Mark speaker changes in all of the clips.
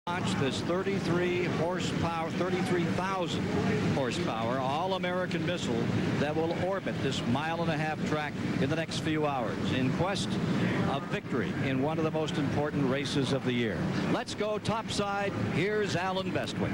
Speaker 1: Launch this 33 horsepower, 33,000 horsepower all-American missile that will orbit this mile-and-a-half track in the next few hours in quest of victory in one of the most important races of the year. Let's go topside. Here's Alan Bestwick.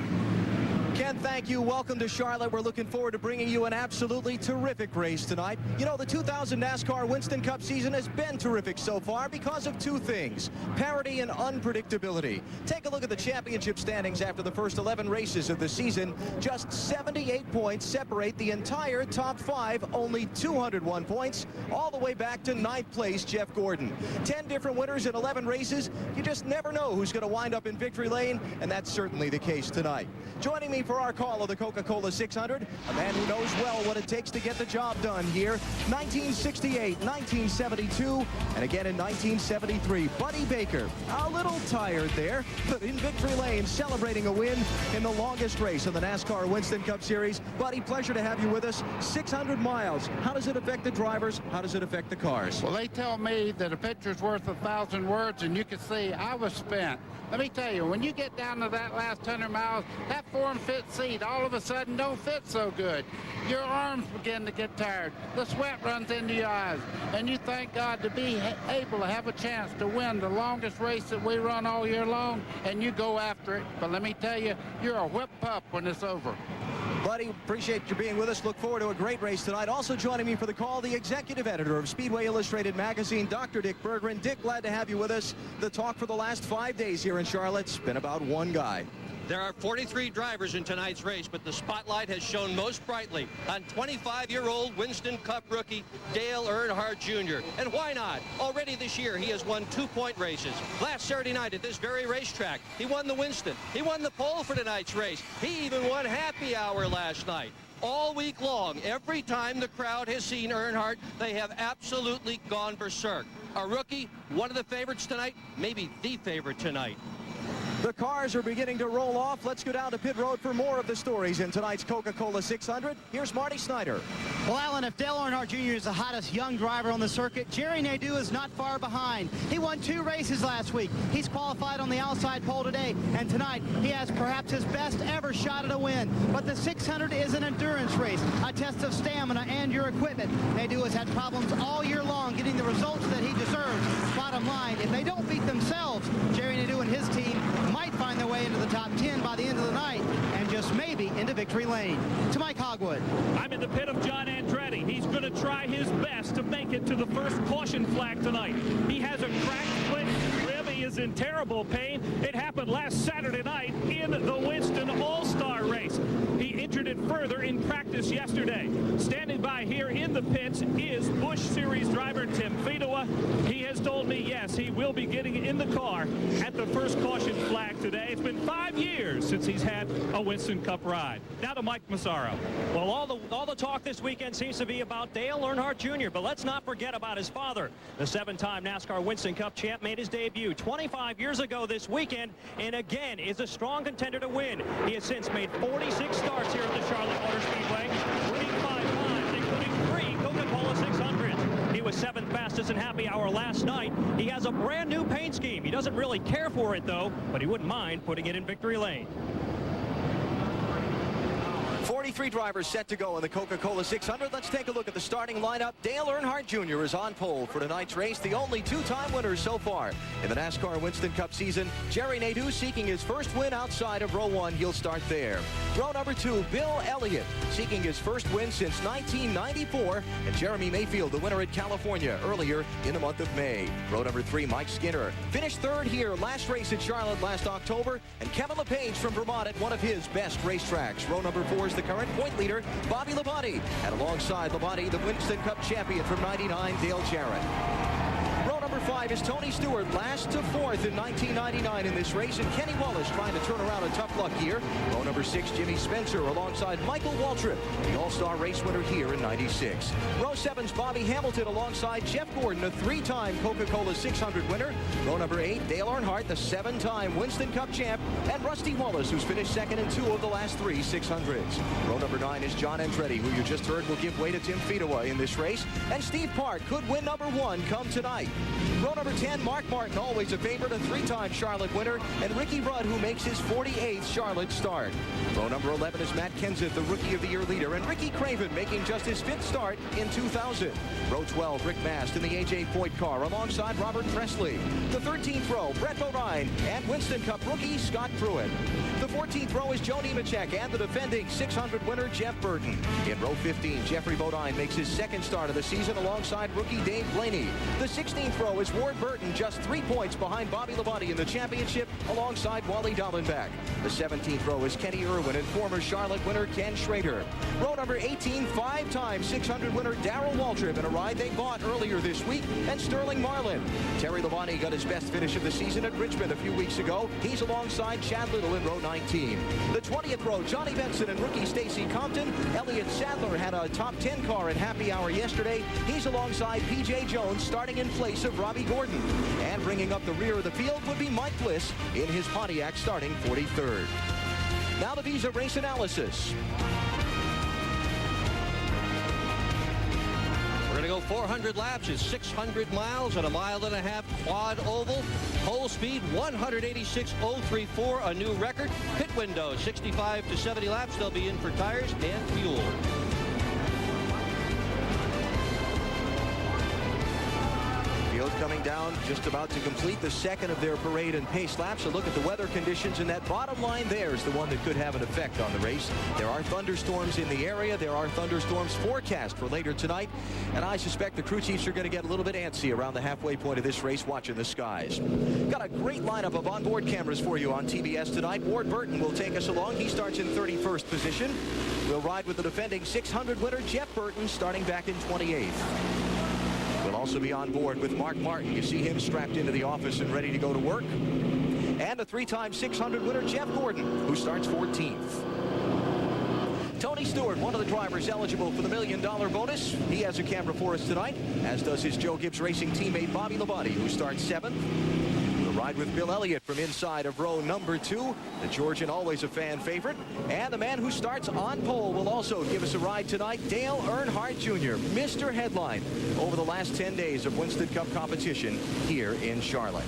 Speaker 2: Ken, thank you. Welcome to Charlotte. We're looking forward to bringing you an absolutely terrific race tonight. You know, the 2000 NASCAR Winston Cup season has been terrific so far because of two things: parity and unpredictability. Take a look at the championship standings after the first 11 races of the season. Just 78 points separate the entire top five, only 201 points, all the way back to 9th place, Jeff Gordon. 10 different winners in 11 races. You just never know who's going to wind up in victory lane, and that's certainly the case tonight. Joining me for our call of the Coca Cola 600, a man who knows well what it takes to get the job done here. 1968, 1972, and again in 1973. Buddy Baker, a little tired there, but in victory lane, celebrating a win in the longest race of the NASCAR Winston Cup Series. Buddy, pleasure to have you with us. 600 miles. How does it affect the drivers? How does it affect the cars?
Speaker 3: Well, they tell me that a picture's worth 1,000 words, and you can see I was spent. Let me tell you, when you get down to that last 100 miles, that form-fit seat all of a sudden don't fit so good. Your arms begin to get tired. The sweat runs into your eyes. And you thank God to be able to have a chance to win the longest race that we run all year long, and you go after it. But let me tell you, you're a whip pup when it's over.
Speaker 2: Buddy, appreciate you being with us. Look forward to a great race tonight. Also joining me for the call, the executive editor of Speedway Illustrated magazine, Dr. Dick Berggren. Dick, glad to have you with us. The talk for the last 5 days here in Charlotte's been about one guy.
Speaker 4: There are 43 drivers in tonight's race, but the spotlight has shone most brightly on 25-year-old Winston Cup rookie Dale Earnhardt Jr. And why not? Already this year, he has won 2-point races. Last Saturday night at this very racetrack, he won the Winston. He won the pole for tonight's race. He even won happy hour last night. All week long, every time the crowd has seen Earnhardt, they have absolutely gone berserk. A rookie, one of the favorites tonight, maybe the favorite tonight.
Speaker 2: The cars are beginning to roll off. Let's go down to pit road for more of the stories in tonight's Coca Cola 600. Here's Marty Snyder.
Speaker 5: Well, Alan, if Dale Earnhardt Jr. is the hottest young driver on the circuit, Jerry Nadeau is not far behind. He won 2 races last week. He's qualified on the outside pole today, and tonight he has perhaps his best ever shot at a win. But the 600 is an endurance race, a test of stamina and your equipment. Nadeau has had problems all year long getting the results that he deserves. Bottom line, if they don't beat themselves, Jerry Nadeau and his team might find their way into the top 10 by the end of the night and just maybe into victory lane. To Mike Hogwood.
Speaker 6: I'm in the pit of John Andretti. He's going to try his best to make it to the first caution flag tonight. He has a cracked split rib. He is in terrible pain. It happened last Saturday night in the Winston All-Star race. He injured it further in practice yesterday. Standing by here in the pits is Busch Series driver Tim Fedewa. He has told me, yes, he will be getting in the car at the first caution flag today. It's been 5 years since he's had a Winston Cup ride. Now to Mike Massaro.
Speaker 7: Well, all the talk this weekend seems to be about Dale Earnhardt Jr., but let's not forget about his father. The 7-time NASCAR Winston Cup champ made his debut 25 years ago this weekend, and again is a strong contender to win. He has since made 46 starts here at the Charlotte Motor Speedway, winning 5 times, including 3 Coca Cola 600s. He was 7th fastest in happy hour last night. He has a brand new paint scheme. He doesn't really care for it, though, but he wouldn't mind putting it in victory lane.
Speaker 2: 43 drivers set to go in the Coca Cola 600. Let's take a look at the starting lineup. Dale Earnhardt Jr. is on pole for tonight's race, the only 2-time winner so far in the NASCAR Winston Cup season. Jerry Nadeau seeking his first win outside of row 1. He'll start there. Row number 2, Bill Elliott, seeking his first win since 1994. And Jeremy Mayfield, the winner at California earlier in the month of May. Row number 3, Mike Skinner, finished 3rd here last race at Charlotte last October. And Kevin LePage from Vermont at one of his best racetracks. Row number 4 is the current point leader, Bobby Labonte, and alongside Labonte, the Winston Cup champion from '99, Dale Jarrett. Row number 5 is Tony Stewart, last to 4th in 1999 in this race, and Kenny Wallace trying to turn around a tough luck here. Row number 6, Jimmy Spencer alongside Michael Waltrip, the All-Star race winner here in '96. Row 7's Bobby Hamilton alongside Jeff Gordon, a 3-time Coca Cola 600 winner. Row number 8, Dale Earnhardt, the 7-time Winston Cup champ, and Rusty Wallace, who's finished 2nd in 2 of the last 3 600s. Row number 9 is John Andretti, who you just heard will give way to Tim Fedewa in this race, and Steve Park could win number 1 come tonight. Row number 10, Mark Martin, always a favorite, a 3-time Charlotte winner, and Ricky Rudd, who makes his 48th Charlotte start. Row number 11 is Matt Kenseth, the Rookie of the Year leader, and Ricky Craven making just his 5th start in 2000. Row 12, Rick Mast in the A.J. Foyt car alongside Robert Presley. The 13th row, Brett Bodine and Winston Cup rookie Scott Pruitt. The 14th row is Joe Nemechek and the defending 600 winner Jeff Burton. In row 15, Jeffrey Bodine makes his 2nd start of the season alongside rookie Dave Blaney. The 16th row is Ward Burton, just 3 points behind Bobby Labonte in the championship alongside Wally Dallenbach. The 17th row is Kenny Irwin and former Charlotte winner Ken Schrader. Row number 18, 5-time 600 winner Darrell Waltrip in a ride they bought earlier this week, and Sterling Marlin. Terry Labonte got his best finish of the season at Richmond a few weeks ago. He's alongside Chad Little in row 19. The 20th row, Johnny Benson and rookie Stacy Compton. Elliott Sadler had a top 10 car at Happy Hour yesterday. He's alongside P.J. Jones, starting in place of Robbie Gordon. And bringing up the rear of the field would be Mike Bliss in his Pontiac, starting 43rd. Now the Visa race analysis.
Speaker 4: We're going to go 400 laps. It's 600 miles and a 1.5 mile quad oval. Pole speed 186.034, a new record. Pit window 65 to 70 laps. They'll be in for tires and fuel.
Speaker 2: Coming down, just about to complete the 2nd of their parade and pace laps. So look at the weather conditions, and that bottom line there is the one that could have an effect on the race. There are thunderstorms in the area. There are thunderstorms forecast for later tonight, and I suspect the crew chiefs are going to get a little bit antsy around the halfway point of this race watching the skies. Got a great lineup of onboard cameras for you on TBS tonight. Ward Burton will take us along. He starts in 31st position. We'll ride with the defending 600 winner Jeff Burton, starting back in 28th. We'll also be on board with Mark Martin. You see him strapped into the office and ready to go to work. And a 3-time 600 winner, Jeff Gordon, who starts 14th. Tony Stewart, one of the drivers eligible for the $1 million bonus. He has a camera for us tonight, as does his Joe Gibbs Racing teammate Bobby Labonte, who starts 7th. We'll ride with Bill Elliott from inside of row number 2, the Georgian, always a fan favorite. And the man who starts on pole will also give us a ride tonight, Dale Earnhardt Jr., Mr. Headline, over the last 10 days of Winston Cup competition here in Charlotte.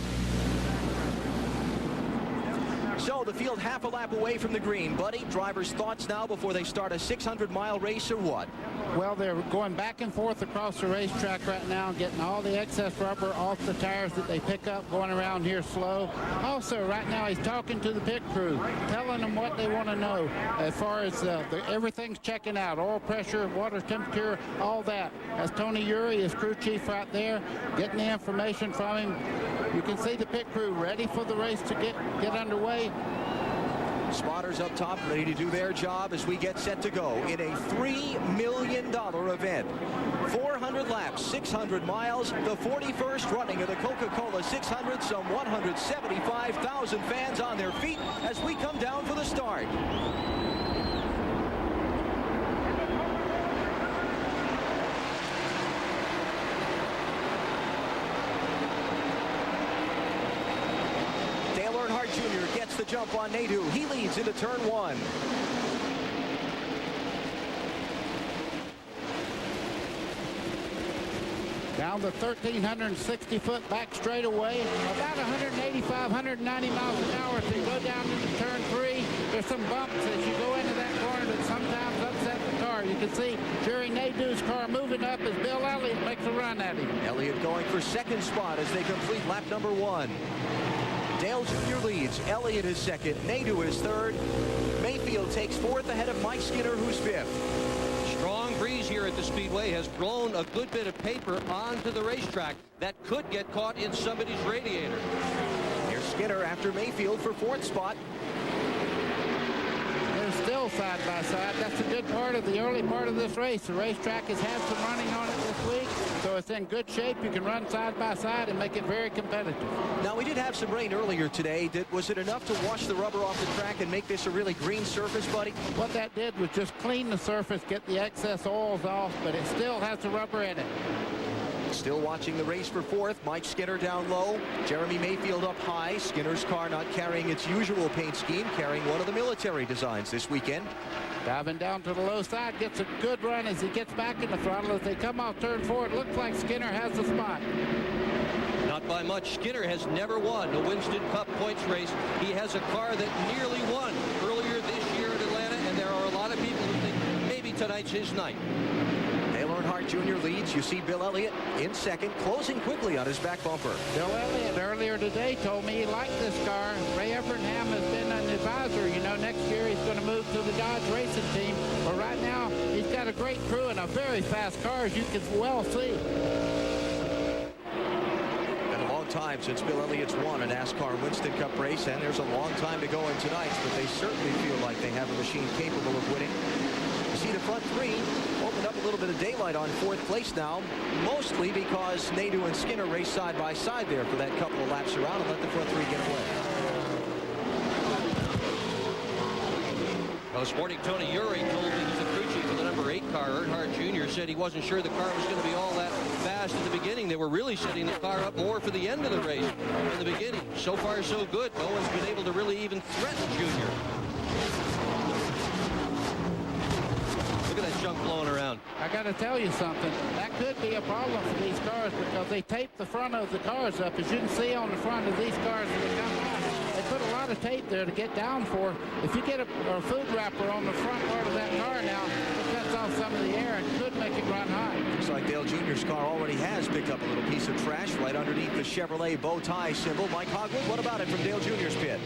Speaker 2: So the field half a lap away from the green. Buddy, drivers' thoughts now before they start a 600-mile race, or what?
Speaker 3: Well, they're going back and forth across the racetrack right now, getting all the excess rubber off the tires that they pick up going around here slow. Also, right now, he's talking to the pit crew, telling them what they want to know as far as everything's checking out, oil pressure, water temperature, all that. As Tony Uri, his crew chief right there, getting the information from him. You can see the pit crew ready for the race to get underway.
Speaker 2: Spotters up top ready to do their job as we get set to go in a $3 million event. 400 laps, 600 miles, the 41st running of the Coca Cola 600. Some 175,000 fans on their feet as we come down for the start. Jr. gets the jump on Nadeau. He leads into turn 1.
Speaker 3: Down the 1,360-foot back straightaway, about 185, 190 miles an hour. As you go down into turn 3, there's some bumps as you go into that corner that sometimes upset the car. You can see Jerry Nadeau's car moving up as Bill Elliott makes a run at him.
Speaker 2: Elliott going for 2nd spot as they complete lap number 1. Dale Jr. leads. Elliott is 2nd. Nadeau is 3rd. Mayfield takes 4th ahead of Mike Skinner, who's 5th.
Speaker 4: Strong breeze here at the Speedway has blown a good bit of paper onto the racetrack that could get caught in somebody's radiator.
Speaker 2: Here's Skinner after Mayfield for 4th spot.
Speaker 3: They're still side by side. That's a good part of the early part of this race. The racetrack has had some running on it this week, so it's in good shape. You can run side by side and make it very competitive.
Speaker 2: Now, we did have some rain earlier today. Was it enough to wash the rubber off the track and make this a really green surface, buddy?
Speaker 3: What that did was just clean the surface, get the excess oils off, but it still has the rubber in it.
Speaker 2: Still watching the race for 4th. Mike Skinner down low. Jeremy Mayfield up high. Skinner's car not carrying its usual paint scheme, carrying one of the military designs this weekend.
Speaker 3: Diving down to the low side, gets a good run as he gets back in the throttle. As they come off turn 4, it looks like Skinner has the spot.
Speaker 4: Not not by much. Skinner has never won a Winston Cup points race. He has a car that nearly won earlier this year at Atlanta, and there are a lot of people who think maybe tonight's his night.
Speaker 2: Dale Earnhardt Jr. leads. You see Bill Elliott in second, closing quickly on his back bumper.
Speaker 3: Bill Elliott earlier today told me he liked this car. Ray Evernham has been an advisor. You know, next year he's going to move to the Dodge Racing team. But right now, he's got a great crew and a very fast car, as you can well see.
Speaker 2: Time since Bill Elliott's won a NASCAR Winston Cup race, and there's a long time to go in tonight's, but they certainly feel like they have a machine capable of winning. You see the front three opened up a little bit of daylight on fourth place now, mostly because Nadeau and Skinner race side by side there for that couple of laps around and let the front three get away.
Speaker 4: Well, this morning, Tony Uri told me he's the crew chief for the number 8 car. Earnhardt Jr. said he wasn't sure the car was going to be all that fast at the beginning. They were really setting the car up more for the end of the race than the beginning. So far, so good. No one's been able to really even threaten Junior. Look at that junk blowing around.
Speaker 3: I got to tell you something. That could be a problem for these cars because they tape the front of the cars up. As you can see on the front of these cars as they come by, they put a lot of tape there to get down for. If you get a food wrapper on the front part of that car now, it cuts off some of the air and could make it run high.
Speaker 2: Looks like Dale Jr.'s car already has picked up a little piece of trash right underneath the Chevrolet bow tie symbol. Mike Hogwood, what about it from Dale Jr.'s pit?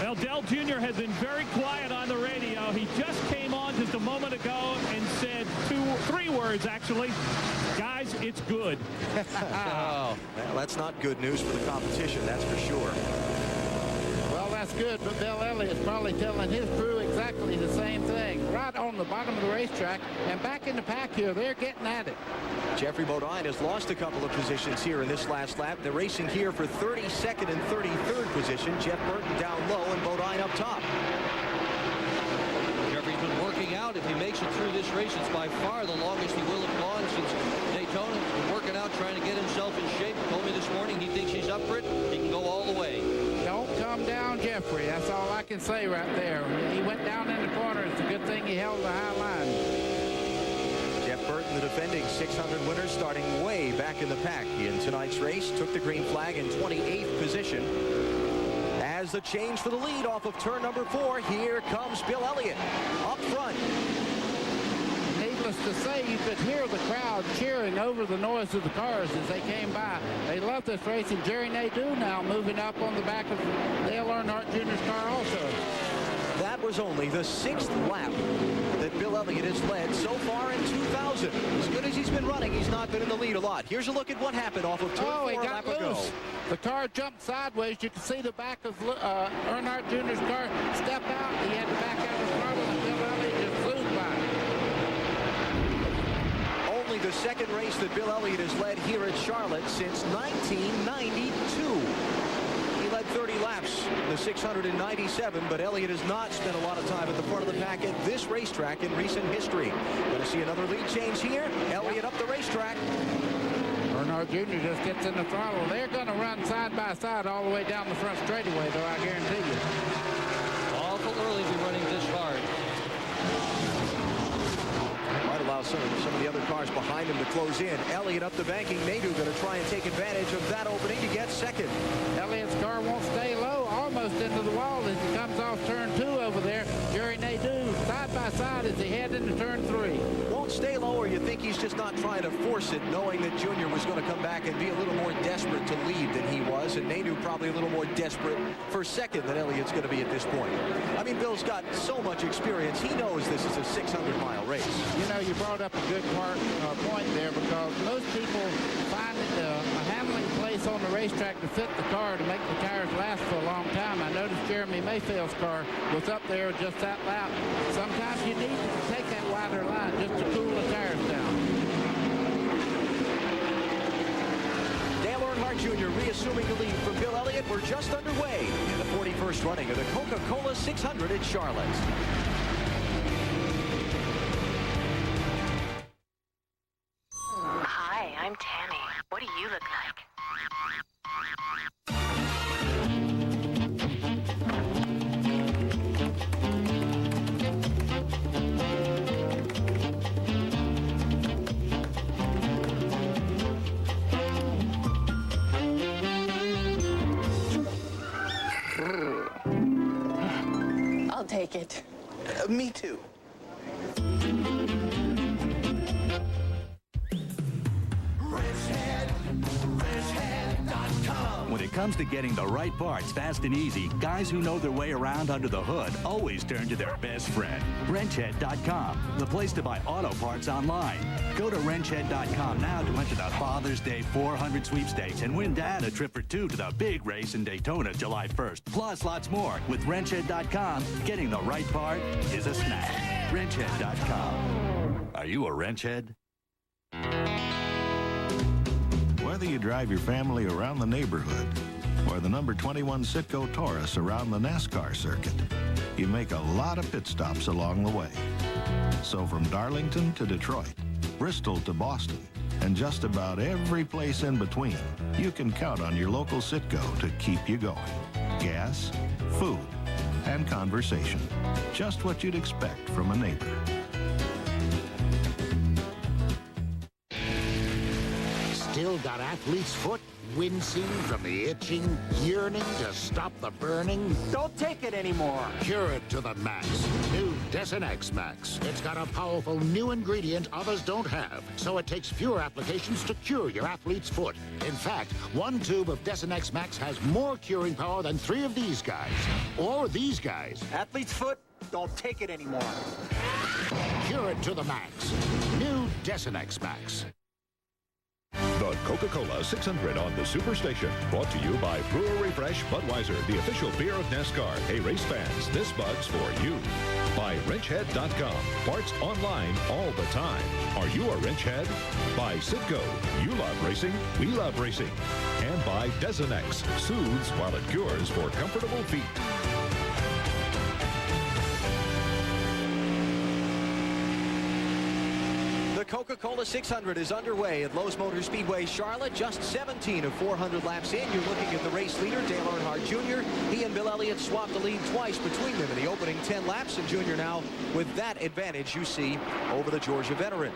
Speaker 6: Well, Dale Jr. has been very quiet on the radio. He just came on just a moment ago and said three words, actually. Guys, it's good.
Speaker 2: Oh, well, that's not good news for the competition, that's for sure.
Speaker 3: Well, that's good, but Bill Elliott's probably telling his crew exactly the same thing. Right on the bottom of the racetrack and back in the pack here, they're getting at it.
Speaker 2: Jeffrey Bodine has lost a couple of positions here in this last lap. They're racing here for 32nd and 33rd position. Jeff Burton down low and Bodine up top.
Speaker 4: Jeffrey's been working out. If he makes it through this race, it's by far the longest he will have gone since Daytona. He's been working out, trying to get himself in shape. He told me this morning he thinks he's up for it. He can go all the way.
Speaker 3: Don't come down, Jeffrey. That's all I can say right there. He went down in the corner. It's a good thing he held the high line.
Speaker 2: Jeff Burton, the defending 600 winner, starting way back in the pack in tonight's race, took the green flag in 28th position. As the change for the lead off of turn number 4, here comes Bill Elliott up front.
Speaker 3: Needless to say, you could hear the crowd cheering over the noise of the cars as they came by. They love this race, and Jerry Nadeau now moving up on the back of Dale Earnhardt Jr.'s car also.
Speaker 2: That was only the 6th lap that Bill Elliott has led so far in 2000. As good as he's been running, he's not been in the lead a lot. Here's a look at what happened off of turn 4
Speaker 3: he
Speaker 2: a
Speaker 3: got
Speaker 2: lap ago.
Speaker 3: loose. The car jumped sideways. You can see the back of Earnhardt Jr.'s car step out. He had to back out the throttle, and Bill Elliott just flew by.
Speaker 2: Only the second race that Bill Elliott has led here at Charlotte since 1992. He led 30 laps, the 697, but Elliott has not spent a lot of time at the front of the pack at this racetrack in recent history. Going to see another lead change here. Elliott up the racetrack.
Speaker 3: Earnhardt Jr. just gets in the throttle. They're going to run side by side all the way down the front straightaway, though, I guarantee you.
Speaker 4: Awful early to be running this hard.
Speaker 2: Might allow some of the other cars behind him to close in. Elliott up the banking. Nadeau going to try and take advantage of that opening to get second.
Speaker 3: Elliott's car won't stay low, almost into the wall as he comes off turn 2 over there. Jerry Nadeau side by side as he heads into turn 3.
Speaker 2: Won't stay low, or you think he's just not trying to force it, knowing that Junior was going to come back and be a little more desperate to lead than he was, and Nadeau probably a little more desperate for second than Elliott's going to be at this point. I mean, Bill's got so much experience. He knows this is a 600-mile race.
Speaker 3: You know, you brought up a good point there, because most people find a handling place on the racetrack to fit the car to make the tires last for a long time. I noticed Jeremy Mayfield's car was up there just that lap. Sometimes you need to take that wider line just to cool the tires down.
Speaker 2: Dale Earnhardt Jr. reassuming the lead from Bill Elliott. We're just underway in the 41st running of the Coca Cola 600 at Charlotte.
Speaker 8: Hi, I'm Tammy. What do you look like? take it.
Speaker 2: Me too.
Speaker 9: When it comes to getting the right parts fast and easy, guys who know their way around under the hood always turn to their best friend, wrenchhead.com, the place to buy auto parts online. Go to wrenchhead.com now to enter the Father's Day 400 sweepstakes and win Dad a trip for two to the big race in Daytona July 1st. Plus lots more. With wrenchhead.com, getting the right part is a snack. Wrenchhead.com. Are you a wrenchhead?
Speaker 10: Whether you drive your family around the neighborhood or the number 21 Citgo Taurus around the NASCAR circuit, you make a lot of pit stops along the way. So from Darlington to Detroit, Bristol to Boston, and just about every place in between, you can count on your local Citgo to keep you going. Gas, food, and conversation. Just what you'd expect from a neighbor.
Speaker 11: Still got athlete's foot? Wincing from the itching, yearning to stop the burning?
Speaker 5: Don't take it anymore.
Speaker 11: Cure it to the max. New Desenex Max. It's got a powerful new ingredient others don't have, so it takes fewer applications to cure your athlete's foot. In fact, one tube of Desenex Max has more curing power than 3 of these guys. Or these guys.
Speaker 5: Athlete's foot, don't take it anymore.
Speaker 11: Cure it to the max. New Desenex Max.
Speaker 12: The Coca Cola 600 on the Superstation. Brought to you by Brewery Fresh Budweiser, the official beer of NASCAR. Hey, race fans, this bug's for you. By wrenchhead.com. Parts online all the time. Are you a wrenchhead? By Citgo. You love racing. We love racing. And by Desenex. Soothes while it cures for comfortable feet.
Speaker 2: The Coca Cola 600 is underway at Lowe's Motor Speedway, Charlotte. Just 17 of 400 laps in. You're looking at the race leader, Dale Earnhardt Jr. He and Bill Elliott swapped the lead twice between them in the opening 10 laps, and Jr. now with that advantage you see over the Georgia veteran.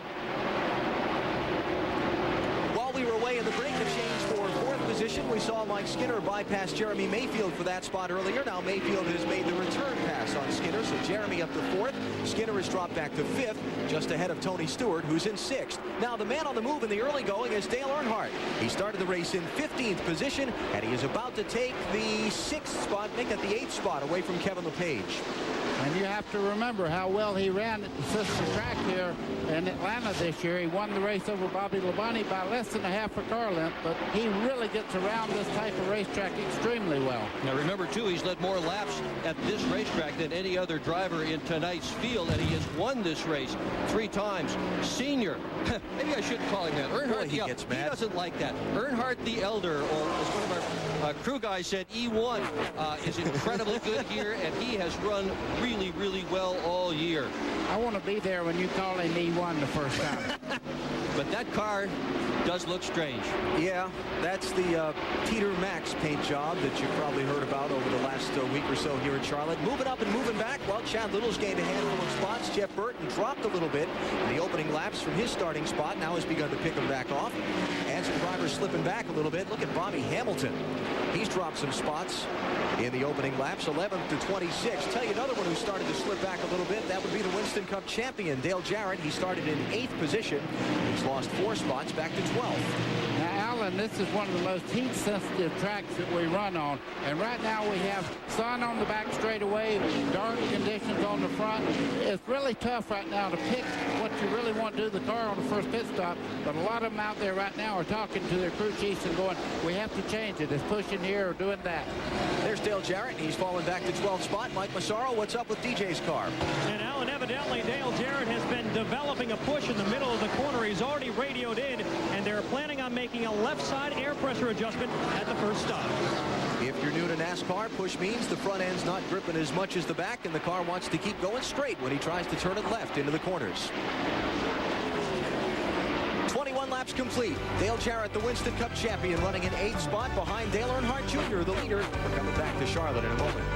Speaker 2: While we were away in the break, the change for 4th position, we saw Mike Skinner bypass Jeremy Mayfield for that spot earlier. Now Mayfield has made the return pass on Skinner, so Jeremy up to 4th. Skinner has dropped back to 5th, just ahead of Tony Stewart, who's in 6th. Now the man on the move in the early going is Dale Earnhardt. He started the race in 15th position, and he is about to take the 6th spot, make it the 8th spot away from Kevin LePage.
Speaker 3: And you have to remember how well he ran at the sister track here in Atlanta this year. He won the race over Bobby Labonte by less than a half a car length, but he really gets around this type of racetrack extremely well.
Speaker 4: Now remember, too, he's led more laps at this racetrack than any other driver in tonight's field, and he has won this race 3 times. Senior. Maybe I shouldn't call him that. Earnhardt,
Speaker 2: he gets mad.
Speaker 4: He doesn't like that. Earnhardt the Elder, or as one of our crew guys said, E1, is incredibly good here, and he has run really well all year.
Speaker 3: I want to be there when you call him E1 the first time.
Speaker 4: But that car does look strange.
Speaker 2: Yeah, that's the Teeter Max paint job that you've probably heard about over the last week or so here in Charlotte. Moving up and moving back. Well, Chad Little's gained a handful of spots. Jeff Burton dropped a little bit in the opening laps from his starting spot. Now has begun to pick him back off. And some drivers slipping back a little bit. Look at Bobby Hamilton. He's dropped some spots in the opening laps, 11th to 26. Tell you another one who started to slip back a little bit. That would be the Winston Cup champion, Dale Jarrett. He started in 8th position. He's lost 4 spots back to 12th.
Speaker 3: Now, Alan, this is one of the most heat-sensitive tracks that we run on. And right now we have sun on the back straightaway, dark conditions on the front. It's really tough right now to pick what you really want to do the car on the first pit stop. But a lot of them out there right now are talking to their crew chiefs and going, we have to change it. It's pushing here or doing that.
Speaker 2: There's Dale Jarrett. He's fallen back to 12th spot. Mike Massaro, what's up with DJ's car?
Speaker 7: And Alan, evidently Dale Jarrett has been developing a push in the middle of the corner. He's already radioed in, and they're planning on making a left side air pressure adjustment at the first stop.
Speaker 2: If you're new to NASCAR, push means the front end's not gripping as much as the back, and the car wants to keep going straight when he tries to turn it left into the corners. 21 laps complete. Dale Jarrett, the Winston Cup champion, running in 8th spot behind Dale Earnhardt Jr., the leader. We're coming back to Charlotte in a moment.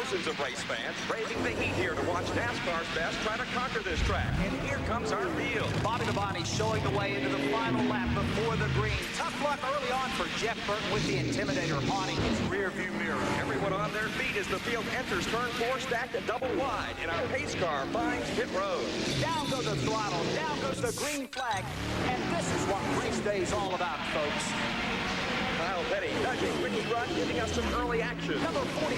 Speaker 13: thousands of race fans braving the heat here to watch NASCAR's best try to conquer this track. And here comes our field.
Speaker 14: Bobby Labonte showing the way into the final lap before the green. Tough luck early on for Jeff Burton with the Intimidator haunting his rear view mirror.
Speaker 13: Everyone on their feet as the field enters turn 4 stacked at double wide, and our pace car finds pit road.
Speaker 14: Down goes the throttle, down goes the green flag, and this is what race day is all about, folks.
Speaker 13: Kyle Petty nudging Ricky Rudd, giving us some early action.
Speaker 14: Number 40.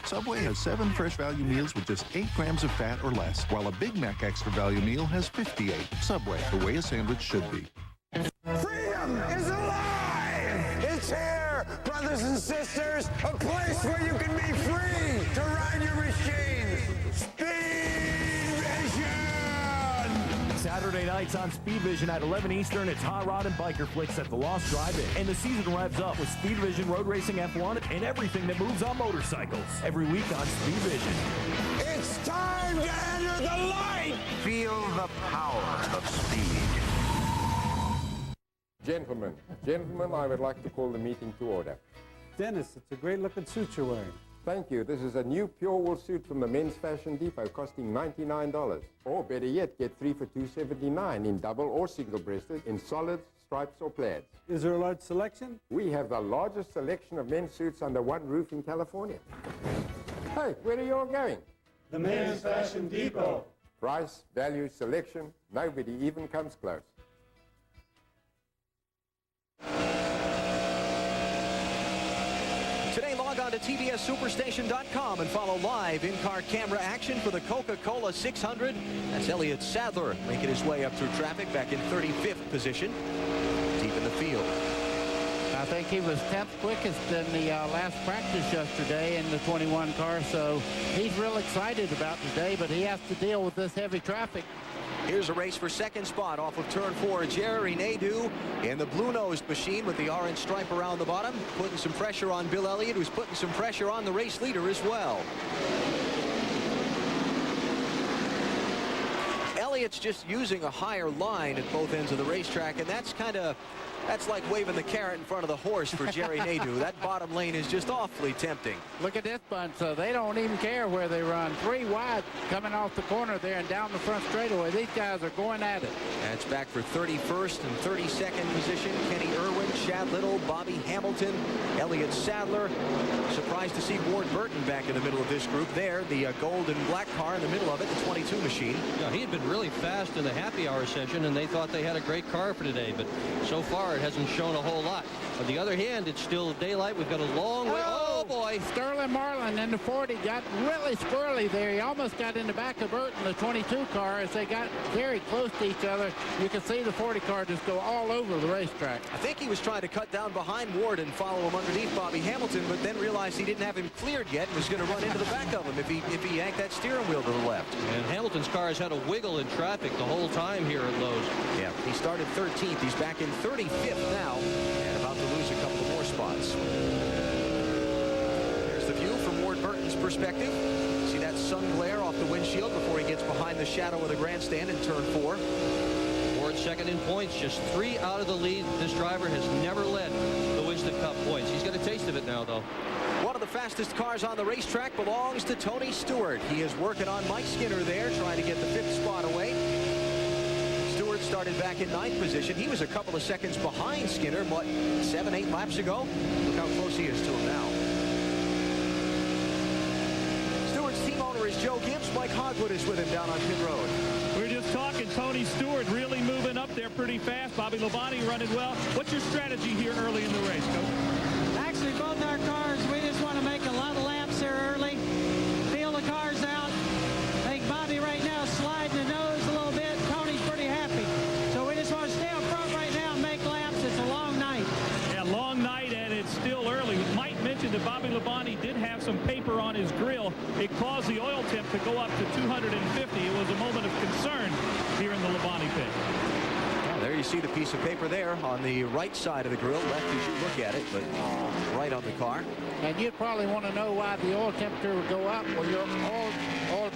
Speaker 15: Subway has 7 fresh value meals with just 8 grams of fat or less, while a Big Mac extra value meal has 58. Subway, the way a sandwich should be.
Speaker 16: Freedom is alive! It's here, brothers and sisters, a place where you can be free to ride your machines. Speed Vision!
Speaker 17: Saturday nights on Speed Vision at 11 Eastern, it's Hot Rod and Biker Flicks at the Lost Drive-In. And the season revs up with Speed Vision Road Racing F1 and everything that moves on motorcycles. Every week on Speed Vision.
Speaker 16: It's time to enter the light!
Speaker 11: Feel the power of speed.
Speaker 18: Gentlemen, I would like to call the meeting to order.
Speaker 19: Dennis, it's a great-looking suit you're wearing.
Speaker 18: Thank you. This is a new pure wool suit from the Men's Fashion Depot costing $99. Or better yet, get 3 for $279 in double or single-breasted, in solids, stripes, or plaids.
Speaker 19: Is there a large selection?
Speaker 18: We have the largest selection of men's suits under one roof in California. Hey, where are you all going?
Speaker 19: The Men's Fashion Depot.
Speaker 18: Price, value, selection, nobody even comes close.
Speaker 2: Today, log on to TBSSuperstation.com and follow live in-car camera action for the Coca Cola 600. That's Elliott Sadler making his way up through traffic back in 35th position, deep in the field.
Speaker 3: I think he was 10th quickest in the last practice yesterday in the 21 car, so he's real excited about today, but he has to deal with this heavy traffic.
Speaker 2: Here's a race for second spot off of turn 4. Jerry Nadeau in the blue-nosed machine with the orange stripe around the bottom, putting some pressure on Bill Elliott, who's putting some pressure on the race leader as well. Elliott's just using a higher line at both ends of the racetrack, and that's like waving the carrot in front of the horse for Jerry Nadeau. That bottom lane is just awfully tempting.
Speaker 3: Look at this bunch. So they don't even care where they run. 3 wide coming off the corner there and down the front straightaway. These guys are going at it.
Speaker 2: That's back for 31st and 32nd position. Kenny Irwin, Chad Little, Bobby Hamilton, Elliott Sadler. Surprised to see Ward Burton back in the middle of this group there. The gold and black car in the middle of it, the 22 machine.
Speaker 4: Yeah, he had been really fast in the happy hour session, and they thought they had a great car for today, but so far it hasn't shown a whole lot. On the other hand, it's still daylight. We've got a long way. Oh, boy.
Speaker 3: Sterling Marlin in the 40 got really squirrely there. He almost got in the back of Burton, the 22 car. As they got very close to each other, you could see the 40 car just go all over the racetrack.
Speaker 2: I think he was trying to cut down behind Ward and follow him underneath Bobby Hamilton, but then realized he didn't have him cleared yet and was going to run into the back of him if he yanked that steering wheel to the left.
Speaker 4: And Hamilton's car has had a wiggle in traffic the whole time here at Lowe's.
Speaker 2: Yeah, he started 13th. He's back in 35th now and about to lose a couple more spots. There's the view from Ward Burton's perspective. See that sun glare off the windshield before he gets behind the shadow of the grandstand in turn 4.
Speaker 4: Ward second in points, just 3 out of the lead. This driver has never led the Winston Cup points. He's got a taste of it now, though.
Speaker 2: One of the fastest cars on the racetrack belongs to Tony Stewart. He is working on Mike Skinner there, trying to get the 5th spot away. Stewart started back in 9th position. He was a couple of seconds behind Skinner, what, 7-8 laps ago? Look how close he is to him now. Stewart's team owner is Joe Gibbs. Mike Hogwood is with him down on pit road.
Speaker 6: We're just talking Tony Stewart really moving up there pretty fast. Bobby Labonte running well. What's your strategy here early in the race, Coach?
Speaker 20: Actually, both our cars, we just want to make a lot of laps there early. Feel the cars out. I think Bobby right now sliding the nose a little bit. Tony's pretty happy. So we just want to stay up front right now and make laps. It's a long night.
Speaker 6: Yeah, long night, and it's still early. Mike mentioned that Bobby Labonte did have some paper on his grill. It caused the oil temp to go up to 250. It was a moment of concern here in the Labonte pit.
Speaker 2: There you see see the piece of paper there on the right side of the grill, left as you look at it, but right on the car.
Speaker 3: And you'd probably want to know why the oil temperature would go up. Well, your oil.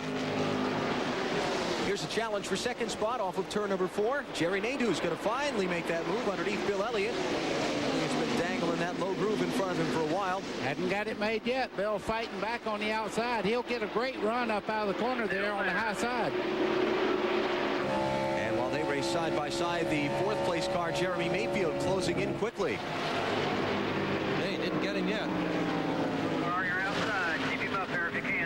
Speaker 2: Here's a challenge for second spot off of turn number 4. Jerry Nadeau is going to finally make that move underneath Bill Elliott. He's been dangling that low groove in front of him for a while.
Speaker 3: Hadn't got it made yet. Bill fighting back on the outside. He'll get a great run up out of the corner there on the high side.
Speaker 2: And while they race side by side, the 4th place car, Jeremy Mayfield, closing in quickly.
Speaker 4: They didn't get him yet.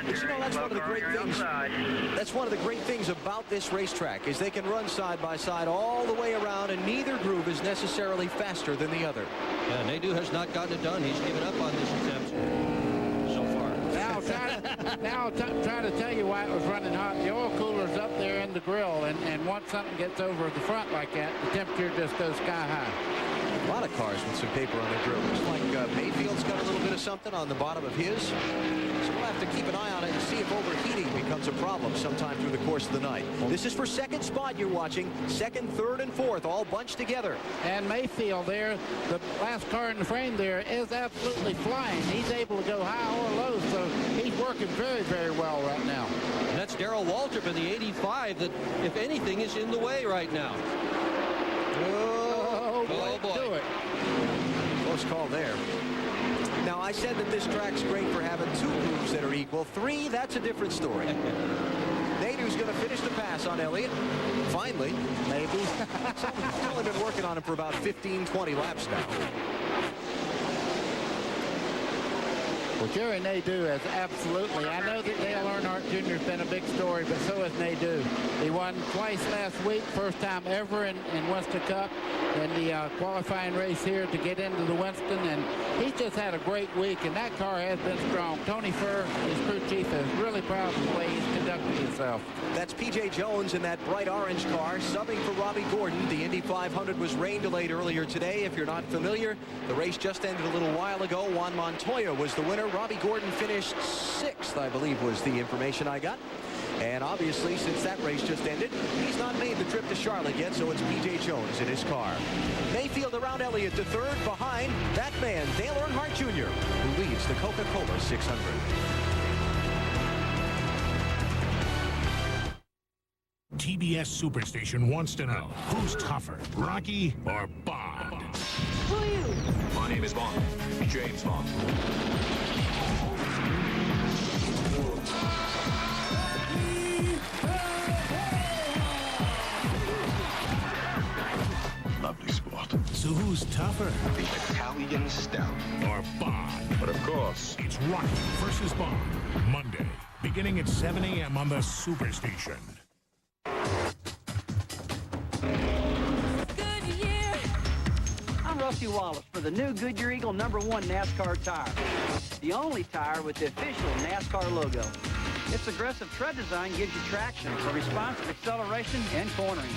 Speaker 2: But you know, that's one of the great things. That's one of the great things about this racetrack is they can run side by side all the way around, and neither groove is necessarily faster than the other.
Speaker 4: Yeah, Nadeau has not gotten it done. He's given up on this attempt so far.
Speaker 3: Now I'll try to tell you why it was running hot. The oil cooler's up there in the grill, and once something gets over the front like that, the temperature just goes sky high.
Speaker 2: A lot of cars with some paper on their grill. Looks like Mayfield's got a little bit of something on the bottom of his. So we'll have to keep an eye on it and see if overheating becomes a problem sometime through the course of the night. This is for second spot you're watching. Second, third, and fourth all bunched together.
Speaker 3: And Mayfield there, the last car in the frame there, is absolutely flying. He's able to go high or low, so he's working very, very well right now.
Speaker 4: And that's Darrell Waltrip in the 85 that, if anything, is in the way right now.
Speaker 3: Oh, boy. Do it.
Speaker 2: Close call there. Now, I said that this track's great for having 2 grooves that are equal. 3, that's a different story. Nadeau's going to finish the pass on Elliott. Finally. Maybe. He's only been working on him for about 15, 20 laps now.
Speaker 3: Well, Jerry Nadeau has absolutely. I know that Dale Earnhardt Jr. has been a big story, but so has Nadeau. He won twice last week, first time ever in Winston Cup, in the qualifying race here to get into the Winston, and he's just had a great week, and that car has been strong. Tony Furr, his crew chief, is really proud of the way he's conducted himself.
Speaker 2: That's P.J. Jones in that bright orange car, subbing for Robbie Gordon. The Indy 500 was rain delayed earlier today. If you're not familiar, the race just ended a little while ago. Juan Montoya was the winner. Robbie Gordon finished 6th, I believe was the information I got. And obviously, since that race just ended, he's not made the trip to Charlotte yet, so it's P.J. Jones in his car. Mayfield around Elliott to third, behind that man, Dale Earnhardt Jr., who leads the Coca Cola 600.
Speaker 21: TBS Superstation wants to know, who's tougher, Rocky or Bond?
Speaker 8: Who are you?
Speaker 13: My name is Bond. James Bond.
Speaker 21: Lovely sport. So who's tougher?
Speaker 13: The Italian Stout.
Speaker 21: Or Bond?
Speaker 13: But of course,
Speaker 21: It's Rocky versus Bond, Monday, beginning at 7 a.m. on the Superstation.
Speaker 22: I'm Rusty Wallace for the new Goodyear Eagle #1 NASCAR tire. The only tire with the official NASCAR logo. Its aggressive tread design gives you traction for responsive acceleration and cornering.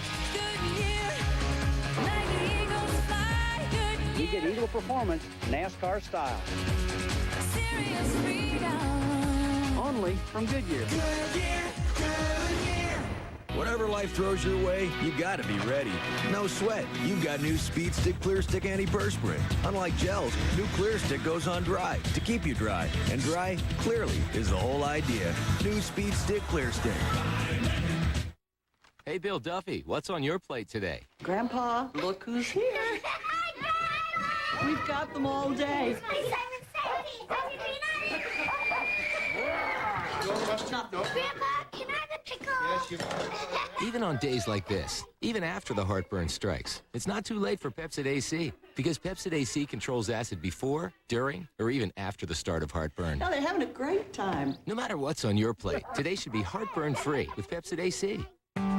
Speaker 22: You get Eagle performance, NASCAR style. Only from Goodyear.
Speaker 23: Whatever life throws your way, you gotta be ready. No sweat. You've got new Speed Stick Clear Stick Antiperspirant. Unlike gels, new Clear Stick goes on dry to keep you dry. And dry, clearly, is the whole idea. New Speed Stick Clear Stick.
Speaker 24: Hey, Bill Duffy, what's on your plate today?
Speaker 25: Grandpa, look who's here. We've got them all day.
Speaker 8: Grandpa, can I have a pickle? Yes, you
Speaker 24: Even on days like this, even after the heartburn strikes, it's not too late for Pepsid AC, because Pepsid AC controls acid before, during, or even after the start of heartburn.
Speaker 25: Now they're having a great time.
Speaker 24: No matter what's on your plate, today should be heartburn-free with Pepsid AC.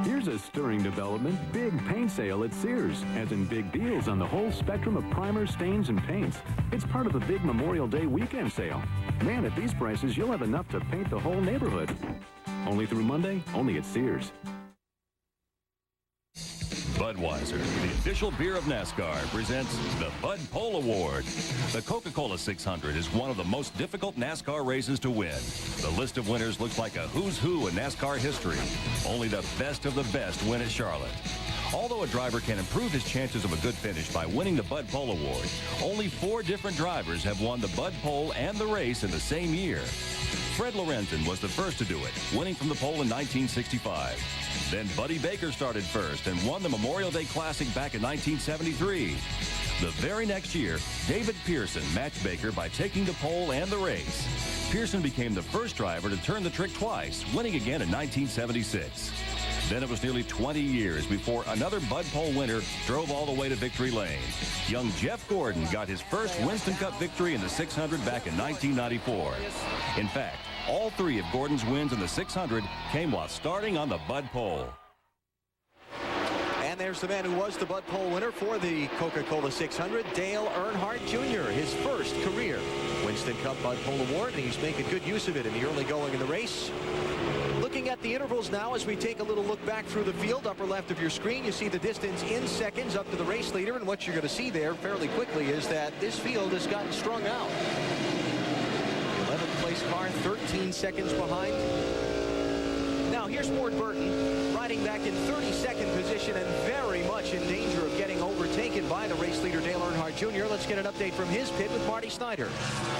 Speaker 26: Here's a stirring development, big paint sale at Sears, as in big deals on the whole spectrum of primers, stains, and paints. It's part of the big Memorial Day weekend sale. Man, at these prices, you'll have enough to paint the whole neighborhood. Only through Monday, only at Sears.
Speaker 27: Budweiser, the official beer of NASCAR, presents the Bud Pole Award. The Coca Cola 600 is one of the most difficult NASCAR races to win. The list of winners looks like a who's who in NASCAR history. Only the best of the best win at Charlotte. Although a driver can improve his chances of a good finish by winning the Bud Pole Award, only 4 different drivers have won the Bud Pole and the race in the same year. Fred Lorenzen was the first to do it, winning from the pole in 1965. Then Buddy Baker started first and won the Memorial Day Classic back in 1973. The very next year, David Pearson matched Baker by taking the pole and the race. Pearson became the first driver to turn the trick twice, winning again in 1976. Then it was nearly 20 years before another Bud Pole winner drove all the way to victory lane. Young Jeff Gordon got his first Winston Cup victory in the 600 back in 1994. In fact, all 3 of Gordon's wins in the 600 came while starting on the Bud Pole.
Speaker 2: And there's the man who was the Bud Pole winner for the Coca Cola 600, Dale Earnhardt Jr., his first career Winston Cup Bud Pole Award, and he's making good use of it in the early going in the race. Looking at the intervals now as we take a little look back through the field. Upper left of your screen, you see the distance in seconds up to the race leader, and what you're going to see there fairly quickly is that this field has gotten strung out. 11th place car, 13 seconds behind. Now here's Ward Burton riding back in 32nd position and very much in danger of getting overtaken by the race leader Dale Earnhardt Jr. Let's get an update from his pit with Marty Snyder.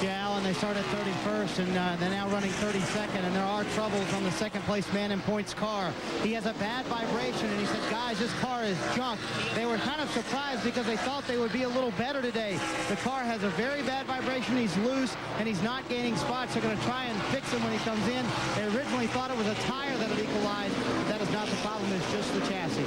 Speaker 1: Yeah, Alan, they started 31st and they're now running 32nd, and there are troubles on the second place man in points car. He has a bad vibration, and he said, guys, this car is junk. They were kind of surprised because they thought they would be a little better today. The car has a very bad vibration. He's loose and he's not gaining spots. They're going to try and fix him when he comes in. They originally thought it was a tire that had equalized. That is not the problem. It's just the chassis.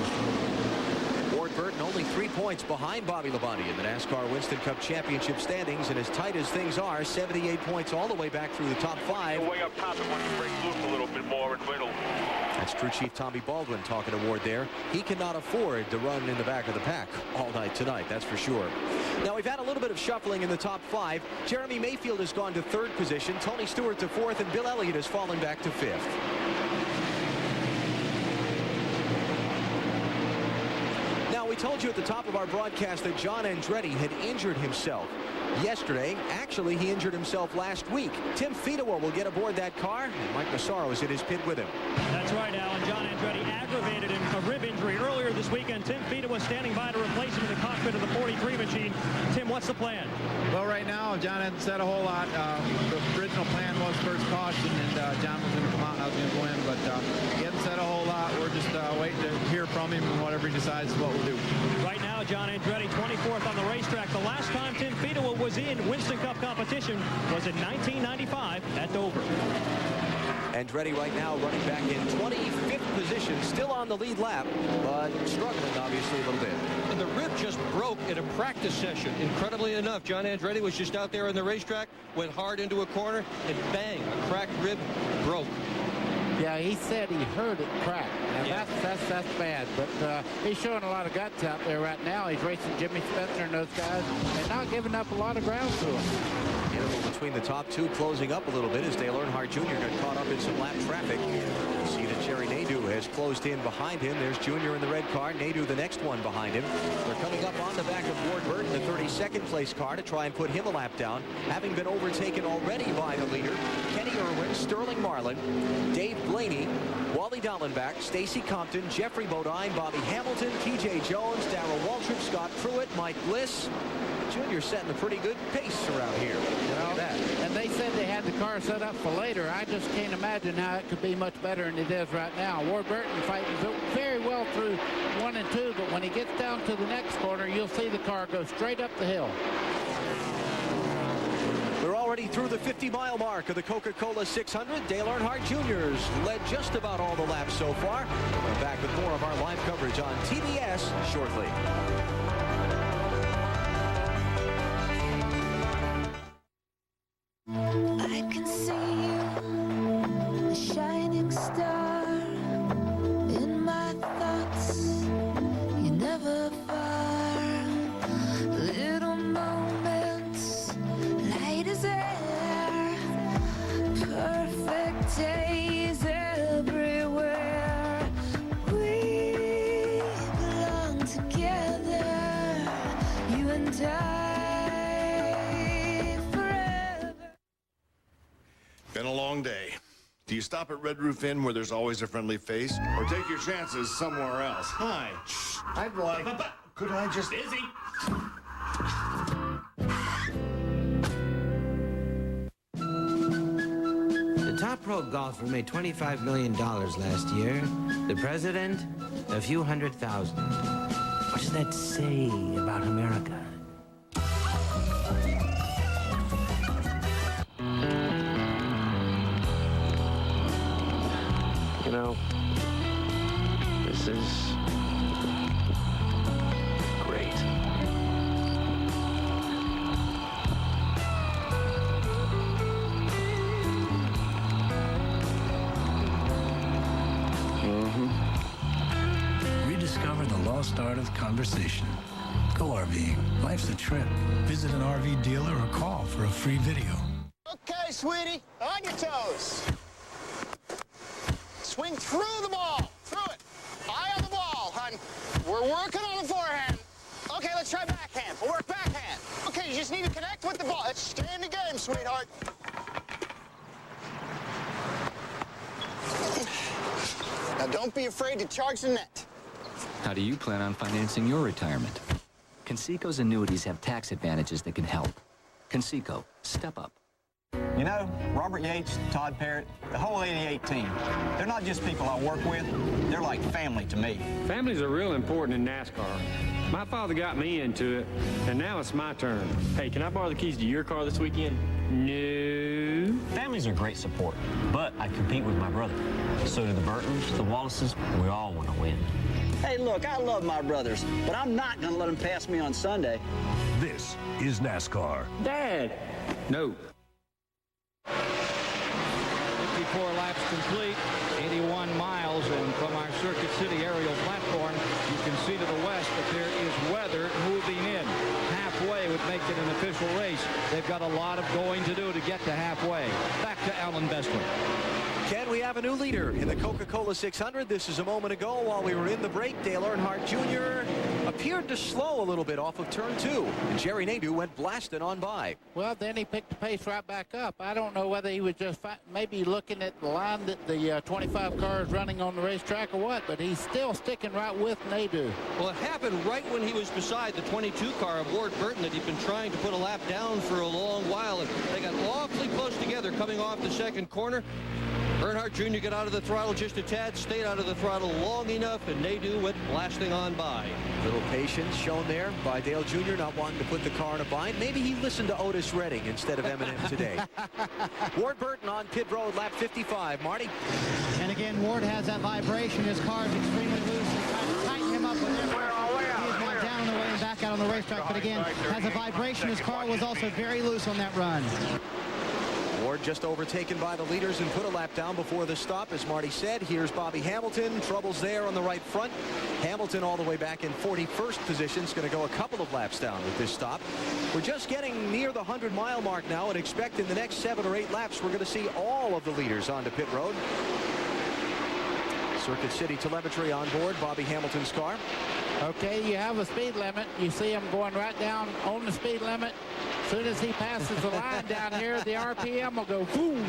Speaker 2: Ward Burton only 3 points behind Bobby Labonte in the NASCAR Winston Cup Championship standings, and as tight as things are, 78 points all the way back through the top 5.
Speaker 5: Way up top, it wants to break loose a little bit more in middle.
Speaker 2: That's crew chief Tommy Baldwin talking to Ward there. He cannot afford to run in the back of the pack all night tonight, that's for sure. Now we've had a little bit of shuffling in the top 5. Jeremy Mayfield has gone to 3rd position, Tony Stewart to 4th, and Bill Elliott has fallen back to 5th. We told you at the top of our broadcast that John Andretti had injured himself yesterday. Actually, he injured himself last week. Tim Fedewa will get aboard that car, and Mike Massaro is in his pit with him.
Speaker 6: That's right, Alan. John Andretti aggravated a rib injury earlier this weekend. Tim Fedewa standing by to replace him in the cockpit of the 43 machine. Tim, what's the plan?
Speaker 7: Well, right now, John hasn't said a whole lot. The original plan was first caution, and John was going to come out and I was going to win, but he hasn't said a whole lot. We're just waiting to hear from him, and whatever he decides is what we'll do.
Speaker 6: Right now, John Andretti 24th on the racetrack. The last time Tim Fedewa was in Winston Cup competition was in 1995 at Dover.
Speaker 2: Andretti right now running back in 25th position, still on the lead lap, but struggling obviously a little bit.
Speaker 4: And the rib just broke in a practice session. Incredibly enough, John Andretti was just out there on the racetrack, went hard into a corner, and bang, a cracked rib broke.
Speaker 3: Yeah, he said he heard it crack. Now
Speaker 4: Yeah.
Speaker 3: that's bad, but he's showing a lot of guts out there right now. He's racing Jimmy Spencer and those guys and not giving up a lot of ground to him.
Speaker 2: Interval between the top 2 closing up a little bit as Dale Earnhardt Jr. got caught up in some lap traffic. You see that Jerry Nadeau has closed in behind him. There's Jr. in the red car. Nadeau the next one behind him. They're coming up on the back of Ward Burton, the 32nd place car, to try and put him a lap down, having been overtaken already by the leader, Kenny Irwin, Sterling Marlin, Dave Blaney, Wally Dallenbach, Stacy Compton, Jeffrey Bodine, Bobby Hamilton, TJ Jones, Darrell Waltrip, Scott Pruitt, Mike Bliss. Junior setting a pretty good pace around here. Look at that.
Speaker 3: And they said they had the car set up for later. I just can't imagine how it could be much better than it is right now. Ward Burton fighting very well through 1 and 2, but when he gets down to the next corner, you'll see the car go straight up the hill.
Speaker 2: We're already through the 50-mile mark of the Coca Cola 600. Dale Earnhardt Jr.'s led just about all the laps so far. We're back with more of our live coverage on TBS shortly.
Speaker 8: I can see you, a shining star in my thoughts. You're never far. Little moments, light as air, perfect days everywhere. We belong together, you and I.
Speaker 9: Been a long day. Do you stop at Red Roof Inn where there's always a friendly face, or take your chances somewhere else? Hi. I'd like... Could I just...
Speaker 6: Busy.
Speaker 10: The top pro golfer made $25 million last year. The president, a few $100,000. What does that say about America?
Speaker 11: You know, this is great.
Speaker 12: Rediscover the lost art of conversation. Go RVing. Life's a trip. Visit an RV dealer or call for a free video.
Speaker 14: Okay, sweetie, on your toes. Swing through the ball, through it. Eye on the ball, hon. We're working on the forehand. Okay, let's try backhand. We'll work backhand. Okay, you just need to connect with the ball. Let's stay in the game, sweetheart. Now, don't be afraid to charge the net.
Speaker 15: How do you plan on financing your retirement? Conseco's annuities have tax advantages that can help. Conseco, step up.
Speaker 16: You know, Robert Yates, Todd Parrott, the whole 88 team, they're not just people I work with, they're like family to me.
Speaker 17: Families are real important in NASCAR. My father got me into it, and now it's my turn. Hey, can I borrow the keys to your car this weekend? No.
Speaker 28: Families are great support, but I compete with my brother. So do the Burtons, the Wallaces, we all want to win.
Speaker 22: Hey, look, I love my brothers, but I'm not going to let them pass me on Sunday.
Speaker 26: This is NASCAR.
Speaker 17: Dad. No.
Speaker 29: 54 laps complete, 81 miles, and from our Circuit City aerial platform, you can see to the west that there is weather moving in. Halfway would make it an official race. They've got a lot of going to do to get to halfway. Back to Alan Bestwick.
Speaker 2: Ken, we have a new leader in the Coca Cola 600. This is a moment ago while we were in the break. Dale Earnhardt Jr. appeared to slow a little bit off of turn 2. And Jerry Nadeau went blasting on by.
Speaker 3: Well, then he picked the pace right back up. I don't know whether he was just maybe looking at the line that the 25 car is running on the racetrack or what, but he's still sticking right with Nadeau.
Speaker 4: Well, it happened right when he was beside the 22 car of Ward Burton that he'd been trying to put a lap down for a long while, and they got awfully close together coming off the second corner. Earnhardt Jr. got out of the throttle just a tad, stayed out of the throttle long enough, and Nadeau went blasting on by.
Speaker 2: Little patience shown there by Dale Jr. not wanting to put the car in a bind. Maybe he listened to Otis Redding instead of Eminem today. Ward Burton on pit road, lap 55. Marty?
Speaker 1: And again, Ward has that vibration. His car is extremely loose. They're trying to tighten him up with him. He is now down the way and back out on the racetrack, but again, has a vibration. His car was also very loose on that run.
Speaker 2: Ward just overtaken by the leaders and put a lap down before the stop. As Marty said, here's Bobby Hamilton. Troubles there on the right front. Hamilton all the way back in 41st position. Is going to go a couple of laps down with this stop. We're just getting near the 100-mile mark now and expect in the next 7 or 8 laps we're going to see all of the leaders onto pit road. Circuit City telemetry on board Bobby Hamilton's car.
Speaker 3: Okay, you have a speed limit. You see him going right down on the speed limit. As soon as he passes the line down here, the RPM will go boom.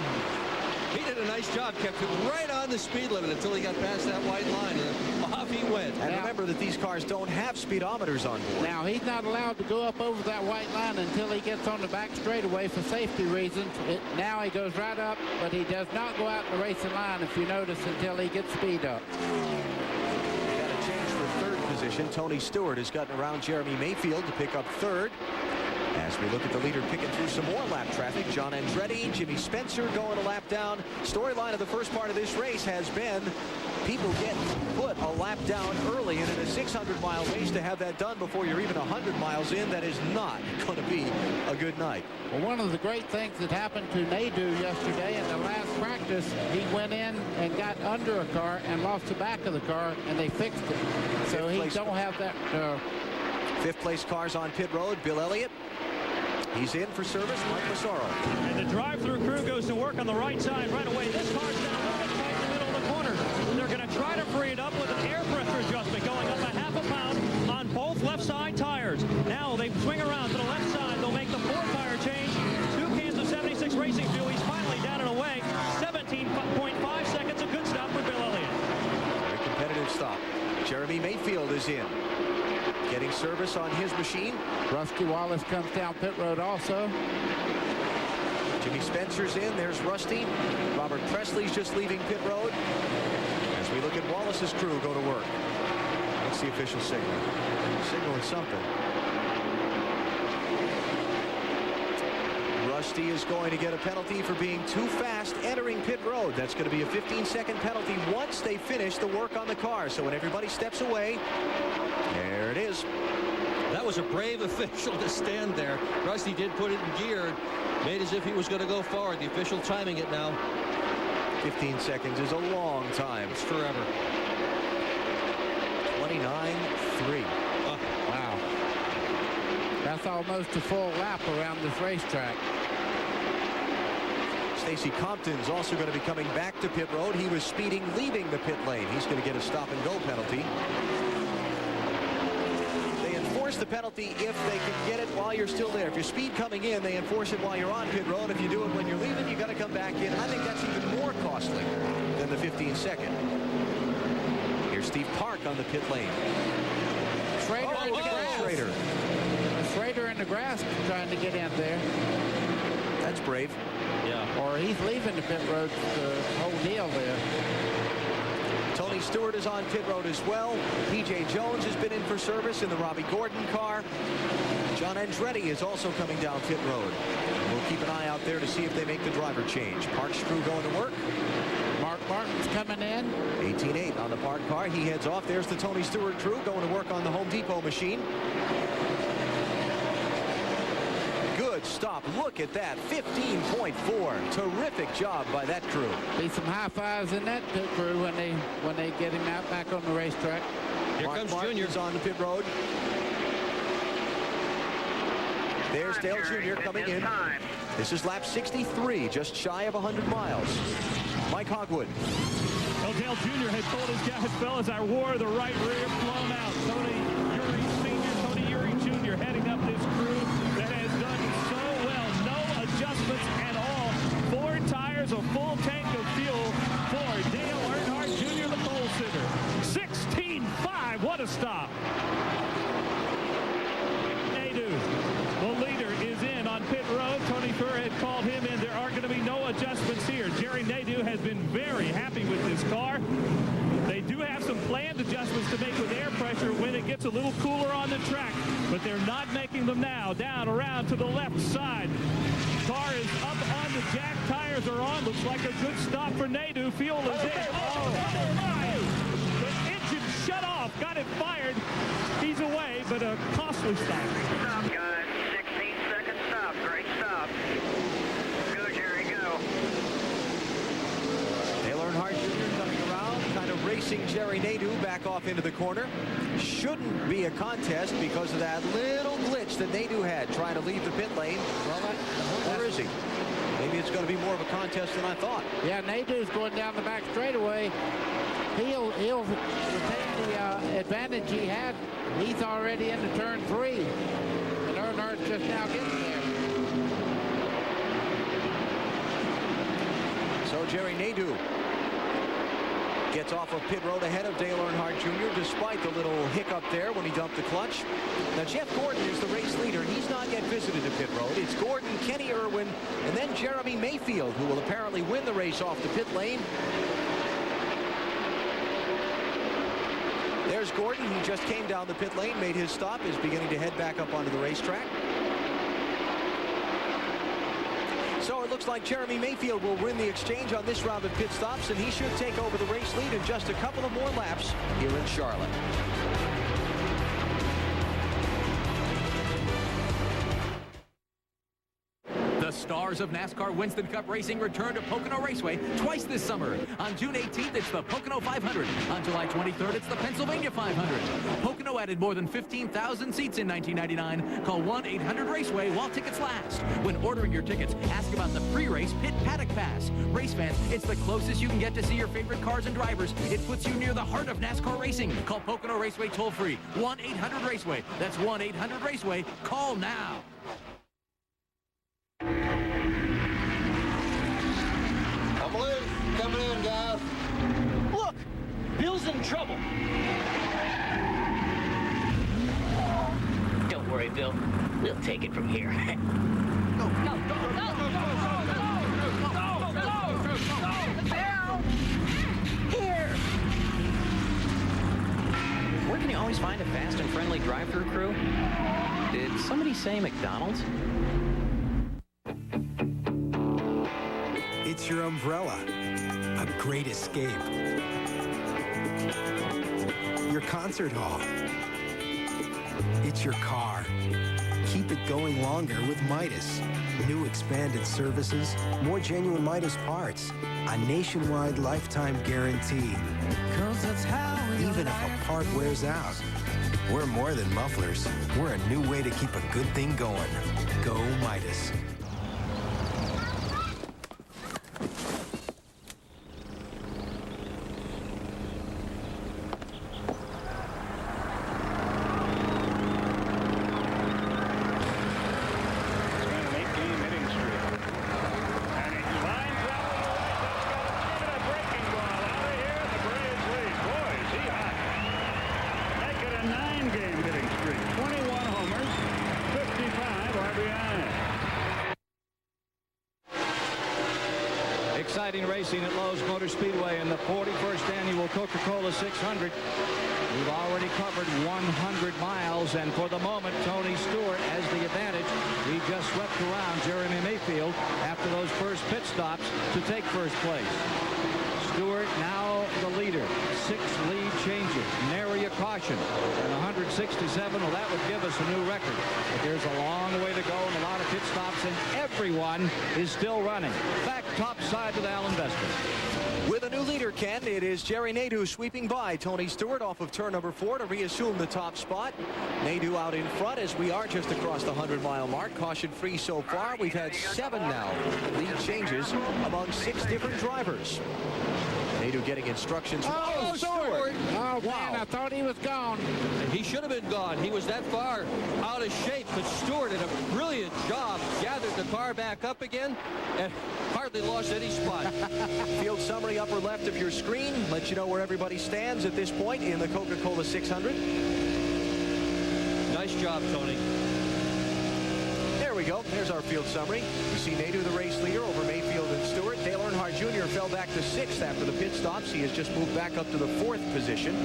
Speaker 4: He did a nice job, kept it right on the speed limit until he got past that white line, and off he went.
Speaker 2: And remember that these cars don't have speedometers on board.
Speaker 3: Now, he's not allowed to go up over that white line until he gets on the back straightaway for safety reasons. Now he goes right up, but he does not go out in the racing line, if you notice, until he gets speed up.
Speaker 2: Got a change for third position. Tony Stewart has gotten around Jeremy Mayfield to pick up third. As we look at the leader picking through some more lap traffic, John Andretti, Jimmy Spencer going a lap down. Storyline of the first part of this race has been people get put a lap down early, and in a 600-mile race to have that done before you're even 100 miles in, that is not going to be a good night.
Speaker 3: Well, one of the great things that happened to Nadeau yesterday in the last practice, he went in and got under a car and lost the back of the car, and they fixed it. So he don't have that.
Speaker 2: Fifth place cars on pit road. Bill Elliott. He's in for service, Mike Massaro.
Speaker 6: And the drive-through crew goes to work on the right side right away. This car's down right in the middle of the corner. They're going to try to free it up with an air pressure adjustment going up a half a pound on both left side tires. Now they swing around to the left side. They'll make the 4-tire change. 2 cans of 76 racing fuel. He's finally down and away. 17.5 seconds. A good stop for Bill Elliott.
Speaker 2: Very competitive stop. Jeremy Mayfield is in. Getting service on his machine.
Speaker 3: Rusty Wallace comes down pit road also.
Speaker 2: Jimmy Spencer's in. There's Rusty. Robert Presley's just leaving pit road. As we look at Wallace's crew go to work. What's the official signal? Signaling something. Rusty is going to get a penalty for being too fast entering pit road. That's going to be a 15-second penalty once they finish the work on the car. So when everybody steps away, there it is.
Speaker 4: That was a brave official to stand there. Rusty did put it in gear, made as if he was going to go forward. The official timing it now.
Speaker 2: 15 seconds is a long time.
Speaker 4: It's forever.
Speaker 2: 29-3.
Speaker 3: Wow. That's almost a full lap around this racetrack.
Speaker 2: Stacey Compton's also going to be coming back to pit road. He was speeding leaving the pit lane. He's going to get a stop-and-go penalty. They enforce the penalty if they can get it while you're still there. If you speed coming in, they enforce it while you're on pit road. If you do it when you're leaving, you got to come back in. I think that's even more costly than the 15-second. Here's Steve Park on the pit lane.
Speaker 3: Schrader. Schrader in the grass trying to get in there.
Speaker 2: That's brave.
Speaker 3: Yeah. Or he's leaving the pit road, the whole deal there.
Speaker 2: Tony Stewart is on pit road as well. P.J. Jones has been in for service in the Robbie Gordon car. John Andretti is also coming down pit road. We'll keep an eye out there to see if they make the driver change. Park's crew going to work.
Speaker 3: Mark Martin's coming in.
Speaker 2: 18-8 on the Park car. He heads off. There's the Tony Stewart crew going to work on the Home Depot machine. Good stop. Look at that. 15.4. Terrific job by that crew.
Speaker 3: Be some high fives in that pit crew when they get him out back on the racetrack.
Speaker 4: Here
Speaker 2: Mark
Speaker 4: comes
Speaker 2: Martin's
Speaker 4: Junior
Speaker 2: on the pit road. There's Dale Jr. coming in. This is lap 63, just shy of 100 miles. Mike Hogwood.
Speaker 6: Well, Dale Jr. had told his guys, fellas, I wore the right rear blown out. Tony Eury Sr., Tony Eury Jr. heading up this crew that has done so well. No adjustments at all. 4 tires, a full tank of fuel for Dale Earnhardt Jr., the pole sitter. 16.5, what a stop. Nadeau, the leader, is in on pit road. Tony Kerr had called him in. There are going to be no adjustments here. Jerry Nadeau has been very happy with this car. They do have some planned adjustments to make with air pressure when it gets a little cooler on the track, but they're not making them now. Down around to the left side. Car is up on the jack. Tires are on. Looks like a good stop for Nadeau. Fuel is in. The engine shut off. Got it fired. He's away, but a costly stop.
Speaker 13: Stop, guys. 16-second stop. Great stop. Go, Jerry, go.
Speaker 2: Dale Earnhardt Jr. coming around, kind of racing Jerry Nadeau back off into the corner. Shouldn't be a contest because of that little glitch that Nadeau had trying to leave the pit lane. Where is he? Maybe it's going to be more of a contest than I thought.
Speaker 3: Yeah, Nadeau's going down the back straightaway. He'll retain the advantage he had. He's already into turn 3. And Earnhardt's just now getting there.
Speaker 2: So Jerry Nadeau gets off of pit road ahead of Dale Earnhardt Jr. despite the little hiccup there when he dumped the clutch. Now Jeff Gordon is the race leader. He's not yet visited to pit road. It's Gordon, Kenny Irwin, and then Jeremy Mayfield, who will apparently win the race off the pit lane. There's Gordon. He just came down the pit lane, made his stop, is beginning to head back up onto the racetrack. So it looks like Jeremy Mayfield will win the exchange on this round of pit stops, and he should take over the race lead in just a couple of more laps here in Charlotte.
Speaker 18: The stars of NASCAR Winston Cup Racing return to Pocono Raceway twice this summer. On June 18th, it's the Pocono 500. On July 23rd, it's the Pennsylvania 500. Pocono added more than 15,000 seats in 1999. Call 1-800-RACEWAY while tickets last. When ordering your tickets, ask about the pre-race pit paddock pass. Race fans, it's the closest you can get to see your favorite cars and drivers. It puts you near the heart of NASCAR racing. Call Pocono Raceway toll-free. 1-800-RACEWAY. That's 1-800-RACEWAY. Call now.
Speaker 14: Coming in, guys.
Speaker 13: Look, Bill's in trouble.
Speaker 5: right, Bill. We'll take it from here. Go, go, go, go, go, go, go, go, go, down. Here.
Speaker 7: Where can you always find a fast and friendly drive-thru crew? Did somebody say McDonald's?
Speaker 19: It's your umbrella, a great escape. Your concert hall. It's your car. Keep it going longer with Midas. New expanded services, more genuine Midas parts, a nationwide lifetime guarantee. Even if a part wears out, we're more than mufflers. We're a new way to keep a good thing going. Go Midas.
Speaker 29: Exciting racing at Lowe's Motor Speedway in the 41st annual Coca Cola 600. We've already covered 100 miles, and for the moment, Tony Stewart has the advantage. He just swept around Jeremy Mayfield after those first pit stops to take first place. Stewart now the leader. 6 lead changes. Nary a caution. And 167, well, that would give us a new record. But there's a long way to go and a lot of pit stops, and everyone is still running. Back top side with Alan Bester.
Speaker 2: With a new leader, Ken, it is Jerry Nadeau sweeping by Tony Stewart off of turn number 4 to reassume the top spot. Nadeau out in front as we are just across the 100-mile mark. Caution free so far. We've had 7 now lead changes among 6 different drivers. Nadeau getting instructions.
Speaker 3: Oh, Stewart! Oh,
Speaker 2: wow.
Speaker 3: Man, I thought he was gone.
Speaker 4: He should have been gone. He was that far out of shape, but Stewart did a brilliant job. Gathered the car back up again and hardly lost any spot.
Speaker 2: Field summary upper left of your screen. Let you know where everybody stands at this point in the Coca Cola 600.
Speaker 4: Nice job, Tony.
Speaker 2: There we go. There's our field summary. You see Nadeau, the race leader, over Mayfield and Stewart. Dale Earnhardt Jr. fell back to 6th after the pit stops. He has just moved back up to the 4th position.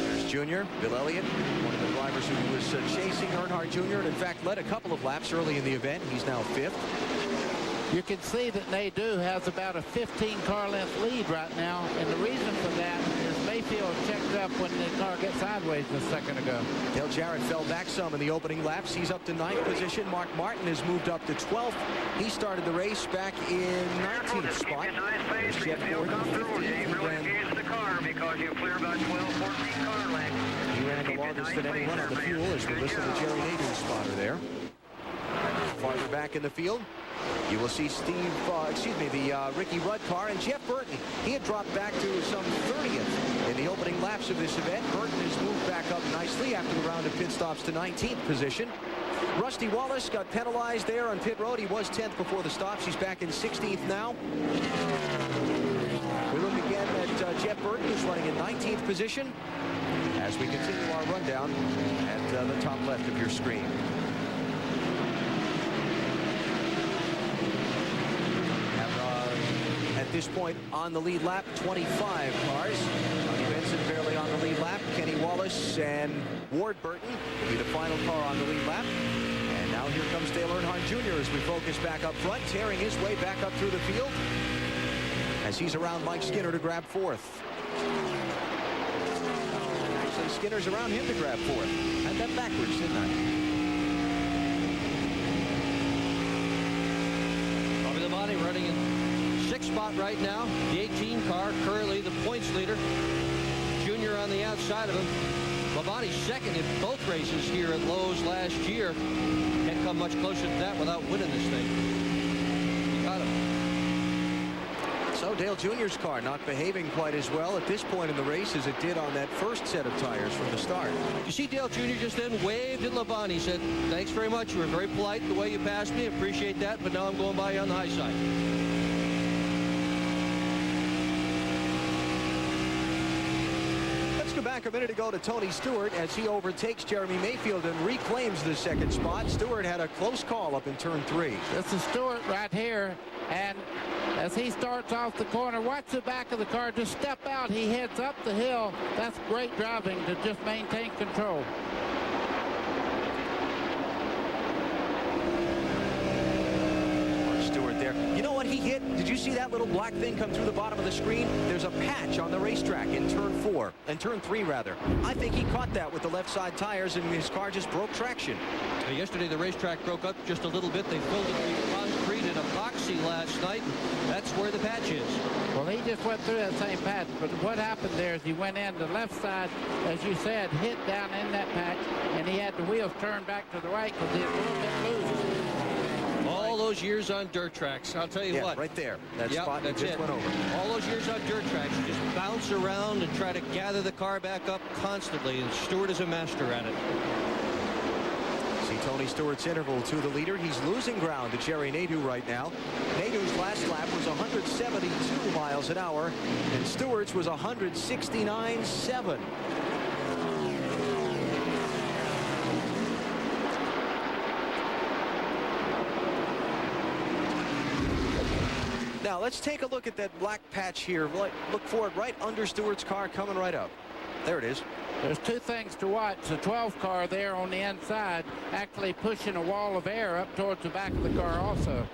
Speaker 2: There's Jr., Bill Elliott, one of the drivers who was chasing Earnhardt Jr. and in fact led a couple of laps early in the event. He's now 5th.
Speaker 3: You can see that Nadeau has about a 15-car length lead right now, and the reason for that is Mayfield checked up when the car got sideways a second ago.
Speaker 2: Dale Jarrett fell back some in the opening laps. He's up to 9th position. Mark Martin has moved up to 12th. He started the race back in 19th spot.
Speaker 13: You'll come through. You really engage the car because you clear about 12, 14 car lengths.
Speaker 2: He ran the longest than anyone on the fuel as we listen to Jerry Nadeau's spotter there. Farther back in the field, you will see the Ricky Rudd car and Jeff Burton. He had dropped back to some 30th in the opening laps of this event. Burton has moved back up nicely after the round of pit stops to 19th position. Rusty Wallace got penalized there on pit road. He was 10th before the stops. He's back in 16th now. We look again at Jeff Burton, who's running in 19th position, as we continue our rundown at the top left of your screen. At this point on the lead lap, 25 cars. Tony Benson barely on the lead lap. Kenny Wallace and Ward Burton will be the final car on the lead lap. And now here comes Dale Earnhardt Jr. as we focus back up front, tearing his way back up through the field as he's around Mike Skinner to grab 4th. Actually, Skinner's around him to grab 4th. Had that backwards, didn't I?
Speaker 4: Bobby Labonte running in 6th spot right now. The 18 car, currently the points leader. Junior on the outside of him. Labonte 2nd in both races here at Lowe's last year. Can't come much closer to that without winning this thing. He got him.
Speaker 2: So Dale Jr.'s car not behaving quite as well at this point in the race as it did on that first set of tires from the start.
Speaker 4: You see Dale Jr. just then waved at Labonte. He said, thanks very much. You were very polite the way you passed me. Appreciate that, but now I'm going by you on the high side.
Speaker 2: Welcome back a minute ago to Tony Stewart as he overtakes Jeremy Mayfield and reclaims the second spot. Stewart had a close call up in turn 3.
Speaker 3: This is Stewart right here, and as he starts off the corner, watch the back of the car, just step out. He heads up the hill. That's great driving to just maintain control.
Speaker 2: Stewart there. You know what he hit? Did you see that little black thing come through the bottom of the screen? There's a patch on the racetrack in turn 3 rather. I think he caught that with the left side tires and his car just broke traction.
Speaker 4: Yesterday the racetrack broke up just a little bit. They filled it with concrete and epoxy last night. That's where the patch is.
Speaker 3: Well, he just went through that same patch, but what happened there is he went in the left side, as you said, hit down in that patch, and he had the wheels turned back to the right because he was a little bit loose.
Speaker 4: All those years on dirt tracks, I'll tell you what.
Speaker 2: Right there. That spot
Speaker 4: that's
Speaker 2: just went over.
Speaker 4: All those years on dirt tracks, you just bounce around and try to gather the car back up constantly, and Stewart is a master at it.
Speaker 2: See Tony Stewart's interval to the leader. He's losing ground to Jerry Nadeau right now. Nadeau's last lap was 172 miles an hour, and Stewart's was 169.7. Now let's take a look at that black patch here. Look for it right under Stewart's car coming right up. There it is.
Speaker 3: There's two things to watch. The 12 car there on the inside actually pushing a wall of air up towards the back of the car also.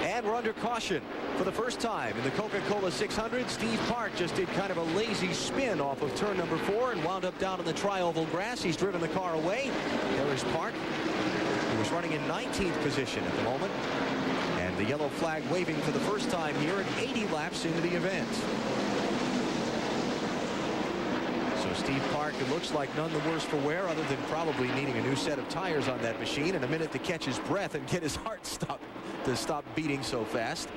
Speaker 2: And we're under caution for the first time in the Coca Cola 600. Steve Park just did kind of a lazy spin off of turn number 4 and wound up down in the tri-oval grass. He's driven the car away. There is Park, who was running in 19th position at the moment. And the yellow flag waving for the first time here at 80 laps into the event. So Steve Park, it looks like none the worse for wear, other than probably needing a new set of tires on that machine and a minute to catch his breath and get his heart to stop beating so fast.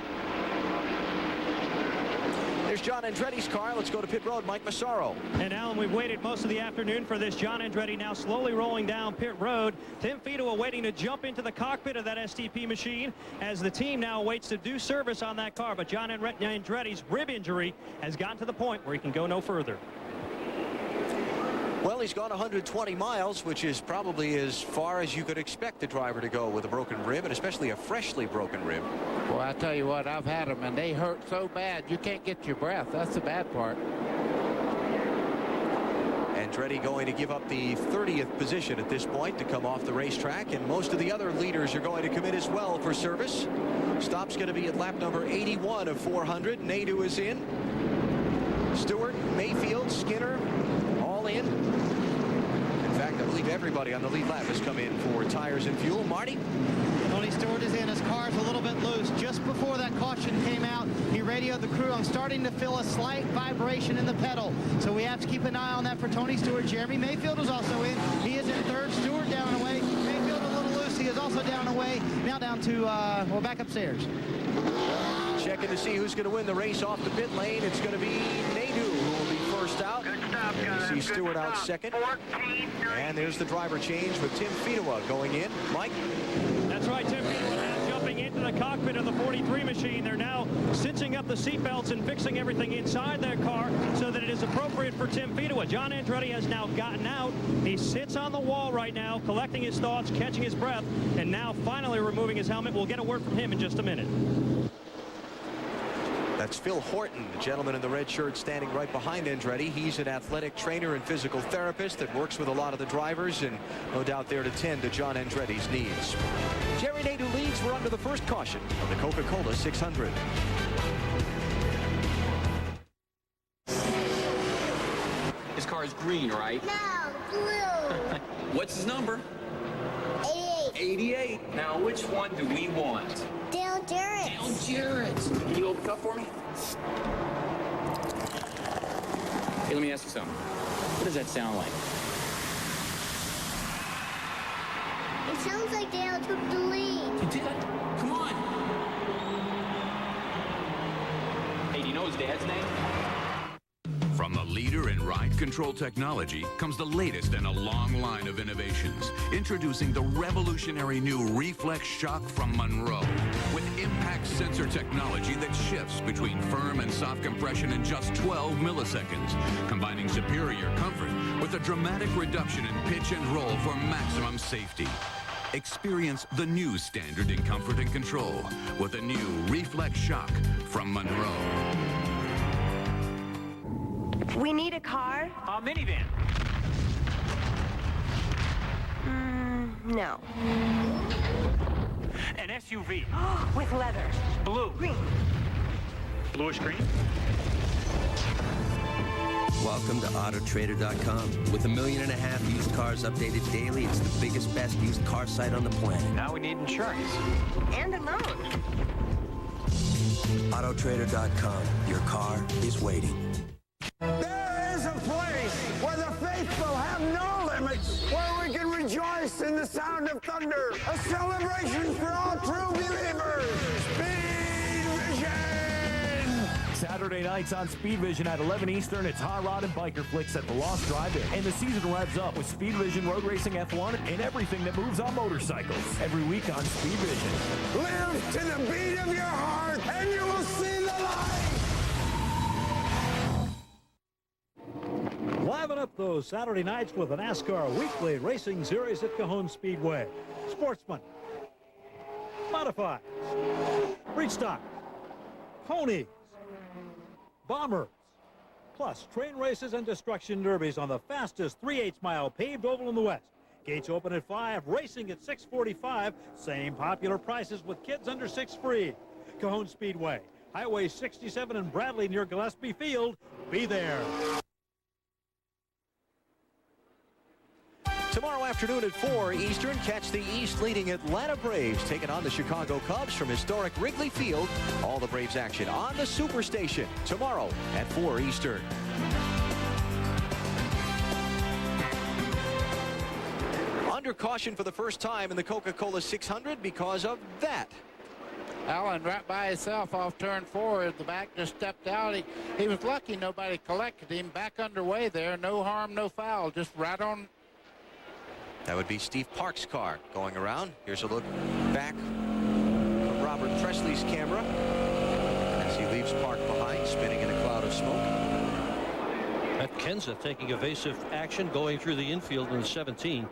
Speaker 2: There's John Andretti's car. Let's go to pit road. Mike Massaro.
Speaker 6: And Alan, we've waited most of the afternoon for this. John Andretti now slowly rolling down pit road. Tim Fedewa waiting to jump into the cockpit of that STP machine as the team now waits to do service on that car. But John Andretti's rib injury has gotten to the point where he can go no further.
Speaker 2: Well, he's gone 120 miles, which is probably as far as you could expect a driver to go with a broken rib, and especially a freshly broken rib.
Speaker 3: Well, I tell you what, I've had them, and they hurt so bad you can't get your breath. That's the bad part.
Speaker 2: Andretti going to give up the 30th position at this point to come off the racetrack, and most of the other leaders are going to come in as well for service. Stop's going to be at lap number 81 of 400. Nadeau is in. Stewart, Mayfield, Skinner, all in. In fact, I believe everybody on the lead lap has come in for tires and fuel. Marty?
Speaker 1: Tony Stewart is in. His car's a little bit loose. Just before that caution came out, he radioed the crew. I'm starting to feel a slight vibration in the pedal. So we have to keep an eye on that for Tony Stewart. Jeremy Mayfield is also in. He is in third. Stewart down and away. Mayfield a little loose. He is also down and away. Now down to, well, back upstairs.
Speaker 2: Checking to see who's going to win the race off the pit lane. It's going to be Nadeau who will be first out.
Speaker 13: Good stuff,
Speaker 2: and
Speaker 13: guys.
Speaker 2: you see Stewart out second. And there's the driver change with Tim Fedewa going in. Mike?
Speaker 6: That's right, Tim Fedewa now jumping into the cockpit of the 43 machine. They're now cinching up the seatbelts and fixing everything inside their car so that it is appropriate for Tim Fedewa. John Andretti has now gotten out. He sits on the wall right now, collecting his thoughts, catching his breath, and now finally removing his helmet. We'll get a word from him in just a minute.
Speaker 2: That's Phil Horton, the gentleman in the red shirt standing right behind Andretti. He's an athletic trainer and physical therapist that works with a lot of the drivers and no doubt there to tend to John Andretti's needs. Jerry Nadeau leads. We're under the first caution of the Coca Cola 600.
Speaker 8: His car is green, right?
Speaker 9: No, blue.
Speaker 8: What's his number?
Speaker 9: 88.
Speaker 8: 88. Now, which one do we want?
Speaker 9: Dale Jarrett.
Speaker 8: Dale Jarrett. Can you open the cup for me? Hey, let me ask you something. What does that sound like?
Speaker 9: It sounds like Dale took the lead.
Speaker 8: You did? Come on. Hey, do you know his dad's name?
Speaker 10: From the leader in ride control technology comes the latest in a long line of innovations. Introducing the revolutionary new Reflex Shock from Monroe. With impact sensor technology that shifts between firm and soft compression in just 12 milliseconds, combining superior comfort with a dramatic reduction in pitch and roll for maximum safety. Experience the new standard in comfort and control with a new Reflex Shock from Monroe.
Speaker 11: We need a car?
Speaker 18: A minivan.
Speaker 11: No.
Speaker 18: An SUV.
Speaker 11: With leather.
Speaker 18: Blue.
Speaker 11: Green.
Speaker 18: Bluish green.
Speaker 12: Welcome to Autotrader.com. With 1.5 million used cars updated daily, it's the biggest, best used car site on the planet.
Speaker 18: Now we need insurance.
Speaker 11: And a loan.
Speaker 19: Autotrader.com. Your car is waiting.
Speaker 14: There is a place where the faithful have no limits, where we can rejoice in the sound of thunder, a celebration for all true believers. Speed Vision!
Speaker 6: Saturday nights on Speed Vision at 11 Eastern, it's Hot Rod and Biker Flicks at the Lost Drive-In. And the season revs up with Speed Vision Road Racing F1 and everything that moves on motorcycles. Every week on Speed Vision.
Speaker 14: Live to the beat of your heart, and you will see the light!
Speaker 20: Liven up those Saturday nights with the NASCAR Weekly Racing Series at Cajon Speedway. Sportsman, Modifieds, Breedstock, Ponies, Bombers, plus train races and destruction derbies on the fastest 3/8 mile paved oval in the West. Gates open at 5, racing at 6:45. Same popular prices with kids under 6 free. Cajon Speedway, Highway 67 in Bradley near Gillespie Field. Be there.
Speaker 2: Tomorrow afternoon at 4 Eastern, catch the East-leading Atlanta Braves taking on the Chicago Cubs from historic Wrigley Field. All the Braves action on the Superstation tomorrow at 4 Eastern. Under caution for the first time in the Coca Cola 600 because of that.
Speaker 3: Allen right by himself off turn 4. The back just stepped out. He was lucky nobody collected him. Back underway there. No harm, no foul. Just right on.
Speaker 2: That would be Steve Park's car going around. Here's a look back from Robert Presley's camera as he leaves Park behind, spinning in a cloud of smoke.
Speaker 4: At Kenseth taking evasive action going through the infield in the 17.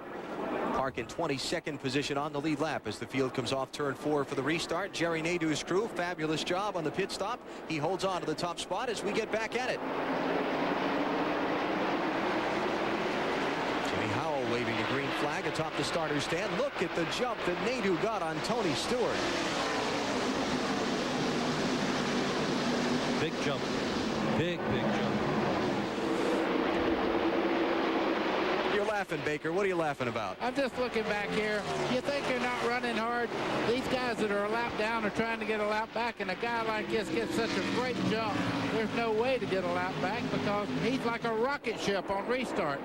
Speaker 2: Park in 22nd position on the lead lap as the field comes off turn 4 for the restart. Jerry Nadeau's crew, fabulous job on the pit stop. He holds on to the top spot as we get back at it. Waving a green flag atop the starter's stand. Look at the jump that Nadeau got on Tony Stewart.
Speaker 4: Big jump. Big jump.
Speaker 2: You're laughing, Baker. What are you laughing about?
Speaker 3: I'm just looking back here. You think they're not running hard? These guys that are a lap down are trying to get a lap back, and a guy like this gets such a great jump. There's no way to get a lap back because he's like a rocket ship on restart.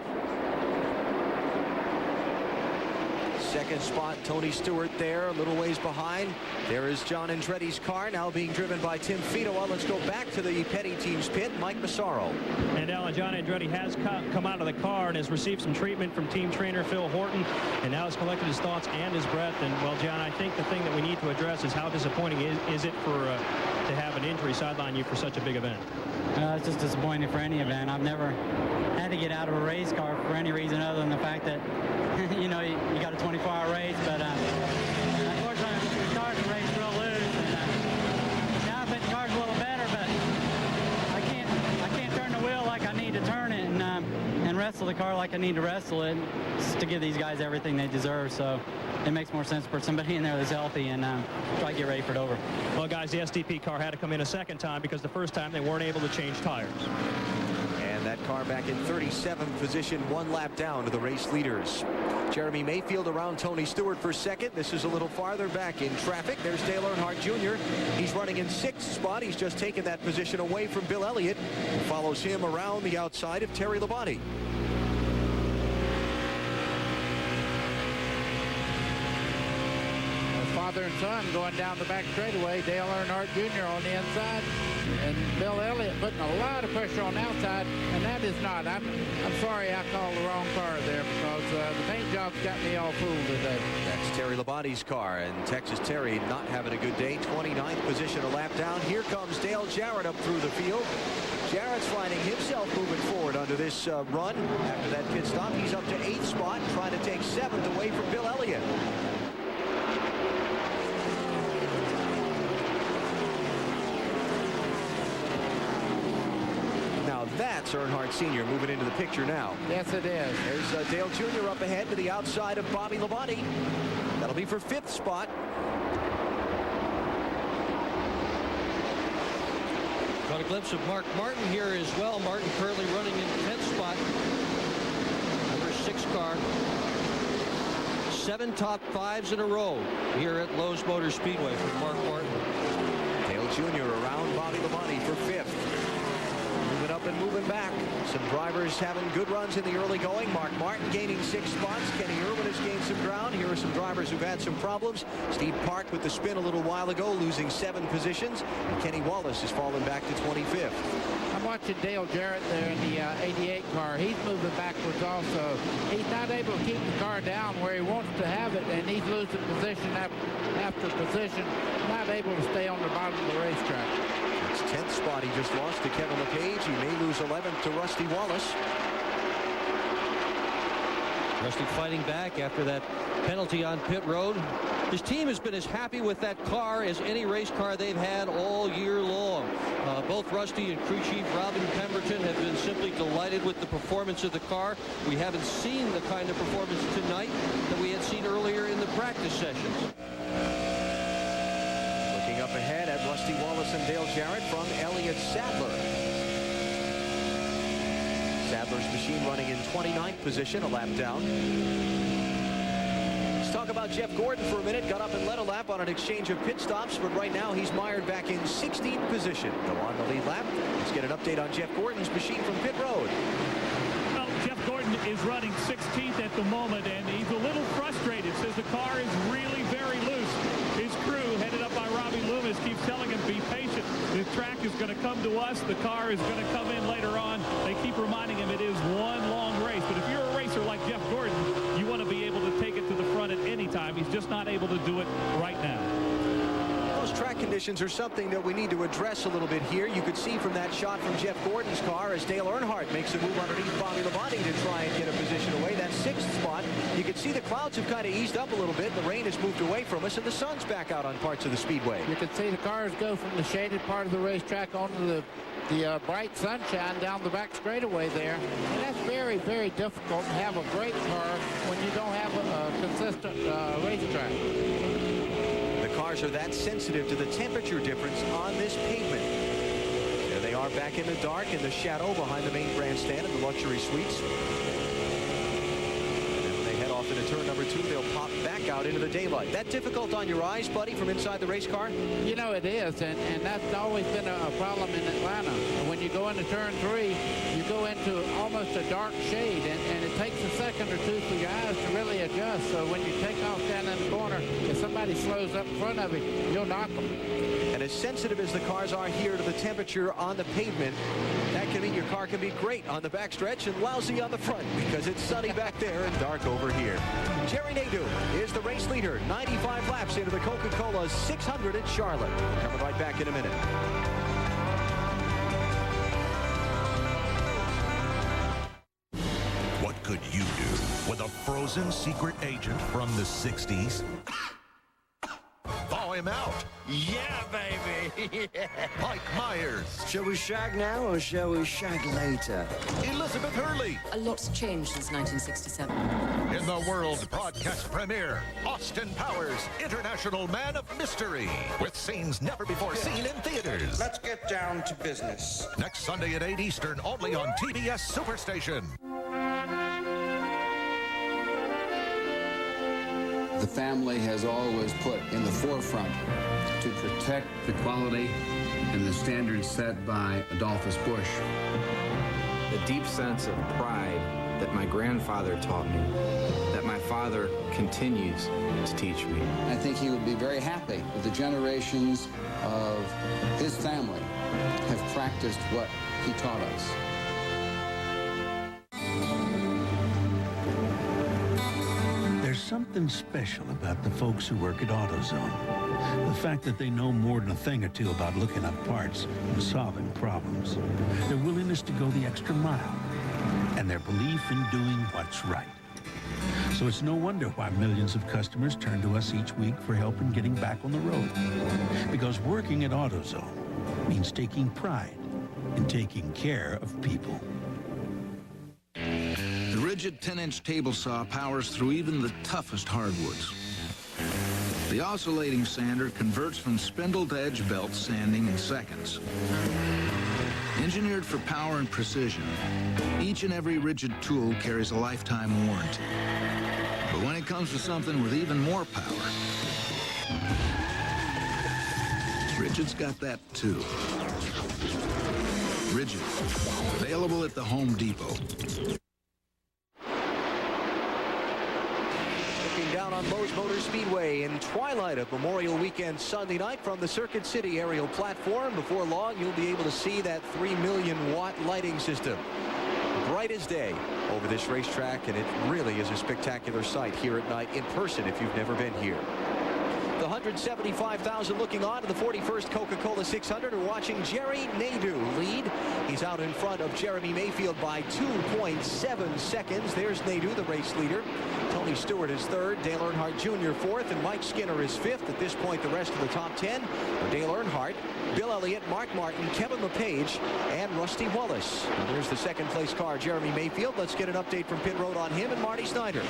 Speaker 2: Second spot, Tony Stewart there, a little ways behind. There is John Andretti's car, now being driven by Tim Fidoa. Let's go back to the Petty team's pit, Mike Massaro.
Speaker 6: And Alan, John Andretti has come out of the car and has received some treatment from team trainer Phil Horton, and now has collected his thoughts and his breath. And, well, John, I think the thing that we need to address is how disappointing is it for to have an injury sideline you for such a big event?
Speaker 21: It's just disappointing for any event. I've never had to get out of a race car for any reason other than the fact that, you know, you got a 24-hour race, but unfortunately the cars are raced real loose. And, now I think the car's a little better, but I can't turn the wheel like I need to turn it and wrestle the car like I need to wrestle it to give these guys everything they deserve. So it makes more sense to put somebody in there that's healthy and try to get ready for it over.
Speaker 6: Well, guys, the SDP car had to come in a second time because the first time they weren't able to change tires.
Speaker 2: And that car back in 37th position, 1 lap down to the race leaders. Jeremy Mayfield around Tony Stewart for second. This is a little farther back in traffic. There's Dale Earnhardt Jr. He's running in 6th spot. He's just taken that position away from Bill Elliott, who follows him around the outside of Terry Labonte.
Speaker 3: father and son going down the back straightaway. Dale Earnhardt Jr. on the inside, and Bill Elliott putting a lot of pressure on the outside, and that is not. I'm sorry I called the wrong car there, because the paint job's got me all fooled today.
Speaker 2: That's Terry Labonte's car, and Texas Terry not having a good day. 29th position a lap down. Here comes Dale Jarrett up through the field. Jarrett's finding himself moving forward under this run. After that pit stop, he's up to 8th spot, trying to take 7th away from Bill Elliott. Now that's Earnhardt Sr. moving into the picture now.
Speaker 3: Yes, it is.
Speaker 2: There's Dale Jr. up ahead to the outside of Bobby Labonte. That'll be for 5th spot.
Speaker 4: Got a glimpse of Mark Martin here as well. Martin currently running in 10th spot. Number 6 car. 7 top 5s in a row here at Lowe's Motor Speedway for Mark Martin.
Speaker 2: Dale Jr. around Bobby Labonte for 5th. Moving up and moving back. Some drivers having good runs in the early going. Mark Martin gaining 6 spots. Kenny Irwin has gained some ground. Here are some drivers who've had some problems. Steve Park with the spin a little while ago, losing 7 positions. And Kenny Wallace has fallen back to 25th.
Speaker 3: I'm watching Dale Jarrett there in the 88 car. He's moving backwards also. He's not able to keep the car down where he wants to have it, and he's losing position after position, not able to stay on the bottom of the racetrack.
Speaker 2: 10th spot he just lost to Kevin LePage. He may lose 11th to Rusty Wallace.
Speaker 4: Rusty fighting back after that penalty on pit road. His team has been as happy with that car as any race car they've had all year long. Both Rusty and crew chief Robin Pemberton have been simply delighted with the performance of the car. We haven't seen the kind of performance tonight that we had seen earlier in the practice sessions.
Speaker 2: Up ahead at Rusty Wallace and Dale Jarrett from Elliott Sadler. Sadler's machine running in 29th position, a lap down. Let's talk about Jeff Gordon for a minute. Got up and led a lap on an exchange of pit stops, but right now he's mired back in 16th position. Go on the lead lap. Let's get an update on Jeff Gordon's machine from pit road.
Speaker 6: Well, Jeff Gordon is running 16th at the moment, and he's a little frustrated. Says the car is really very loose. His crew, headed up by Robbie Loomis, keeps telling him, be patient. The track is going to come to us. The car is going to come in later on. They keep reminding him it is one long race. But if you're a racer like Jeff Gordon, you want to be able to take it to the front at any time. He's just not able to do it right now.
Speaker 2: Those track conditions are something that we need to address a little bit here. You could see from that shot from Jeff Gordon's car as Dale Earnhardt makes a move underneath Bobby Labonte to try and get a position away. That 6th spot, you can see the clouds have kind of eased up a little bit. The rain has moved away from us, and the sun's back out on parts of the speedway.
Speaker 3: You can see the cars go from the shaded part of the racetrack onto the bright sunshine down the back straightaway there. And that's very, very difficult to have a great car when you don't have a consistent racetrack.
Speaker 2: The cars are that sensitive to the temperature difference on this pavement. There they are back in the dark in the shadow behind the main grandstand and the luxury suites. And when they head off into turn number 2, they'll pop back out into the daylight. That difficult on your eyes, buddy, from inside the race car?
Speaker 3: You know it is, and that's always been a problem in Atlanta. When you go into turn 3, you go into almost a dark shade, and it takes a second or two for your eyes to really adjust. So when you take off down in the corner, if somebody slows up in front of you, you'll knock them.
Speaker 2: And as sensitive as the cars are here to the temperature on the pavement, that can mean your car can be great on the backstretch and lousy on the front because it's sunny back there and dark over here. Jerry Nadeau is the race leader, 95 laps into the Coca Cola 600 at Charlotte. Coming right back in a minute.
Speaker 15: What could you do with a frozen secret agent from the 60s? Thaw him out.
Speaker 14: Yeah, baby. Yeah.
Speaker 15: Mike Myers.
Speaker 16: Shall we shag now or shall we shag later?
Speaker 15: Elizabeth Hurley.
Speaker 22: A lot's changed since 1967.
Speaker 15: In the world broadcast premiere, Austin Powers, International Man of Mystery, with scenes never before seen in theaters.
Speaker 14: Let's get down to business.
Speaker 15: Next Sunday at 8 Eastern, only on TBS Superstation.
Speaker 23: The family has always put in the forefront to protect the quality and the standards set by Adolphus Bush.
Speaker 24: The deep sense of pride that my grandfather taught me, that my
Speaker 8: father continues to teach me.
Speaker 23: I think he would be very happy that the generations of his family have practiced what he taught us.
Speaker 5: There's something special about the folks who work at AutoZone. The fact that they know more than a thing or two about looking up parts and solving problems. Their willingness to go the extra mile. And their belief in doing what's right. So it's no wonder why millions of customers turn to us each week for help in getting back on the road. Because working at AutoZone means taking pride in taking care of people.
Speaker 7: The rigid 10-inch table saw powers through even the toughest hardwoods. The oscillating sander converts from spindle to edge belt sanding in seconds. Engineered for power and precision, each and every rigid tool carries a lifetime warranty. But when it comes to something with even more power, Rigid's got that too. Rigid, available at the Home Depot.
Speaker 2: Down on Lowe's Motor Speedway in twilight of Memorial Weekend Sunday night from the Circuit City aerial platform. Before long, you'll be able to see that 3 million watt lighting system. Bright as day over this racetrack, and it really is a spectacular sight here at night in person if you've never been here. The 175,000 looking on to the 41st Coca Cola 600 are watching Jerry Nadeau lead. He's out in front of Jeremy Mayfield by 2.7 seconds. There's Nadeau, the race leader. Tony Stewart is third, Dale Earnhardt Jr. fourth, and Mike Skinner is fifth. At this point, the rest of the top 10 are Dale Earnhardt, Bill Elliott, Mark Martin, Kevin LePage, and Rusty Wallace. And there's the second place car, Jeremy Mayfield. Let's get an update from pit road on him and Marty Snyder.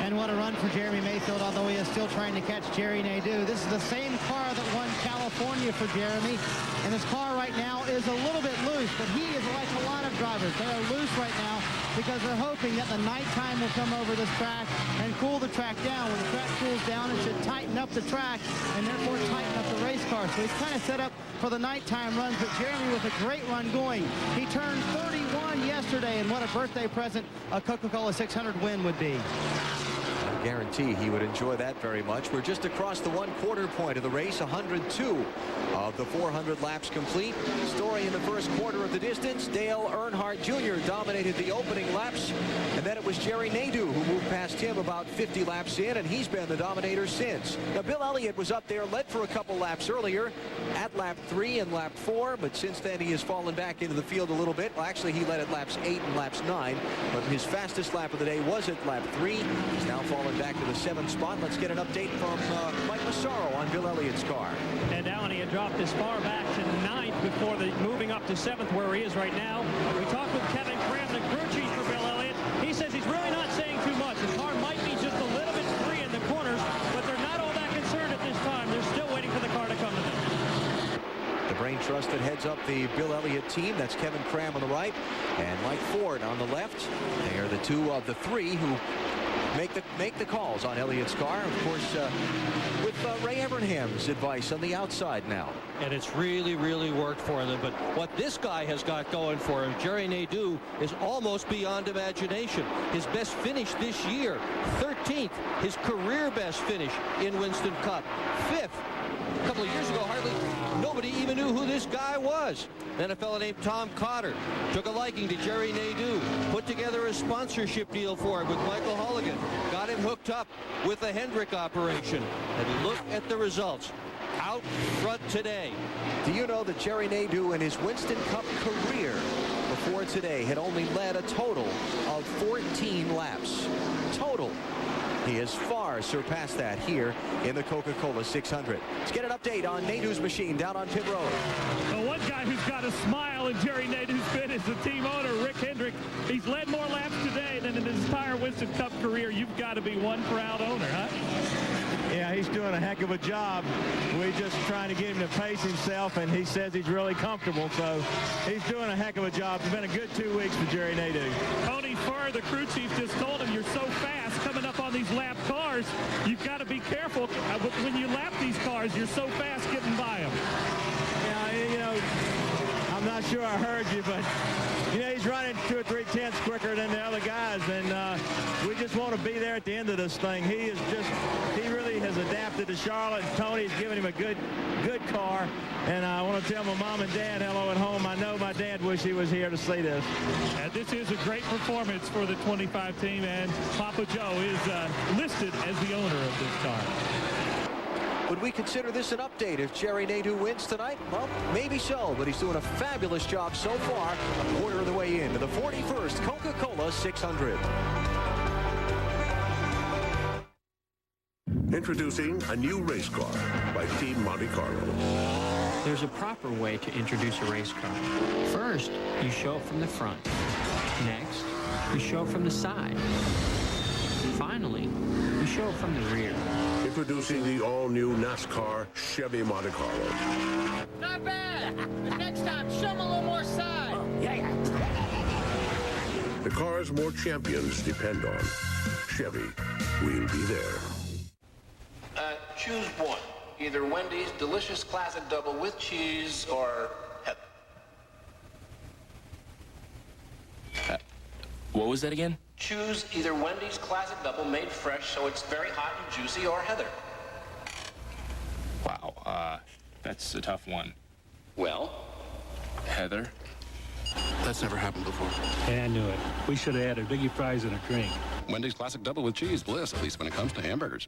Speaker 1: And what a run for Jeremy Mayfield, although he is still trying to catch Jerry Nadeau. This is the same car that won California for Jeremy, and his car right now is a little bit loose, but he is like a lot of drivers. They are loose right now because they're hoping that the nighttime will come over this track and cool the track down. When the track cools down, it should tighten up the track and therefore tighten up the race car. So he's kind of set up for the nighttime runs, but Jeremy with a great run going. He turned 31 yesterday, and what a birthday present a Coca Cola 600 win would be.
Speaker 2: I guarantee he would enjoy that very much. We're just across the 1/4 point of the race, 102 of the 400 laps complete. Story in the first quarter of the distance. Dale Earnhardt Jr. dominated the opening laps, and then it was Jerry Nadeau who moved past him about 50 laps in, and he's been the dominator since. Now, Bill Elliott was up there, led for a couple laps earlier at lap 3 and lap 4, but since then he has fallen back into the field a little bit. Well, actually, he led at laps 8 and laps 9, but his fastest lap of the day was at lap 3. He's now fallen back to the 7th spot. Let's get an update from Mike Massaro on Bill Elliott's car.
Speaker 6: And Alan, he had dropped as far back to 9th before moving up to 7th where he is right now. We talked with Kevin Cram, the crew chief for Bill Elliott. He says he's really not saying too much. His car might be just a little bit free in the corners, but they're not all that concerned at this time. They're still waiting for the car to come to them.
Speaker 2: The brain trust that heads up the Bill Elliott team. That's Kevin Cram on the right and Mike Ford on the left. They are the two of the three who make the calls on Elliott's car. Of course, with Ray Evernham's advice on the outside now.
Speaker 4: And it's really, really worked for them. But what this guy has got going for him, Jerry Nadeau, is almost beyond imagination. His best finish this year, 13th. His career best finish in Winston Cup, 5th. A couple of years ago, hardly nobody even knew who this guy was. Then a fellow named Tom Cotter took a liking to Jerry Nadeau, put together a sponsorship deal for him with Michael Hulligan, got him hooked up with the Hendrick operation, and look at the results. Out front today.
Speaker 2: Do you know that Jerry Nadeau in his Winston Cup career before today had only led a total of 14 laps? Total. He has far surpassed that here in the Coca Cola 600. Let's get an update on Nadeau's machine down on pit road.
Speaker 6: The one guy who's got a smile in Jerry Nadeau's bit is the team owner, Rick Hendrick. He's led more laps today than in his entire Winston Cup career. You've got to be one proud owner, huh?
Speaker 17: Yeah, he's doing a heck of a job. We're just trying to get him to pace himself, and he says he's really comfortable, so he's doing a heck of a job. It's been a good 2 weeks for Jerry Nadeau.
Speaker 6: Tony Furr, the crew chief, just told him, you're so fast coming up on these lap cars, you've got to be careful. When you lap these cars, you're so fast getting by them.
Speaker 17: Yeah, you know, I'm not sure I heard you, but, you know, he's running 2 or 3 tenths quicker than the other guys. does, and we just want to be there at the end of this thing. He really has adapted to Charlotte. Tony's given him a good car, and I want to tell my mom and dad hello at home. I know my dad wish he was here to see this.
Speaker 6: And this is a great performance for the 25 team, and Papa Joe is listed as the owner of this car.
Speaker 2: Would we consider this an update if Jerry Nadeau wins tonight? Well, maybe so, but he's doing a fabulous job so far, a quarter of the way into the 41st Coca Cola 600.
Speaker 9: Introducing a new race car by Team Monte Carlo.
Speaker 8: There's a proper way to introduce a race car. First, you show it from the front. Next, you show it from the side. Finally, you show it from the rear.
Speaker 9: Introducing the all-new NASCAR Chevy Monte Carlo.
Speaker 10: Not bad. Next time, show them a little more side. Yeah.
Speaker 9: The cars more champions depend on. Chevy, we'll be there.
Speaker 13: Choose one. Either Wendy's delicious classic double with cheese or Heather.
Speaker 8: What was that again?
Speaker 13: Choose either Wendy's classic double made fresh so it's very hot and juicy or Heather.
Speaker 8: Wow, that's a tough one.
Speaker 13: Well,
Speaker 8: Heather?
Speaker 13: that's never happened before.
Speaker 20: Yeah, I knew it. We should have added biggie fries and a drink.
Speaker 13: Wendy's classic double with cheese bliss, at least when it comes to hamburgers.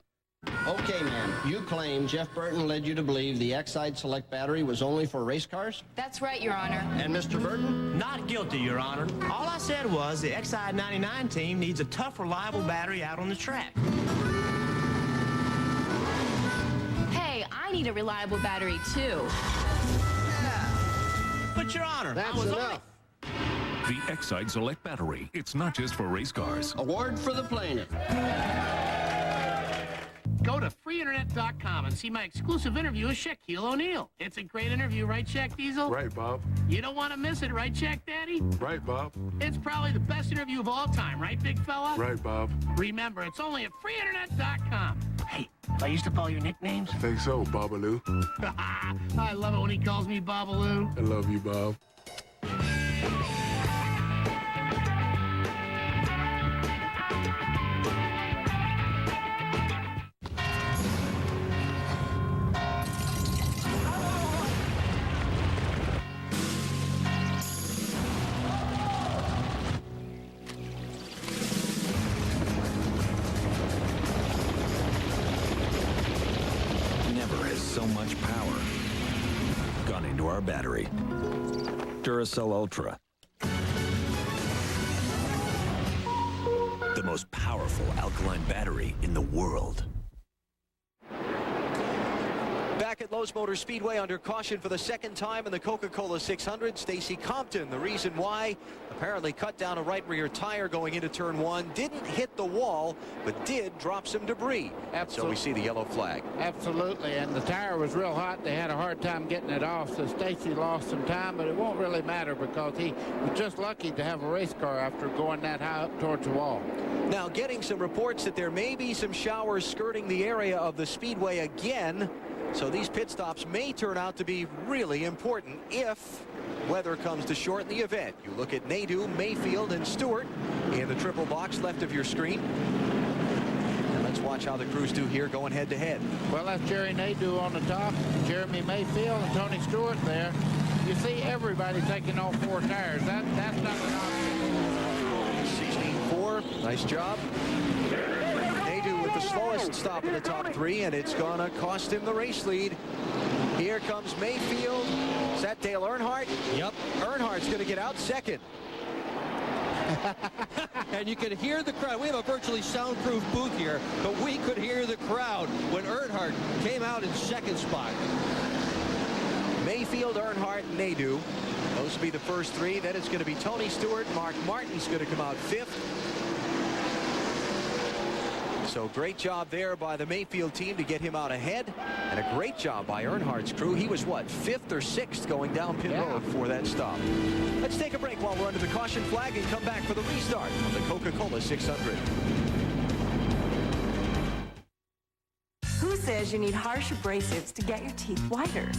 Speaker 24: Okay, ma'am. You claim Jeff Burton led you to believe the Exide Select battery was only for race cars?
Speaker 25: That's right, Your Honor.
Speaker 24: And Mr. Burton?
Speaker 26: Not guilty, Your Honor. All I said was the Exide 99 team needs a tough, reliable battery out on the track.
Speaker 25: Hey, I need a reliable battery, too.
Speaker 26: But, Your Honor,
Speaker 24: That's
Speaker 26: I was
Speaker 24: enough.
Speaker 15: The Exide Select battery. It's not just for race cars.
Speaker 24: Award for the plaintiff.
Speaker 10: Go to freeinternet.com and see my exclusive interview with Shaquille O'Neal. It's a great interview, right, Shaq Diesel?
Speaker 9: Right, Bob.
Speaker 10: You don't want to miss it, right, Shaq Daddy?
Speaker 9: Right, Bob.
Speaker 10: It's probably the best interview of all time, right, big fella?
Speaker 9: Right, Bob.
Speaker 10: Remember, it's only at freeinternet.com. Hey, I used to follow your nicknames.
Speaker 9: I think so, Babaloo.
Speaker 10: I love it when he calls me Babaloo.
Speaker 9: I love you, Bob.
Speaker 27: Never has so much power gone into our battery. Duracell Ultra. The most powerful alkaline battery in the world.
Speaker 2: Back at Lowe's Motor Speedway under caution for the second time in the Coca Cola 600. Stacy Compton, the reason why, apparently cut down a right rear tire going into turn one. Didn't hit the wall, but did drop some debris. So we see the yellow flag.
Speaker 3: Absolutely, and the tire was real hot. They had a hard time getting it off, so Stacy lost some time, but it won't really matter because he was just lucky to have a race car after going that high up towards the wall.
Speaker 2: Now getting some reports that there may be some showers skirting the area of the speedway again. So these pit stops may turn out to be really important if weather comes to shorten the event. You look at Nadeau, Mayfield, and Stewart in the triple box left of your screen. And let's watch how the crews do here going head-to-head.
Speaker 3: Well, that's Jerry Nadeau on the top, Jeremy Mayfield, and Tony Stewart there. You see everybody taking all four tires. That's not an option.
Speaker 2: 16-4, nice job. Nadeau with the slowest stop in the top three, and it's gonna cost him the race lead. Here comes Mayfield. Is that Dale Earnhardt?
Speaker 4: Yep.
Speaker 2: Earnhardt's gonna get out second.
Speaker 4: And you could hear the crowd. We have a virtually soundproof booth here, but we could hear the crowd when Earnhardt came out in second spot.
Speaker 2: Mayfield, Earnhardt, Nadeau. Those will be the first three. Then it's going to be Tony Stewart. Mark Martin's going to come out fifth. So great job there by the Mayfield team to get him out ahead. And a great job by Earnhardt's crew. He was, what, fifth or sixth going down pit road for that stop. Let's take a break while we're under the caution flag and come back for the restart of the Coca Cola 600.
Speaker 11: Who says you need harsh abrasives to get your teeth whiter?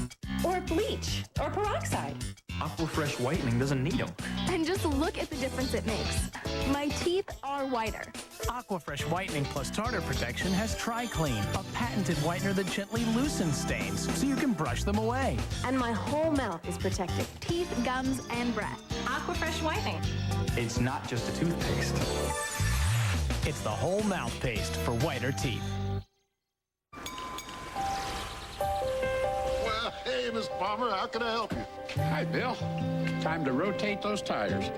Speaker 11: Or bleach? Or peroxide?
Speaker 8: Aquafresh whitening doesn't need them.
Speaker 11: And just look at the difference it makes. My teeth are whiter.
Speaker 12: Aquafresh Whitening Plus Tartar Protection has TriClean, a patented whitener that gently loosens stains so you can brush them away.
Speaker 11: And my whole mouth is protected. Teeth, gums, and breath. Aquafresh Whitening.
Speaker 12: It's not just a toothpaste. It's the whole mouth paste for whiter teeth.
Speaker 9: Well, hey, Miss Palmer, how can I help you?
Speaker 3: Hi, Bill. Time to rotate those tires.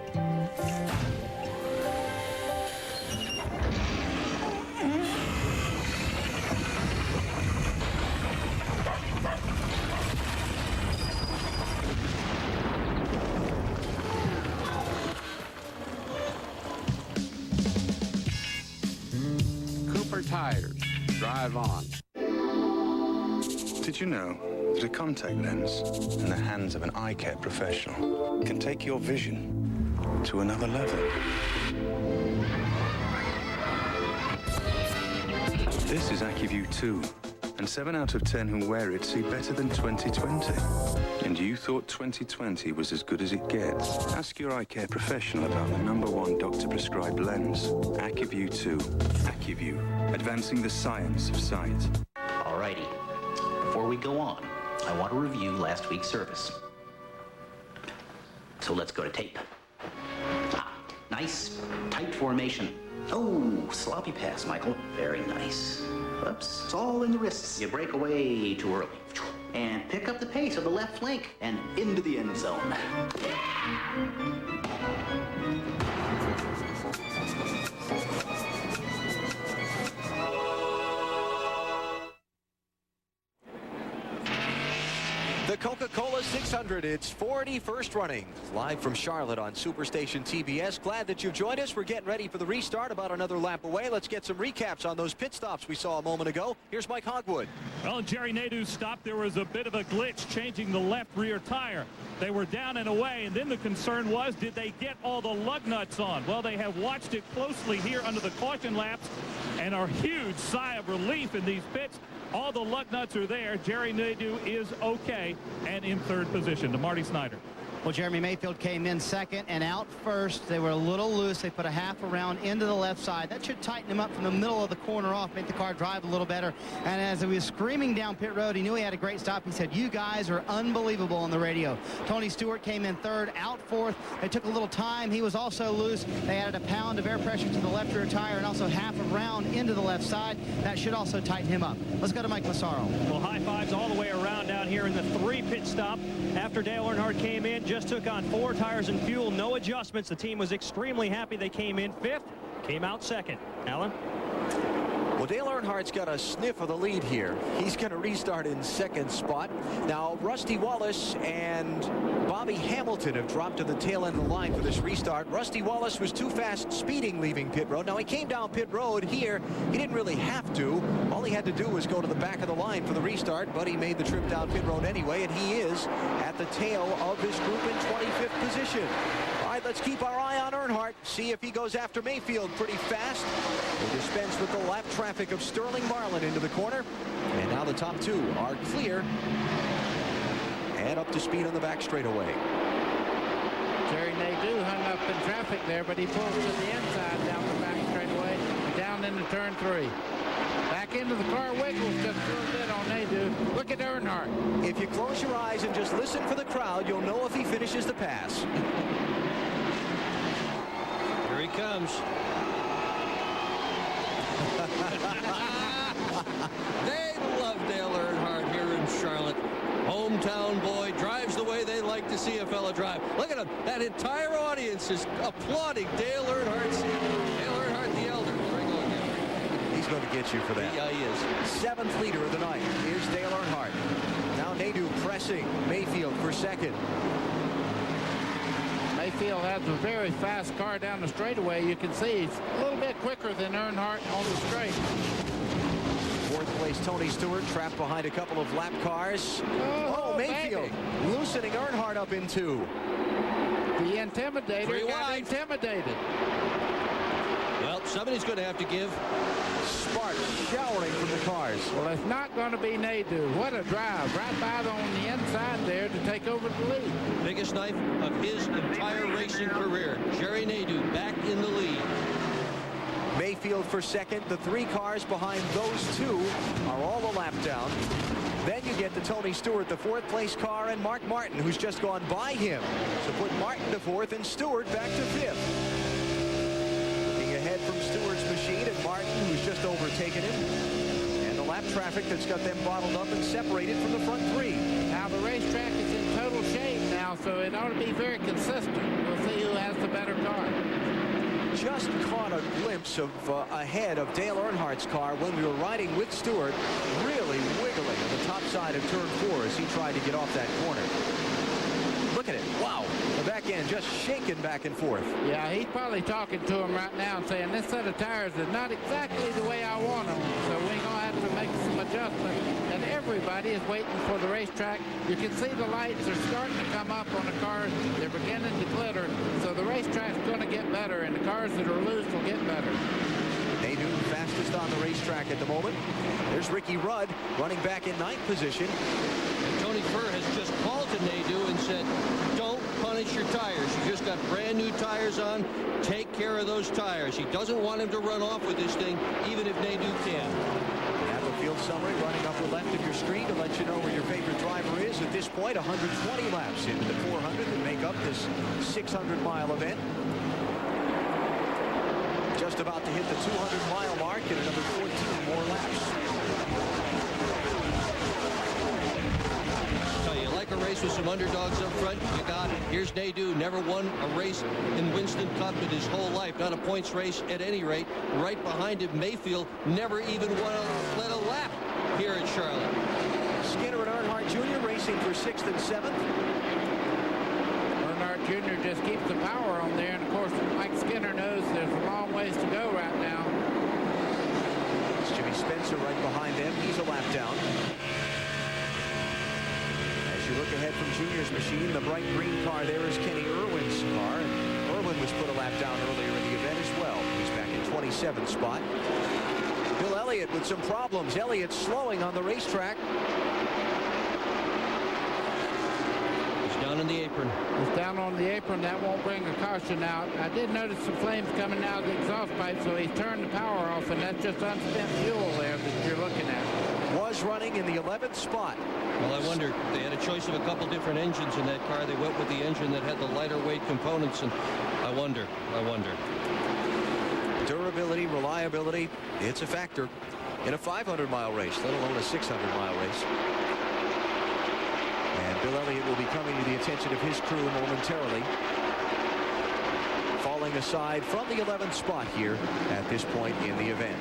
Speaker 3: Cooper Tires. Drive on.
Speaker 14: Did you know that a contact lens in the hands of an eye care professional can take your vision to another level? This is AccuView 2, and 7 out of 10 who wear it see better than 20/20. And you thought 20/20 was as good as it gets? Ask your eye care professional about the #1 doctor-prescribed lens, AccuView 2. AccuView, advancing the science of sight.
Speaker 16: Alrighty. Before we go on, I want to review last week's service. So let's go to tape. Nice, tight formation. Oh, sloppy pass, Michael. Very nice. Oops, it's all in the wrists. You break away too early. And pick up the pace of the left flank and into the end zone.
Speaker 2: The Coca Cola 600, its 41st running. Live from Charlotte on Superstation TBS. Glad that you've joined us. We're getting ready for the restart, about another lap away. Let's get some recaps on those pit stops we saw a moment ago. Here's Mike Hogwood.
Speaker 6: Well, in Jerry Nadeau's stop, there was a bit of a glitch changing the left rear tire. They were down and away, and then the concern was, did they get all the lug nuts on? Well, they have watched it closely here under the caution laps, and a huge sigh of relief in these pits. All the lug nuts are there. Jerry Nadeau is okay and in third position. To Marty Snyder.
Speaker 1: Well, Jeremy Mayfield came in second and out first. They were a little loose. They put a half a round into the left side. That should tighten him up from the middle of the corner off, make the car drive a little better. And as he was screaming down pit road, he knew he had a great stop. He said, "You guys are unbelievable," on the radio. Tony Stewart came in third, out fourth. They took a little time. He was also loose. They added a pound of air pressure to the left rear tire and also half a round into the left side. That should also tighten him up. Let's go to Mike Massaro.
Speaker 18: Well, high fives all the way around down here in the 3 pit stop. After Dale Earnhardt came in, just took on 4 tires and fuel, no adjustments. The team was extremely happy. They came in 5th, came out 2nd. Alan?
Speaker 2: Well, Dale Earnhardt's got a sniff of the lead here. He's going to restart in 2nd spot. Now, Rusty Wallace and Bobby Hamilton have dropped to the tail end of the line for this restart. Rusty Wallace was too fast speeding leaving pit road. Now, he came down pit road here. He didn't really have to. All he had to do was go to the back of the line for the restart, but he made the trip down pit road anyway, and he is at the tail of this group in 25th position. All right, let's keep our eye on Earnhardt, see if he goes after Mayfield pretty fast. We'll dispense with the lap traffic of Sterling Marlin into the corner. And now the top 2 are clear and up to speed on the back straightaway.
Speaker 3: Jerry Nadeau hung up in traffic there, but he pulled to the inside down the back straightaway, down into turn 3. Back into the car, wiggles just a little bit on Nadeau. Look at Earnhardt.
Speaker 2: If you close your eyes and just listen for the crowd, you'll know if he finishes the pass.
Speaker 4: Here he comes. They love Dale Earnhardt here in Charlotte. Hometown boy, drives the way they like to see a fella drive. Look at him. That entire audience is applauding Dale Earnhardt. Dale Earnhardt the elder. There we go again.
Speaker 2: He's going to get you for that.
Speaker 4: Yeah, he is.
Speaker 2: 7th leader of the night. Here's Dale Earnhardt. Now Nadeau pressing Mayfield for 2nd.
Speaker 3: Mayfield has a very fast car down the straightaway. You can see he's a little bit quicker than Earnhardt on the straight.
Speaker 2: 4th place Tony Stewart trapped behind a couple of lap cars. Oh, Mayfield
Speaker 3: baby.
Speaker 2: Loosening Earnhardt up in 2.
Speaker 3: The intimidator got intimidated.
Speaker 4: Well, Somebody's going to have to give.
Speaker 2: Sparks showering from the cars.
Speaker 3: Well, it's not going to be Nadeau. What a drive. Right by on the inside there to take over the lead.
Speaker 4: Biggest night of his entire racing career. Jerry Nadeau back in the lead.
Speaker 2: Mayfield for second. The 3 cars behind those 2 are all a lap down. Then you get to Tony Stewart, the 4th place car, and Mark Martin, who's just gone by him. So put Martin to 4th and Stewart back to 5th. Looking ahead from Stewart's machine and Martin, who's just overtaken him. And the lap traffic that's got them bottled up and separated from the front 3.
Speaker 3: Now the racetrack is in total shade now, so it ought to be very consistent. We'll see who has the better car.
Speaker 2: Just caught a glimpse of ahead of Dale Earnhardt's car when we were riding with Stewart, really wiggling on the top side of turn 4 as he tried to get off that corner. Look at it. Wow. The back end just shaking back and forth.
Speaker 3: Yeah, he's probably talking to him right now and saying this set of tires is not exactly the way I want them, so we're going to have to make some adjustments. And everybody is waiting for the racetrack. You can see the lights are starting to come up on the cars. They're beginning to glitter, so the racetrack's going to get better, and the cars that are loose will get better.
Speaker 2: Nadeau fastest on the racetrack at the moment. There's Ricky Rudd running back in 9th position.
Speaker 4: And Tony Furr has just called to Nadeau and said, don't punish your tires. You just got brand new tires on. Take care of those tires. He doesn't want him to run off with this thing, even if Nadeau can.
Speaker 2: Have a field summary running up the left of your screen to let you know where your favorite driver is. At this point, 120 laps into the 400 to make up this 600-mile event. Just about to hit the 200-mile mark and another 14 more laps.
Speaker 4: Tell you like a race with some underdogs up front, you got it. Here's Nadeau, never won a race in Winston Cup in his whole life, not a points race at any rate. Right behind him, Mayfield never even led a lap here at Charlotte.
Speaker 2: Skinner and Earnhardt Jr. racing for 6th and 7th.
Speaker 3: Earnhardt Jr. just keeps the power on there, and of course, Mike Skinner knows there's a long ways to go right now.
Speaker 2: It's Jimmy Spencer right behind them. He's a lap down. As you look ahead from Junior's machine, the bright green car there is Kenny Irwin's car. And Irwin was put a lap down earlier in the event as well. He's back in 27th spot. Bill Elliott with some problems. Elliott slowing on the racetrack.
Speaker 4: Down in the apron.
Speaker 3: He's down on the apron. That won't bring a caution out. I did notice some flames coming out of the exhaust pipe, so he's turned the power off, and that's just unspent fuel there that you're looking at.
Speaker 2: Was running in the 11th spot.
Speaker 4: Well, I wonder, they had a choice of a couple different engines in that car. They went with the engine that had the lighter weight components, and I wonder.
Speaker 2: Durability, reliability, it's a factor in a 500-mile race, let alone a 600-mile race. And Bill Elliott will be coming to the attention of his crew momentarily. Falling aside from the 11th spot here at this point in the event.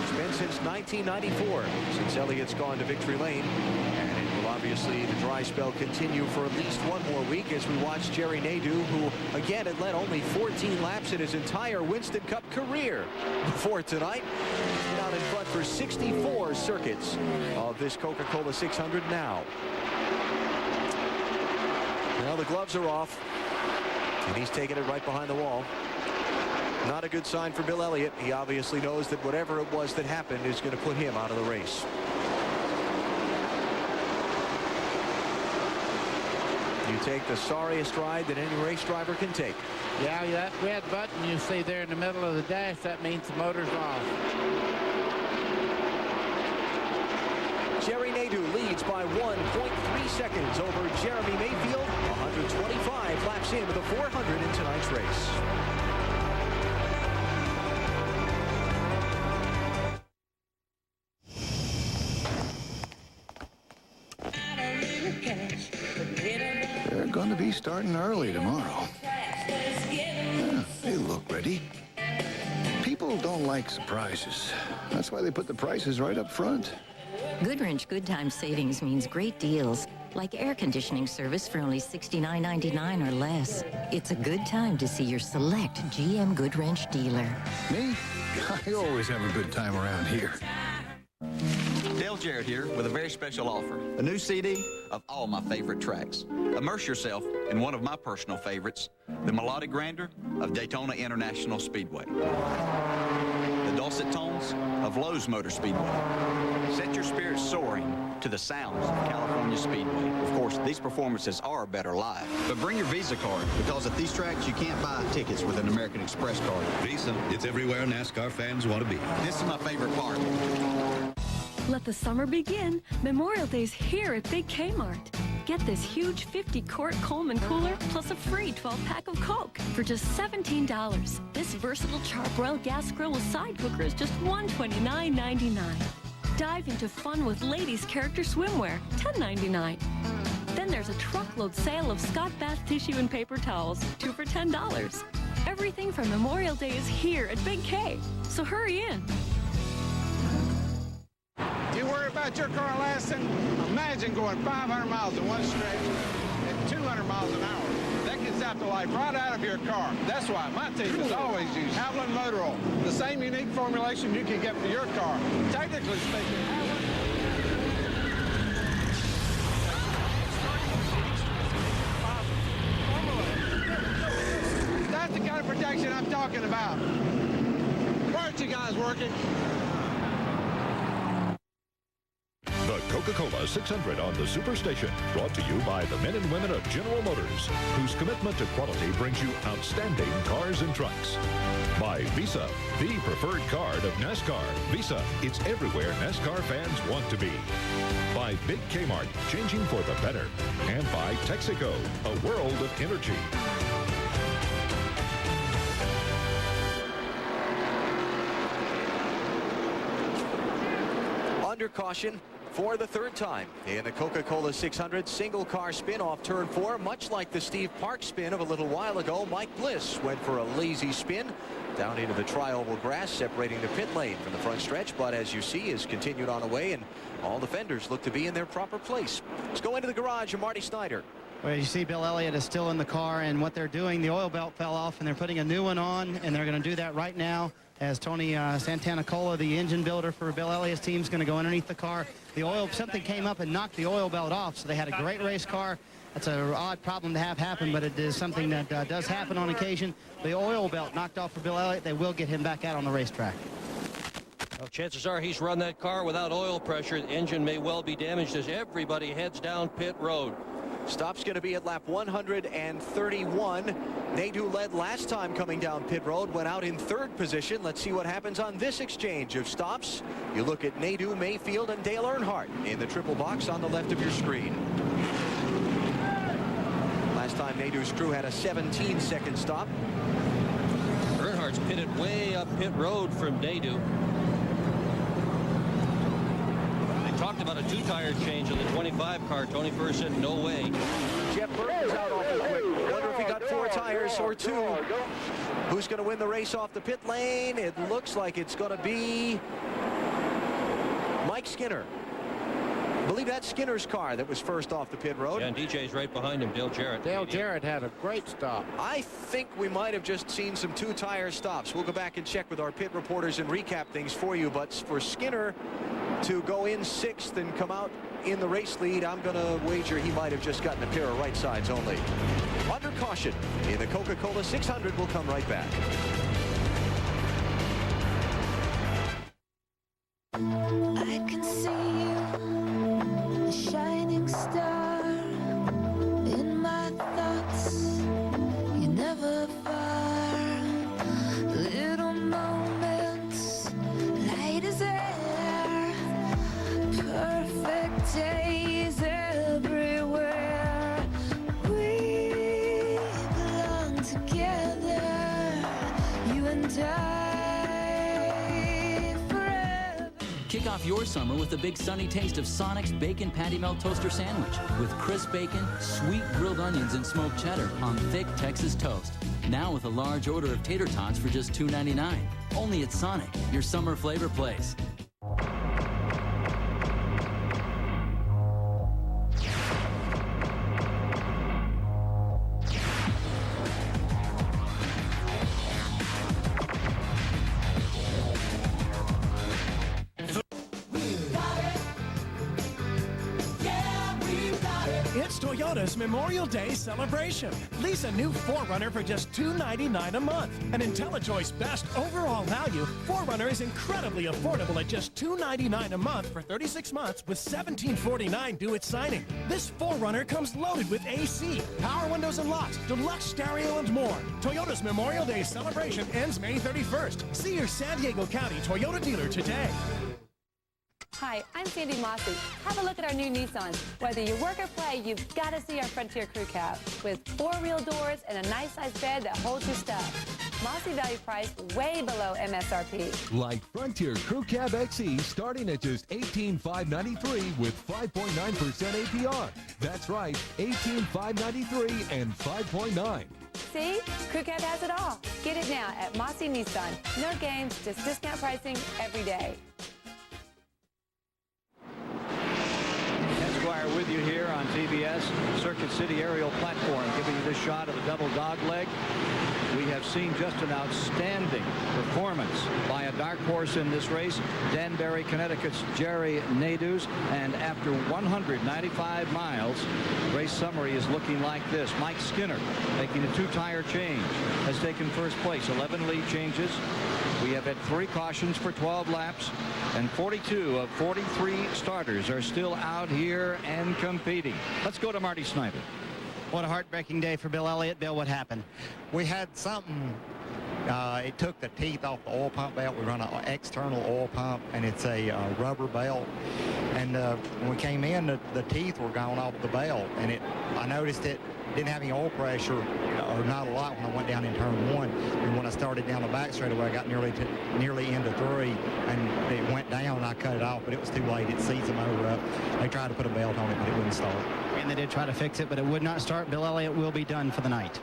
Speaker 2: It's been since 1994 since Elliott's gone to victory lane. And it will obviously, the dry spell, continue for at least one more week as we watch Jerry Nadeau, who again had led only 14 laps in his entire Winston Cup career before tonight. Out in front for 64 circuits of this Coca Cola 600 now. Now the gloves are off, and he's taking it right behind the wall. Not a good sign for Bill Elliott. He obviously knows that whatever it was that happened is going to put him out of the race. You take the sorriest ride that any race driver can take.
Speaker 3: Yeah, that red button you see there in the middle of the dash, that means the motor's off.
Speaker 2: Jerry Nadeau leads by 1.3 seconds over Jeremy Mayfield. 125 laps into the 400 in tonight's race.
Speaker 5: They're going to be starting early tomorrow. Yeah, they look ready. People don't like surprises. That's why they put the prices right up front.
Speaker 7: Goodwrench Good Time Savings means great deals, like air conditioning service for only $69.99 or less. It's a good time to see your select GM Goodwrench dealer.
Speaker 5: Me? I always have a good time around here.
Speaker 13: Dale Jarrett here with a very special offer. A new CD of all my favorite tracks. Immerse yourself in one of my personal favorites, the melodic grandeur of Daytona International Speedway. The dulcet tones of Lowe's Motor Speedway. Set your spirits soaring to the sounds of California Speedway. Of course, these performances are better live. But bring your Visa card, because at these tracks you can't buy tickets with an American Express card.
Speaker 17: Visa, it's everywhere NASCAR fans want to be.
Speaker 13: This is my favorite part.
Speaker 19: Let the summer begin. Memorial Day's here at Big Kmart. Get this huge 50-quart Coleman cooler plus a free 12-pack of Coke for just $17. This versatile charbroil gas grill with side cooker is just $129.99. Dive into fun with ladies' character swimwear, $10.99. Then there's a truckload sale of Scott Bath tissue and paper towels, 2 for $10. Everything for Memorial Day is here at Big K, so hurry in.
Speaker 3: You worry about your car lasting? Imagine going 500 miles in one stretch at 200 miles an hour. That gets out the life right out of your car. That's why my team has always used Havoline Motor Oil. The same unique formulation you can get for your car. Technically speaking, that's the kind of protection I'm talking about. Why aren't you guys working?
Speaker 15: The Coca Cola 600 on the Superstation, brought to you by the men and women of General Motors, whose commitment to quality brings you outstanding cars and trucks. By Visa, the preferred card of NASCAR. Visa, it's everywhere NASCAR fans want to be. By Big Kmart, changing for the better. And by Texaco, a world of energy.
Speaker 2: Under caution for the third time in the Coca-Cola 600 single car spin off turn 4. Much like the Steve Park spin of a little while ago, Mike Bliss went for a lazy spin down into the tri-oval grass, separating the pit lane from the front stretch, but as you see, has continued on away, and all the fenders look to be in their proper place. Let's go into the garage of Marty Snyder.
Speaker 1: Well, you see Bill Elliott is still in the car, and what they're doing, the oil belt fell off, and they're putting a new one on, and they're going to do that right now as Tony Santana Cola, the engine builder for Bill Elliott's team, is going to go underneath the car. The oil, something came up and knocked the oil belt off, so they had a great race car. That's an odd problem to have happen, but it is something that does happen on occasion. The oil belt knocked off for Bill Elliott. They will get him back out on the racetrack.
Speaker 4: Well, chances are he's run that car without oil pressure. The engine may well be damaged as everybody heads down pit road.
Speaker 2: Stop's going to be at lap 131. Nadeau led last time coming down pit road, went out in third position. Let's see what happens on this exchange of stops. You look at Nadeau, Mayfield, and Dale Earnhardt in the triple box on the left of your screen. Last time Nadeau's crew had a 17-second stop.
Speaker 4: Earnhardt's pitted way up pit road from Nadeau. Talked about a 2-tire change on the 25 car. Tony first said no way.
Speaker 2: Jeff Burton's out awful quick. Wonder if he got 4 tires or 2. Who's going to win the race off the pit lane? It looks like it's going to be Mike Skinner. I believe that's Skinner's car that was first off the pit road.
Speaker 4: Yeah, and DJ's right behind him, Dale Jarrett.
Speaker 3: Dale Jarrett had a great stop.
Speaker 2: I think we might have just seen some 2-tire stops. We'll go back and check with our pit reporters and recap things for you. But for Skinner to go in 6th and come out in the race lead, I'm going to wager he might have just gotten a pair of right sides only. Under caution in the Coca-Cola 600. We'll come right back.
Speaker 20: I can see you, a shining star in my thoughts. You're never far. Little moments, light as air, perfect days everywhere. We belong together, you and I.
Speaker 21: Kick off your summer with the big sunny taste of Sonic's Bacon Patty Melt Toaster Sandwich with crisp bacon, sweet grilled onions, and smoked cheddar on thick Texas toast. Now with a large order of tater tots for just $2.99. Only at Sonic, your summer flavor place.
Speaker 12: Toyota's Memorial Day celebration. Lease a new 4Runner for just $299 a month. An IntelliChoice best overall value, 4Runner is incredibly affordable at just $299 a month for 36 months with $1749 due at signing. This 4Runner comes loaded with AC, power windows and locks, deluxe stereo, and more. Toyota's Memorial Day celebration ends May 31st. See your San Diego County Toyota dealer today.
Speaker 10: Hi, I'm Sandy Mossy. Have a look at our new Nissans. Whether you work or play, you've got to see our Frontier Crew Cab. With 4-wheel doors and a nice-sized bed that holds your stuff. Mossy value price way below MSRP.
Speaker 22: Like Frontier Crew Cab XE starting at just $18,593 with 5.9% APR. That's right, $18,593 and 5.9.
Speaker 10: See? Crew Cab has it all. Get it now at Mossy Nissan. No games, just discount pricing every day.
Speaker 23: With you here on TBS Circuit City aerial platform, giving you this shot of the double dog leg. We have seen just an outstanding performance by a dark horse in this race, Danbury, Connecticut's Jerry Nadeau. And after 195 miles, race summary is looking like this. Mike Skinner, making a two-tire change, has taken first place. 11 lead changes. We have had 3 cautions for 12 laps, and 42 of 43 starters are still out here and competing. Let's go to Marty Snyder.
Speaker 1: What a heartbreaking day for Bill Elliott. Bill, what happened?
Speaker 24: We had something, it took the teeth off the oil pump belt. We run an external oil pump, and it's a rubber belt. And when we came in, the teeth were gone off the belt, and I noticed it didn't have any oil pressure, or not a lot, when I went down in turn 1. And when I started down the back straightaway, I got nearly into 3, and it went down, and I cut it off, but it was too late. It seized the motor up. They tried to put a belt on it, but it wouldn't start.
Speaker 1: And they did try to fix it, but it would not start. Bill Elliott will be done for the night.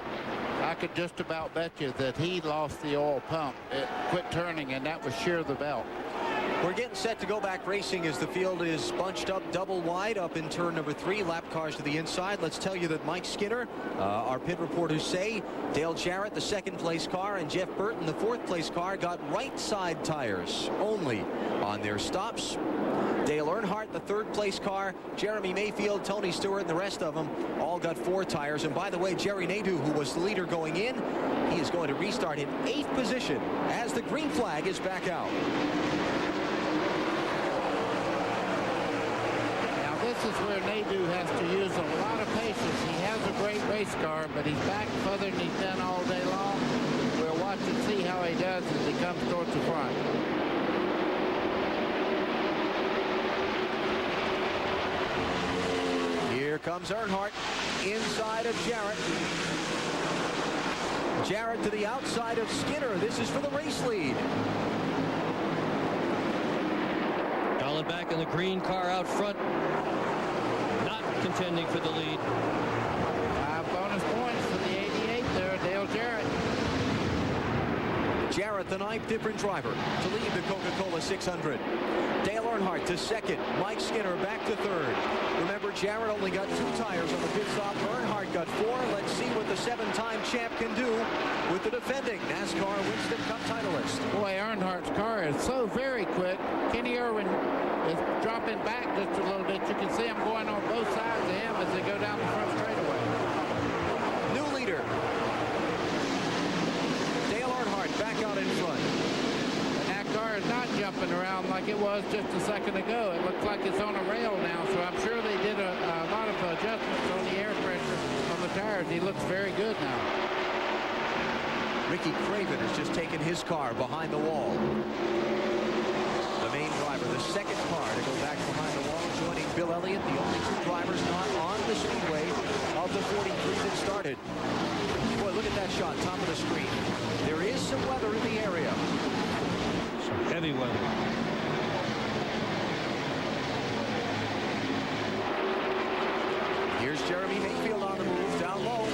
Speaker 3: I could just about bet you that he lost the oil pump. It quit turning, and that was shear the belt.
Speaker 2: We're getting set to go back racing as the field is bunched up double wide up in turn number 3. Lap cars to the inside. Let's tell you that Mike Skinner, our pit reporters say, Dale Jarrett, the second place car, and Jeff Burton, the fourth place car, got right side tires only on their stops. Dale Earnhardt, the third place car, Jeremy Mayfield, Tony Stewart, and the rest of them all got 4 tires. And by the way, Jerry Nadeau, who was the leader going in, he is going to restart in 8th position as the green flag is back out.
Speaker 3: This is where Nadeau has to use a lot of patience. He has a great race car, but he's back further than he's done all day long. We'll watch and see how he does as he comes towards the front.
Speaker 2: Here comes Earnhardt inside of Jarrett. Jarrett to the outside of Skinner. This is for the race lead.
Speaker 4: Charlotte back in the green car out front. Not contending for the lead.
Speaker 3: 5 bonus points for the 88 there, Dale Jarrett.
Speaker 2: Jarrett, the 9th different driver to lead the Coca Cola 600. Dale Earnhardt to 2nd. Mike Skinner back to 3rd. Remember, Jarrett only got 2 tires on the pit stop. Earnhardt got 4. Let's see what the 7-time champ can do with the defending NASCAR Winston Cup titleist.
Speaker 3: Boy, Earnhardt's car is so very quick. Kenny Irwin is dropping back just a little bit. You can see him going on both sides of him as they go down the front straightaway.
Speaker 2: New leader. Dale Earnhardt back out in front.
Speaker 3: And that car is not jumping around like it was just a second ago. It looks like it's on a rail now, so I'm sure they did a lot of adjustments on the air pressure on the tires. He looks very good now.
Speaker 2: Ricky Craven has just taken his car behind the wall. The main driver, the second car to go back behind the wall, joining Bill Elliott, the only 2 drivers not on the speedway of the 43 that started. Boy, look at that shot, top of the screen. There is some weather in the area.
Speaker 4: Some heavy weather.
Speaker 2: Here's Jeremy Mayfield on the move, down low.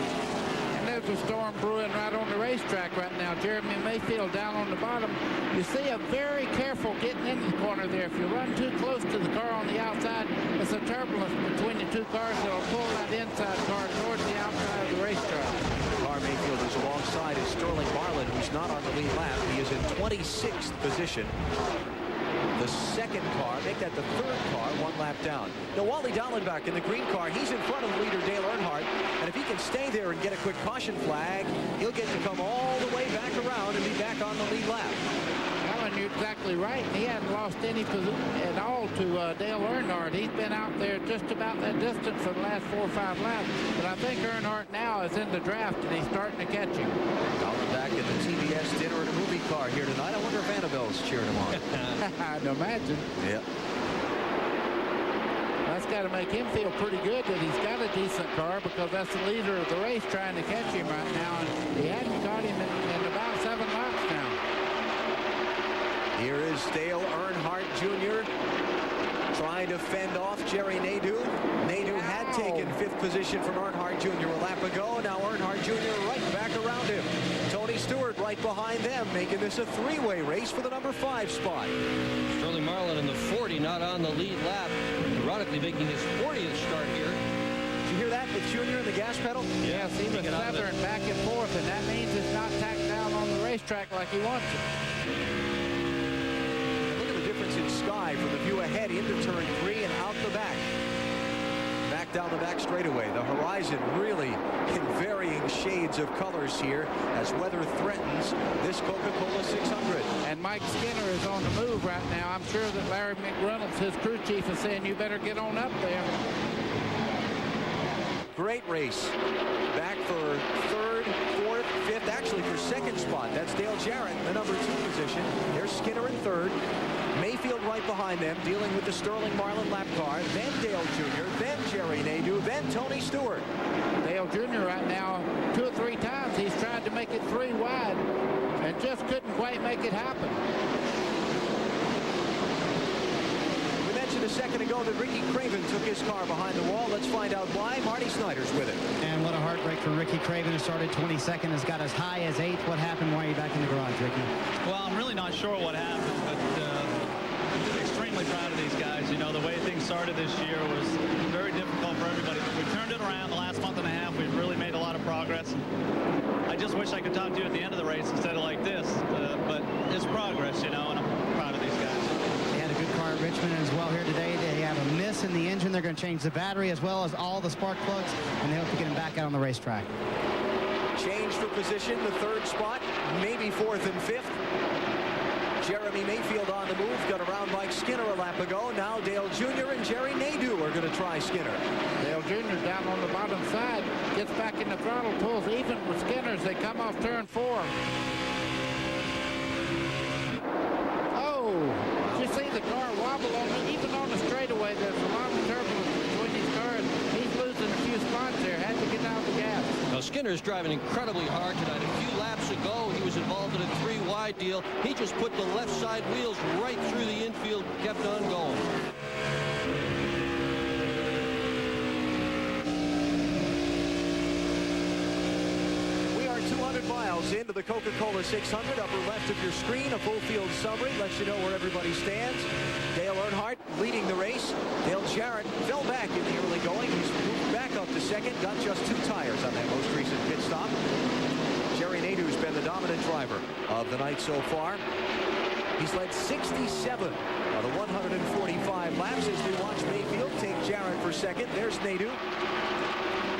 Speaker 3: And there's a storm brewing right on the racetrack right now. Jeremy Mayfield down on the bottom. You see a very careful getting into the corner there. If you run too close to the car on the outside, it's a turbulence between the 2 cars that'll pull that inside car towards the outside of the racetrack.
Speaker 2: Car Mayfield is alongside is Sterling Marlin, who's not on the lead lap. He is in 26th position. the second car, make that the third car, 1 lap down. Now, Wally Dallenbach in the green car, he's in front of the leader, Dale Earnhardt, and if he can stay there and get a quick caution flag, he'll get to come all the way back around and be back on the lead lap.
Speaker 3: Alan, you're exactly right. He hadn't lost any position at all to Dale Earnhardt. He's been out there just about that distance for the last 4 or 5 laps. But I think Earnhardt now is in the draft, and he's starting to catch him.
Speaker 2: Back in the TBS dinner and a movie car here tonight. I wonder if Annabelle's cheering him on.
Speaker 3: I'd imagine.
Speaker 2: Yeah.
Speaker 3: That's got to make him feel pretty good that he's got a decent car, because that's the leader of the race trying to catch him right now. And he hadn't caught him in about 7 laps now.
Speaker 2: Here is Dale Earnhardt Jr. trying to fend off Jerry Nadeau. Nadeau had taken 5th position from Earnhardt Jr. a lap ago. Now Earnhardt Jr. right back around him. Tony Stewart right behind them, making this a 3-way race for the number 5 spot.
Speaker 4: Sterling Marlin in the 40, not on the lead lap. Ironically making his 40th start here.
Speaker 2: Did you hear that with Jr. in the gas pedal?
Speaker 3: Yes, he was feathering back and forth, and that means it's not tacked down on the racetrack like he wants it.
Speaker 2: In sky from the view ahead into turn 3 and out the back. Back down the back straightaway. The horizon really in varying shades of colors here as weather threatens this Coca-Cola 600.
Speaker 3: And Mike Skinner is on the move right now. I'm sure that Larry McReynolds, his crew chief, is saying you better get on up there.
Speaker 2: Great race. Back for 3rd, 4th, 5th, actually for 2nd spot. That's Dale Jarrett, the number 2 position. There's Skinner in 3rd. Mayfield right behind them, dealing with the Sterling Marlin lap car. Then Dale Jr., then Jerry Nadeau, then Tony Stewart.
Speaker 3: Dale Jr. right now, 2 or 3 times, he's tried to make it 3 wide and just couldn't quite make it happen.
Speaker 2: We mentioned a second ago that Ricky Craven took his car behind the wall. Let's find out why. Marty Snyder's with it.
Speaker 1: And what a heartbreak for Ricky Craven, who started 22nd, has got as high as 8th. What happened? Why are you back in the garage, Ricky?
Speaker 8: Well, I'm really not sure what happened, but extremely proud of these guys. You know, the way things started this year was very difficult for everybody, but we turned it around the last month and a half. We've really made a lot of progress. I just wish I could talk to you at the end of the race instead of like this, but it's progress, you know, and I'm proud of these guys.
Speaker 1: They had a good car at Richmond as well here today. They have a miss in the engine. They're going to change the battery as well as all the spark plugs, and they hope to get them back out on the racetrack.
Speaker 2: Change for position, the 3rd spot, maybe 4th and 5th. Jeremy Mayfield on the move, got around Mike Skinner a lap ago. Now Dale Jr. and Jerry Nadeau are going to try Skinner.
Speaker 3: Dale Jr. down on the bottom side, gets back in the throttle, pulls even with Skinner as they come off turn 4. Oh, you see the car wobble on it, even on the straightaway. There's a lot of turbulence between these cars. He's losing a few spots there, had to get out the gas.
Speaker 4: Now Skinner's driving incredibly hard tonight. A few laps ago, he was involved in a 3-wide deal. He just put the left side wheels right through the infield, kept on going.
Speaker 2: We are 200 miles into the Coca-Cola 600. Upper left of your screen, a full field summary lets you know where everybody stands. Dale Earnhardt leading the race. Dale Jarrett fell back in the early going. He's moved back up to 2nd, got just 2 tires on that most recent pit stop. Jerry Nadeau's been the dominant driver of the night so far. He's led 67 of the 145 laps as we watch Mayfield take Jarrett for 2nd. There's Nadeau.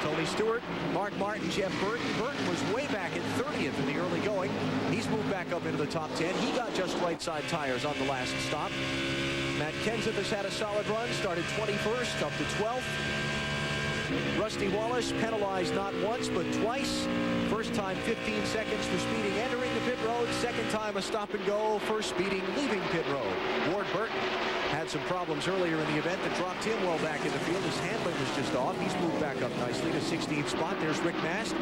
Speaker 2: Tony Stewart, Mark Martin, Jeff Burton. Burton was way back at 30th in the early going. He's moved back up into the top 10. He got just right side tires on the last stop. Matt Kenseth has had a solid run, started 21st up to 12th. Rusty Wallace penalized not once but twice. First time 15 seconds for speeding entering the pit road. Second time a stop and go for speeding leaving pit road. Ward Burton had some problems earlier in the event that dropped him well back in the field. His handling was just off. He's moved back up nicely to 16th spot. There's Rick Mast,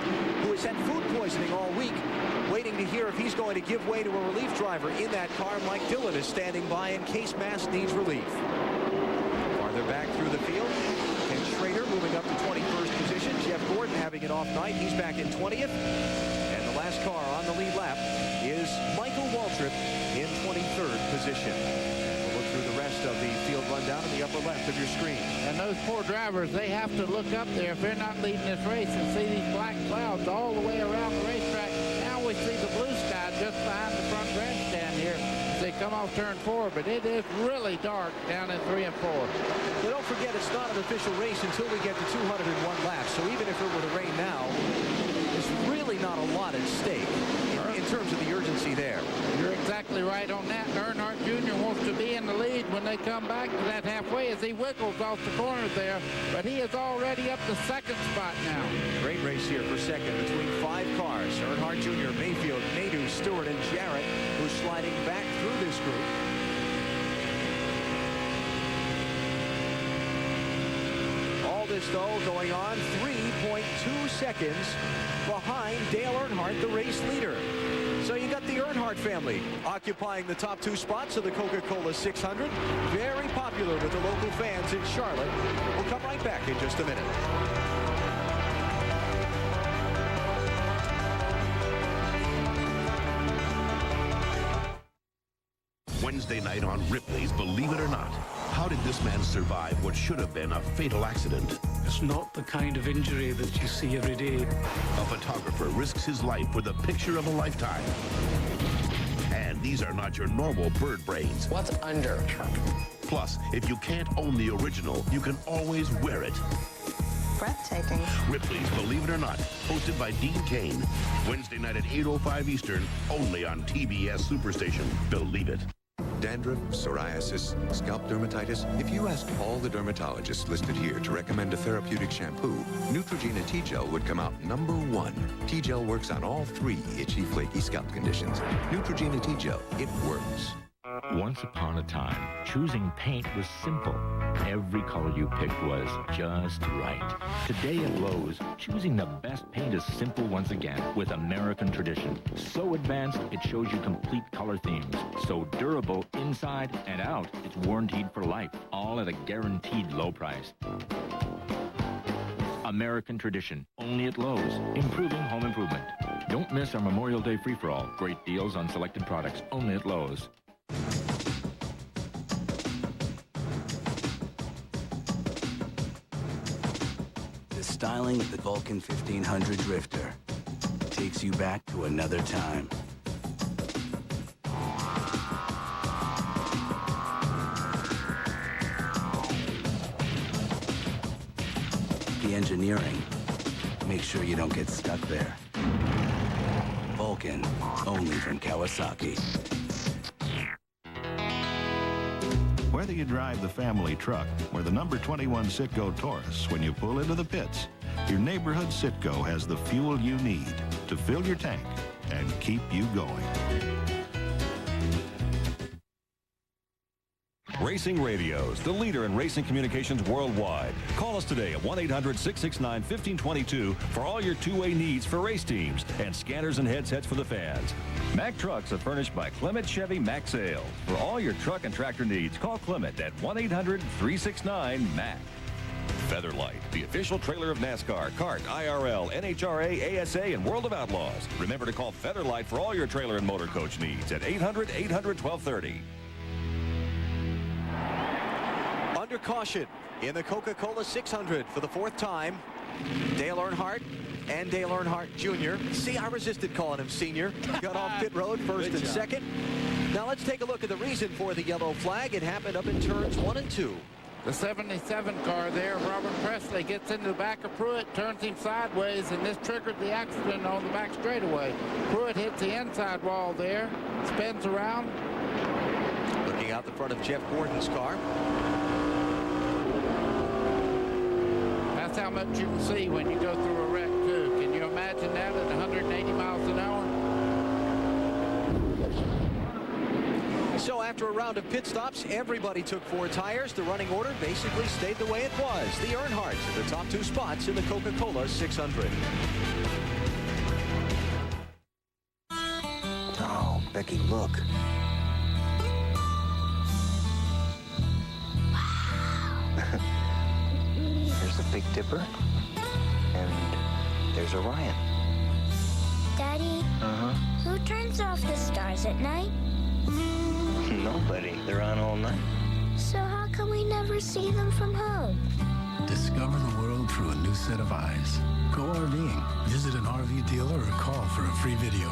Speaker 2: who has had food poisoning all week, waiting to hear if he's going to give way to a relief driver in that car. Mike Dillon is standing by in case Mast needs relief. Farther back through the field, Ken Schrader moving up to 21st position. Jeff Gordon having an off night. He's back in 20th. And the last car on the lead lap is Michael Waltrip in 23rd position. Through the rest of the field rundown in the upper left of your screen.
Speaker 3: And those poor drivers, they have to look up there if they're not leading this race and see these black clouds all the way around the racetrack. Now we see the blue sky just behind the front grandstand here as they come off turn 4, but it is really dark down in 3 and 4.
Speaker 2: But don't forget, it's not an official race until we get to 201 laps. So even if it were to rain now, there's really not a lot at stake in terms of the urgency there.
Speaker 3: You're exactly right on that. Earnhardt Jr. wants to be in the lead when they come back to that halfway as he wiggles off the corner there, but he is already up to second spot now.
Speaker 2: Great race here for second between 5 cars. Earnhardt Jr., Mayfield, Nadeau, Stewart, and Jarrett, who's sliding back through this group. All this, though, going on 3.2 seconds behind Dale Earnhardt, the race leader. So you got the Earnhardt family occupying the top 2 spots of the Coca Cola 600. Very popular with the local fans in Charlotte. We'll come right back in just a minute.
Speaker 9: Wednesday night on Ripley's Believe It or Not. How did this man survive what should have been a fatal accident?
Speaker 11: It's not the kind of injury that you see every day.
Speaker 9: A photographer risks his life with a picture of a lifetime. And these are not your normal bird brains.
Speaker 14: What's under a truck?
Speaker 9: Plus, if you can't own the original, you can always wear it.
Speaker 14: Breathtaking.
Speaker 9: Ripley's Believe It or Not, hosted by Dean Cain. Wednesday night at 8:05 Eastern, only on TBS Superstation. Believe it.
Speaker 16: Dandruff, psoriasis, scalp dermatitis. If you asked all the dermatologists listed here to recommend a therapeutic shampoo, Neutrogena T-Gel would come out #1. T-Gel works on all 3 itchy, flaky scalp conditions. Neutrogena T-Gel, it works.
Speaker 25: Once upon a time, choosing paint was simple. Every color you picked was just right. Today at Lowe's, choosing the best paint is simple once again with American Tradition. So advanced, it shows you complete color themes. So durable inside and out, it's warranted for life, all at a guaranteed low price. American Tradition, only at Lowe's, improving home improvement. Don't miss our Memorial Day free-for-all. Great deals on selected products, only at Lowe's.
Speaker 26: The styling of the Vulcan 1500 Drifter takes you back to another time. The engineering, make sure you don't get stuck there. Vulcan, only from Kawasaki.
Speaker 27: Whether you drive the family truck or the number 21 Citgo Taurus, when you pull into the pits, your neighborhood Citgo has the fuel you need to fill your tank and keep you going.
Speaker 28: Racing Radios, the leader in racing communications worldwide. Call us today at 1-800-669-1522 for all your two-way needs for race teams and scanners and headsets for the fans. Mack Trucks are furnished by Clement Chevy Mack Sales. For all your truck and tractor needs, call Clement at 1-800-369-MACK. Featherlight, the official trailer of NASCAR, CART, IRL, NHRA, ASA, and World of Outlaws. Remember to call Featherlight for all your trailer and motor coach needs at 800-800-1230.
Speaker 2: Under caution in the Coca Cola 600 for the 4th time, Dale Earnhardt and Dale Earnhardt Jr. See, I resisted calling him senior. Got off pit road first and second. Now let's take a look at the reason for the yellow flag. It happened up in turns 1 and 2.
Speaker 3: The 77 car there, Robert Presley, gets into the back of Pruitt, turns him sideways, and this triggered the accident on the back straightaway. Pruitt hits the inside wall there, spins around.
Speaker 2: Looking out the front of Jeff Gordon's car.
Speaker 3: That's how much you can see when you go through a wreck, too. Can you imagine that at 180 miles an hour?
Speaker 2: So after a round of pit stops, everybody took 4 tires. The running order basically stayed the way it was. The Earnhardts in the top 2 spots in the Coca Cola 600.
Speaker 29: Oh, Becky, look. There's a Big Dipper, and there's Orion.
Speaker 30: Daddy? Who turns off the stars at night?
Speaker 29: Nobody. They're on all night.
Speaker 30: So how come we never see them from home?
Speaker 31: Discover the world through a new set of eyes. Go RVing. Visit an RV dealer or call for a free video.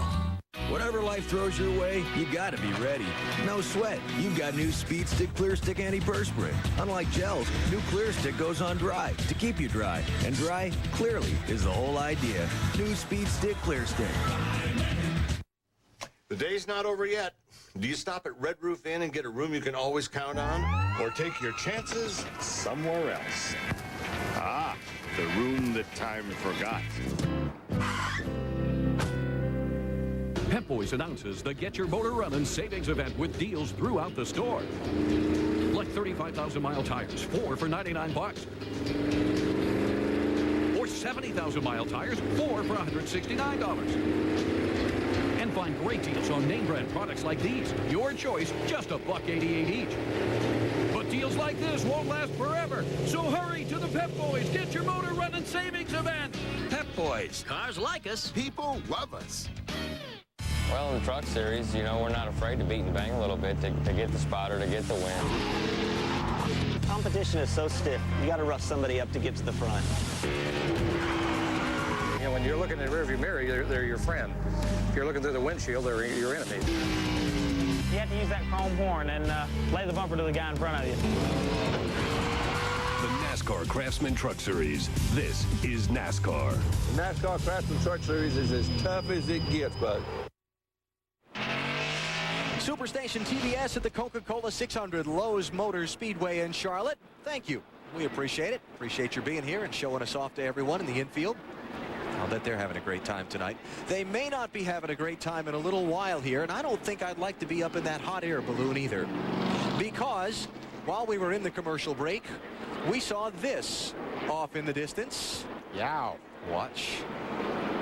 Speaker 28: Whatever life throws your way, you gotta be ready. No sweat. You've got new Speed Stick Clear Stick Antiperspirant. Unlike gels, new Clear Stick goes on dry to keep you dry. And dry, clearly, is the whole idea. New Speed Stick Clear Stick.
Speaker 5: The day's not over yet. Do you stop at Red Roof Inn and get a room you can always count on? Or take your chances somewhere else? Ah, the room that time forgot.
Speaker 6: Pep Boys announces the Get Your Motor Running savings event with deals throughout the store. Like 35,000-mile tires, 4 for $99. Or 70,000-mile tires, 4 for $169. And find great deals on name brand products like these. Your choice, just $1.88 each. But deals like this won't last forever. So hurry to the Pep Boys Get Your Motor Running savings event.
Speaker 28: Pep Boys. Cars like us.
Speaker 5: People love us.
Speaker 7: Well, in the truck series, you know, we're not afraid to beat and bang a little bit to get the spot or to get the win.
Speaker 12: Competition is so stiff, you got to rough somebody up to get to the front.
Speaker 13: You know, when you're looking in the rearview mirror, they're your friend. If you're looking through the windshield, they're your enemy.
Speaker 12: You have to use that chrome horn and lay the bumper to the guy in front of you.
Speaker 28: The NASCAR Craftsman Truck Series. This is NASCAR.
Speaker 15: The NASCAR Craftsman Truck Series is as tough as it gets, bud.
Speaker 2: Superstation TBS at the Coca Cola 600 Lowe's Motor Speedway in Charlotte. Thank you. We appreciate it. Appreciate your being here and showing us off to everyone in the infield. I'll bet they're having a great time tonight. They may not be having a great time in a little while here, and I don't think I'd like to be up in that hot air balloon either. Because while we were in the commercial break, we saw this off in the distance.
Speaker 3: Yow.
Speaker 2: Watch.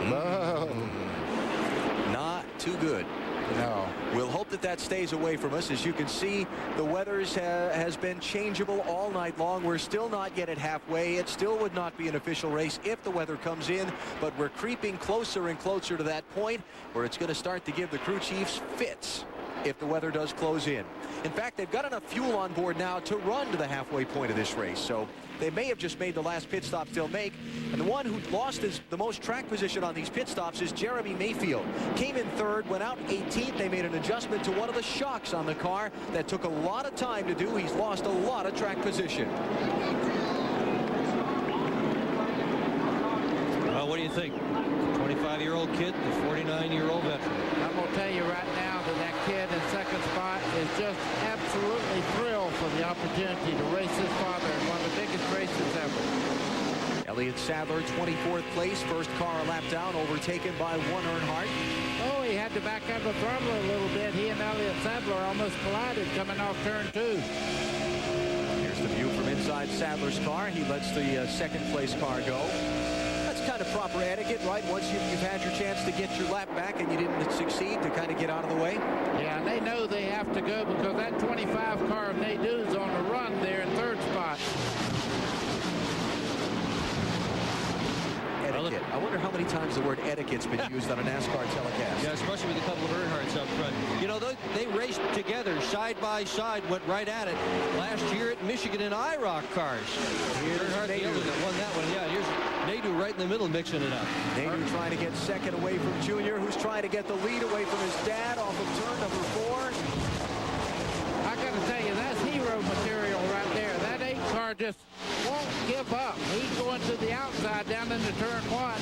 Speaker 3: No.
Speaker 2: Not too good.
Speaker 3: No.
Speaker 2: We'll hope that that stays away from us. As you can see, the weather has been changeable all night long. We're still not yet at halfway. It still would not be an official race if the weather comes in, but we're creeping closer and closer to that point where it's going to start to give the crew chiefs fits if the weather does close in. In fact, they've got enough fuel on board now to run to the halfway point of this race, so they may have just made the last pit stops they'll make. And the one who lost the most track position on these pit stops is Jeremy Mayfield. Came in third, went out 18th. They made an adjustment to one of the shocks on the car that took a lot of time to do. He's lost a lot of track position.
Speaker 4: Well, what do you think? 25-year-old kid, the 49-year-old veteran.
Speaker 3: I'm going to tell you right now that that kid in second spot is just absolutely thrilled for the opportunity to race his father in one of the biggest races ever.
Speaker 2: Elliott Sadler, 24th place, first car a lap down, overtaken by one Earnhardt.
Speaker 3: Oh, he had to back up the throttle a little bit. He and Elliott Sadler almost collided coming off turn 2.
Speaker 2: Here's the view from inside Sadler's car. He lets the second place car go. That's kind of proper etiquette, right? Once you've had your chance to get your lap back and you didn't succeed, to kind of get out of the way.
Speaker 3: Yeah, and they know they have to go because that 25 car of Nadeau's on the run there in third spot.
Speaker 2: Etiquette. I wonder how many times the word etiquette's been used on a NASCAR telecast.
Speaker 4: Yeah, especially with a couple of Earnhardts up front. You know, they raced together side by side, went right at it last year at Michigan in IROC cars. Earnhardt, the other that won that one. Yeah, here's Nadeau right in the middle mixing it up.
Speaker 2: Nadeau trying to get second away from Junior, who's trying to get the lead away from his dad off of turn number 4.
Speaker 3: I got to tell you, that's hero material right there. That 8 car just won't give up. He's going to the outside down into turn 1.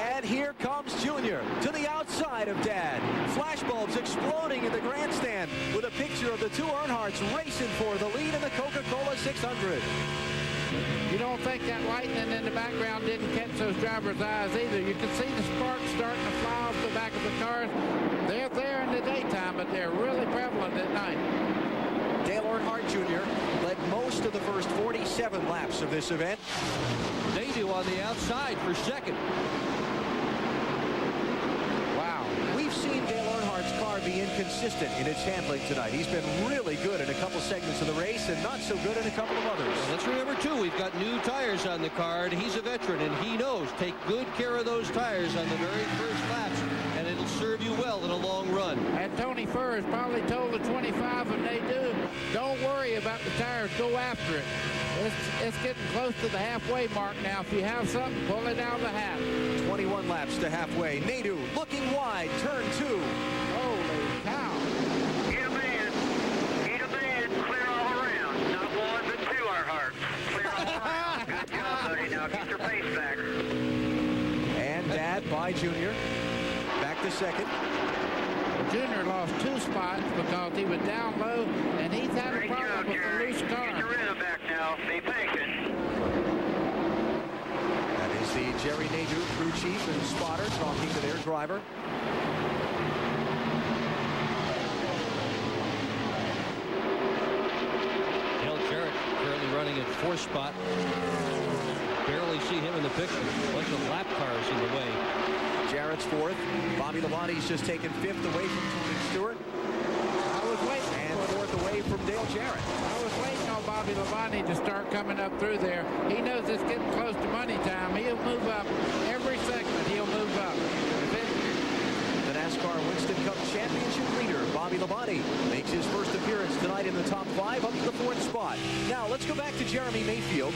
Speaker 2: And here comes Junior to the outside of Dad. Flashbulbs exploding in the grandstand with a picture of the two Earnhardts racing for the lead in the Coca Cola 600.
Speaker 3: You don't think that lightning in the background didn't catch those drivers' eyes either. You can see the sparks starting to fly off the back of the cars. They're there in the daytime, but they're really prevalent at night.
Speaker 2: Dale Earnhardt Jr. led most of the first 47 laps of this event.
Speaker 4: Nadeau on the outside for second.
Speaker 2: Wow. We've seen Dale Earnhardt's car be inconsistent in its handling tonight. He's been really good in a couple segments of the race and not so good in a couple of others.
Speaker 4: Well, let's remember, too, we've got new tires on the car, and he's a veteran, and he knows. Take good care of those tires on the very first laps, and it'll serve you well in a long run.
Speaker 3: And Tony Furr has probably told the 25 of Nadeau, don't worry about the tires, go after it. It's getting close to the halfway mark now. If you have something, pull it out of the hat.
Speaker 2: 21 laps to halfway. Nadeau looking wide, turn 2.
Speaker 3: Holy cow.
Speaker 1: Get a man, clear all around. Not one, but two, Earnhardt. Clear all around. Good job, buddy. Now get your pace back.
Speaker 2: And Dad by Junior. Back to second.
Speaker 3: Junior lost 2 spots because he was down low, and he's had a problem with the loose car.
Speaker 1: Get your rhythm back now. Be patient.
Speaker 2: That is the Jerry Nadeau crew chief and spotter talking to their driver.
Speaker 4: Dale Jarrett currently running at 4th spot. Barely see him in the picture. A bunch of lap cars in the way.
Speaker 2: Jarrett's 4th. Bobby Labonte's just taken 5th away from Tony Stewart.
Speaker 3: I was waiting.
Speaker 2: And 4th away from Dale Jarrett.
Speaker 3: I was waiting on Bobby Labonte to start coming up through there. He knows it's getting close to money time. He'll move up. Every segment, he'll move up.
Speaker 2: The NASCAR Winston Cup Championship leader, Bobby Labonte, makes his first appearance tonight in the top 5 up to the 4th spot. Now, let's go back to Jeremy Mayfield,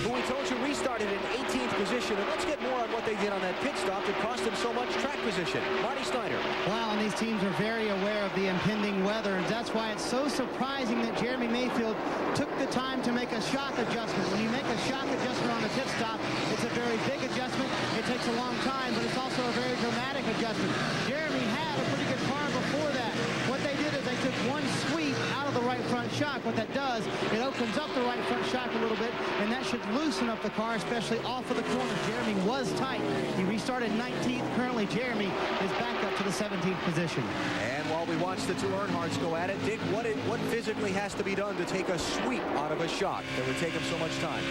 Speaker 2: who we told you restarted in 18th position. And let's get more on what they did on that pit stop that cost them so much track position. Marty Snyder.
Speaker 8: Well, and these teams are very aware of the impending weather, and that's why it's so surprising that Jeremy Mayfield took the time to make a shock adjustment. When you make a shock adjustment on the pit stop, it's a very big adjustment. It takes a long time, but it's also a very dramatic adjustment. Jeremy had a pretty good car before that. What they did is they took one sweep out of the right front shock. What that does, it opens up the right front shock a little bit, and that should loosen up the car, especially off of the corner. Jeremy was tight. He restarted 19th. Currently, Jeremy is back up to the 17th position.
Speaker 2: And while we watch the 2 Earnhardts go at it, Dick, what physically has to be done to take a sweep out of a shock that would take him so much time?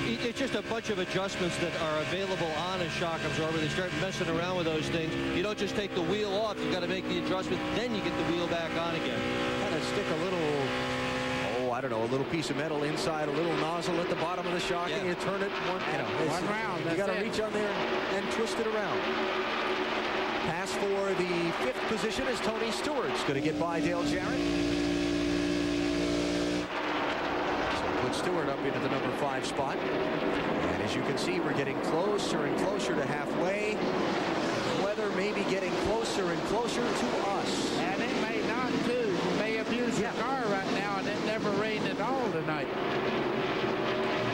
Speaker 4: It's just a bunch of adjustments that are available on a shock absorber. They start messing around with those things. You don't just take the wheel off. You got to make the adjustment. Then you get the wheel back on again.
Speaker 2: Kind of stick a little, I don't know, a little piece of metal inside, a little nozzle at the bottom of the shock, and you turn it one
Speaker 3: round.
Speaker 2: You got to reach on there and twist it around. Pass for the 5th position is Tony Stewart's going to get by Dale Jarrett. So put Stewart up into the number 5 spot. And as you can see, we're getting closer and closer to halfway. Weather may be getting closer and closer to us.
Speaker 3: And it may not, too. You may abuse your car right now, and it never rained at all tonight.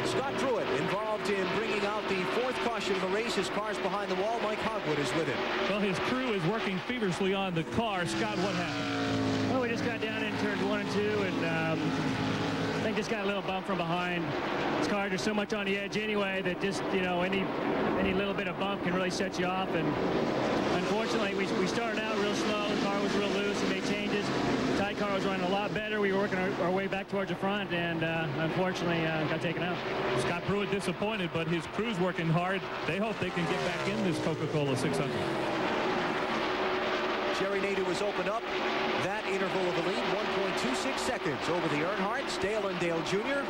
Speaker 2: Scott Pruitt involved in bringing out the 4th caution of the race. His car's behind the wall. Mike Hogwood is with him.
Speaker 10: Well, his crew is working feverishly on the car. Scott, what happened?
Speaker 12: Well, we just got down in turns 1 and 2, and I think just got a little bump from behind. This car, there's so much on the edge anyway that just, you know, any little bit of bump can really set you off. And unfortunately, we started out real slow. The car was real loose. We made changes. The tight car was running a lot better. We were working our way back towards the front, and unfortunately got taken out.
Speaker 10: Scott Pruitt disappointed, but his crew's working hard. They hope they can get back in this Coca Cola 600.
Speaker 2: Jerry Nadeau has opened up that interval of the lead, 1.26 seconds over the Earnhardts, Dale and Dale Jr.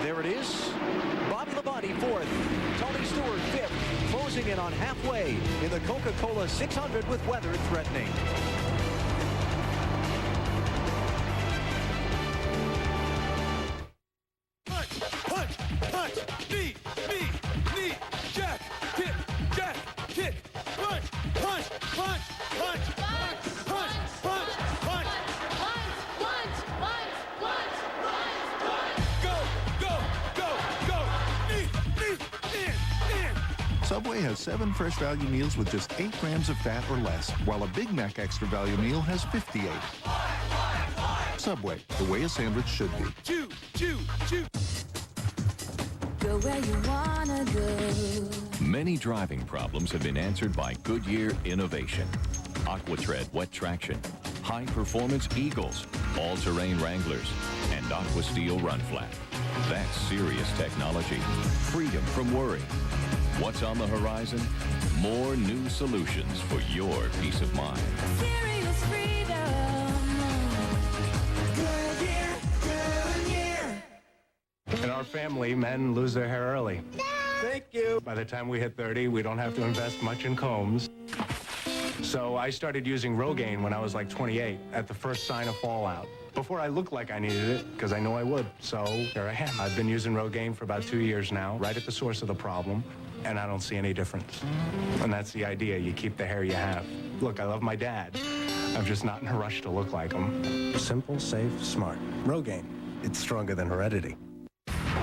Speaker 2: There it is. Bobby Labonte 4th, Tony Stewart 5th, closing in on halfway in the Coca Cola 600 with weather threatening.
Speaker 27: Subway has 7 fresh value meals with just 8 grams of fat or less, while a Big Mac extra value meal has 58. Subway, the way a sandwich should be.
Speaker 17: Chew, chew, chew.
Speaker 18: Go where you wanna go.
Speaker 28: Many driving problems have been answered by Goodyear innovation. AquaTread wet traction, high-performance Eagles, all-terrain Wranglers, and AquaSteel run flat. That's serious technology. Freedom from worry. What's on the horizon? More new solutions for your peace of mind.
Speaker 18: Serious freedom. Goodyear, Goodyear.
Speaker 13: In our family, men lose their hair early.
Speaker 3: Thank you.
Speaker 13: By the time we hit 30, we don't have to invest much in combs. So I started using Rogaine when I was like 28 at the first sign of fallout. Before I looked like I needed it, because I know I would. So here I am. I've been using Rogaine for about 2 years now, right at the source of the problem. and I don't see any difference. And that's the idea. You keep the hair you have. Look, I love my dad. I'm just not in a rush to look like him. Simple, safe, smart. Rogaine. It's stronger than heredity.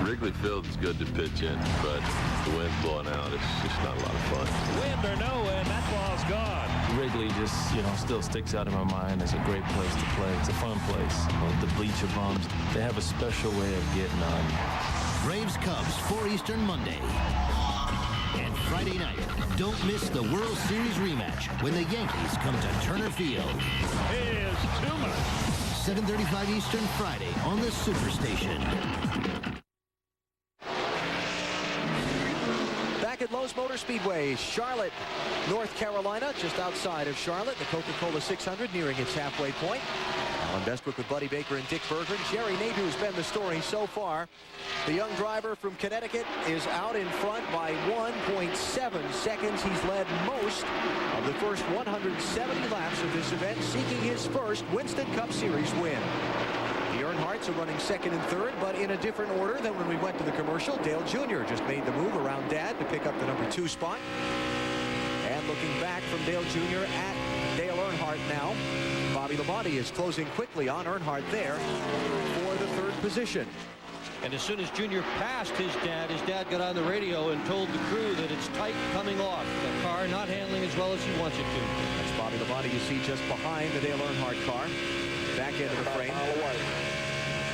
Speaker 9: Wrigley Field is good to pitch in, but the wind's blowing out. It's just not a lot of fun.
Speaker 10: Wind or no wind, that ball's gone.
Speaker 11: Wrigley just, still sticks out in my mind as a great place to play. It's a fun place. The bleacher bums, they have a special way of getting on.
Speaker 14: Braves Cubs 4 Eastern Monday. And Friday night, don't miss the World Series rematch when the Yankees come to Turner Field.
Speaker 10: It is too much.
Speaker 14: 7:35 Eastern Friday on the Superstation.
Speaker 2: Back at Lowe's Motor Speedway, Charlotte, North Carolina, just outside of Charlotte. The Coca Cola 600 nearing its halfway point. Alan Bestwick with Buddy Baker and Dick Berggren. Jerry Nadeau has been the story so far. The young driver from Connecticut is out in front by 1.7 seconds. He's led most of the first 170 laps of this event, seeking his first Winston Cup Series win. The Earnhardts are running second and third, but in a different order than when we went to the commercial. Dale Jr. just made the move around Dad to pick up the number 2 spot. And looking back from Dale Jr. at Dale Earnhardt now. Bobby Labonte is closing quickly on Earnhardt there for the 3rd position.
Speaker 4: And as soon as Junior passed his dad got on the radio and told the crew that it's tight coming off. The car not handling as well as he wants it to.
Speaker 2: That's Bobby Labonte you see just behind the Dale Earnhardt car. Back end of the frame.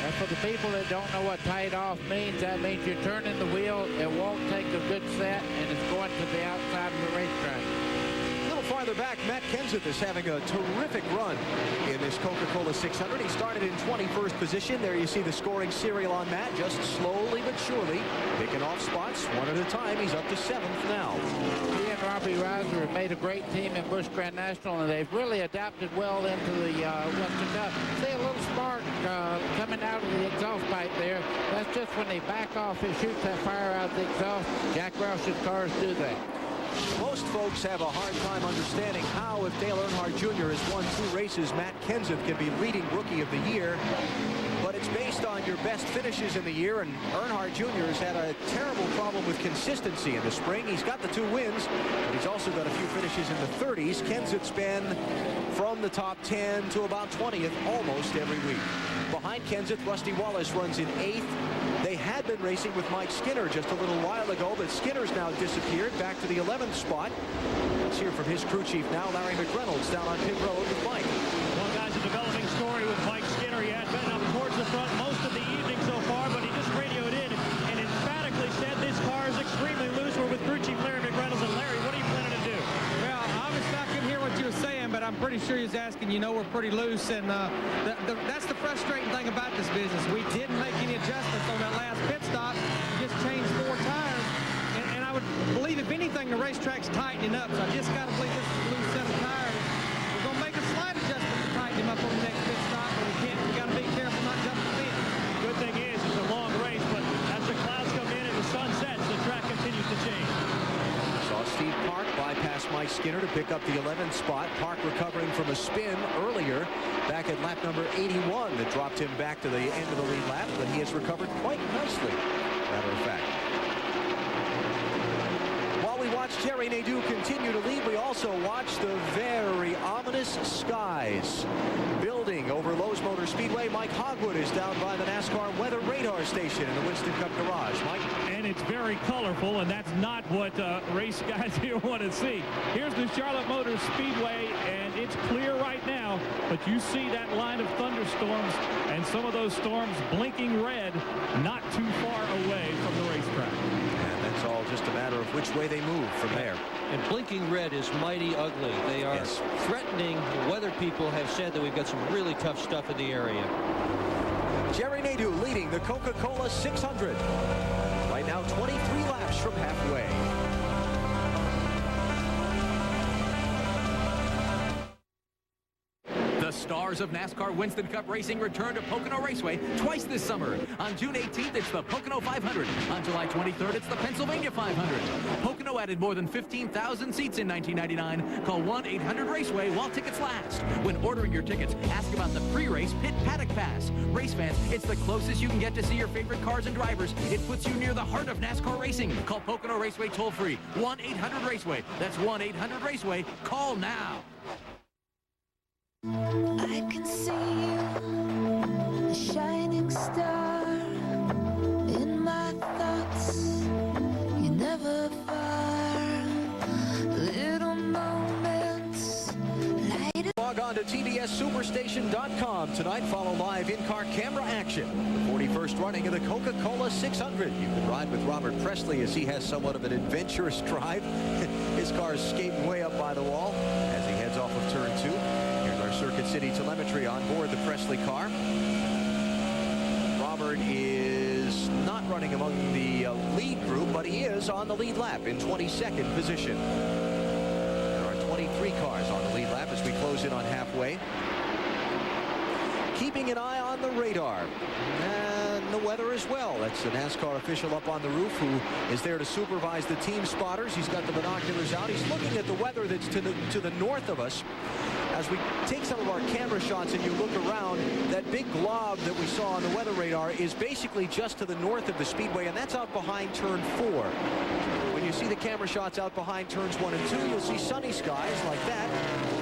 Speaker 3: And for the people that don't know what tied off means, that means you're turning the wheel, it won't take a good set, and it's going to the outside of the racetrack.
Speaker 2: Farther back, Matt Kenseth is having a terrific run in this Coca Cola 600. He started in 21st position. There you see the scoring serial on Matt, just slowly but surely picking off spots one at a time. He's up to 7th now.
Speaker 3: He and Robbie Reiser have made a great team in Busch Grand National, and they've really adapted well into the Winston Cup. See a little spark coming out of the exhaust pipe there. That's just when they back off and shoot that fire out of the exhaust. Jack Roush's cars do that.
Speaker 2: Most folks have a hard time understanding how, if Dale Earnhardt Jr. has won 2 races, Matt Kenseth can be leading Rookie of the Year. But it's based on your best finishes in the year, and Earnhardt Jr. has had a terrible problem with consistency in the spring. He's got the 2 wins, but he's also got a few finishes in the 30s. Kenseth's been from the top 10 to about 20th almost every week. Behind Kenseth, Rusty Wallace runs in 8th. They had been racing with Mike Skinner just a little while ago, but Skinner's now disappeared back to the 11th spot. Let's hear from his crew chief now, Larry McReynolds, down on pit road with Mike.
Speaker 10: Well, guys, a developing story with Mike Skinner. He had been up towards the front most of the evening so far, but he just radioed in and emphatically said this car is extremely loose. We're with crew chief Larry McReynolds. And Larry, what are you planning to do?
Speaker 16: Well, obviously I couldn't hear what you were saying, but I'm pretty sure he was asking, we're pretty loose, and that's the frustrating thing about this business. We didn't make any adjustments on that last pit stop, just changed 4 tires, and I would believe, if anything, the racetrack's tightening up, so I just got to believe this is a loose set of tires. We're going to make a slight adjustment to tighten him up on the next pit stop, but we got to be careful not jumping the fence.
Speaker 10: Good thing is, it's a long race, but as the clouds come in and the sun sets, the track continues to change.
Speaker 2: Saw Steve Park bypass Mike Skinner to pick up the 11th spot. Park recovering from a spin earlier back at lap number 81 that dropped him back to the end of the lead lap, but he has recovered quite nicely, matter of fact. While we watch Jerry Nadeau continue to lead, we also watch the very ominous skies building over Lowe's Motor Speedway. Mike Hogwood is down by the NASCAR weather radar station in the Winston Cup garage. Mike?
Speaker 10: And it's very colorful, and that's not what race guys here want to see. Here's the Charlotte Motor Speedway, and it's clear right now, but you see that line of thunderstorms and some of those storms blinking red not too far away from the racetrack.
Speaker 2: And that's all just a matter of which way they move from there.
Speaker 4: And blinking red is mighty ugly. They are threatening. The weather people have said that we've got some really tough stuff in the area.
Speaker 2: Jerry Nadeau leading the Coca Cola 600. Right now, 23 laps from halfway.
Speaker 6: The stars stars of NASCAR Winston Cup Racing return to Pocono Raceway twice this summer. On June 18th, it's the Pocono 500. On July 23rd, it's the Pennsylvania 500. Pocono added more than 15,000 seats in 1999. Call 1-800-RACEWAY while tickets last. When ordering your tickets, ask about the pre-race pit paddock pass. Race fans, it's the closest you can get to see your favorite cars and drivers. It puts you near the heart of NASCAR racing. Call Pocono Raceway toll-free. 1-800-RACEWAY. That's 1-800-RACEWAY. Call now.
Speaker 18: I can see you, a shining star in my thoughts. You're never far. Little moments.
Speaker 2: Log on to TBSSuperstation.com tonight. Follow live in-car camera action. The 41st running of the Coca Cola 600. You can ride with Robert Presley as he has somewhat of an adventurous drive. His car is skating way up by the wall as he heads off of turn 2. Here's our Circuit City telemetry on board the Presley car. Robert is not running among the lead group, but he is on the lead lap in 22nd position. There are 23 cars on the lead lap as we close in on halfway. Keeping an eye on the radar and the weather as well. That's the NASCAR official up on the roof who is there to supervise the team spotters. He's got the binoculars out. He's looking at the weather that's to the north of us. As we take some of our camera shots and you look around, that big glob that we saw on the weather radar is basically just to the north of the speedway, and that's out behind turn 4. When you see the camera shots out behind turns 1 and 2, you'll see sunny skies like that.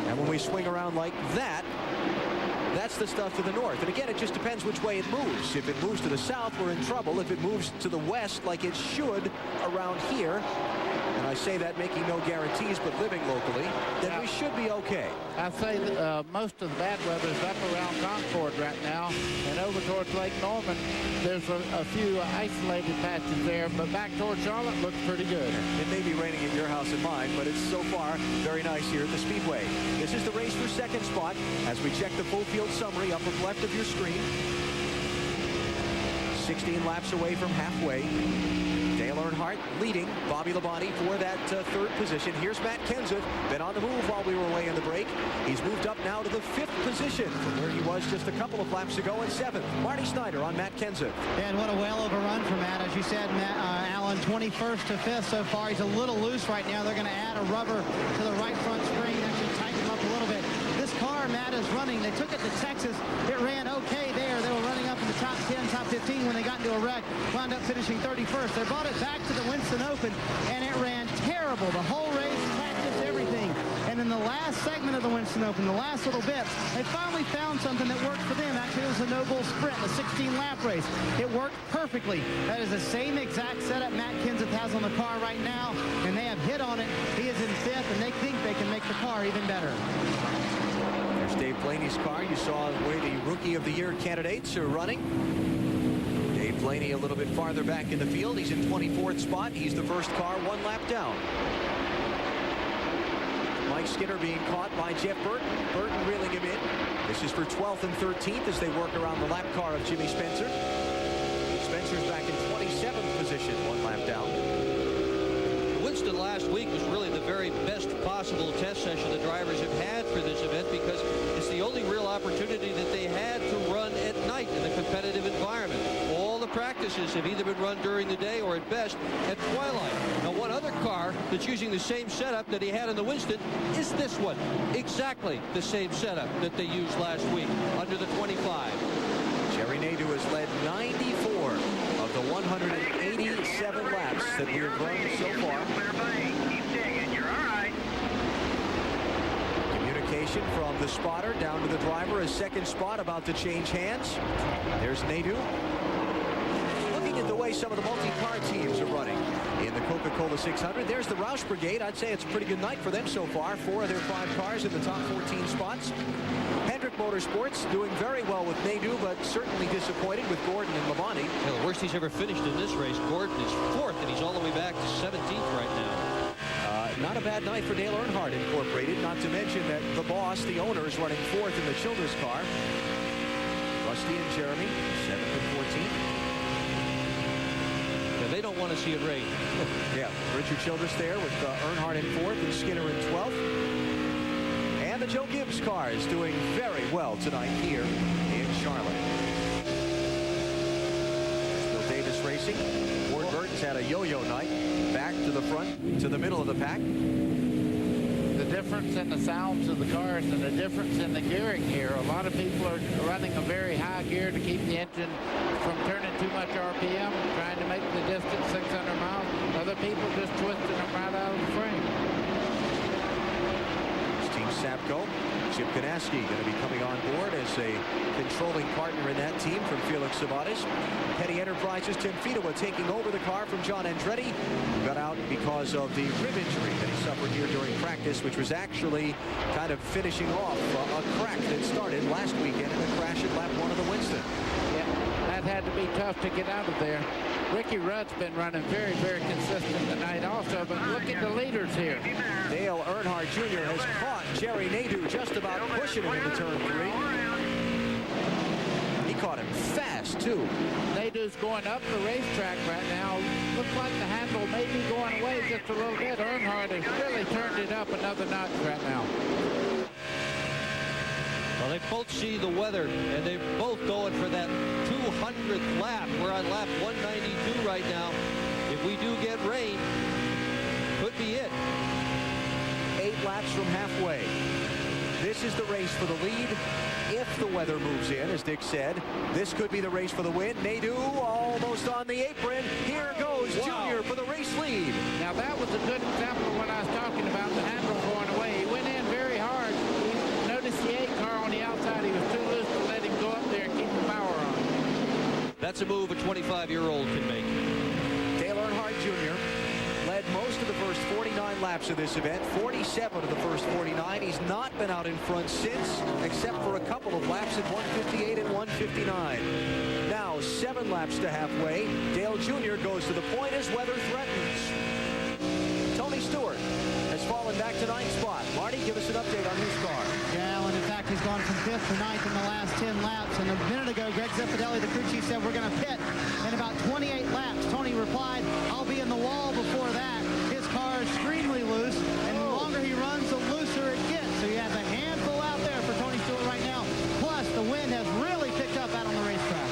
Speaker 2: And when we swing around like that, that's the stuff to the north. And again, it just depends which way it moves. If it moves to the south, we're in trouble. If it moves to the west, like it should around here, and I say that making no guarantees, but living locally, then we should be okay.
Speaker 3: I say that, most of the bad weather is up around Concord right now, and over towards Lake Norman, there's a few isolated patches there, but back towards Charlotte looks pretty good.
Speaker 2: It may be raining at your house and mine, but it's so far very nice here at the Speedway. This is the race for second spot as we check the full field summary upper left of your screen. 16 laps away from halfway. Dale Earnhardt leading Bobby Labonte for that third position. Here's Matt Kenseth, been on the move while we were away in the break. He's moved up now to the 5th position from where he was just a couple of laps ago in 7th. Marty Snyder on Matt Kenseth.
Speaker 8: And what a well over run for Matt. As you said, Alan, 21st to 5th so far. He's a little loose right now. They're going to add a rubber to the right front spring and actually tighten him up a little bit. This car Matt is running, they took it to Texas. It ran okay there. They were running up in the top 10, top 15 when they got into a wreck. Wound up finishing 31st. They brought it back to the Winston Open, and it ran terrible. The whole race, practice, everything. And in the last segment of the Winston Open, the last little bit, they finally found something that worked for them. Actually, it was a no bull sprint, the 16-lap race. It worked perfectly. That is the same exact setup Matt Kenseth has on the car right now, and they have hit on it. He is in 5th, and they think they can make the car even better.
Speaker 2: There's Dave Blaney's car. You saw where the Rookie of the Year candidates are running. Dave Blaney a little bit farther back in the field. He's in 24th spot. He's the first car 1 lap down. Mike Skinner being caught by Jeff Burton. Burton reeling him in. This is for 12th and 13th as they work around the lap car of Jimmy Spencer. Spencer's back in 27th position, 1 lap down.
Speaker 4: Winston last week was really the very best possible test session the drivers have had for this event because it's the only real opportunity that they had to run at night in a competitive environment. All the practices have either been run during the day or at best at twilight. Now, one other car that's using the same setup that he had in the Winston is this one. Exactly the same setup that they used last week under the 25.
Speaker 2: Jerry Nadeau has led 94 of the 187 laps that we have run so far. Communication from the spotter down to the driver. A second spot about to change hands. There's Nadeau. Looking at the way some of the multi-car teams are running in the Coca Cola 600. There's the Roush Brigade. I'd say it's a pretty good night for them so far. 4 of their 5 cars in the top 14 spots. Motorsports doing very well with Nadeau, but certainly disappointed with Gordon and Labonte.
Speaker 4: Well, the worst he's ever finished in this race. Gordon is 4th, and he's all the way back to 17th right now.
Speaker 2: Not a bad night for Dale Earnhardt Incorporated, not to mention that the boss, the owner, is running 4th in the Childress car. Rusty and Jeremy, 7th and 14th.
Speaker 4: Yeah, they don't want to see it rain.
Speaker 2: Yeah, Richard Childress there with Earnhardt in 4th and Skinner in 12th. And the Joe Gibbs car is doing very well tonight here in Charlotte. Bill Davis racing. Ward Burton's had a yo-yo night. Back to the front, to the middle of the pack.
Speaker 3: The difference in the sounds of the cars and the difference in the gearing here. A lot of people are running a very high gear to keep the engine from turning too much RPM, trying to make the distance 600 miles. Other people just twisting them right out of the frame.
Speaker 2: It's Team Sapco. Chip Kanaski going to be coming on board as a controlling partner in that team from Felix Sabates. Petty Enterprises, Tim Fedewa taking over the car from John Andretti, who got out because of the rib injury that he suffered here during practice, which was actually kind of finishing off a crack that started last weekend in a crash at lap 1 of the Winston.
Speaker 3: Yeah, that had to be tough to get out of there. Ricky Rudd's been running very, very consistent tonight also, but look at the leaders here.
Speaker 2: Dale Earnhardt Jr. has caught Jerry Nadeau just about pushing him into turn 3. He caught him fast, too.
Speaker 3: Nadeau's going up the racetrack right now. Looks like the handle may be going away just a little bit. Earnhardt has really turned it up another notch right now.
Speaker 4: Well, they both see the weather, and they're both going for that 200th lap. We're on lap 192 right now. If we do get rain, could be it.
Speaker 2: 8 laps from halfway. This is the race for the lead. If the weather moves in, as Dick said, this could be the race for the win. Nadeau almost on the apron. Here goes Junior for the race lead.
Speaker 3: Now that was a good example of what I was talking about, the handle going away. He went in very hard. He noticed the 8 car on the outside. He was too loose to let him go up there and keep the power on.
Speaker 4: That's a move a 25-year-old can make.
Speaker 2: Dale Earnhardt Jr. led most of the first 49 laps of this event, 47 of the first 49. He's not been out in front since, except for a couple of laps at 158 and 159. Now 7 laps to halfway. Dale Jr. goes to the point as weather threatens. Tony Stewart has fallen back to 9th spot. Marty, give us an update on his car.
Speaker 8: Yeah, and in fact, he's gone from 5th to 9th in the last 10 laps. And a minute ago, Greg Zeppedelli, the crew chief, said we're going to pit in about 28 laps. Tony replied, I'll be in the wall before that. His car is extremely loose, and the longer he runs, the looser it gets. So he has a handful out there for Tony Stewart right now. Plus, the wind has really picked up out on the racetrack.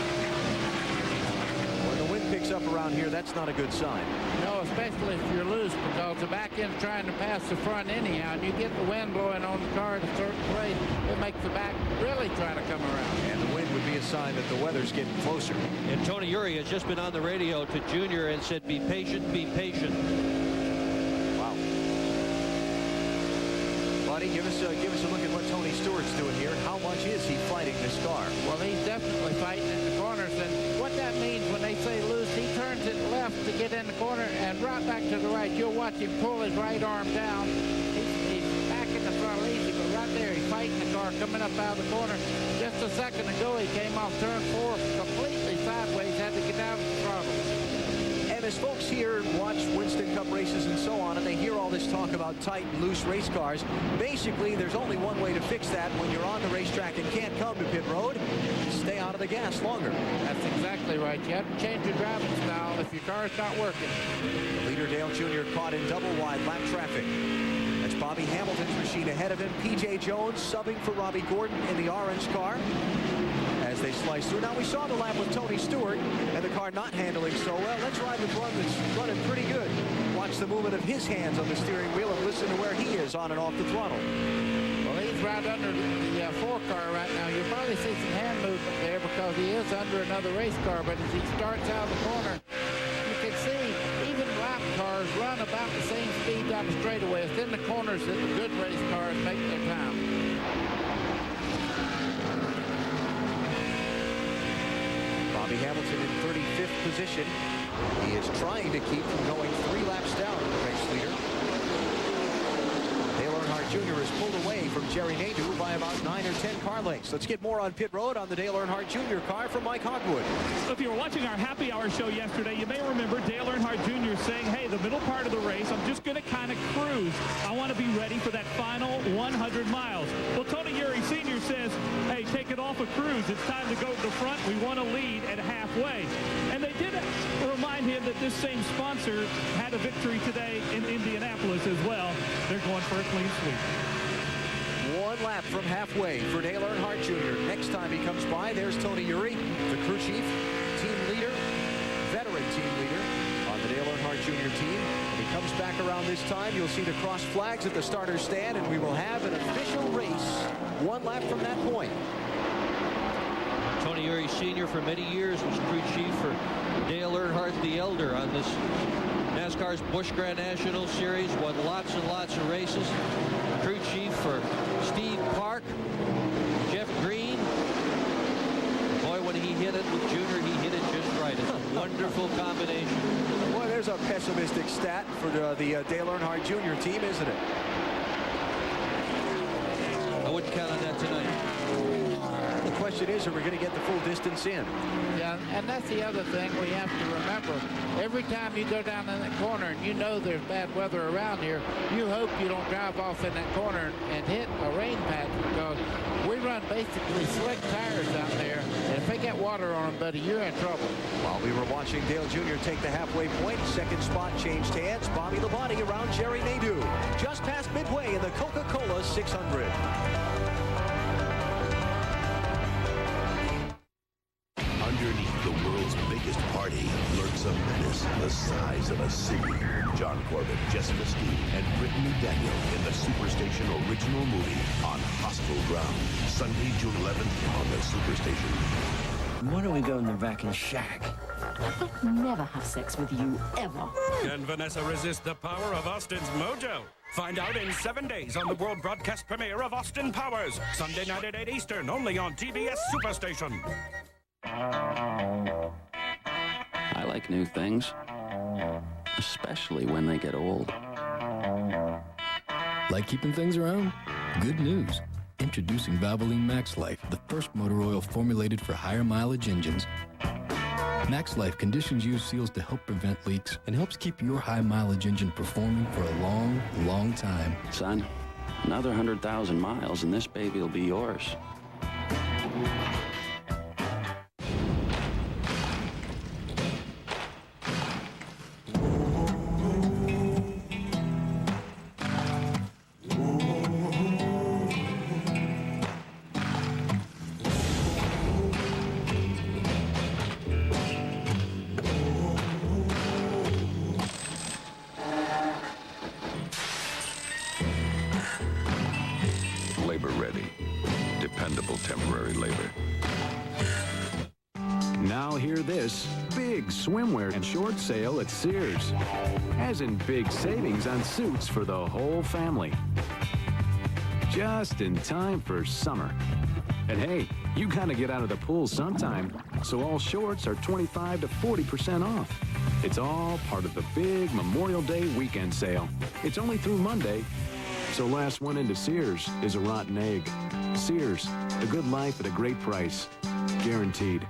Speaker 2: When the wind picks up around here, that's not a good sign.
Speaker 3: No, especially if you're loose, because the back end's trying to pass the front anyhow, and you get the wind blowing on the car at a certain place, it makes the back really try to come around.
Speaker 2: And the wind would be a sign that the weather's getting closer.
Speaker 4: And Tony Uri has just been on the radio to Junior and said, be patient, be patient.
Speaker 2: Wow. Buddy, give us a look at what Tony Stewart's doing here. How much is he fighting this car?
Speaker 3: Well, he's definitely fighting in the corners, and what that means when they say loose, he turns it left to get in the corner and right back to the right. You'll watch him pull his right arm down. He's back in the front easy, but right there he's fighting the car coming up out of the corner. Just a second ago he came off turn 4 completely sideways, had to get out of the throttle.
Speaker 2: And as folks here watch Winston Cup races and so on, and they hear all this talk about tight and loose race cars, basically there's only one way to fix that when you're on the racetrack and can't come to pit road. Stay out of the gas longer.
Speaker 3: That's exactly right. You have to change your driving style if your car's not working.
Speaker 2: The leader, Dale Jr., caught in double wide lap traffic. That's Bobby Hamilton's machine ahead of him. P.J. Jones subbing for Robbie Gordon in the orange car as they slice through. Now we saw the lap with Tony Stewart and the car not handling so well. Let's ride with one that's running pretty good. Watch the movement of his hands on the steering wheel and listen to where he is on and off the throttle.
Speaker 3: Well, he's right under the 4 car right now. You'll probably see some hand movement there because he is under another race car, but as he starts out of the corner, you can see even lap cars run about the same speed down the straightaway. It's in the corners that the good race cars make their time.
Speaker 2: Bobby Hamilton in 35th position. He is trying to keep from going 3 laps down the race leader. Dale Earnhardt Jr. is pulled away from Jerry Nadeau by about 9 or 10 car lengths. Let's get more on pit road on the Dale Earnhardt Jr. car from Mike Hogwood.
Speaker 10: So if you were watching our happy hour show yesterday, you may remember Dale Earnhardt Jr. saying, hey, the middle part of the race, I'm just going to kind of cruise. I want to be ready for that final 100 miles. Well, Tony Uri Sr. says, hey, take it off a cruise. It's time to go to the front. We want to lead at halfway. And they did remind him that this same sponsor had a victory today in Indianapolis as well. They're going for a clean sweep.
Speaker 2: 1 lap from halfway for Dale Earnhardt Jr. Next time he comes by, there's Tony Eury, the crew chief, team leader, veteran team leader on the Dale Earnhardt Jr. team. When he comes back around this time, you'll see the cross flags at the starter's stand, and we will have an official race 1 lap from that point.
Speaker 4: Tony Eury Sr. for many years was crew chief for Dale Earnhardt the Elder on this NASCAR's Busch Grand National Series, won lots and lots of races. Crew chief for Steve Park, Jeff Green. Boy, when he hit it with Junior, he hit it just right. It's a wonderful combination.
Speaker 2: Boy, there's a pessimistic stat for the Dale Earnhardt Jr. team, isn't it?
Speaker 4: I wouldn't count on that tonight.
Speaker 2: The question is, are we going to get the full distance in?
Speaker 3: Yeah, and that's the other thing we have to remember. Every time you go down in that corner and you know there's bad weather around here, you hope you don't drive off in that corner and hit a rain patch, because we run basically slick tires down there, and if they get water on them, buddy, you're in trouble.
Speaker 2: While we were watching Dale Jr. take the halfway point, second spot changed hands. Bobby Labonte around Jerry Nadeau, just past midway in the Coca Cola 600.
Speaker 17: Underneath the world's biggest party lurks a menace the size of a city. John Corbett, Jessica Steve, and Brittany Daniel in the Superstation original movie on hostile ground. Sunday, June 11th on the Superstation.
Speaker 19: Why don't we go in the back and shack?
Speaker 20: I'd never have sex with you, ever.
Speaker 21: Can Vanessa resist the power of Austin's mojo? Find out in 7 days on the world broadcast premiere of Austin Powers. Sunday night at 8 Eastern, only on TBS Superstation.
Speaker 22: I like new things, especially when they get old.
Speaker 27: Like keeping things around? Good news. Introducing Valvoline Max Life, the first motor oil formulated for higher mileage engines. Max Life conditions use seals to help prevent leaks and helps keep your high mileage engine performing for a long, long time.
Speaker 22: Son, another 100,000 miles and this baby will be yours.
Speaker 9: Labor-ready, dependable temporary labor.
Speaker 23: Now hear this, big swimwear and short sale at Sears. As in big savings on suits for the whole family. Just in time for summer. And hey, you gotta get out of the pool sometime, so all shorts are 25 to 40% off. It's all part of the big Memorial Day weekend sale. It's only through Monday, so last one into Sears is a rotten egg. Sears, a good life at a great price. Guaranteed.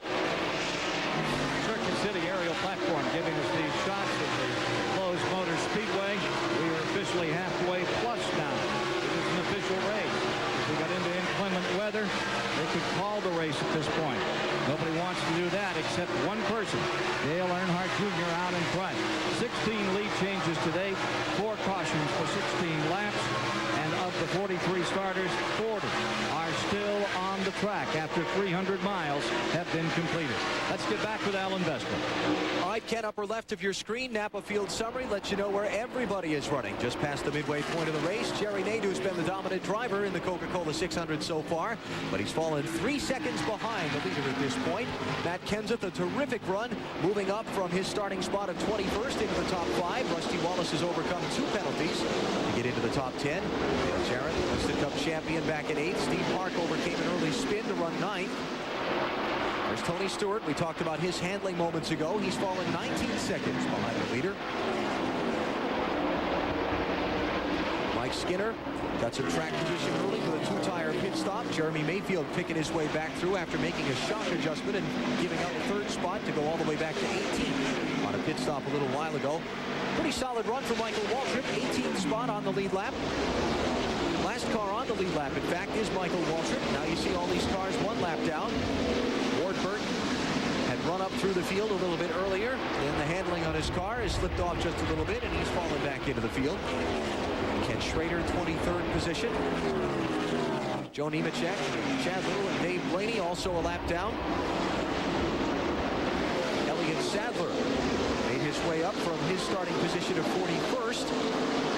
Speaker 24: Circuit City aerial platform giving us these shots of the closed Motor Speedway. We are officially halfway plus now. It is an official race. If we got into inclement weather, they could call the race at this point. Nobody wants to do that except one person, Dale Earnhardt Jr. out in front. 16 lead changes today, 4 cautions for 16 laps, and of the 43 starters, 40 are still on the track after 300 miles have been completed. Let's get back with Alan Vestal.
Speaker 2: All right, Ken, upper left of your screen, Napa Field summary lets you know where everybody is running. Just past the midway point of the race, Jerry Nadeau's been the dominant driver in the Coca Cola 600 so far, but he's fallen 3 seconds behind the leader at this point. Matt Kenseth, a terrific run, moving up from his starting spot of 21st into the top 5. Rusty Wallace has overcome 2 penalties to get into the top 10. Dale Jarrett, Winston Cup champion, back at 8th. Steve Park overcame an early spin to run 9th. There's Tony Stewart. We talked about his handling moments ago. He's fallen 19 seconds behind the leader. Mike Skinner got some track position early with a 2-tire pit stop. Jeremy Mayfield picking his way back through after making a shock adjustment and giving up the 3rd spot to go all the way back to 18th on a pit stop a little while ago. Pretty solid run for Michael Waltrip. 18th spot on the lead lap. Last car on the lead lap, in fact, is Michael Waltrip. Now you see all these cars 1 lap down. Ward Burton had run up through the field a little bit earlier. Then the handling on his car has slipped off just a little bit, and he's fallen back into the field. Ken Schrader, 23rd position. Joe Nemechek, Chad Little, and Dave Blaney also a lap down. Elliott Sadler made his way up from his starting position of 41st.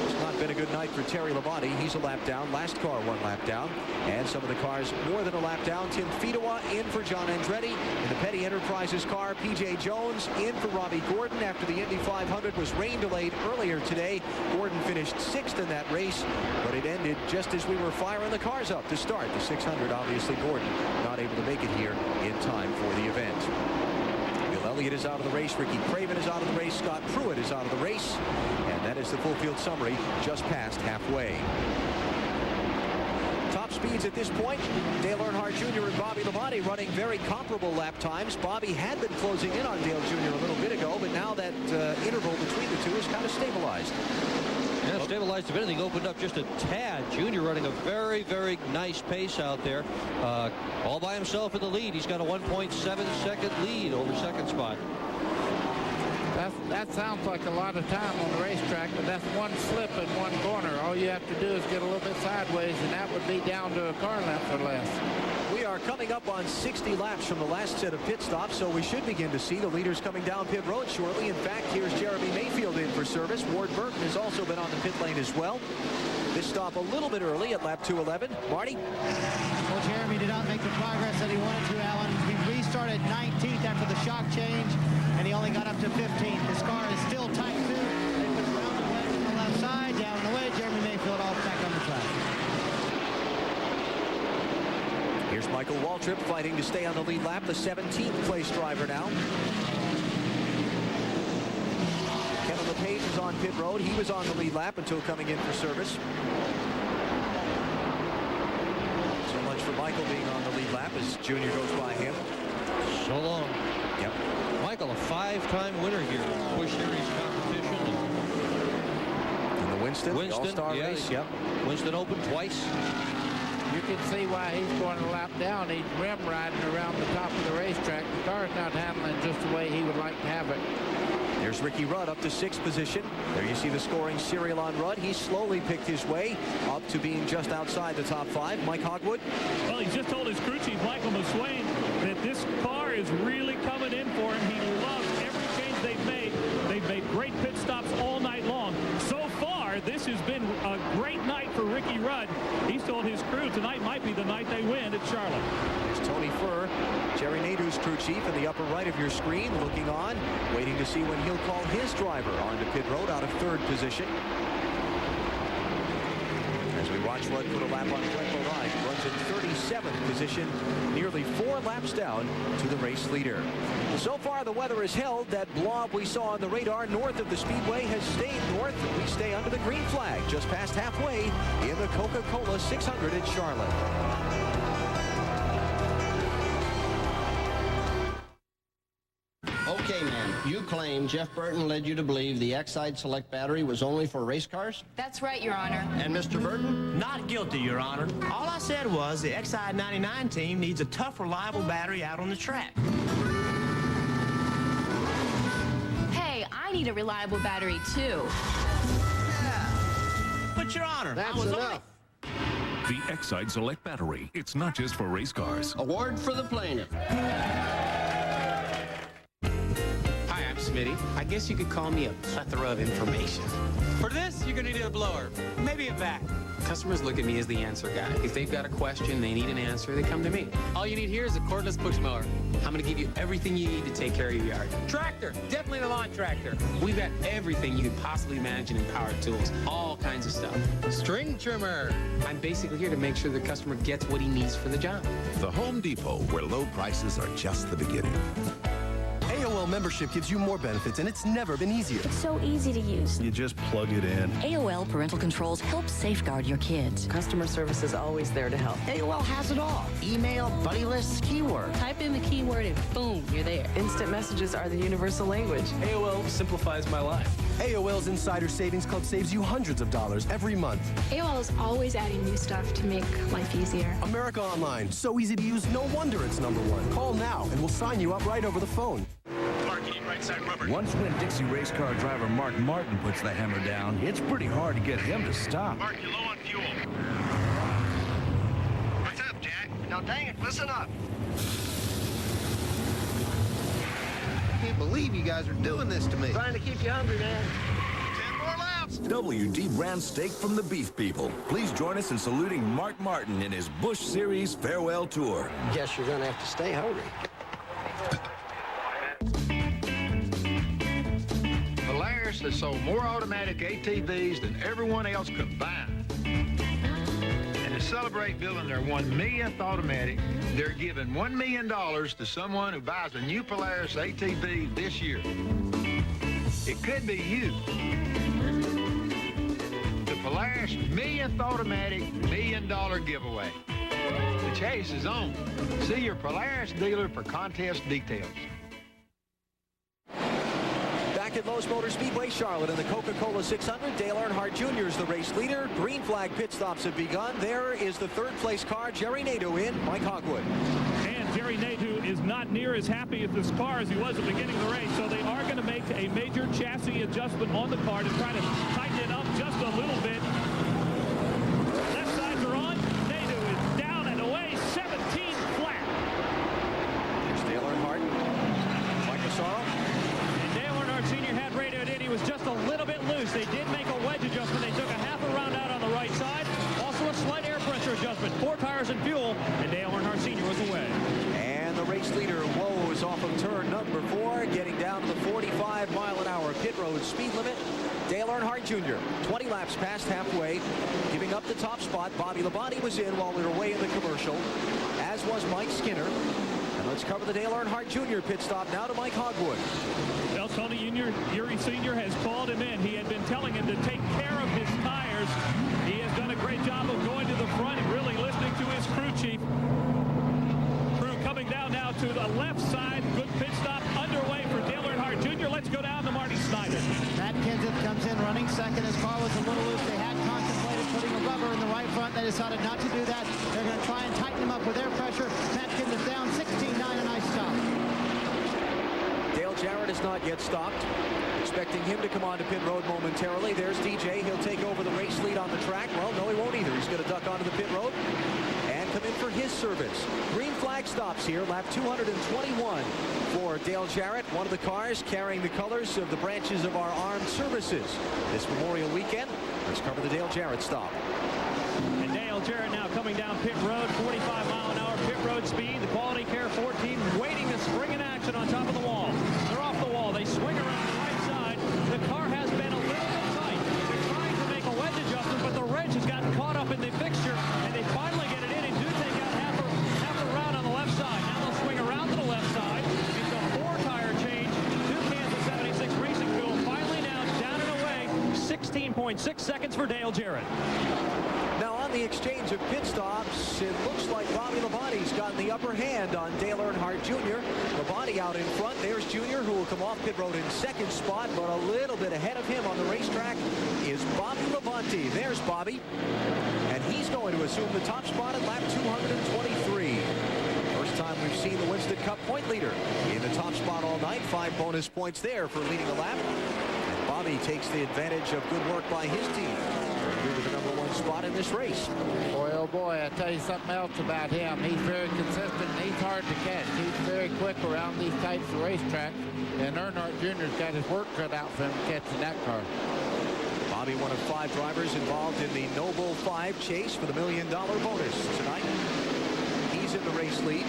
Speaker 2: It's not been a good night for Terry Labonte. He's a lap down. Last car 1 lap down. And some of the cars more than a lap down. Tim Fedewa in for John Andretti. In the Petty Enterprises car, P.J. Jones in for Robbie Gordon after the Indy 500 was rain delayed earlier today. Gordon finished 6th in that race, but it ended just as we were firing the cars up to start the 600. Obviously, Gordon not able to make it here in time for the event. Bill Elliott is out of the race. Ricky Craven is out of the race. Scott Pruitt is out of the race. And that is the full field summary just past halfway. Top speeds at this point, Dale Earnhardt Jr. and Bobby Labonte running very comparable lap times. Bobby had been closing in on Dale Jr. a little bit ago, but now that interval between the two is kind of stabilized.
Speaker 4: Yeah, stabilized, if anything, opened up just a tad. Junior running a very, very nice pace out there. All by himself in the lead. He's got a 1.7-second lead over second spot.
Speaker 3: That sounds like a lot of time on the racetrack, but that's one slip in one corner. All you have to do is get a little bit sideways, and that would be down to a car length or less.
Speaker 2: We are coming up on 60 laps from the last set of pit stops, so we should begin to see the leaders coming down pit road shortly. In fact, here's Jeremy Mayfield in for service. Ward Burton has also been on the pit lane as well. This stop a little bit early at lap 211. Marty?
Speaker 8: Well, Jeremy did not make the progress that he wanted to, Alan. He restarted 19th after the shock change, and he only got up to 15th. His car is still tight, too. They put around the wedge on the left side, down the way. Jeremy Mayfield all back on the track.
Speaker 2: Here's Michael Waltrip fighting to stay on the lead lap, the 17th place driver now. Kevin LePage is on pit road. He was on the lead lap until coming in for service. So much for Michael being on the lead lap as Junior goes by him.
Speaker 4: So long.
Speaker 2: Yep.
Speaker 4: Michael, a 5-time winner here in Busch Series competition.
Speaker 2: In the Winston the All-Star race. Yep.
Speaker 4: Winston Open twice.
Speaker 3: You can see why he's going a lap down. He's rim riding around the top of the racetrack. The car's not handling just the way he would like to have it.
Speaker 2: There's Ricky Rudd up to 6th position. There you see the scoring serial on Rudd. He slowly picked his way up to being just outside the top 5. Mike Hogwood.
Speaker 10: Well, he just told his crew chief, Michael McSwain, that this car is really coming in for him. He loves every change they've made. They've made great pit stops all night long. So far, this has been a great night for Ricky Rudd. He's told his crew tonight might be the night they win at Charlotte.
Speaker 2: There's Tony Furr, Jerry Nadeau's crew chief in the upper right of your screen, looking on, waiting to see when he'll call his driver onto pit road out of 3rd position. As we watch Rudd put a lap on Glenn Bodine, runs in 37th position, nearly 4 laps down to the race leader. So far, the weather has held. That blob we saw on the radar north of the Speedway has stayed north. We stay under the green flag just past halfway in the Coca Cola 600 in Charlotte.
Speaker 1: Okay, ma'am. You claim Jeff Burton led you to believe the Exide Select battery was only for race cars?
Speaker 5: That's right, Your Honor.
Speaker 1: And Mr. Burton?
Speaker 7: Not guilty, Your Honor. All I said was the Exide 99 team needs a tough, reliable battery out on the track.
Speaker 5: Hey, I need a reliable battery, too.
Speaker 7: Yeah. But, Your Honor,
Speaker 1: That's enough.
Speaker 12: The Exide Select battery. It's not just for race cars.
Speaker 1: Award for the plaintiff.
Speaker 15: Smitty. I guess you could call me a plethora of information.
Speaker 16: For this, you're going to need a blower, maybe a vac.
Speaker 15: Customers look at me as the answer guy. If they've got a question, they need an answer, they come to me.
Speaker 16: All you need here is a cordless push mower.
Speaker 15: I'm going to give you everything you need to take care of your yard.
Speaker 16: Tractor, definitely the lawn tractor.
Speaker 15: We've got everything you could possibly imagine in power tools, all kinds of stuff.
Speaker 16: String trimmer.
Speaker 15: I'm basically here to make sure the customer gets what he needs for the job.
Speaker 17: The Home Depot, where low prices are just the beginning.
Speaker 25: AOL membership gives you more benefits, and it's never been easier.
Speaker 26: It's so easy to use.
Speaker 25: You just plug it in.
Speaker 20: AOL parental controls help safeguard your kids.
Speaker 28: Customer service is always there to help.
Speaker 1: AOL has it all. Email, buddy lists, keyword.
Speaker 28: Type in the keyword and boom, you're there. Instant messages are the universal language.
Speaker 25: AOL simplifies my life. AOL's Insider Savings Club saves you hundreds of dollars every month.
Speaker 29: AOL is always adding new stuff to make life easier.
Speaker 25: America Online, so easy to use, no wonder it's #1. Call now and we'll sign you up right over the phone.
Speaker 30: Marketing right
Speaker 6: Once Winn-Dixie race car driver Mark Martin puts the hammer down, it's pretty hard to get him to stop.
Speaker 11: Mark, you're low on fuel. What's up, Jack? Now, dang it, listen up.
Speaker 13: I can't believe you guys are doing this to me.
Speaker 11: Trying to keep you hungry, man. 10 more laps.
Speaker 6: WD brand steak from the beef people. Please join us in saluting Mark Martin in his Busch Series farewell tour.
Speaker 11: Guess you're gonna have to stay hungry.
Speaker 14: Polaris has sold more automatic ATVs than everyone else combined. And to celebrate building their 1 millionth automatic, they're giving $1 million to someone who buys a new Polaris ATV this year. It could be you. The Polaris millionth automatic $1 million giveaway. The chase is on. See your Polaris dealer for contest details.
Speaker 2: Back at Lowe's Motor Speedway, Charlotte, in the Coca Cola 600, Dale Earnhardt Jr. is the race leader. Green flag pit stops have begun. There is the third place car, Jerry Nadeau in, Mike Hogwood.
Speaker 10: And Jerry Nadeau is not near as happy with this car as he was at the beginning of the race, so they are going to make a major chassis adjustment on the car to try to tighten it up just a little bit. Left sides are on. Nadeau is down and away, 17 flat.
Speaker 2: There's Dale Earnhardt, Mike Massaro.
Speaker 10: Senior had radioed in. He was just a little bit loose. They did make a wedge adjustment. They took a half a round out on the right side. Also a slight air pressure adjustment. 4 tires and fuel, and Dale Earnhardt Sr. was away.
Speaker 2: And the race leader woes off of turn number 4, getting down to the 45-mile-an-hour pit road speed limit. Dale Earnhardt Jr., 20 laps past halfway, giving up the top spot. Bobby Labonte was in while we were away in the commercial, as was Mike Skinner. And let's cover the Dale Earnhardt Jr. pit stop now to Mike Hogwood.
Speaker 10: Well, Tony Eury Sr. has called him in. He had been telling him to take care of his tires. He has done a great job of going to the front and really listening to his crew chief. Crew coming down now to the left side. Good pit stop underway for Dale Earnhardt Jr. Let's go down to Marty Snyder.
Speaker 8: Matt Kenseth comes in running second. His car was a little loose. They had contemplated putting a rubber in the right front. They decided not to do that. They're going to try and tighten him up with air pressure. Matt Kenseth down 16-9, a nice stop.
Speaker 2: Dale Jarrett is not yet stopped. Expecting him to come onto pit road momentarily. There's DJ. He'll take over the race lead on the track. Well, no, he won't either. He's going to duck onto the pit road and come in for his service. Green flag stops here. Lap 221 for Dale Jarrett, one of the cars carrying the colors of the branches of our armed services this Memorial weekend. Let's cover the Dale Jarrett stop.
Speaker 10: And Dale Jarrett now coming down pit road, 45-mile-an-hour pit road speed. The Quality Care 14 waiting to spring in action on top of the wall. They're off the wall. They swing around the right side. The car has been a little bit tight. They're trying to make a wedge adjustment, but the wrench has gotten caught up in the fixture, and they finally get it in and do take out half a round on the left side. Now they'll swing around to the left side. It's a 4-tire change to Kansas 76 Racing Fuel. Finally now down and away, 16.6 seconds for Dale Jarrett.
Speaker 2: Now on the exchange of pit stops, it looks like Bobby Labonte's gotten the upper hand on Dale Earnhardt Jr. Labonte out in front. There's Jr., who will come off pit road in second spot, but a little bit ahead of him on the racetrack is Bobby Labonte. There's Bobby, and he's going to assume the top spot at lap 223. First time we've seen the Winston Cup point leader in the top spot all night. 5 bonus points there for leading a lap. And Bobby takes the advantage of good work by his team with the #1 spot in this race.
Speaker 3: Boy, oh boy, I tell you something else about him. He's very consistent and he's hard to catch. He's very quick around these types of racetracks. And Earnhardt Jr.'s got his work cut out for him catching that car.
Speaker 2: Bobby, one of 5 drivers involved in the Noble 5 chase for the $1 million bonus tonight. He's in the race lead.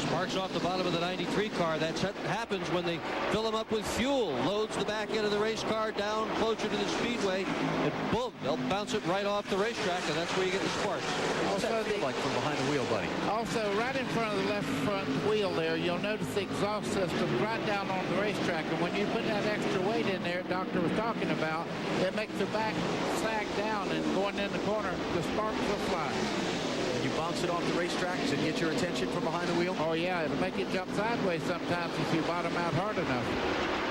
Speaker 4: Sparks off the bottom of the 93 car. That happens when they fill them up with fuel. Loads the back end of the race car down closer to the speedway, and boom, they'll bounce it right off the racetrack, and that's where you get the sparks.
Speaker 2: What's that feel like from behind the wheel, buddy?
Speaker 3: Also, right in front of the left front wheel there, you'll notice the exhaust system right down on the racetrack. And when you put that extra weight in there, Doctor was talking about, it makes the back sag down, and going in the corner, the sparks will fly.
Speaker 2: You bounce it off the racetrack, does it get your attention from behind the wheel?
Speaker 3: Oh yeah, it'll make it jump sideways sometimes if you bottom out hard enough.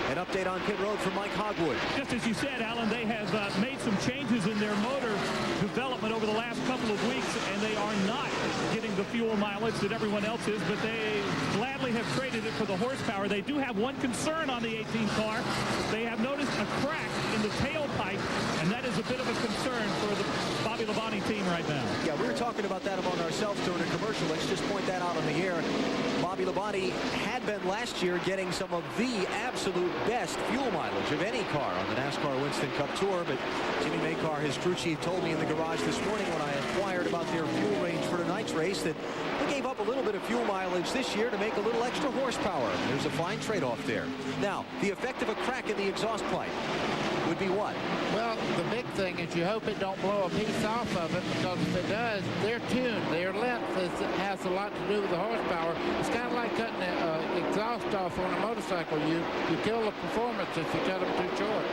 Speaker 2: An update on pit road from Mike Hogwood.
Speaker 10: Just as you said, Alan, they have made some changes in their motor development over the last couple of weeks, and they are not getting the fuel mileage that everyone else is, but they gladly have traded it for the horsepower. They do have one concern on the 18 car. They have noticed a crack in the tailpipe, and that is a bit of a concern for the Bobby Labonte team right now.
Speaker 2: Yeah, we were talking about that among ourselves during a commercial. Let's just point that out on the air. Bobby Labonte had been last year getting some of the absolute best fuel mileage of any car on the NASCAR Winston Cup Tour, but Jimmy Makar, his crew chief, told me in the garage this morning when I inquired about their fuel range for tonight's race that they gave up a little bit of fuel mileage this year to make a little extra horsepower. There's a fine trade-off there. Now, the effect of a crack in the exhaust pipe would be what?
Speaker 3: Well, the big thing is you hope it don't blow a piece off of it, because if it does, their tune, their length has a lot to do with the horsepower. It's kind of like cutting the exhaust off on a motorcycle. You kill the performance if you cut them too short.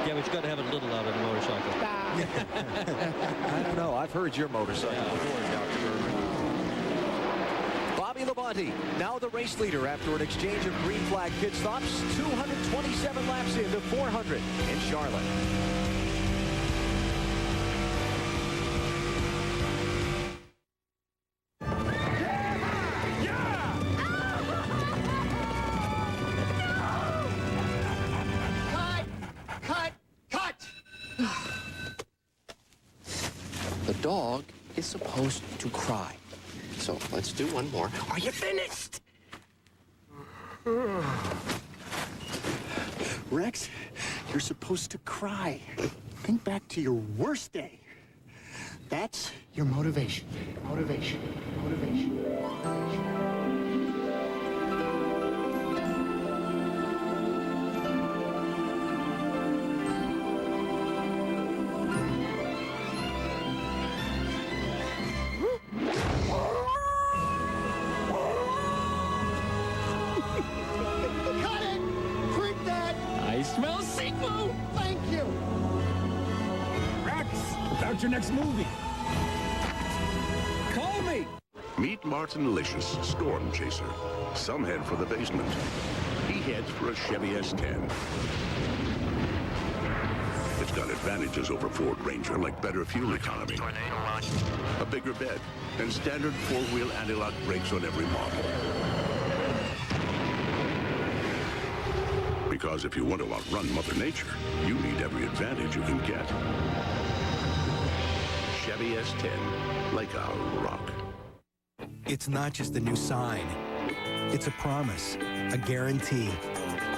Speaker 4: Yeah, but you got to have a little out of the motorcycle.
Speaker 2: I don't know. I've heard your motorcycle before, Dr. Berman. Bobby Labonte, now the race leader after an exchange of green flag pit stops, 227 laps into 400 in Charlotte.
Speaker 9: The dog is supposed to cry. So let's do one more. Are you finished?
Speaker 18: Rex, you're supposed to cry. Think back to your worst day. That's your motivation. Motivation. Motivation. Motivation. Your next movie. Call me.
Speaker 17: Meet Martin Licious, Storm Chaser. Some head for the basement. He heads for a Chevy S10. It's got advantages over Ford Ranger, like better fuel economy, a bigger bed, and standard four-wheel anti-lock brakes on every model. Because if you want to outrun Mother Nature, you need every advantage you can get. Chevy S10, like a rock.
Speaker 19: It's not just a new sign. It's a promise, a guarantee.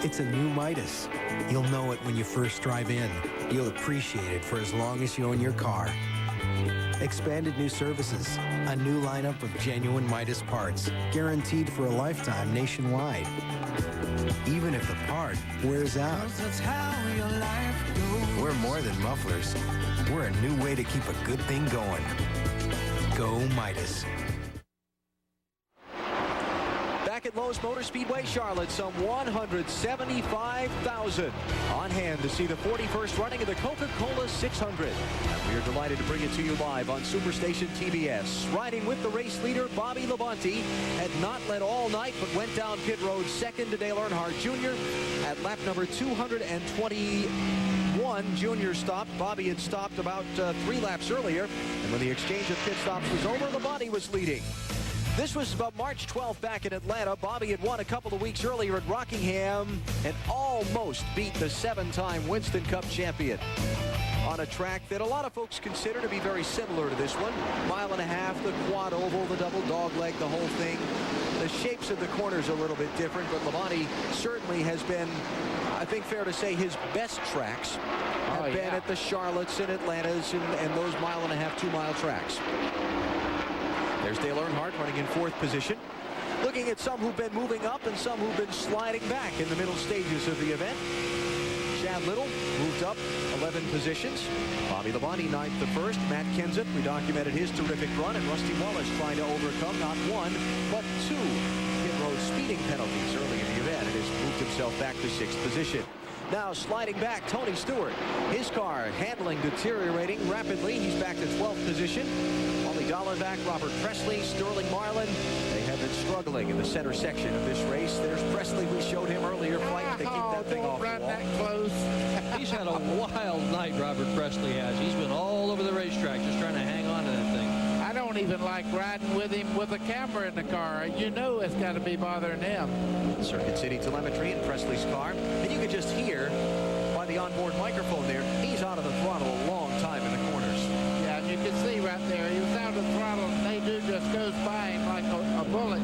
Speaker 19: It's a new Midas. You'll know it when you first drive in. You'll appreciate it for as long as you own your car. Expanded new services, a new lineup of genuine Midas parts, guaranteed for a lifetime nationwide. Even if the part wears out. We're more than mufflers. We're a new way to keep a good thing going. Go Midas.
Speaker 2: Back at Lowe's Motor Speedway, Charlotte, some 175,000 on hand to see the 41st running of the Coca Cola 600. And we are delighted to bring it to you live on Superstation TBS. Riding with the race leader, Bobby Labonte, had not led all night, but went down pit road second to Dale Earnhardt Jr. at lap number 221. Junior stopped. Bobby had stopped about 3 laps earlier. And when the exchange of pit stops was over, Labonte was leading. This was about March 12th back in Atlanta. Bobby had won a couple of weeks earlier at Rockingham and almost beat the 7-time Winston Cup champion on a track that a lot of folks consider to be very similar to this one. 1.5 miles, the quad oval, the double dog leg, the whole thing. The shapes of the corners are a little bit different, but Labonte certainly has been, I think fair to say, his best tracks have been at the Charlottes and Atlantas and those 1.5 mile, 2-mile tracks. There's Dale Earnhardt running in 4th position. Looking at some who've been moving up and some who've been sliding back in the middle stages of the event. Chad Little moved up 11 positions. Bobby Labonte 9th to 1st. Matt Kenseth, we documented his terrific run, and Rusty Wallace trying to overcome not 1 but 2 pit road speeding penalties early in the event, and has moved himself back to 6th position. Now sliding back, Tony Stewart. His car handling deteriorating rapidly. He's back to 12th position. Ollie Dallenbach, Robert Presley, Sterling Marlin. They have been struggling struggling in the center section of this race. There's Presley. We showed him earlier fighting to keep that thing off the wall.
Speaker 3: That close.
Speaker 4: He's had a wild night, Robert Presley has. He's been all over the racetrack just trying to hang on to that thing.
Speaker 3: I don't even like riding with him with a camera in the car. You know it's got to be bothering him.
Speaker 2: Circuit City telemetry in Presley's car. And you can just hear by the onboard microphone there, he's out of the throttle a long time in the corners.
Speaker 3: Yeah, and you can see right there, he was out of the throttle, and Nadeau just goes by him like a bullet.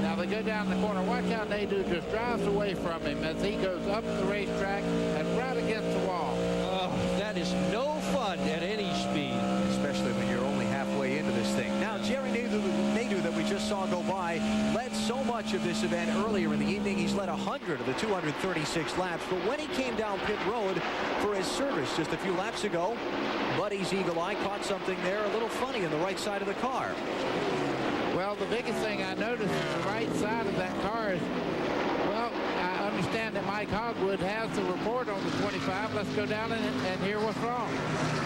Speaker 3: Now they go down the corner. Watch how Nadeau just drives away from him as he goes up the racetrack and right against the wall.
Speaker 4: Oh, that is no fun at any speed.
Speaker 2: Especially when you're only halfway into this thing. Now, Jerry Nadeau that we just saw go by led so much of this event earlier in the evening. He's led 100 of the 236 laps. But when he came down pit road for his service just a few laps ago, Buddy's eagle eye caught something there a little funny on the right side of the car.
Speaker 3: Well, the biggest thing I noticed on the right side of that car is, well, I understand that Mike Hogwood has the report on the 25. Let's go down and hear what's wrong.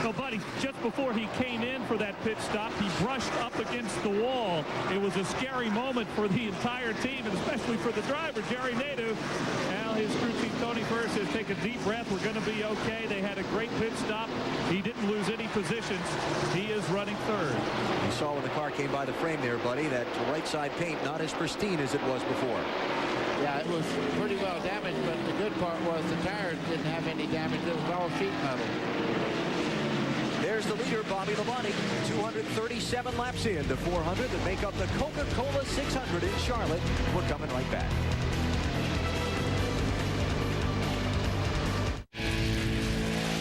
Speaker 10: So, Buddy, just before he came in for that pit stop, he brushed up against the wall. It was a scary moment for the entire team, and especially for the driver, Jerry Nadeau. Now his crew chief, Tony First, has taken a deep breath. We're going to be okay. They had a great pit stop. He didn't lose any positions. He is running third.
Speaker 2: You saw when the car came by the frame there, Buddy, that right side paint not as pristine as it was before.
Speaker 3: Yeah, it was pretty well damaged, but the good part was the tires didn't have any damage. It was all sheet metal.
Speaker 2: There's the leader, Bobby Labonte, 237 laps in to 400 that make up the Coca Cola 600 in Charlotte. We're coming right back.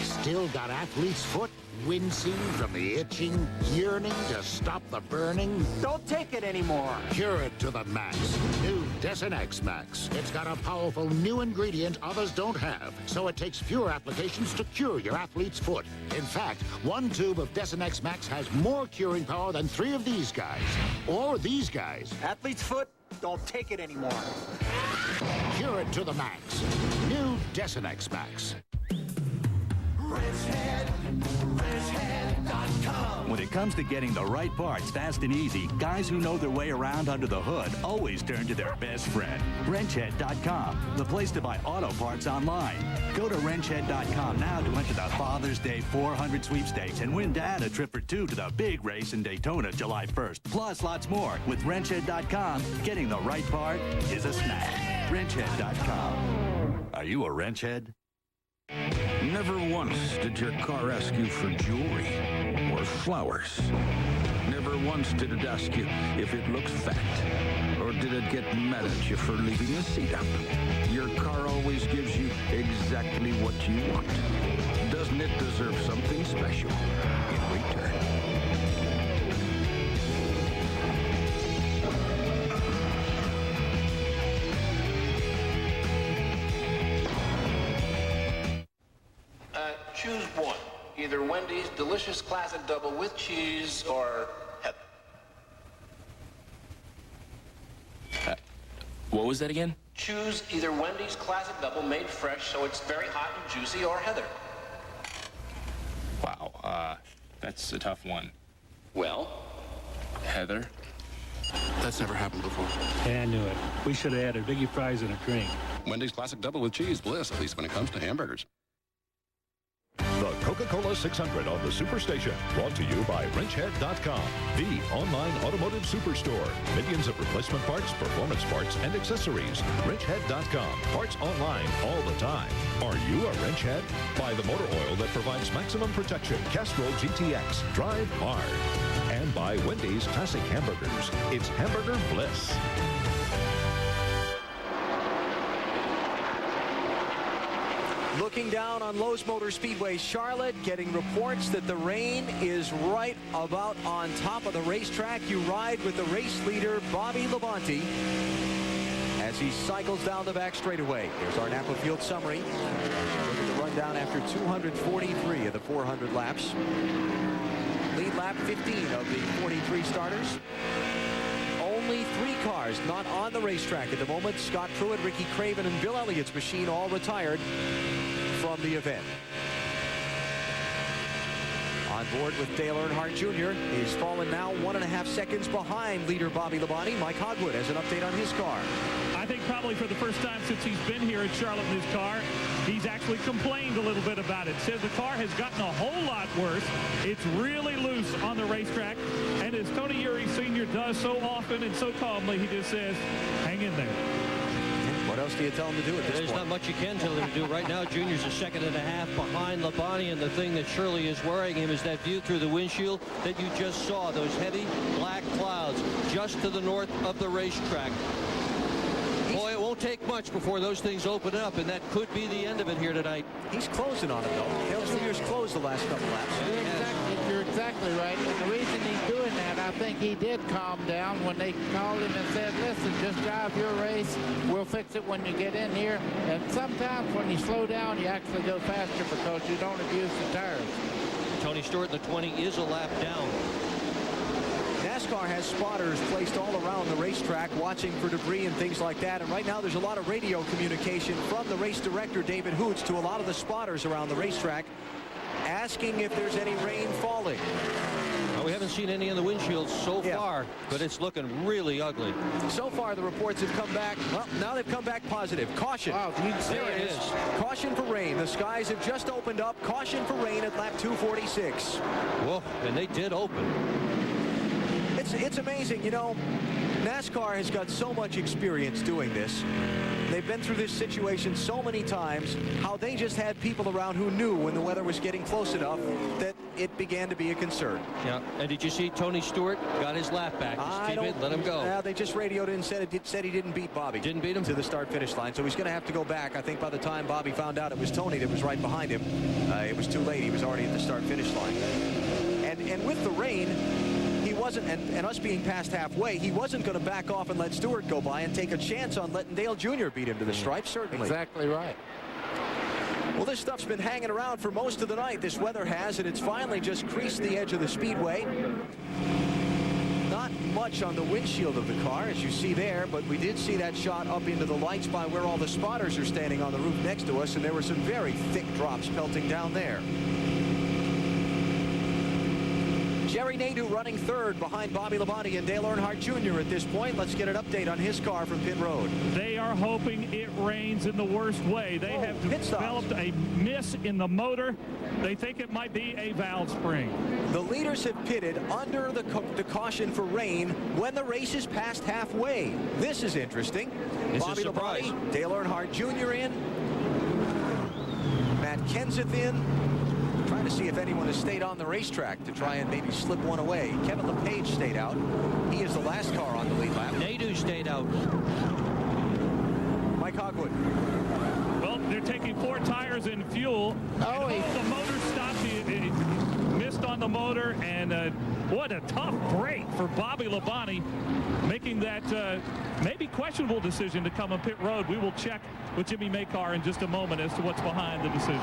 Speaker 5: Still got athlete's foot? Wincing from the itching, yearning to stop the burning? Don't take it anymore. Cure it to the max. New Desenex Max. It's got a powerful new ingredient others don't have, so it takes fewer applications to cure your athlete's foot. In fact, one tube of Desenex Max has more curing power than 3 of these guys. Or these guys.
Speaker 18: Athlete's foot? Don't take it anymore.
Speaker 5: Cure it to the max. New Desenex Max.
Speaker 7: When it comes to getting the right parts fast and easy, guys who know their way around under the hood always turn to their best friend, wrenchhead.com, the place to buy auto parts online. Go to wrenchhead.com now to enter the Father's Day 400 sweepstakes and win Dad a trip for 2 to the big race in Daytona July 1st. Plus lots more. With wrenchhead.com, getting the right part is a snack. Wrenchhead.com. Are you a wrenchhead?
Speaker 12: Never once did your car ask you for jewelry or flowers. Never once did it ask you if it looks fat, or did it get mad at you for leaving the seat up. Your car always gives you exactly what you want. Doesn't it deserve something special in return?
Speaker 21: Choose one. Either Wendy's delicious classic double with cheese or Heather.
Speaker 15: What was that again?
Speaker 21: Choose either Wendy's classic double made fresh so it's very hot and juicy or Heather.
Speaker 15: Wow, that's a tough one.
Speaker 21: Well?
Speaker 15: Heather?
Speaker 21: That's never happened before.
Speaker 22: Yeah, I knew it. We should have added biggie fries and a drink.
Speaker 23: Wendy's classic double with cheese bliss, at least when it comes to hamburgers.
Speaker 24: The Coca Cola 600 on the Superstation, brought to you by wrenchhead.com, the online automotive superstore. Millions of replacement parts, performance parts, and accessories. Wrenchhead.com, parts online all the time. Are you a wrench head? Buy the motor oil that provides maximum protection. Castrol GTX, drive hard. And buy Wendy's classic hamburgers. It's hamburger bliss.
Speaker 2: Looking down on Lowe's Motor Speedway, Charlotte, getting reports that the rain is right about on top of the racetrack. You ride with the race leader, Bobby Labonte, as he cycles down the back straightaway. Here's our Napa Field summary. Look at the rundown after 243 of the 400 laps. Lead lap 15 of the 43 starters. Only 3 cars not on the racetrack at the moment. Scott Pruitt, Ricky Craven, and Bill Elliott's machine all retired from the event. On On board with Dale Earnhardt Jr. He's fallen now 1.5 seconds behind leader Bobby Labonte. Mike Hogwood has an update on his car.
Speaker 10: I think probably for the first time since he's been here at Charlotte in his car, he's actually complained a little bit about it. Says the car has gotten a whole lot worse. It's really loose on the racetrack. And as Tony Eury Sr. does so often and so calmly, he just says, hang in there.
Speaker 2: What else do you tell him to do at this
Speaker 4: There's
Speaker 2: point?
Speaker 4: not much you can tell him to do. Right now, Junior's a 1.5 seconds behind Labonte, and the thing that surely is worrying him is that view through the windshield that you just saw, those heavy black clouds just to the north of the racetrack. Boy, it won't take much before those things open up, and that could be the end of it here tonight.
Speaker 2: He's closing on it, though. Dale Jr.'s closed the last couple laps.
Speaker 3: You're exactly right. And the reason he's doing that, I think he did calm down when they called him and said, listen, just drive your race. We'll fix it when you get in here. And sometimes when you slow down, you actually go faster because you don't abuse the tires.
Speaker 4: Tony Stewart in the 20 is a lap down.
Speaker 2: NASCAR has spotters placed all around the racetrack watching for debris and things like that. And right now there's a lot of radio communication from the race director, David Hoots, to a lot of the spotters around the racetrack, asking if there's any rain falling.
Speaker 4: Well, we haven't seen any in the windshield so far, but it's looking really ugly.
Speaker 2: So far, the reports have come back. Well, now they've come back positive. Caution.
Speaker 3: Oh,
Speaker 2: there it is. Caution for rain. The skies have just opened up. Caution for rain at lap 246.
Speaker 4: Whoa, and they did open.
Speaker 2: It's amazing. You know, NASCAR has got so much experience doing this. They've been through this situation so many times, how they just had people around who knew when the weather was getting close enough that it began to be a concern.
Speaker 4: Yeah, and did you see Tony Stewart got his lap back? His teammate let him go.
Speaker 2: They just radioed in and said he didn't beat Bobby.
Speaker 4: Didn't beat him?
Speaker 2: To the start-finish line, so he's going to have to go back. I think by the time Bobby found out it was Tony that was right behind him, it was too late. He was already at the start-finish line. And with the rain, he wasn't, and us being past halfway, he wasn't going to back off and let Stewart go by and take a chance on letting Dale Jr. beat him to the stripe, certainly.
Speaker 3: Exactly right.
Speaker 2: Well, this stuff's been hanging around for most of the night. This weather has, and it's finally just creased the edge of the speedway. Not much on the windshield of the car, as you see there, but we did see that shot up into the lights by where all the spotters are standing on the roof next to us, and there were some very thick drops pelting down there. Jerry Nadeau running third behind Bobby Labonte and Dale Earnhardt Jr. at this point. Let's get an update on his car from pit road.
Speaker 10: They are hoping it rains in the worst way. They have developed a miss in the motor. They think it might be a valve spring.
Speaker 2: The leaders have pitted under the caution for rain when the race is past halfway. This is interesting. Bobby Labonte, Dale Earnhardt Jr. in. Matt Kenseth in. Trying to see if anyone has stayed on the racetrack to try and maybe slip one away. Kevin LePage stayed out. He is the last car on the lead lap.
Speaker 4: Nadeau stayed out.
Speaker 2: Mike Hogwood.
Speaker 10: Well, they're taking 4 tires and fuel. Oh, the motor stopped. He missed on the motor, and what a tough break for Bobby Labonte, making that maybe questionable decision to come on pit road. We will check with Jimmy Makar in just a moment as to what's behind the decision.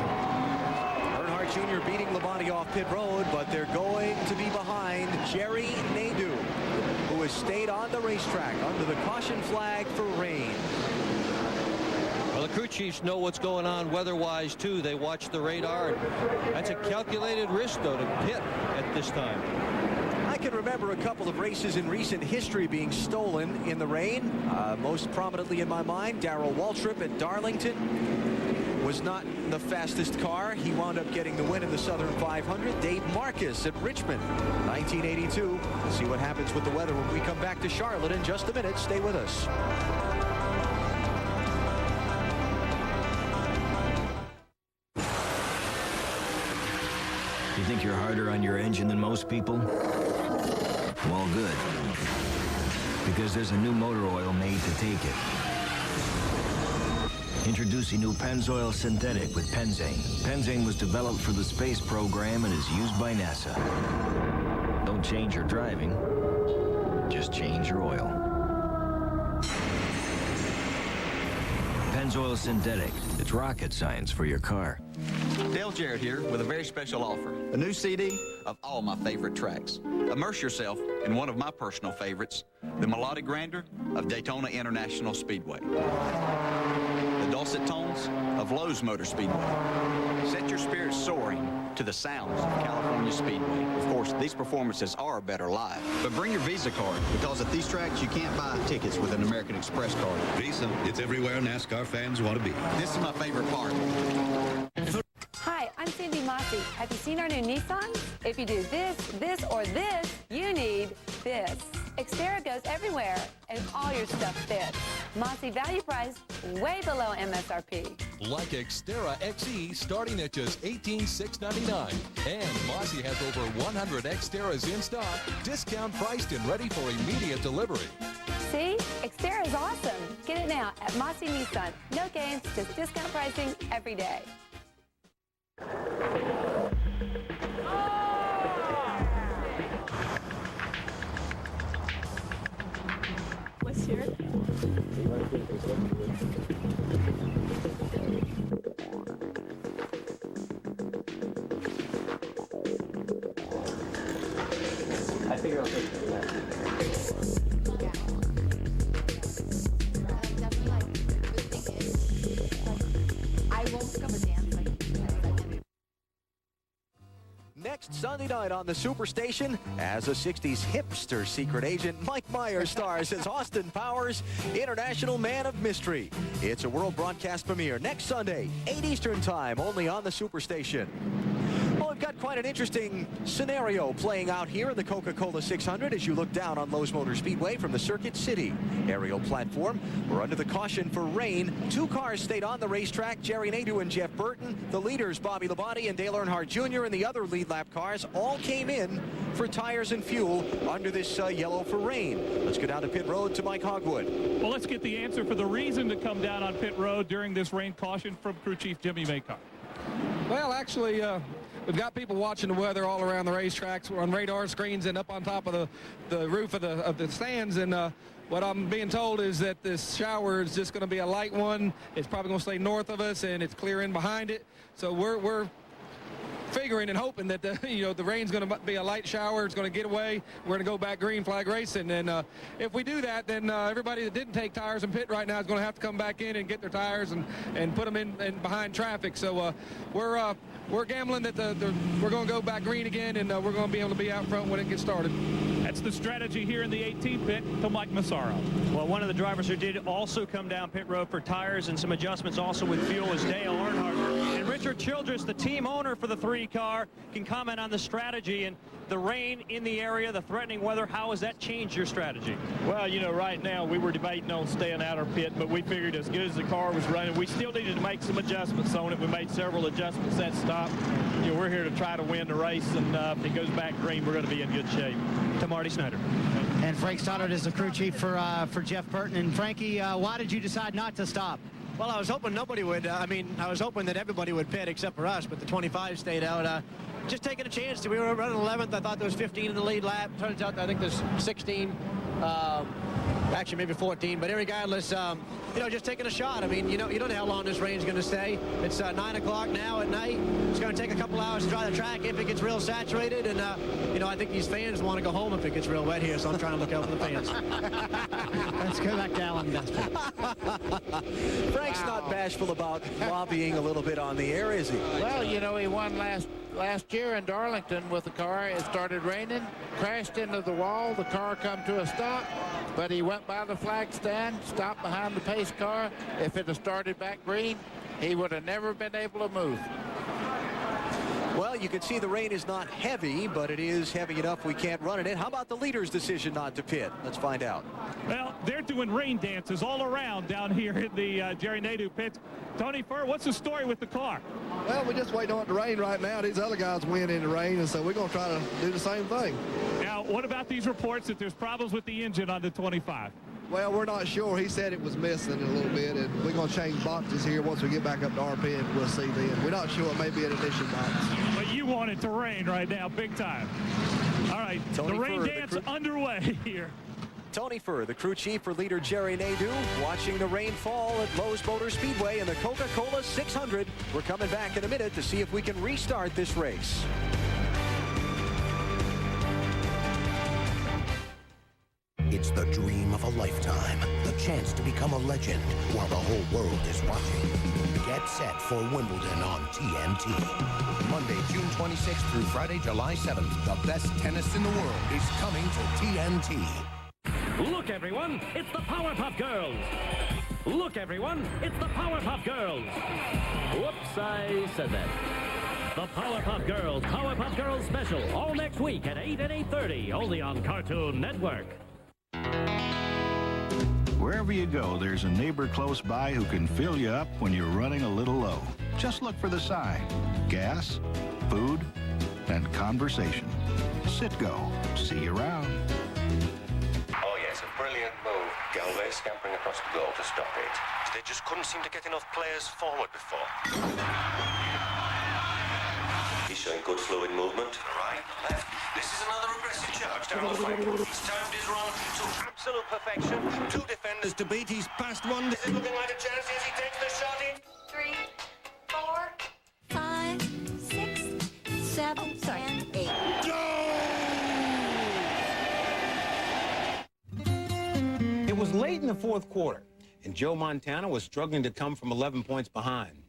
Speaker 2: Jr. beating Labonte off pit road, but they're going to be behind Jerry Nadeau, who has stayed on the racetrack under the caution flag for rain.
Speaker 4: Well, the crew chiefs know what's going on weather-wise, too. They watch the radar. That's a calculated risk, though, to pit at this time.
Speaker 2: I can remember a couple of races in recent history being stolen in the rain. Most prominently in my mind, Darrell Waltrip at Darlington was not the fastest car. He wound up getting the win in the Southern 500. Dave Marcus at Richmond, 1982. See what happens with the weather when we come back to Charlotte in just a minute. Stay with us.
Speaker 6: You think you're harder on your engine than most people? Well, good. Because there's a new motor oil made to take it. Introducing new Pennzoil Synthetic with Penzane. Penzane was developed for the space program and is used by NASA. Don't change your driving, just change your oil. Pennzoil Synthetic. It's rocket science for your car.
Speaker 1: Dale Jarrett here with a very special offer. A new CD of all my favorite tracks. Immerse yourself in one of my personal favorites, the melodic grandeur of Daytona International Speedway. The dulcet tones of Lowe's Motor Speedway. Set your spirits soaring to the sounds of California Speedway. Of course, these performances are better live. But bring your Visa card, because at these tracks, you can't buy tickets with an American Express card.
Speaker 11: Visa, it's everywhere NASCAR fans want to be.
Speaker 1: This is my favorite part.
Speaker 13: Hi, I'm Cindy Mossy. Have you seen our new Nissans? If you do this, this, or this, you need this. Xterra goes everywhere, and all your stuff fits. Mossy value price, way below MSRP.
Speaker 16: Like Xterra XE starting at just $18,699. And Mossy has over 100 Xterras in stock, discount priced and ready for immediate delivery.
Speaker 13: See? Xterra is awesome. Get it now at Mossy Nissan. No games, just discount pricing every day.
Speaker 20: What's here?
Speaker 9: I figure I'll take that.
Speaker 20: I won't come and dance.
Speaker 2: Next Sunday night on the Superstation, as a 60s hipster secret agent, Mike Myers stars as Austin Powers, International Man of Mystery. It's a world broadcast premiere next Sunday, 8 Eastern Time, only on the Superstation. Well, we've got quite an interesting scenario playing out here in the Coca Cola 600 as you look down on Lowe's Motor Speedway from the Circuit City aerial platform. We're under the caution for rain. 2 cars stayed on the racetrack, Jerry Nadeau and Jeff Burton. The leaders, Bobby Labonte and Dale Earnhardt Jr., and the other lead lap cars all came in for tires and fuel under this yellow for rain. Let's go down to pit road to Mike Hogwood.
Speaker 10: Well, let's get the answer for the reason to come down on pit road during this rain caution from crew chief Jimmy Maycar.
Speaker 25: Well, actually, we've got people watching the weather all around the racetracks. We're on radar screens and up on top of the roof of the stands. And what I'm being told is that this shower is just going to be a light one. It's probably going to stay north of us, and it's clear in behind it. So we're figuring and hoping that the rain's going to be a light shower. It's going to get away. We're going to go back green flag racing. And if we do that, then everybody that didn't take tires in pit right now is going to have to come back in and get their tires and put them in behind traffic. So we're gambling that we're going to go back green again, and we're going to be able to be out front when it gets started.
Speaker 10: That's the strategy here in the 18th pit to Mike Massaro.
Speaker 26: Well, one of the drivers who did also come down pit road for tires and some adjustments also with fuel is Dale Earnhardt. And Richard Childress, the team owner for the 3 car, can comment on the strategy and the rain in the area, the threatening weather. How has that changed your strategy?
Speaker 10: Well, right now we were debating on staying out our pit, but we figured as good as the car was running, we still needed to make some adjustments on it. We made several adjustments that stop. We're here to try to win the race, and if it goes back green, we're going to be in good shape.
Speaker 26: To Marty Snyder.
Speaker 8: And Frank Stoddard is the crew chief for Jeff Burton. And Frankie, why did you decide not to stop?
Speaker 27: Well, I was hoping nobody would. I was hoping that everybody would pit except for us, but the 25 stayed out. Just taking a chance. We were running 11th. I thought there was 15 in the lead lap. Turns out I think there's 16. Actually, maybe 14. But regardless, just taking a shot. You don't know how long this rain's going to stay. It's 9 o'clock now at night. It's going to take a couple hours to dry the track if it gets real saturated. And, I think these fans want to go home if it gets real wet here, so I'm trying to look out for the fans.
Speaker 8: Let's go back to Alan Desper.
Speaker 2: Frank's not bashful about lobbying a little bit on the air, is he?
Speaker 28: Well, he won last year in Darlington with the car. It started raining, crashed into the wall. The car come to a stop, but he went by the flag stand, stopped behind the pace car. If it had started back green, he would have never been able to move.
Speaker 2: Well, you can see the rain is not heavy, but it is heavy enough we can't run it in. How about the leader's decision not to pit? Let's find out.
Speaker 10: Well, they're doing rain dances all around down here in the Jerry Nadeau pits. Tony Furr, what's the story with the car?
Speaker 29: Well, we're just waiting on it to rain right now. These other guys win in the rain, and so we're going to try to do the same thing.
Speaker 10: Now, what about these reports that there's problems with the engine on the 25?
Speaker 29: Well, we're not sure. He said it was missing a little bit, and we're going to change boxes here once we get back up to our pit. We'll see then. We're not sure. It may be an ignition box.
Speaker 10: But you want it to rain right now, big time. All right,
Speaker 2: Tony
Speaker 10: the rain
Speaker 2: Furr,
Speaker 10: dance underway here.
Speaker 2: Tony Furr, the crew chief for leader Jerry Nadeau, watching the rain fall at Lowe's Motor Speedway in the Coca Cola 600. We're coming back in a minute to see if we can restart this race.
Speaker 17: It's the dream of of a lifetime. The chance to become a legend while the whole world is watching. Get set for Wimbledon on TNT. Monday, June 26th through Friday, July 7th. The best tennis in the world is coming to TNT.
Speaker 5: Look, everyone, it's the Powerpuff Girls. Look, everyone, it's the Powerpuff Girls. Whoops, I said that. The Powerpuff Girls special, all next week at 8 and 8:30, only on Cartoon Network.
Speaker 7: Wherever you go, there's a neighbor close by who can fill you up when you're running a little low. Just look for the sign. Gas, food, and conversation. Citgo. See you around.
Speaker 12: Oh, yes, a brilliant move. Galway scampering across the goal to stop it. They just couldn't seem to get enough players forward before. He's showing good fluid movement. Right, left. This is another aggressive charge down the flank. He's timed his run to absolute perfection. Two defenders to beat. He's passed one. This is looking like a chance as he takes the shot in.
Speaker 20: 3, 4, 5, 6, 7, and 8.
Speaker 14: It was late in the fourth quarter, and Joe Montana was struggling to come from 11 points behind.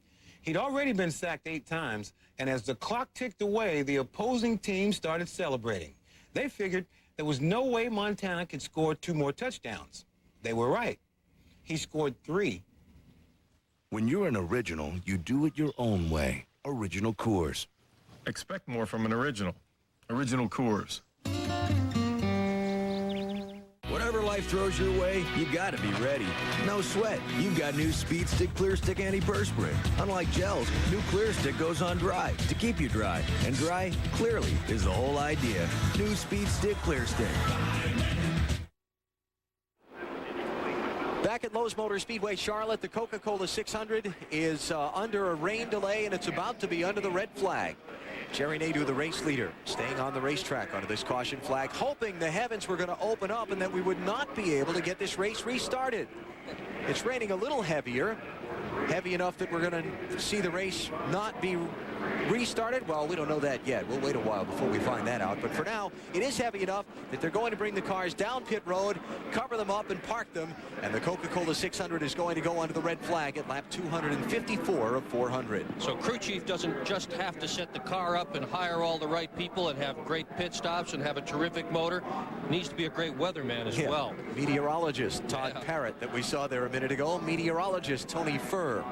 Speaker 14: He'd already been sacked 8 times, and as the clock ticked away, the opposing team started celebrating. They figured there was no way Montana could score 2 more touchdowns. They were right. He scored 3.
Speaker 17: When you're an original, you do it your own way. Original Coors.
Speaker 15: Expect more from an original. Original Coors.
Speaker 6: Whatever life throws your way, you gotta be ready. No sweat. You've got new Speed Stick Clear Stick Antiperspirant. Unlike gels, new Clear Stick goes on dry to keep you dry. And dry, clearly, is the whole idea. New Speed Stick Clear Stick.
Speaker 2: Back at Lowe's Motor Speedway, Charlotte, the Coca Cola 600 is under a rain delay, and it's about to be under the red flag. Jerry Nadeau, the race leader, staying on the racetrack under this caution flag, hoping the heavens were going to open up and that we would not be able to get this race restarted. It's raining a little heavier, heavy enough that we're going to see the race not be restarted. Well, we don't know that yet. We'll wait a while before we find that out. But for now, it is heavy enough that they're going to bring the cars down pit road, cover them up, and park them. And the Coca Cola 600 is going to go under the red flag at lap 254 of 400.
Speaker 4: So crew chief doesn't just have to set the car up and hire all the right people and have great pit stops and have a terrific motor. Needs to be a great weatherman as well.
Speaker 2: Meteorologist Todd Parrott that we saw there a minute ago. Meteorologist Tony Furr.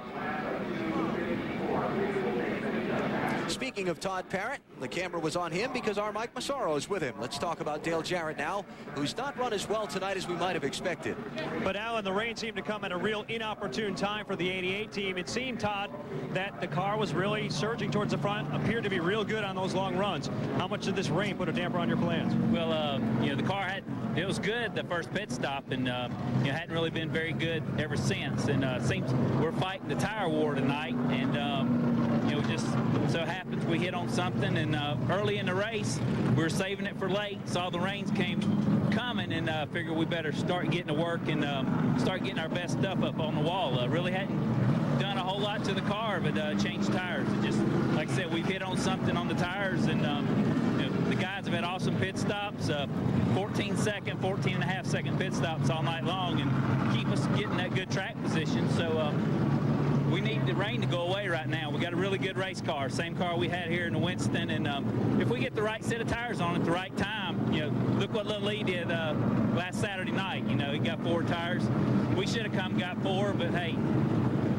Speaker 2: Speaking of Todd Parrott, the camera was on him because our Mike Massaro is with him. Let's talk about Dale Jarrett now, who's not run as well tonight as we might have expected.
Speaker 26: But Alan, the rain seemed to come at a real inopportune time for the 88 team. It seemed, Todd, that the car was really surging towards the front, appeared to be real good on those long runs. How much did this rain put a damper on your plans?
Speaker 18: Well, you know, the car it was good the first pit stop, and it hadn't really been very good ever since. And seems we're fighting the tire war tonight, and you know, just so happens we hit on something, and early in the race we were saving it for late, saw the rains coming, and figured we better start getting to work and start getting our best stuff up on the wall. Really hadn't done a whole lot to the car, but changed tires. It just, like I said, we've hit on something on the tires, and you know, the guys have had awesome pit stops, 14-second, 14.5-second pit stops all night long, and keep us getting that good track position. So we need the rain to go away right now. We got a really good race car, same car we had here in the Winston, and if we get the right set of tires on at the right time, you know, look what Little Lee did last Saturday night. You know, he got 4 tires. We should have come and got 4, but hey,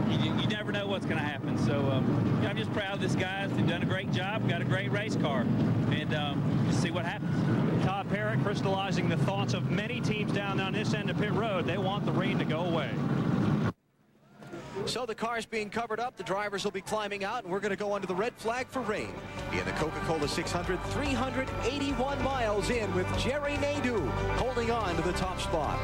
Speaker 18: you never know what's going to happen. So I'm just proud of these guys. They've done a great job, got a great race car, and just see what happens.
Speaker 26: Todd Parrott crystallizing the thoughts of many teams down on this end of pit road. They want the rain to go away.
Speaker 2: So the car's being covered up, the drivers will be climbing out, and we're going to go under the red flag for rain. In the Coca Cola 600, 381 miles in with Jerry Nadeau holding on to the top spot.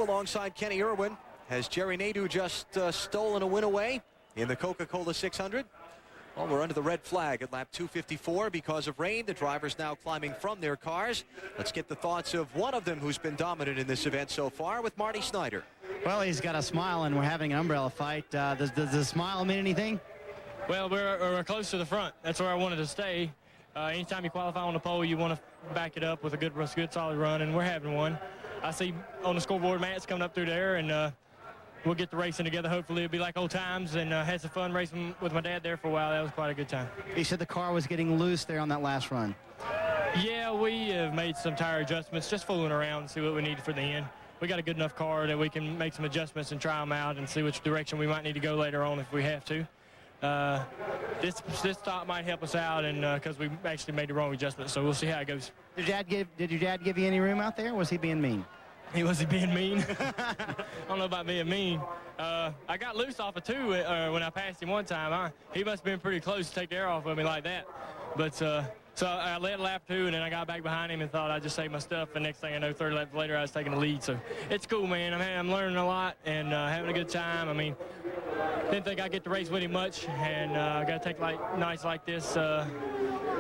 Speaker 2: Alongside Kenny Irwin, has Jerry Nadeau just stolen a win away in the Coca Cola 600? Well, we're under the red flag at lap 254 because of rain. The drivers now climbing from their cars. Let's get the thoughts of one of them who's been dominant in this event so far with Marty Snyder.
Speaker 8: Well, he's got a smile, and we're having an umbrella fight. Does the smile mean anything?
Speaker 1: Well, we're close to the front. That's where I wanted to stay. Anytime you qualify on the pole, you want to back it up with a good solid run, and we're having one. I see on the scoreboard Matt's coming up through there, and we'll get the racing together. Hopefully it'll be like old times, and had some fun racing with my dad there for a while. That was quite a good time.
Speaker 8: You said the car was getting loose there on that last run.
Speaker 1: Yeah, we have made some tire adjustments, just fooling around and see what we need for the end. We got a good enough car that we can make some adjustments and try them out and see which direction we might need to go later on if we have to. This stop might help us out, and because we actually made the wrong adjustment, so we'll see how it goes.
Speaker 8: Did your dad give you any room out there, or was he being mean?
Speaker 1: Was he being mean? I don't know about being mean. I got loose off of 2 when I passed him one time. He must have been pretty close to take the air off of me like that. But so I led lap 2, and then I got back behind him and thought I'd just save my stuff. And next thing I know, 30 laps later, I was taking the lead. So it's cool, man. I'm learning a lot and having a good time. I mean, didn't think I'd get to race with him much, and I got to take nights like this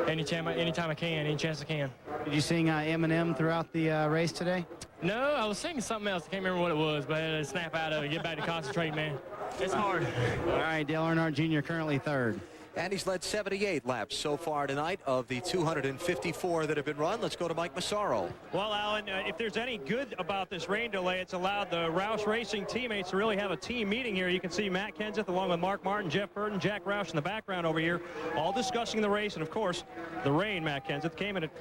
Speaker 1: anytime I can, any chance I can.
Speaker 8: Did you sing Eminem throughout the race today?
Speaker 1: No, I was singing something else. I can't remember what it was, but I had to snap out of it, get back to concentrate, man. It's hard.
Speaker 8: All right, Dale Earnhardt Jr. currently 3rd.
Speaker 2: And he's led 78 laps so far tonight of the 254 that have been run. Let's go to Mike Massaro.
Speaker 26: Well, Alan, if there's any good about this rain delay, it's allowed the Roush Racing teammates to really have a team meeting here. You can see Matt Kenseth along with Mark Martin, Jeff Burton, Jack Roush in the background over here, all discussing the race. And, of course, the rain, Matt Kenseth, came in at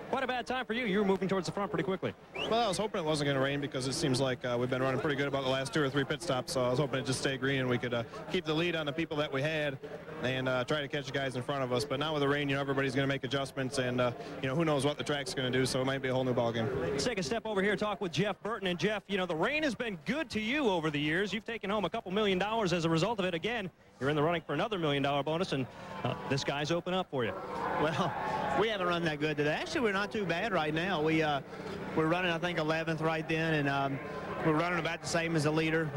Speaker 26: quite a bad time for you. You were moving towards the front pretty quickly.
Speaker 3: Well, I was hoping it wasn't going to rain because it seems like we've been running pretty good about the last 2 or 3 pit stops. So I was hoping it just stay green and we could keep the lead on the people that we had and try to catch the guys in front of us. But now with the rain, you know, everybody's going to make adjustments, and you know, who knows what the track's going to do. So it might be a whole new ballgame.
Speaker 26: Let's take a step over here, talk with Jeff Burton. And Jeff, you know, the rain has been good to you over the years. You've taken home a couple $1 million as a result of it. Again, you're in the running for another $1 million bonus, and this guy's open up for you.
Speaker 27: Well, we haven't run that good today. Actually, we're not too bad right now. We're running, I think, 11th right then, and we're running about the same as the leader.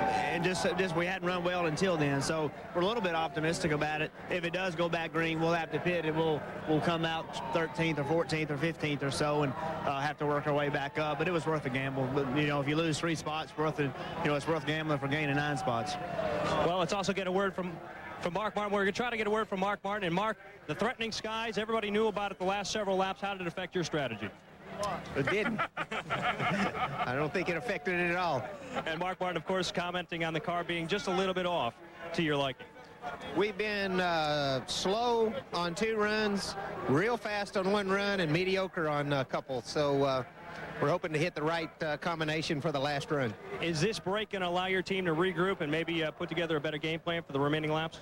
Speaker 27: And just we hadn't run well until then, so we're a little bit optimistic about it. If it does go back green, we'll have to pit, and we'll come out 13th or 14th or 15th or so, and have to work our way back up. But it was worth a gamble. But you know, if you lose 3 spots, it's worth gambling for gaining 9 spots.
Speaker 26: Well, let's also get a word from Mark Martin. We're going to try to get a word from Mark Martin. And Mark, the threatening skies, everybody knew about it the last several laps. How did it affect your strategy?
Speaker 11: It didn't. I don't think it affected it at all.
Speaker 26: And Mark Martin, of course, commenting on the car being just a little bit off to your liking.
Speaker 11: We've been slow on 2 runs, real fast on 1 run, and mediocre on a couple. So we're hoping to hit the right combination for the last run.
Speaker 26: Is this break going to allow your team to regroup and maybe put together a better game plan for the remaining laps?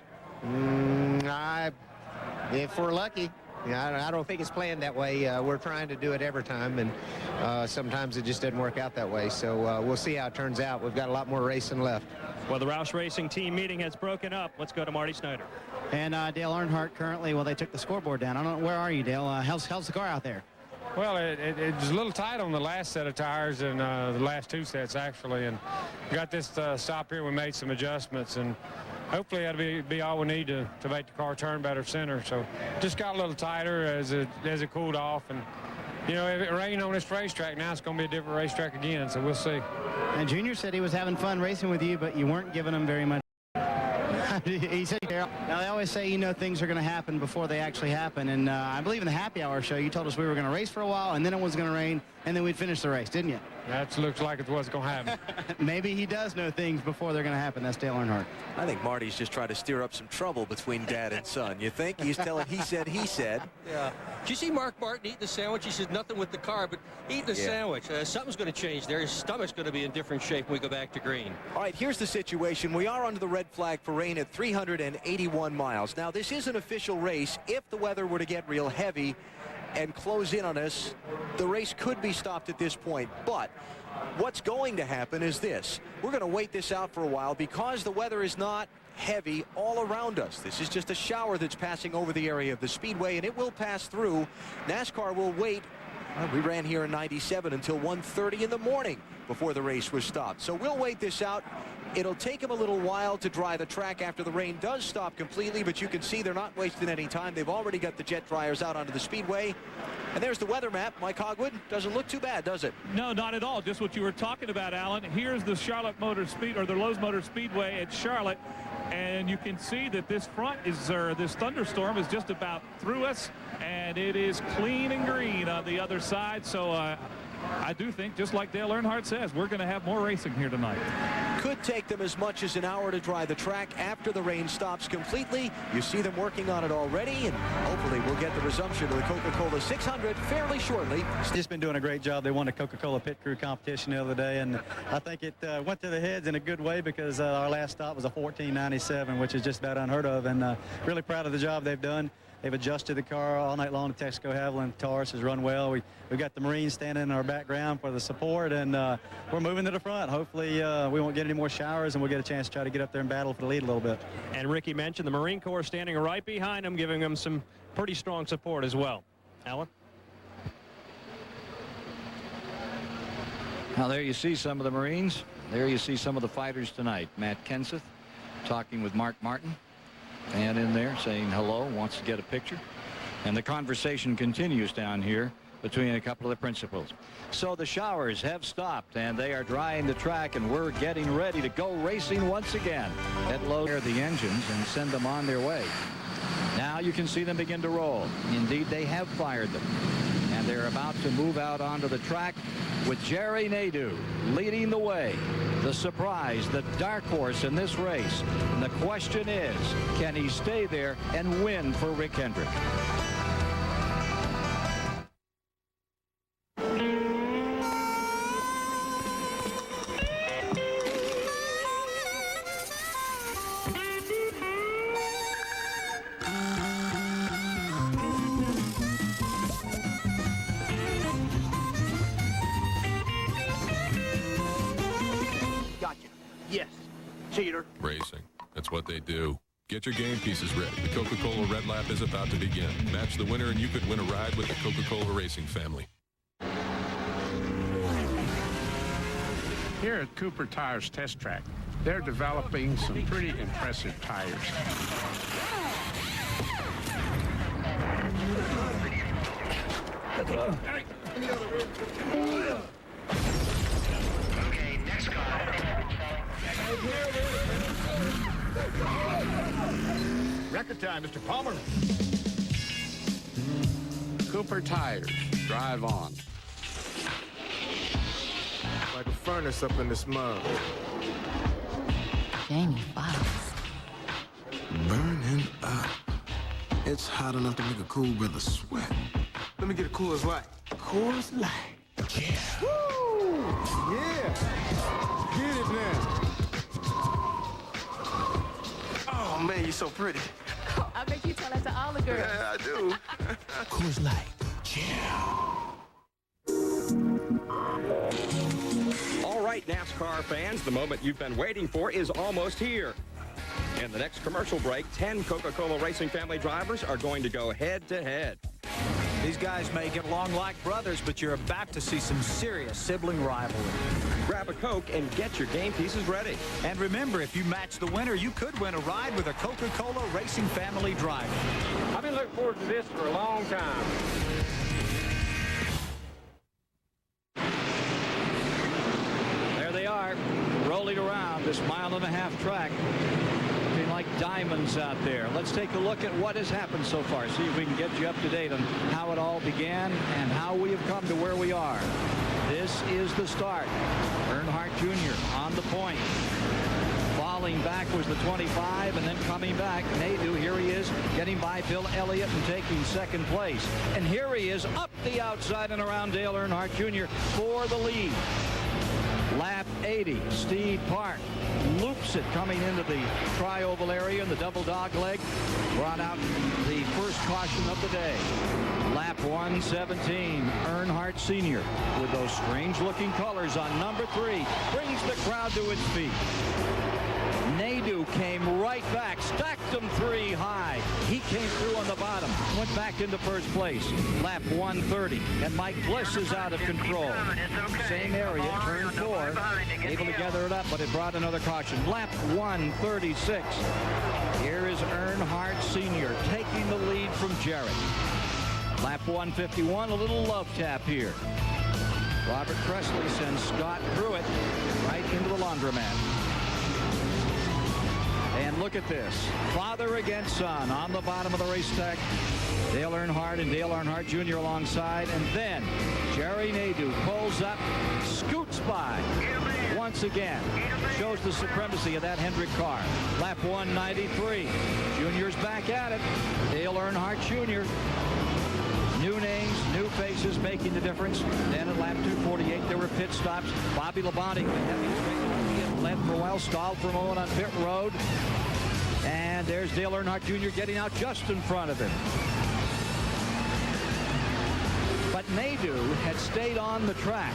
Speaker 11: If we're lucky. Yeah, I don't think it's planned that way. We're trying to do it every time, and sometimes it just doesn't work out that way. So we'll see how it turns out. We've got a lot more racing left.
Speaker 26: Well, the Roush Racing team meeting has broken up. Let's go to Marty Snyder.
Speaker 8: And Dale Earnhardt currently, well, they took the scoreboard down. I don't know, where are you, Dale? How's the car out there?
Speaker 16: Well, it was a little tight on the last set of tires and the last 2 sets, actually. And we got this stop here. We made some adjustments, and hopefully that'll be all we need to make the car turn better center. So just got a little tighter as it cooled off. And, you know, if it rained on this racetrack, now it's going to be a different racetrack again, so we'll see.
Speaker 8: And Junior said he was having fun racing with you, but you weren't giving him very much. He said, now they always say, you know, things are going to happen before they actually happen. And I believe in the happy hour show, you told us we were going to race for a while, and then it was going to rain, and then we'd finish the race, didn't you?
Speaker 16: That looks like it was going to happen.
Speaker 8: Maybe he does know things before they're going to happen. That's Dale Earnhardt.
Speaker 2: I think Marty's just trying to stir up some trouble between dad and son. You think? He's telling he said.
Speaker 4: Yeah. Did you see Mark Martin eating the sandwich? He said nothing with the car, but eating the sandwich. Something's going to change there. His stomach's going to be in different shape when we go back to green.
Speaker 2: All right, here's the situation. We are under the red flag for rain at 381 miles. Now, this is an official race. If the weather were to get real heavy and close in on us, the race could be stopped at this point. But what's going to happen is this. We're going to wait this out for a while because the weather is not heavy all around us. This is just a shower that's passing over the area of the speedway, and it will pass through. NASCAR will wait. We ran here in 97 until 1:30 in the morning before the race was stopped. So we'll wait this out. It'll take them a little while to dry the track after the rain does stop completely, but you can see they're not wasting any time. They've already got the jet dryers out onto the speedway. And there's the weather map. Mike Hogwood, doesn't look too bad, does it?
Speaker 10: No, not at all. Just what you were talking about, Alan. Here's the Charlotte Motor Speed, or the Lowe's Motor Speedway at Charlotte. and you can see that this this thunderstorm is just about through us, and it is clean and green on the other side. So I do think, just like Dale Earnhardt says, we're going to have more racing here tonight.
Speaker 2: Could take them as much as an hour to dry the track after the rain stops completely. You see them working on it already, and hopefully we'll get the resumption of the Coca Cola 600 fairly shortly.
Speaker 9: Just been doing a great job. They won the Coca Cola pit crew competition the other day, and I think it went to the heads in a good way, because our last stop was a 14.97, which is just about unheard of, and really proud of the job they've done. They've adjusted the car all night long. The Texaco Haviland Taurus has run well. We've got the Marines standing in our background for the support, and we're moving to the front. Hopefully we won't get any more showers, and we'll get a chance to try to get up there and battle for the lead a little bit.
Speaker 26: And Ricky mentioned the Marine Corps standing right behind him, giving him some pretty strong support as well. Alan?
Speaker 13: Now there you see some of the Marines. There you see some of the fighters tonight. Matt Kenseth talking with Mark Martin. And in there saying hello, wants to get a picture. And the conversation continues down here between a couple of the principals. So the showers have stopped, and they are drying the track, and we're getting ready to go racing once again. Head load the engines and send them on their way. Now you can see them begin to roll. Indeed, they have fired them. And they're about to move out onto the track with Jerry Nadeau leading the way. The surprise, the dark horse in this race. And the question is, can he stay there and win for Rick Hendrick?
Speaker 19: Yes, cheater.
Speaker 21: Racing. That's what they do. Get your game pieces ready. The Coca-Cola Red Lap is about to begin. Match the winner and you could win a ride with the Coca-Cola Racing family.
Speaker 22: Here at Cooper Tires Test Track, they're developing some pretty impressive tires.
Speaker 12: Okay, next car.
Speaker 22: Record time, Mr. Palmer. Cooper Tires. Drive on.
Speaker 23: Like a furnace up in this mug.
Speaker 24: Jamie Foxx.
Speaker 23: Burning up. It's hot enough to make a cool brother sweat. Let me get a Coors Light. Coors Light. Yeah. Woo! Yeah. Get it now. Oh, man, you're so pretty.
Speaker 24: Oh, I bet you tell that to all the girls.
Speaker 23: Yeah, I do. Coors Light. Yeah.
Speaker 25: All right, NASCAR fans, the moment you've been waiting for is almost here. In the next commercial break, 10 Coca-Cola Racing family drivers are going to go head-to-head.
Speaker 28: These guys may get along like brothers, but you're about to see some serious sibling rivalry.
Speaker 25: Grab a Coke and get your game pieces ready.
Speaker 28: And remember, if you match the winner, you could win a ride with a Coca-Cola Racing family driver.
Speaker 22: I've been looking forward to this for a long time.
Speaker 13: There they are, rolling around this mile-and-a-half track. Looking like diamonds out there. Let's take a look at what has happened so far. See if we can get you up to date on how it all began and how we have come to where we are. This is the start. Earnhardt Jr. on the point. Falling back was the 25, and then coming back, Nadeau, here he is, getting by Bill Elliott and taking second place. And here he is up the outside and around Dale Earnhardt Jr. for the lead. Lap 80, Steve Park loops it coming into the tri-oval area in the double dog leg. Brought out the first caution of the day. Lap 117, Earnhardt Sr. with those strange-looking colors on number 3 brings the crowd to its feet. Nadeau came right back, stacked them 3 high. He came through on the bottom, went back into first place. Lap 130, and Mike Bliss is out of control. Same area, turn 4, able to gather it up, but it brought another caution. Lap 136. Here is Earnhardt Sr. taking the lead from Jarrett. Lap 151, a little love tap here. Robert Presley sends Scott Pruitt right into the laundromat. And look at this. Father against son on the bottom of the racetrack. Dale Earnhardt and Dale Earnhardt Jr. alongside. And then Jerry Nadeau pulls up, scoots by once again. Shows the supremacy of that Hendrick car. Lap 193. Junior's back at it. Dale Earnhardt Jr. New names, new faces making the difference. Then at lap 248, there were pit stops. Bobby Labonte led for a while, stalled for a moment on pit road. And there's Dale Earnhardt Jr. getting out just in front of him. But Nadeau had stayed on the track,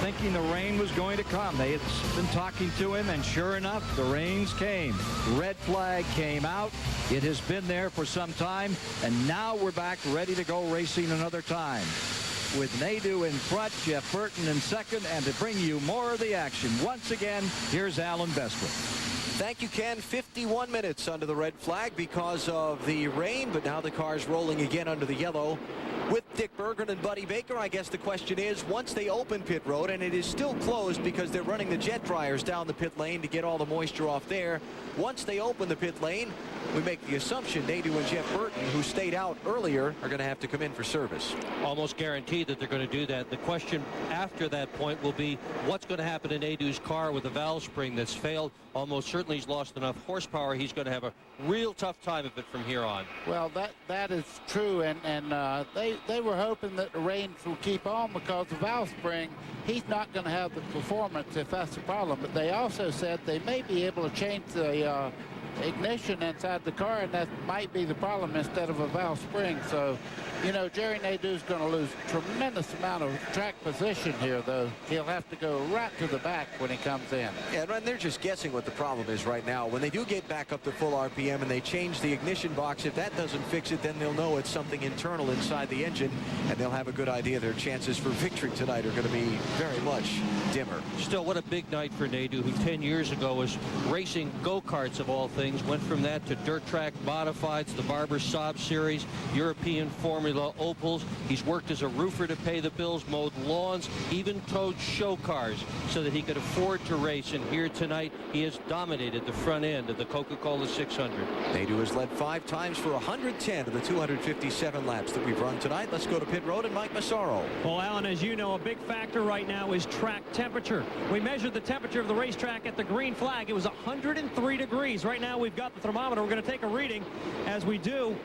Speaker 13: thinking the rain was going to come. They had been talking to him, and sure enough, the rains came. Red flag came out. It has been there for some time, and now we're back ready to go racing another time. With Nadeau in front, Jeff Burton in second, and to bring you more of the action, once again, here's Alan Bestwick.
Speaker 2: Thank you, Ken. 51 minutes under the red flag because of the rain, but now the car's rolling again under the yellow. With Dick Bergen and Buddy Baker, I guess the question is, once they open pit road, and it is still closed because they're running the jet dryers down the pit lane to get all the moisture off there. Once they open the pit lane, we make the assumption Nadeau and Jeff Burton, who stayed out earlier, are going to have to come in for service.
Speaker 4: Almost guaranteed that they're going to do that. The question after that point will be what's going to happen to Nadeau's car with the valve spring that's failed. Almost certainly he's lost enough horsepower. He's going to have a real tough time of it from here on.
Speaker 5: Well, that is true, and they were hoping that the rains will keep on because the valve spring, he's not going to have the performance if that's the problem. But they also said they may be able to change the ignition inside the car, and that might be the problem instead of a valve spring. So, you know, Jerry Nadeau's going to lose a tremendous amount of track position here, though. He'll have to go right to the back when he comes in.
Speaker 2: Yeah, and they're just guessing what the problem is right now. When they do get back up to full RPM and they change the ignition box, if that doesn't fix it, then they'll know it's something internal inside the engine, and they'll have a good idea their chances for victory tonight are going to be very much dimmer.
Speaker 4: Still, what a big night for Nadeau, who 10 years ago was racing go-karts of all things, went from that to dirt track modifieds, the Barber Saab Series, European Formula Opals. He's worked as a roofer to pay the bills, mowed lawns, even towed show cars so that he could afford to race. And here tonight, he has dominated the front end of the Coca Cola 600.
Speaker 2: Nadeau has led 5 times for 110 of the 257 laps that we've run tonight. Let's go to pit road and Mike Massaro.
Speaker 26: Well, Alan, as you know, a big factor right now is track temperature. We measured the temperature of the racetrack at the green flag. It was 103 degrees. Right now, we've got the thermometer. We're going to take a reading. As we do,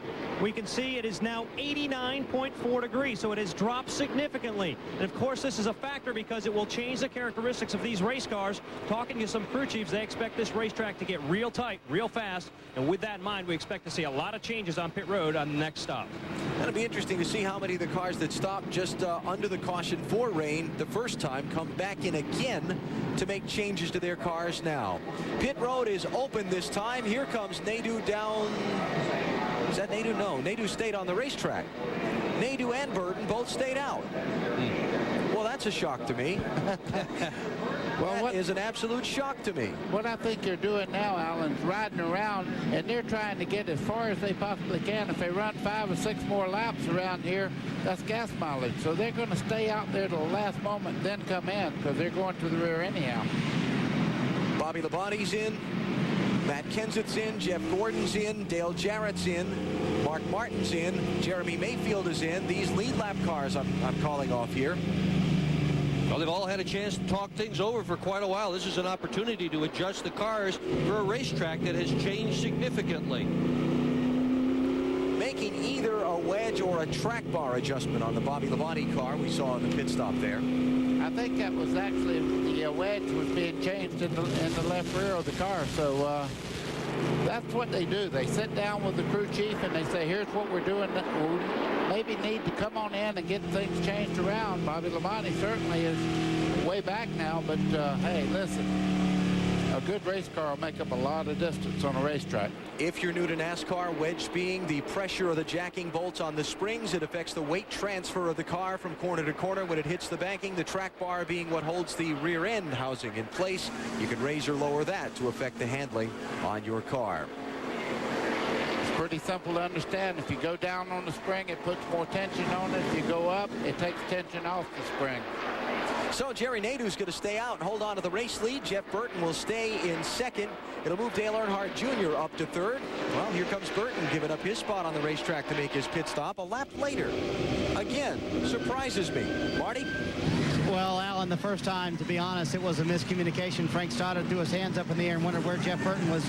Speaker 26: we can see it is now 89.4 degrees, so it has dropped significantly. And of course, this is a factor because it will change the characteristics of these race cars. Talking to some crew chiefs, they expect this racetrack to get real tight, real fast. And with that in mind, we expect to see a lot of changes on pit road on the next stop.
Speaker 2: It'll be interesting to see how many of the cars that stopped just under the caution for rain the first time come back in again to make changes to their cars now. Pit road is open this time. Here comes Nadeau down. Is that Nadeau? No, Nadeau stayed on the racetrack. Nadeau and Burton both stayed out. Well, that's a shock to me. Well, that is an absolute shock to me.
Speaker 5: What I think they're doing now, Alan, is riding around, and they're trying to get as far as they possibly can. If they run 5 or 6 more laps around here, that's gas mileage. So they're going to stay out there till the last moment, then come in, because they're going to the rear anyhow.
Speaker 2: Bobby Labonte's in. Matt Kenseth's in, Jeff Gordon's in, Dale Jarrett's in, Mark Martin's in, Jeremy Mayfield is in. These lead lap cars I'm calling off here.
Speaker 4: Well, they've all had a chance to talk things over for quite a while. This is an opportunity to adjust the cars for a racetrack that has changed significantly.
Speaker 2: Making either a wedge or a track bar adjustment on the Bobby Labonte car we saw in the pit stop there.
Speaker 5: I think that was actually the wedge was being changed in the left rear of the car. So that's what they do. They sit down with the crew chief and they say, here's what we're doing. We maybe need to come on in and get things changed around. Bobby Labonte certainly is way back now, but hey, listen. A good race car will make up a lot of distance on a racetrack.
Speaker 2: If you're new to NASCAR, wedge being the pressure of the jacking bolts on the springs, it affects the weight transfer of the car from corner to corner when it hits the banking. The track bar being what holds the rear end housing in place. You can raise or lower that to affect the handling on your car.
Speaker 5: It's pretty simple to understand. If you go down on the spring, it puts more tension on it. If you go up, it takes tension off the spring.
Speaker 2: So Jerry Nadeau's going to stay out and hold on to the race lead. Jeff Burton will stay in second. It'll move Dale Earnhardt Jr. up to third. Well, here comes Burton giving up his spot on the racetrack to make his pit stop a lap later. Again, surprises me. Marty?
Speaker 8: Well, Alan, the first time, to be honest, it was a miscommunication. Frank Stoddard threw his hands up in the air and wondered where Jeff Burton was,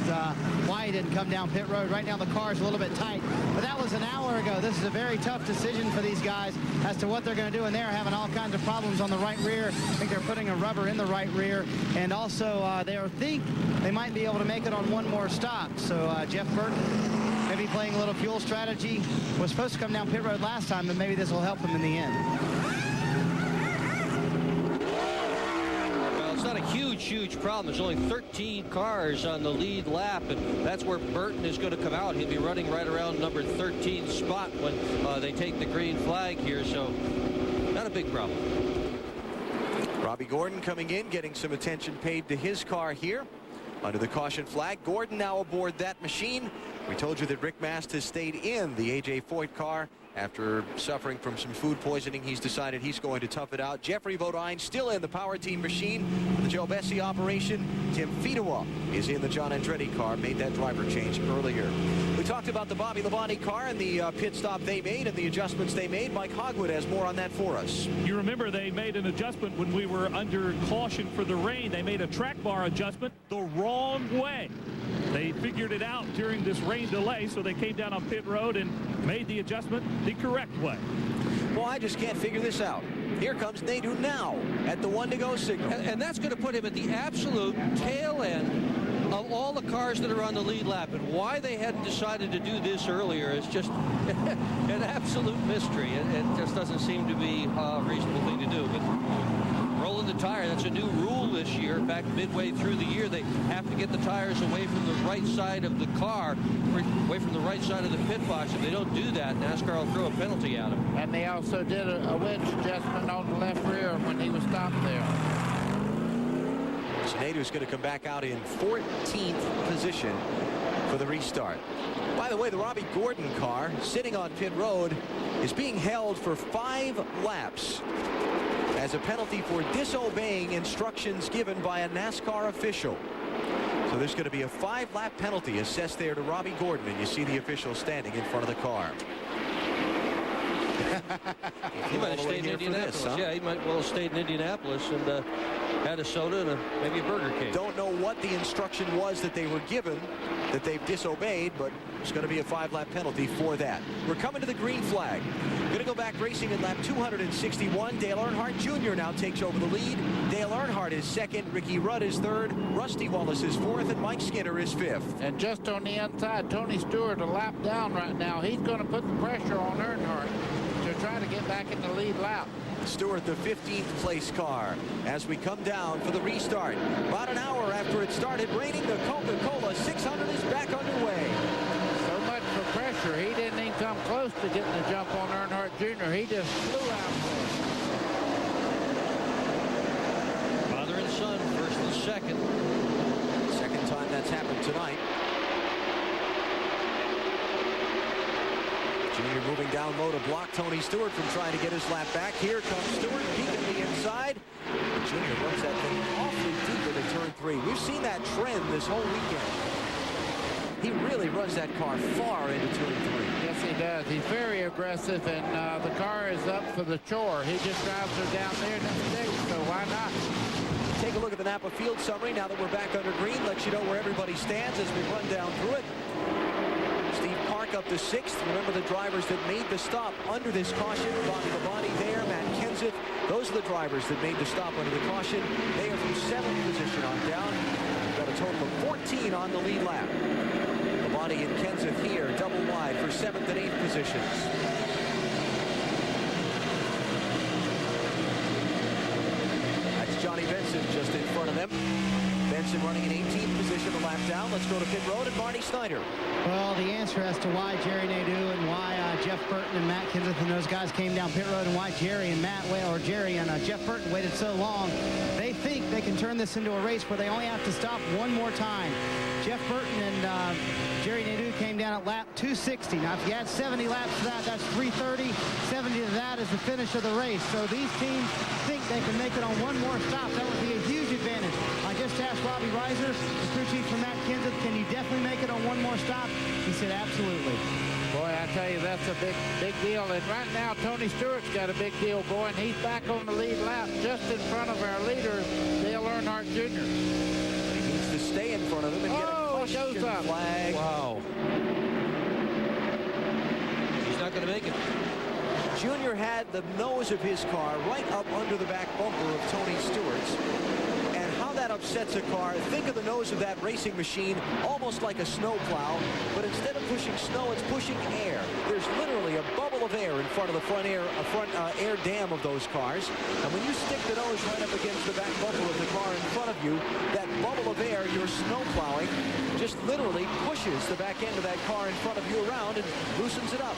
Speaker 8: why he didn't come down pit road. Right now the car's a little bit tight, but that was an hour ago. This is a very tough decision for these guys as to what they're going to do, and they're having all kinds of problems on the right rear. I think they're putting a rubber in the right rear, and also they think they might be able to make it on one more stop. So Jeff Burton maybe playing a little fuel strategy. Was supposed to come down pit road last time, but maybe this will help him in the end.
Speaker 4: It's not a huge problem. There's only 13 cars on the lead lap, and that's where Burton is going to come out. He'll be running right around number 13 spot when they take the green flag here, so not a big problem.
Speaker 2: Robbie Gordon coming in, getting some attention paid to his car here under the caution flag. Gordon now aboard that machine. We told you that Rick Mast has stayed in the A.J. Foyt car. After suffering from some food poisoning, he's decided he's going to tough it out. Jeffrey Bodine still in the Power Team machine for the Joe Bessie operation. Tim Fedewa is in the John Andretti car, made that driver change earlier. We talked about the Bobby Labonte car and the pit stop they made and the adjustments they made. Mike Hogwood has more on that for us.
Speaker 10: You remember they made an adjustment when we were under caution for the rain. They made a track bar adjustment the wrong way. They figured it out during this rain delay, so they came down on pit road and made the adjustment the correct way.
Speaker 2: Well, I just can't figure this out. Here comes Nadeau now at the 1-to-go signal.
Speaker 4: And that's going to put him at the absolute tail end of all the cars that are on the lead lap. And why they hadn't decided to do this earlier is just an absolute mystery. It just doesn't seem to be a reasonable thing to do. But rolling the tire, that's a new rule this year. In fact, midway through the year, they have to get the tires away from the right side of the car, away from the right side of the pit box. If they don't do that, NASCAR will throw a penalty at them.
Speaker 5: And they also did a wedge adjustment on the left rear when he was stopped there.
Speaker 2: So Nadeau's going to come back out in 14th position for the restart. By the way, the Robbie Gordon car sitting on pit road is being held for 5 laps as a penalty for disobeying instructions given by a NASCAR official. So there's going to be a 5-lap penalty assessed there to Robbie Gordon, and you see the official standing in front of the car.
Speaker 4: He might have stayed in Indianapolis.
Speaker 2: Huh?
Speaker 4: Yeah, he might well have stayed in Indianapolis and had a soda and maybe a Burger King.
Speaker 2: Don't know what the instruction was that they were given that they've disobeyed, but it's going to be a 5-lap penalty for that. We're coming to the green flag. Going to go back racing in lap 261. Dale Earnhardt Jr. now takes over the lead. Dale Earnhardt is second. Ricky Rudd is third. Rusty Wallace is fourth, and Mike Skinner is fifth.
Speaker 5: And just on the inside, Tony Stewart a lap down right now. He's going to put the pressure on Earnhardt to try to get back in the lead lap.
Speaker 2: Stewart, the 15th place car, as we come down for the restart. About an hour after it started raining, the Coca Cola 600 is back underway.
Speaker 5: So much for pressure. He didn't even come close to getting the jump on Earnhardt Jr. He just flew out there.
Speaker 4: Father and son, first and second.
Speaker 2: Second time that's happened tonight. Junior moving down low to block Tony Stewart from trying to get his lap back. Here comes Stewart, peeking the inside. Junior runs that thing awfully deep into turn 3. We've seen that trend this whole weekend. He really runs that car far into turn 3.
Speaker 5: Yes, he does. He's very aggressive, and the car is up for the chore. He just drives her down there and sticks, so why not?
Speaker 2: Take a look at the Napa Field summary now that we're back under green. Lets you know where everybody stands as we run down through it. Steve Park up to 6th. Remember the drivers that made the stop under this caution. Bobby Labonte there, Matt Kenseth. Those are the drivers that made the stop under the caution. They are from 7th position on down. We've got a total of 14 on the lead lap. Labonte and Kenseth here, double wide for 7th and 8th positions. That's Johnny Benson just in front of them. Benson running in 18th position, a lap down. Let's go to pit road and Marty Snyder.
Speaker 8: Well, the answer as to why Jerry Nadeau and why Jeff Burton and Matt Kenseth and those guys came down pit road and why Jerry and Jeff Burton waited so long, they think they can turn this into a race where they only have to stop one more time. Jeff Burton and Jerry Nadeau came down at lap 260. Now, if you add 70 laps to that, that's 330. 70 to that is the finish of the race. So these teams think they can make it on one more stop. That would be a huge advantage. I just asked Robbie Reiser, the crew chief from Matt Kenseth, can you definitely make it on one more stop? He said, absolutely.
Speaker 5: Boy, I tell you, that's a big deal. And right now, Tony Stewart's got a big deal going. He's back on the lead lap, just in front of our leader, Dale Earnhardt Jr.
Speaker 2: He needs to stay in front of him and get a question flag.
Speaker 4: Wow. He's not going to make it.
Speaker 2: Junior had the nose of his car right up under the back bumper of Tony Stewart's. And how that upsets a car, think of the nose of that racing machine almost like a snow plow, but instead of pushing snow, it's pushing air. There's literally a bubble of air in front of the front air dam of those cars. And when you stick the nose right up against the back bumper of the car in front of you, that bubble of air you're snow plowing just literally pushes the back end of that car in front of you around and loosens it up.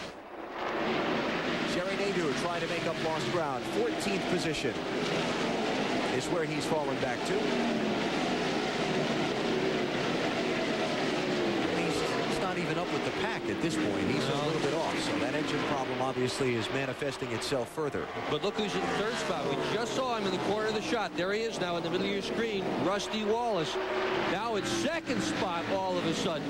Speaker 2: Jerry Nadeau trying to make up lost ground. 14th position is where he's fallen back to. He's not even up with the pack at this point. He's a little bit off, so that engine problem obviously is manifesting itself further.
Speaker 4: But look who's in third spot. We just saw him in the corner of the shot. There he is now in the middle of your screen. Rusty Wallace. Now in second spot all of a sudden.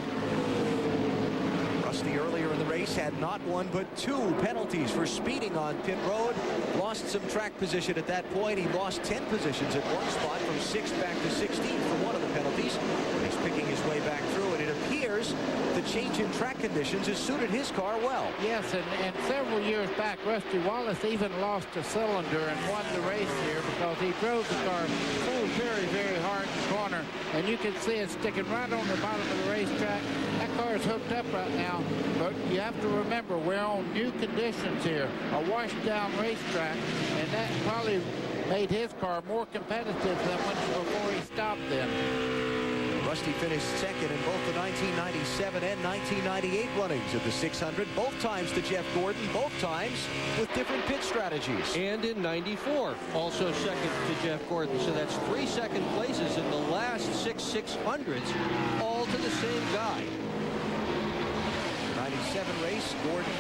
Speaker 2: Rusty earlier in the race had not one but 2 penalties for speeding on pit road. Lost some track position at that point. He lost 10 positions at one spot from 6th back to 16th for one of the penalties. He's picking his way back through, and it appears the change in track conditions has suited his car well.
Speaker 5: Yes, and several years back, Rusty Wallace even lost a cylinder and won the race here because he drove the car so very, very hard in the corner, and you can see it sticking right on the bottom of the racetrack. That car is hooked up right now, but you have to remember we're on new conditions here, a washed-down racetrack, and that probably made his car more competitive than before he stopped then.
Speaker 2: Rusty finished second in both the 1997 and 1998 runnings of the 600, both times to Jeff Gordon, both times with different pit strategies.
Speaker 4: And in 94, also second to Jeff Gordon. So that's 3 second places in the last 6 600s, all to the same guy.
Speaker 2: 97 race, Gordon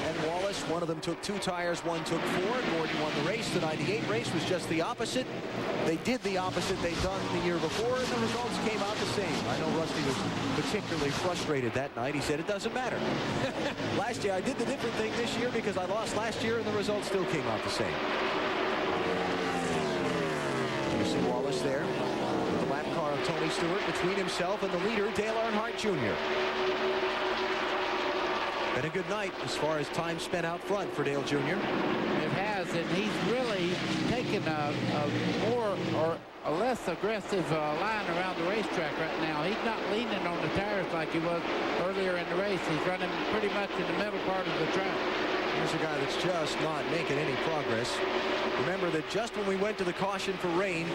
Speaker 2: and Wallace. One of them took 2 tires, one took 4. Gordon won the race. The 98 race was just the opposite. They did the opposite they'd done the year before, and the results came out the same. I know Rusty was particularly frustrated that night. He said, it doesn't matter. Last year, I did the different thing this year because I lost last year, and the results still came out the same. You see Wallace there with the lap car of Tony Stewart between himself and the leader, Dale Earnhardt Jr. Been a good night as far as time spent out front for Dale Jr.
Speaker 5: It has, and he's really taken a more or a less aggressive line around the racetrack right now. He's not leaning on the tires like he was earlier in the race. He's running pretty much in the middle part of the track.
Speaker 2: Here's a guy that's just not making any progress. Remember that just when we went to the caution for rain,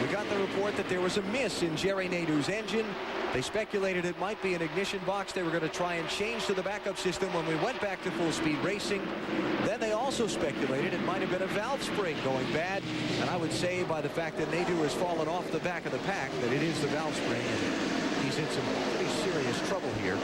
Speaker 2: we got the report that there was a miss in Jerry Nadeau's engine. They speculated it might be an ignition box. They were going to try and change to the backup system when we went back to full-speed racing. Then they also speculated it might have been a valve spring going bad. And I would say by the fact that Nadeau has fallen off the back of the pack that it is the valve spring. And he's in some pretty serious trouble here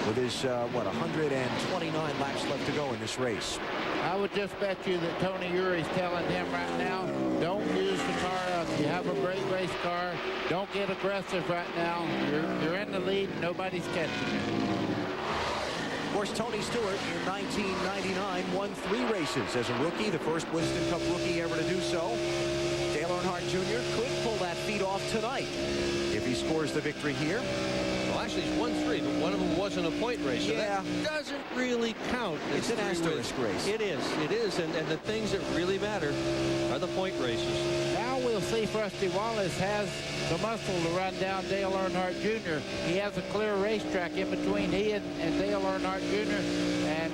Speaker 2: with his, 129 laps left to go in this race.
Speaker 5: I would just bet you that Tony Urey's telling him right now, don't use the car up. You have a great race car. Don't get aggressive right now. You're in the lead. Nobody's catching you.
Speaker 2: Of course, Tony Stewart in 1999 won 3 races as a rookie, the first Winston Cup rookie ever to do so. Dale Earnhardt Jr. could pull that feat off tonight if he scores the victory here.
Speaker 4: Well, actually, he's won 3, but one of them wasn't a point race. So
Speaker 2: yeah.
Speaker 4: That doesn't really count.
Speaker 2: It's an asterisk race.
Speaker 4: It is. And the things that really matter are the point races.
Speaker 5: Now we'll see if Rusty Wallace has the muscle to run down Dale Earnhardt Jr. He has a clear racetrack in between he and Dale Earnhardt Jr. And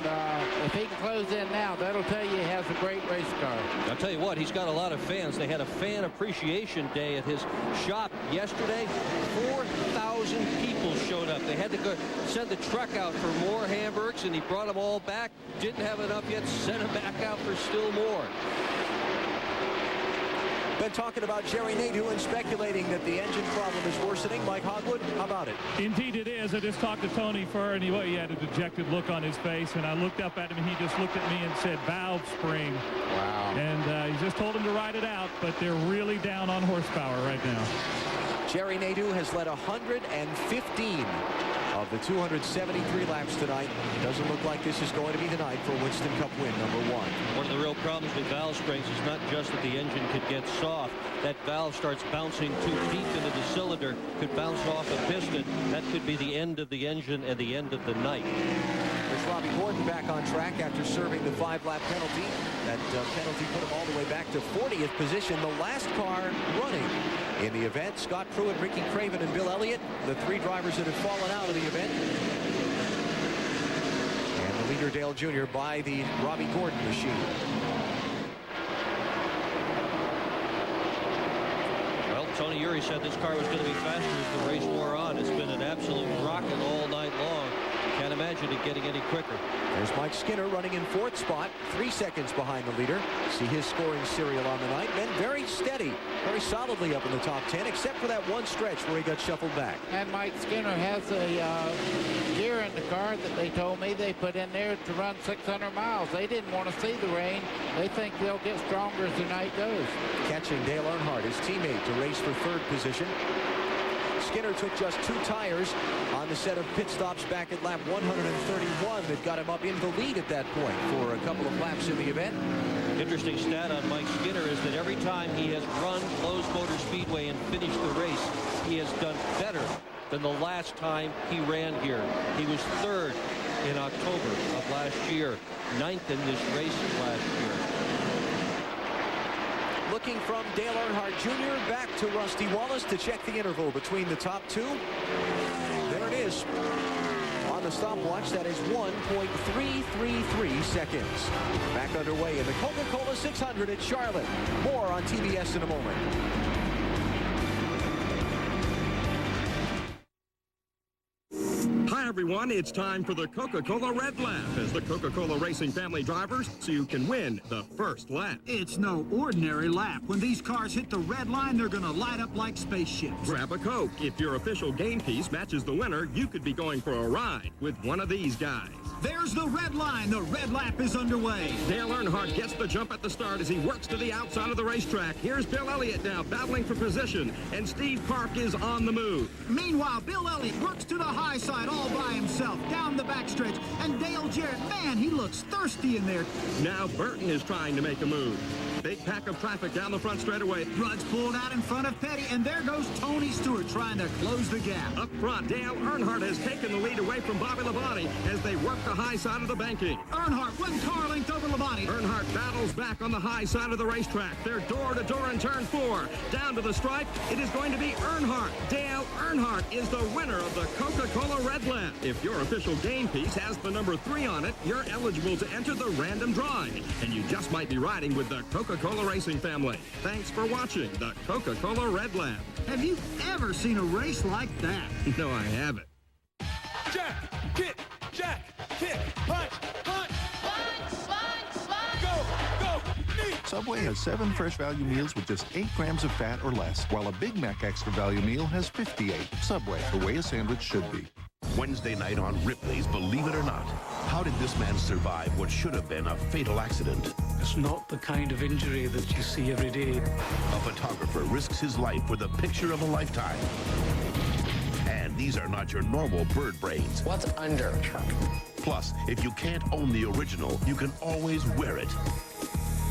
Speaker 5: if he can close in now, that'll tell you he has a great race car.
Speaker 4: I'll tell you what, he's got a lot of fans. They had a fan appreciation day at his shop yesterday. 4,000 people showed up. They had to go send the truck out for more hamburgers, and he brought them all back. Didn't have enough yet, sent them back out for still more.
Speaker 2: been talking about Jerry Nadeau and speculating that the engine problem is worsening. Mike Hogwood, how about it?
Speaker 10: Indeed it is. I just talked to Tony Furr, and he had a dejected look on his face, and I looked up at him, and he just looked at me and said, valve spring.
Speaker 2: Wow.
Speaker 10: And he just told him to ride it out, but they're really down on horsepower right now.
Speaker 2: Jerry Nadeau has led 115 of the 273 laps tonight. Doesn't look like this is going to be the night for Winston Cup win #1.
Speaker 4: One of the real problems with valve springs is not just that the engine could get soft. That valve starts bouncing too deep into the cylinder, could bounce off a piston. That could be the end of the engine and the end of the night.
Speaker 2: There's Robbie Gordon back on track after serving the 5-lap penalty. That penalty put him all the way back to 40th position, the last car running in the event. Scott Pruitt, Ricky Craven, and Bill Elliott, the 3 drivers that have fallen out of the event. And the leader, Dale Jr., by the Robbie Gordon machine.
Speaker 4: Well, Tony Eury said this car was going to be faster as the race wore on. It's been an absolute rocket all night long. Can't imagine it getting any quicker.
Speaker 2: There's Mike Skinner running in 4th spot, 3 seconds behind the leader. See his scoring serial on the night. Been very steady, very solidly up in the top 10, except for that one stretch where he got shuffled back.
Speaker 5: And Mike Skinner has a gear in the car that they told me they put in there to run 600 miles. They didn't want to see the rain. They think they'll get stronger as the night goes.
Speaker 2: Catching Dale Earnhardt, his teammate, to race for 3rd position. Skinner took just 2 tires on the set of pit stops back at lap 131 that got him up in the lead at that point for a couple of laps in the event.
Speaker 4: Interesting stat on Mike Skinner is that every time he has run Lowe's Motor Speedway and finished the race, he has done better than the last time he ran here. He was 3rd in October of last year, 9th in this race last year.
Speaker 2: Looking from Dale Earnhardt Jr. back to Rusty Wallace to check the interval between the top 2. There it is. On the stopwatch, that is 1.333 seconds. Back underway in the Coca Cola 600 at Charlotte. More on TBS in a moment.
Speaker 25: Hi, everyone. It's time for the Coca Cola Red Lap as the Coca Cola Racing family drivers so you can win the first lap.
Speaker 6: It's no ordinary lap. When these cars hit the red line, they're going to light up like spaceships.
Speaker 25: Grab a Coke. If your official game piece matches the winner, you could be going for a ride with one of these guys.
Speaker 6: There's the red line. The red lap is underway.
Speaker 25: Dale Earnhardt gets the jump at the start as he works to the outside of the racetrack. Here's Bill Elliott now battling for position, and Steve Park is on the move.
Speaker 6: Meanwhile, Bill Elliott works to the high side all by himself down the backstretch, and Dale Jarrett, man, he looks thirsty in there.
Speaker 25: Now Burton is trying to make a move. Big pack of traffic down the front straightaway.
Speaker 6: Rud's pulled out in front of Petty, and there goes Tony Stewart trying to close the gap.
Speaker 25: Up front, Dale Earnhardt has taken the lead away from Bobby Labonte as they work the high side of the banking.
Speaker 6: Earnhardt, 1 car length over Labonte.
Speaker 25: Earnhardt battles back on the high side of the racetrack. They're door-to-door in turn 4. Down to the stripe, it is going to be Earnhardt. Dale Earnhardt is the winner of the Coca-Cola Red Lap. If your official game piece has the number 3 on it, you're eligible to enter the random drawing. And you just might be riding with the Coca-Cola Racing family. Thanks for watching the Coca-Cola Red Lap.
Speaker 6: Have you ever seen a race like that?
Speaker 25: No, I haven't.
Speaker 12: Jack, kick, punch, punch, go, knee.
Speaker 7: Subway has 7 fresh value meals with just 8 grams of fat or less, while a Big Mac extra value meal has 58. Subway, the way a sandwich should be.
Speaker 14: Wednesday night on Ripley's Believe It or Not. How did this man survive what should have been a fatal accident?
Speaker 15: It's not the kind of injury that you see every day.
Speaker 14: A photographer risks his life for the picture of a lifetime. And these are not your normal bird brains.
Speaker 17: What's under?
Speaker 14: Plus, if you can't own the original, you can always wear it.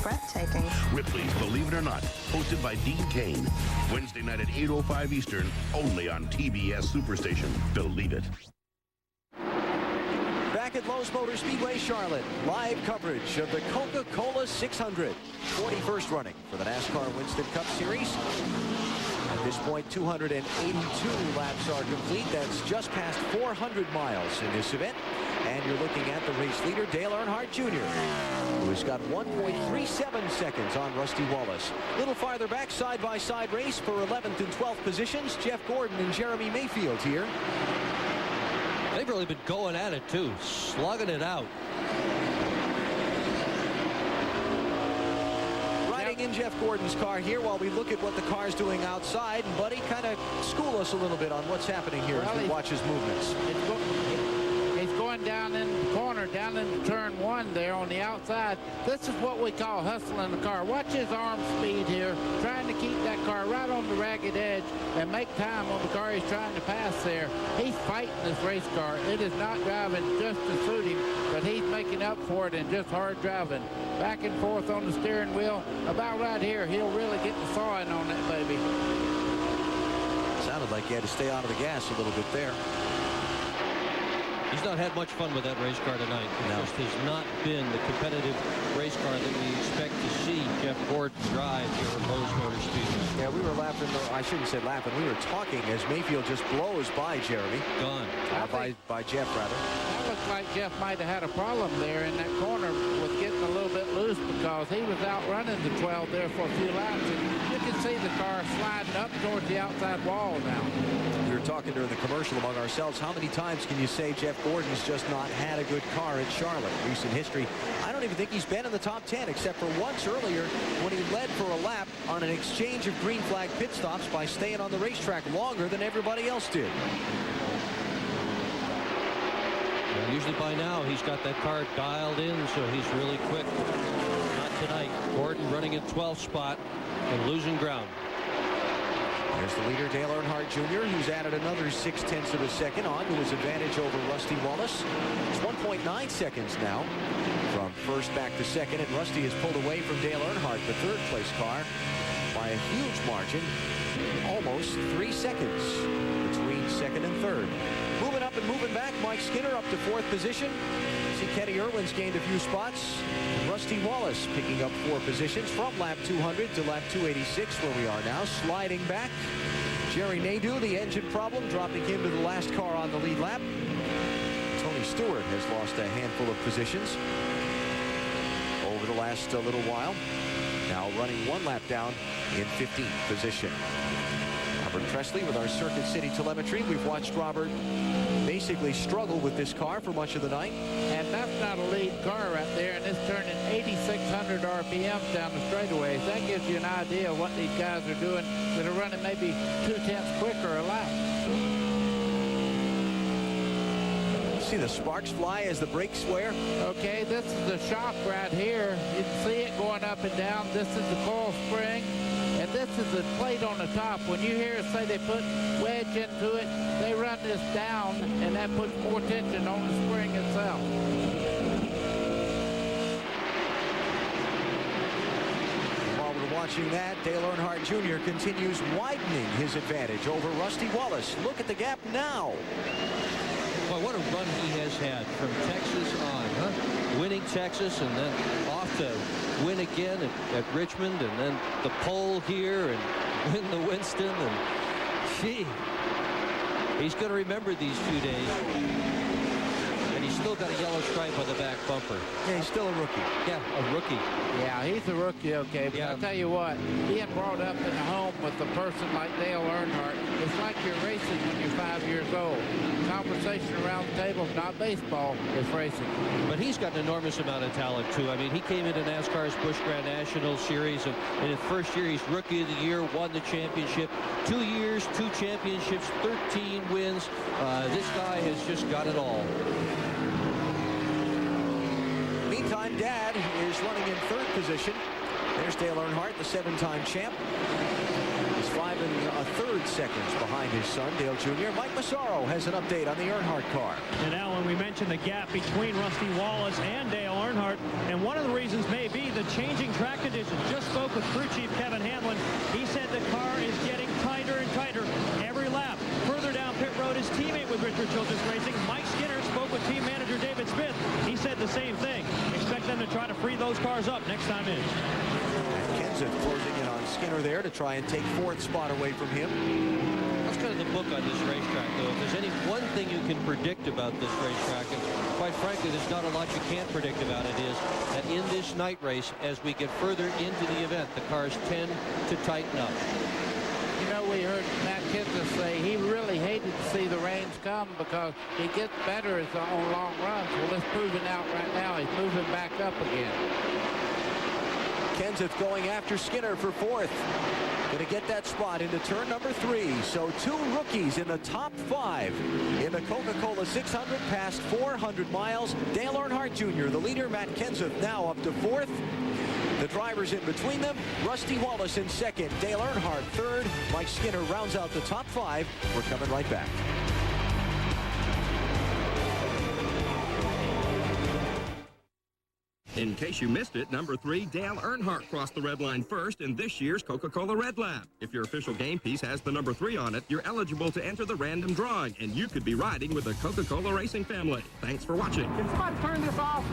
Speaker 17: Breathtaking.
Speaker 14: Ripley's Believe It or Not, hosted by Dean Cain. Wednesday night at 8:05 Eastern, only on TBS Superstation. Believe it.
Speaker 2: Back at Lowe's Motor Speedway, Charlotte, live coverage of the Coca Cola 600. 41st running for the NASCAR Winston Cup Series. At this point, 282 laps are complete. That's just past 400 miles in this event. And you're looking at the race leader, Dale Earnhardt Jr., who has got 1.37 seconds on Rusty Wallace. A little farther back, side-by-side race for 11th and 12th positions. Jeff Gordon and Jeremy Mayfield here.
Speaker 4: They've really been going at it, too, slugging it out.
Speaker 2: Riding in Jeff Gordon's car here while we look at what the car's doing outside. And Buddy, kind of school us a little bit on what's happening here as we watch his movements.
Speaker 5: He's going down in the corner, down in turn 1 there on the outside. This is what we call hustling the car. Watch his arm speed here, trying to keep that car right on the ragged edge and make time on the car he's trying to pass there. He's fighting this race car. It is not driving just to suit him, but he's making up for it in just hard driving. Back and forth on the steering wheel. About right here, he'll really get the sawing on that baby.
Speaker 2: Sounded like he had to stay out of the gas a little bit there.
Speaker 4: He's not had much fun with that race car tonight. It just has not been the competitive race car that we expect to see Jeff Gordon drive here at Charlotte Motor Speedway.
Speaker 2: Yeah, we were laughing, I shouldn't say laughing, we were talking as Mayfield just blows by Jeremy.
Speaker 4: Gone.
Speaker 2: By Jeff, rather.
Speaker 5: That looks like Jeff might have had a problem there in that corner with getting a little bit loose because he was out running the 12 there for a few laps. And you can see the car sliding up towards the outside wall now.
Speaker 2: We were talking during the commercial among ourselves, how many times can you say Jeff Gordon's just not had a good car at Charlotte? Recent history, I don't even think he's been in the top 10 except for once earlier when he led for a lap on an exchange of green flag pit stops by staying on the racetrack longer than everybody else did.
Speaker 4: Well, usually by now he's got that car dialed in, so he's really quick. Not tonight. Gordon running in 12th spot and losing ground.
Speaker 2: There's the leader, Dale Earnhardt Jr., who's added another 0.6 of a second on to his advantage over Rusty Wallace. It's 1.9 seconds now from first back to second, and Rusty has pulled away from Dale Earnhardt, the third-place car, by a huge margin, almost 3 seconds between second and third. Moving up and moving back, Mike Skinner up to 4th position. See, Kenny Irwin's gained a few spots. Rusty Wallace picking up 4 positions from lap 200 to lap 286, where we are now, sliding back. Jerry Nadeau, the engine problem, dropping him to the last car on the lead lap. Tony Stewart has lost a handful of positions over the last little while. Now running 1 lap down in 15th position. Robert Presley with our Circuit City telemetry. We've watched Robert basically struggle with this car for much of the night.
Speaker 5: And that's not a lead car right there, and it's turning 8,600 RPMs down the straightaways. That gives you an idea of what these guys are doing that are running maybe 0.2 quicker a lap.
Speaker 2: See the sparks fly as the brakes wear.
Speaker 5: Okay, this is the shock right here. You can see it going up and down. This is the coil spring. And this is the plate on the top. When you hear us say they put wedge into it, they run this down, and that puts more tension on the spring itself.
Speaker 2: While we're watching that, Dale Earnhardt Jr. continues widening his advantage over Rusty Wallace. Look at the gap now.
Speaker 4: Boy, what a run he has had from Texas on, huh? Winning Texas and then off to win again at Richmond, and then the pole here and win the Winston, and gee, he's going to remember these few days. And he's still got a yellow stripe on the back bumper.
Speaker 2: Yeah, he's still a rookie.
Speaker 4: Yeah, a rookie.
Speaker 5: Yeah, he's a rookie, okay, but I'll tell you what, being brought up in a home with a person like Dale Earnhardt, it's like you're racing when you're 5 years old. Conversation around the table, not baseball, it's racing.
Speaker 4: But he's got an enormous amount of talent, too. I mean, he came into NASCAR's Busch Grand National Series, and in his first year, he's Rookie of the Year, won the championship. 2 years, 2 championships, 13 wins. This guy has just got it all.
Speaker 2: Meantime, Dad is running in 3rd position. There's Dale Earnhardt, the 7-time champ. He's 5 1/3 seconds behind his son, Dale Jr. Mike Massaro has an update on the Earnhardt car.
Speaker 10: And Alan, we mentioned the gap between Rusty Wallace and Dale Earnhardt, and one of the reasons may be the changing track conditions. Just spoke with crew chief Kevin Hamlin. He said the car is getting tighter and tighter every lap. Further down pit road, his teammate with Richard Childress Racing, Mike Skinner, spoke with team manager David Smith. He said the same thing. Expect them to try to free those cars up next time in.
Speaker 2: Kenseth closing in on Skinner there to try and take 4th spot away from him.
Speaker 4: That's kind of the book on this racetrack, though. If there's any one thing you can predict about this racetrack, and quite frankly, there's not a lot you can't predict about it, is that in this night race, as we get further into the event, the cars tend to tighten up.
Speaker 5: You know, we heard Matt Kenseth say he really hated to see the rains come because he gets better on long runs. Well, it's proving out right now. He's moving back up again.
Speaker 2: Kenseth going after Skinner for fourth. Going to get that spot into turn number 3. So 2 rookies in the top 5 in the Coca Cola 600 past 400 miles. Dale Earnhardt Jr., the leader. Matt Kenseth now up to 4th. The drivers in between them, Rusty Wallace in 2nd, Dale Earnhardt 3rd. Mike Skinner rounds out the top 5. We're coming right back.
Speaker 25: In case you missed it, number 3, Dale Earnhardt crossed the red line first in this year's Coca-Cola Red Lab. If your official game piece has the number 3 on it, you're eligible to enter the random drawing, and you could be riding with the Coca-Cola Racing family. Thanks for watching.
Speaker 23: Can somebody turn this off?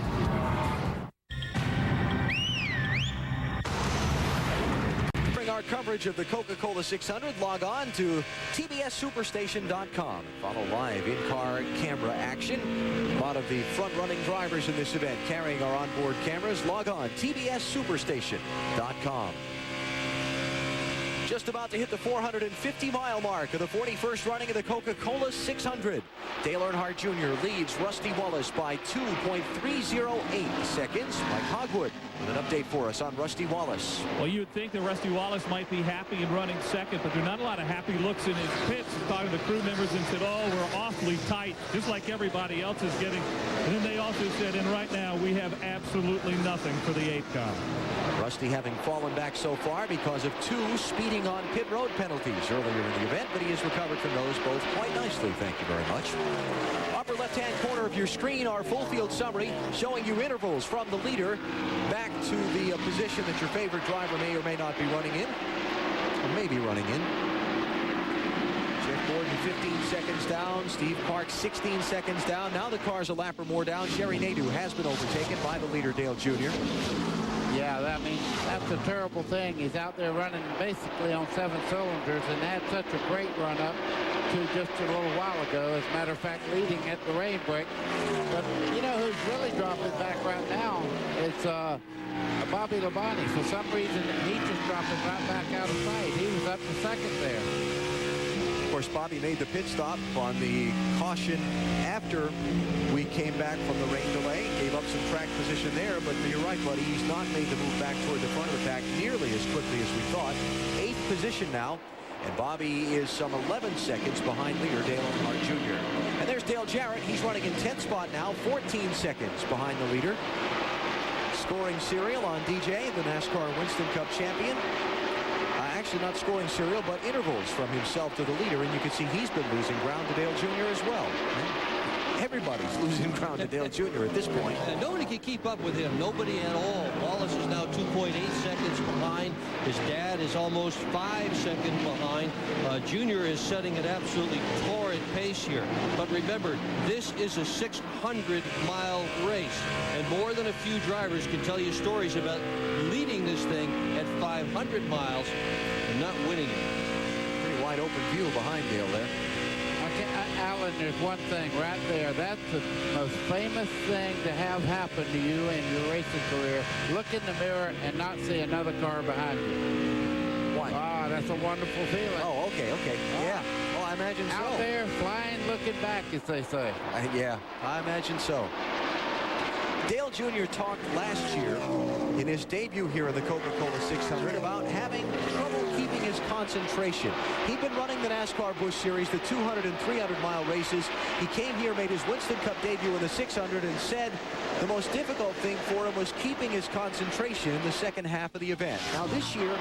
Speaker 2: Our coverage of the Coca-Cola 600, log on to tbssuperstation.com. Follow live in-car camera action. A lot of the front-running drivers in this event carrying our onboard cameras. Log on tbssuperstation.com. Just about to hit the 450-mile mark of the 41st running of the Coca-Cola 600. Dale Earnhardt Jr. leads Rusty Wallace by 2.308 seconds. Mike Hogwood with an update for us on Rusty Wallace.
Speaker 10: Well, you would think that Rusty Wallace might be happy in running second, but there are not a lot of happy looks in his pits. He's talking to the crew members and said, oh, we're awfully tight, just like everybody else is getting. And then they also said, and right now we have absolutely nothing for the 8 car.
Speaker 2: Rusty having fallen back so far because of 2 speeding on pit road penalties earlier in the event, but he has recovered from those both quite nicely. Thank you very much. Upper left-hand corner of your screen, our full field summary showing you intervals from the leader back to the position that your favorite driver may or may not be running in, or may be running in. Jeff Gordon 15 seconds down. Steve Clark 16 seconds down. Now the car's a lap or more down. Jerry Nadeau has been overtaken by the leader, Dale Jr.
Speaker 5: Yeah, I mean, that's a terrible thing. He's out there running basically on 7 cylinders and had such a great run up to just a little while ago. As a matter of fact, leading at the rain break. But you know who's really dropping back right now? It's Bobby Labonte. For some reason, he's just dropping right back out of sight. He was up to 2nd there.
Speaker 2: Of course, Bobby made the pit stop on the caution after we came back from the rain delay. Gave up some track position there, but you're right, buddy. He's not made the move back toward the front of the pack nearly as quickly as we thought. 8th position now, and Bobby is some 11 seconds behind leader Dale Earnhardt Jr. And there's Dale Jarrett. He's running in 10th spot now, 14 seconds behind the leader. Scoring serial on DJ, the NASCAR Winston Cup champion. Actually not scoring serial, but intervals from himself to the leader, and you can see he's been losing ground to Dale Jr. as well. Everybody's losing ground to Dale Jr. at this point.
Speaker 4: And nobody can keep up with him. Nobody at all. Wallace is now 2.8 seconds behind. His dad is almost 5 seconds behind. Junior is setting an absolutely torrid pace here. But remember, this is a 600-mile race. And more than a few drivers can tell you stories about leading this thing at 500 miles and not winning it.
Speaker 2: Pretty wide open view behind Dale there.
Speaker 5: Alan, there's one thing right there. That's the most famous thing to have happen to you in your racing career. Look in the mirror and not see another car behind you.
Speaker 2: Why?
Speaker 5: Ah, that's a wonderful feeling.
Speaker 2: Oh, okay. Yeah. Well, I imagine so.
Speaker 5: Out there, flying, looking back, as they say.
Speaker 2: Yeah, I imagine so. Dale Jr. talked last year in his debut here in the Coca-Cola 600 about having trouble keeping his concentration. He'd been running the NASCAR Busch Series, the 200 and 300-mile races. He came here, made his Winston Cup debut in the 600, and said the most difficult thing for him was keeping his concentration in the second half of the event. Now this year,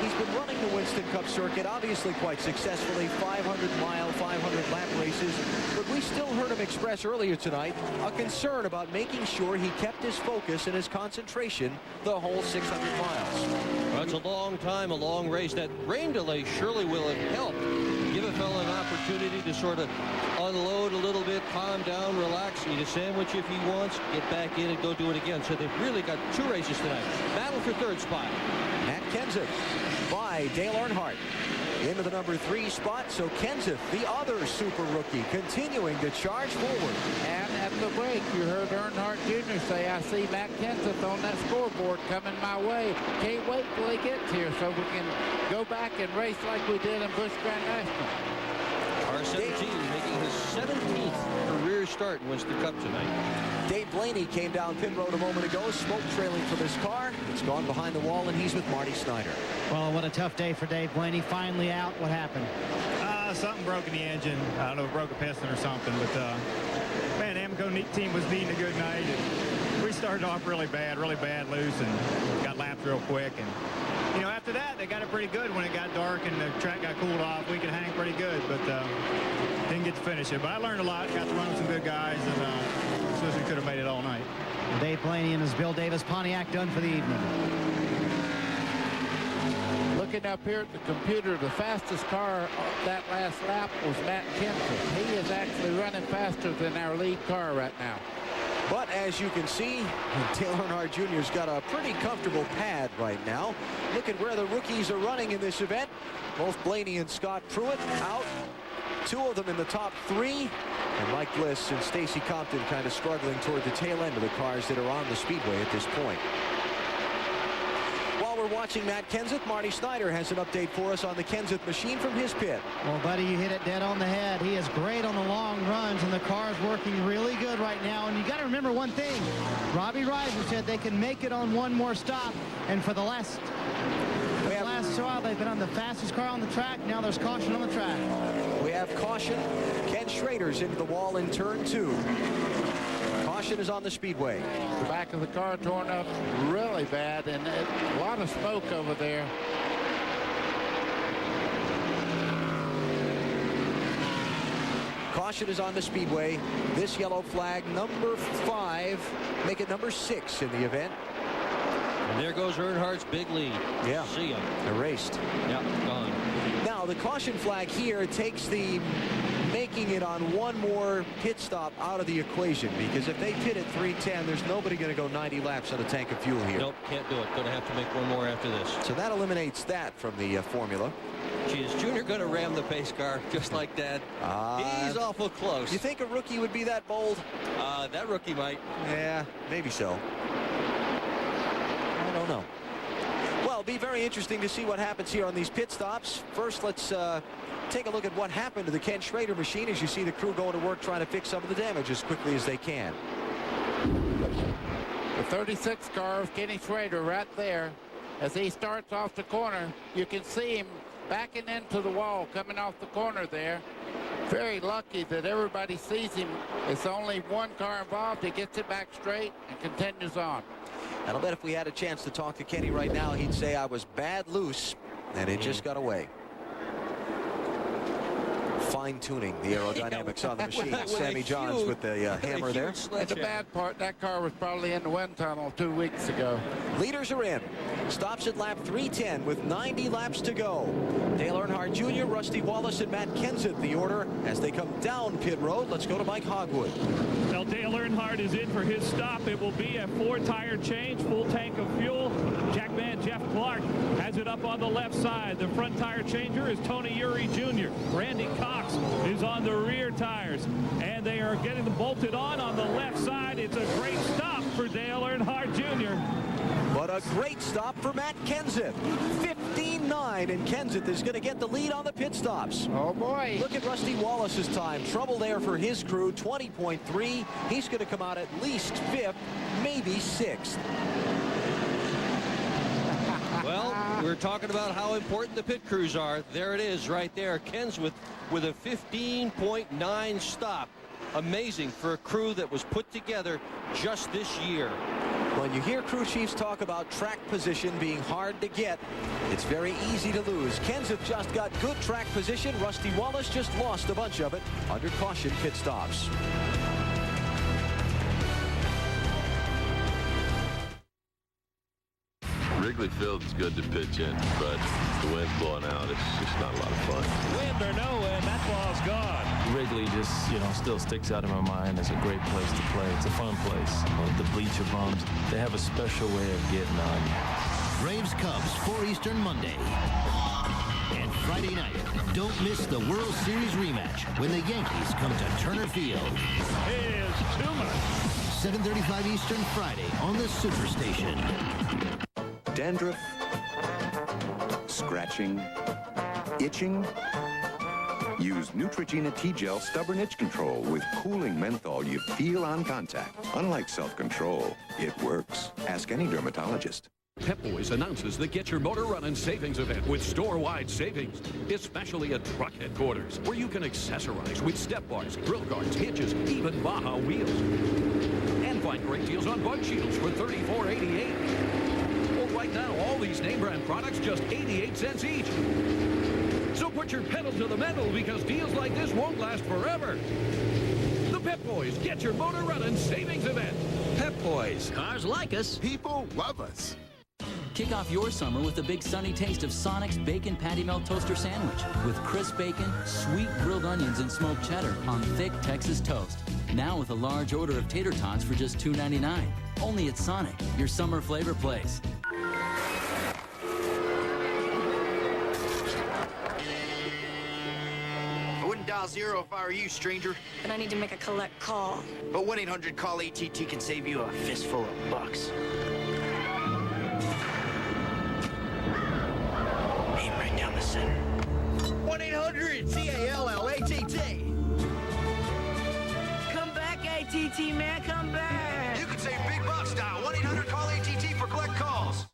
Speaker 2: he's been running the Winston Cup circuit, obviously quite successfully, 500-mile, 500-lap races, but we still heard him express earlier tonight a concern about making sure he kept his focus and his concentration the whole 600 miles.
Speaker 4: Well, it's a long time, a long race. That rain delay surely will have helped. Give a fellow an opportunity to sort of unload a little bit, calm down, relax, eat a sandwich if he wants, get back in and go do it again. So they've really got 2 races tonight. Battle for 3rd spot.
Speaker 2: Matt Kenseth by Dale Earnhardt into the number 3 spot. So Kenseth, the other super rookie, continuing to charge forward.
Speaker 5: And at the break, you heard Earnhardt Jr. say, I see Matt Kenseth on that scoreboard coming my way. Can't wait till he gets here so we can go back and race like we did in Busch Grand National.
Speaker 4: R17 making his 17th career start in Winston Cup tonight.
Speaker 2: Dave Dave Blaney came down pit road a moment ago, smoke trailing from his car. It's gone behind the wall, and he's with Marty Snyder.
Speaker 8: Well, what a tough day for Dave Blaney. Finally out. What happened?
Speaker 1: Something broke in the engine. I don't know, broke a piston or something. But, man, Amoco team was needing a good night. And we started off really bad loose, and got lapped real quick. And, you know, after that, they got it pretty good when it got dark and the track got cooled off. We could hang pretty good, but didn't get to finish it. But I learned a lot. Got to run with some good guys, and suppose we could have made it all night.
Speaker 8: Dave Blaney and his Bill Davis Pontiac done for the evening.
Speaker 5: Looking up here at the computer, the fastest car that last lap was Matt Kenseth. He is actually running faster than our lead car right now.
Speaker 2: But as you can see, Dale Earnhardt Jr.'s got a pretty comfortable pad right now. Look at where the rookies are running in this event. Both Blaney and Scott Pruitt out. Two of them in the top three. And Mike Bliss and Stacy Compton kind of struggling toward the tail end of the cars that are on the speedway at this point. While we're watching Matt Kenseth, Marty Snyder has an update for us on the Kenseth machine from his pit.
Speaker 8: Well, buddy, you hit it dead on the head. He is great on the long runs, and the car is working really good right now. And you got to remember one thing. Robbie Reiser said they can make it on one more stop. And for the last while, they've been on the fastest car on the track. Now there's caution on the track.
Speaker 2: We have caution. Ken Schrader's into the wall in turn 2. Caution is on the speedway.
Speaker 5: The back of the car torn up really bad, and a lot of smoke over there.
Speaker 2: Caution is on the speedway. This yellow flag, number 5, make it number 6 in the event.
Speaker 4: And there goes Earnhardt's big lead.
Speaker 2: Yeah.
Speaker 4: See him.
Speaker 2: Erased.
Speaker 4: Yeah, gone.
Speaker 2: Now, the caution flag here takes the making it on one more pit stop out of the equation, because if they pit at 3:10, there's nobody going to go 90 laps on a tank of fuel here.
Speaker 4: Nope, can't do it. Going to have to make one more after this.
Speaker 2: So that eliminates that from the formula.
Speaker 4: Gee, is Junior going to ram the pace car just like Dad? He's awful close.
Speaker 2: You think a rookie would be that bold?
Speaker 4: That rookie might.
Speaker 2: Yeah, maybe so. I don't know. Well, it'll be very interesting to see what happens here on these pit stops. First, let's take a look at what happened to the Ken Schrader machine as you see the crew going to work trying to fix some of the damage as quickly as they can.
Speaker 5: The 36 car of Kenny Schrader right there. As he starts off the corner, you can see him backing into the wall, coming off the corner there. Very lucky that everybody sees him. It's only one car involved. He gets it back straight and continues on.
Speaker 2: And I'll bet if we had a chance to talk to Kenny right now, he'd say I was bad loose, and it just got away. Fine-tuning the aerodynamics on the machine. Sammy Johns with the hammer there.
Speaker 5: And the bad part, that car was probably in the wind tunnel 2 weeks ago.
Speaker 2: Leaders are in. Stops at lap 310 with 90 laps to go. Dale Earnhardt Jr., Rusty Wallace, and Matt Kenseth, the order as they come down pit road. Let's go to Mike Hogwood.
Speaker 10: Well, Dale Earnhardt is in for his stop. It will be a 4-tire change, full tank of fuel. Jackman Jeff Clark has it up on the left side. The front tire changer is Tony Uri Jr. Randy Cox is on the rear tires, and they are getting them bolted on the left side. It's a great stop for Dale Earnhardt Jr.
Speaker 2: But a great stop for Matt Kenseth. 15-9, and Kenseth is going to get the lead on the pit stops.
Speaker 5: Oh, boy.
Speaker 2: Look at Rusty Wallace's time. Trouble there for his crew, 20.3. He's going to come out at least 5th, maybe 6th.
Speaker 4: Well, we're talking about how important the pit crews are. There it is right there. Kenseth with a 15.9 stop. Amazing for a crew that was put together just this year.
Speaker 2: When you hear crew chiefs talk about track position being hard to get, it's very easy to lose. Kenseth just got good track position. Rusty Wallace just lost a bunch of it under caution pit stops.
Speaker 21: Wrigley Field's good to pitch in, but the wind's blowing out. It's just not a lot of fun.
Speaker 10: Wind or no wind, that ball's gone.
Speaker 3: Wrigley just, still sticks out in my mind as a great place to play. It's a fun place. The bleacher bums, they have a special way of getting on you.
Speaker 11: Braves Cubs 4 Eastern Monday. And Friday night, don't miss the World Series rematch when the Yankees come to Turner Field.
Speaker 10: It is too much.
Speaker 11: 7:35 Eastern Friday on the Superstation.
Speaker 16: Dandruff, scratching, itching. Use Neutrogena T-Gel Stubborn Itch Control with cooling menthol you feel on contact. Unlike self-control, it works. Ask any dermatologist.
Speaker 9: Pep Boys announces the Get Your Motor Running savings event with store-wide savings, especially at truck headquarters, where you can accessorize with step bars, grill guards, hitches, even Baja wheels. And find great deals on bug shields for $34.88. Well, right now, all these name brand products just 88 cents each. So put your pedal to the metal because deals like this won't last forever. The Pep Boys Get Your Motor Running savings event.
Speaker 11: Pep Boys. Cars like us.
Speaker 23: People love us.
Speaker 18: Kick off your summer with the big sunny taste of Sonic's Bacon Patty Melt Toaster Sandwich with crisp bacon, sweet grilled onions, and smoked cheddar on thick Texas toast. Now with a large order of tater tots for just $2.99. Only at Sonic, your summer flavor place.
Speaker 19: I wouldn't dial 0 if I were you, stranger.
Speaker 17: But I need to make a collect call.
Speaker 19: But 1-800-CALL-ATT can save you a fistful of bucks. Aim right down the center. 1-800-CALLATT.
Speaker 20: Come back, ATT, man, come back.
Speaker 19: You can save big bucks now. 1-800-CALL-ATT for collect calls.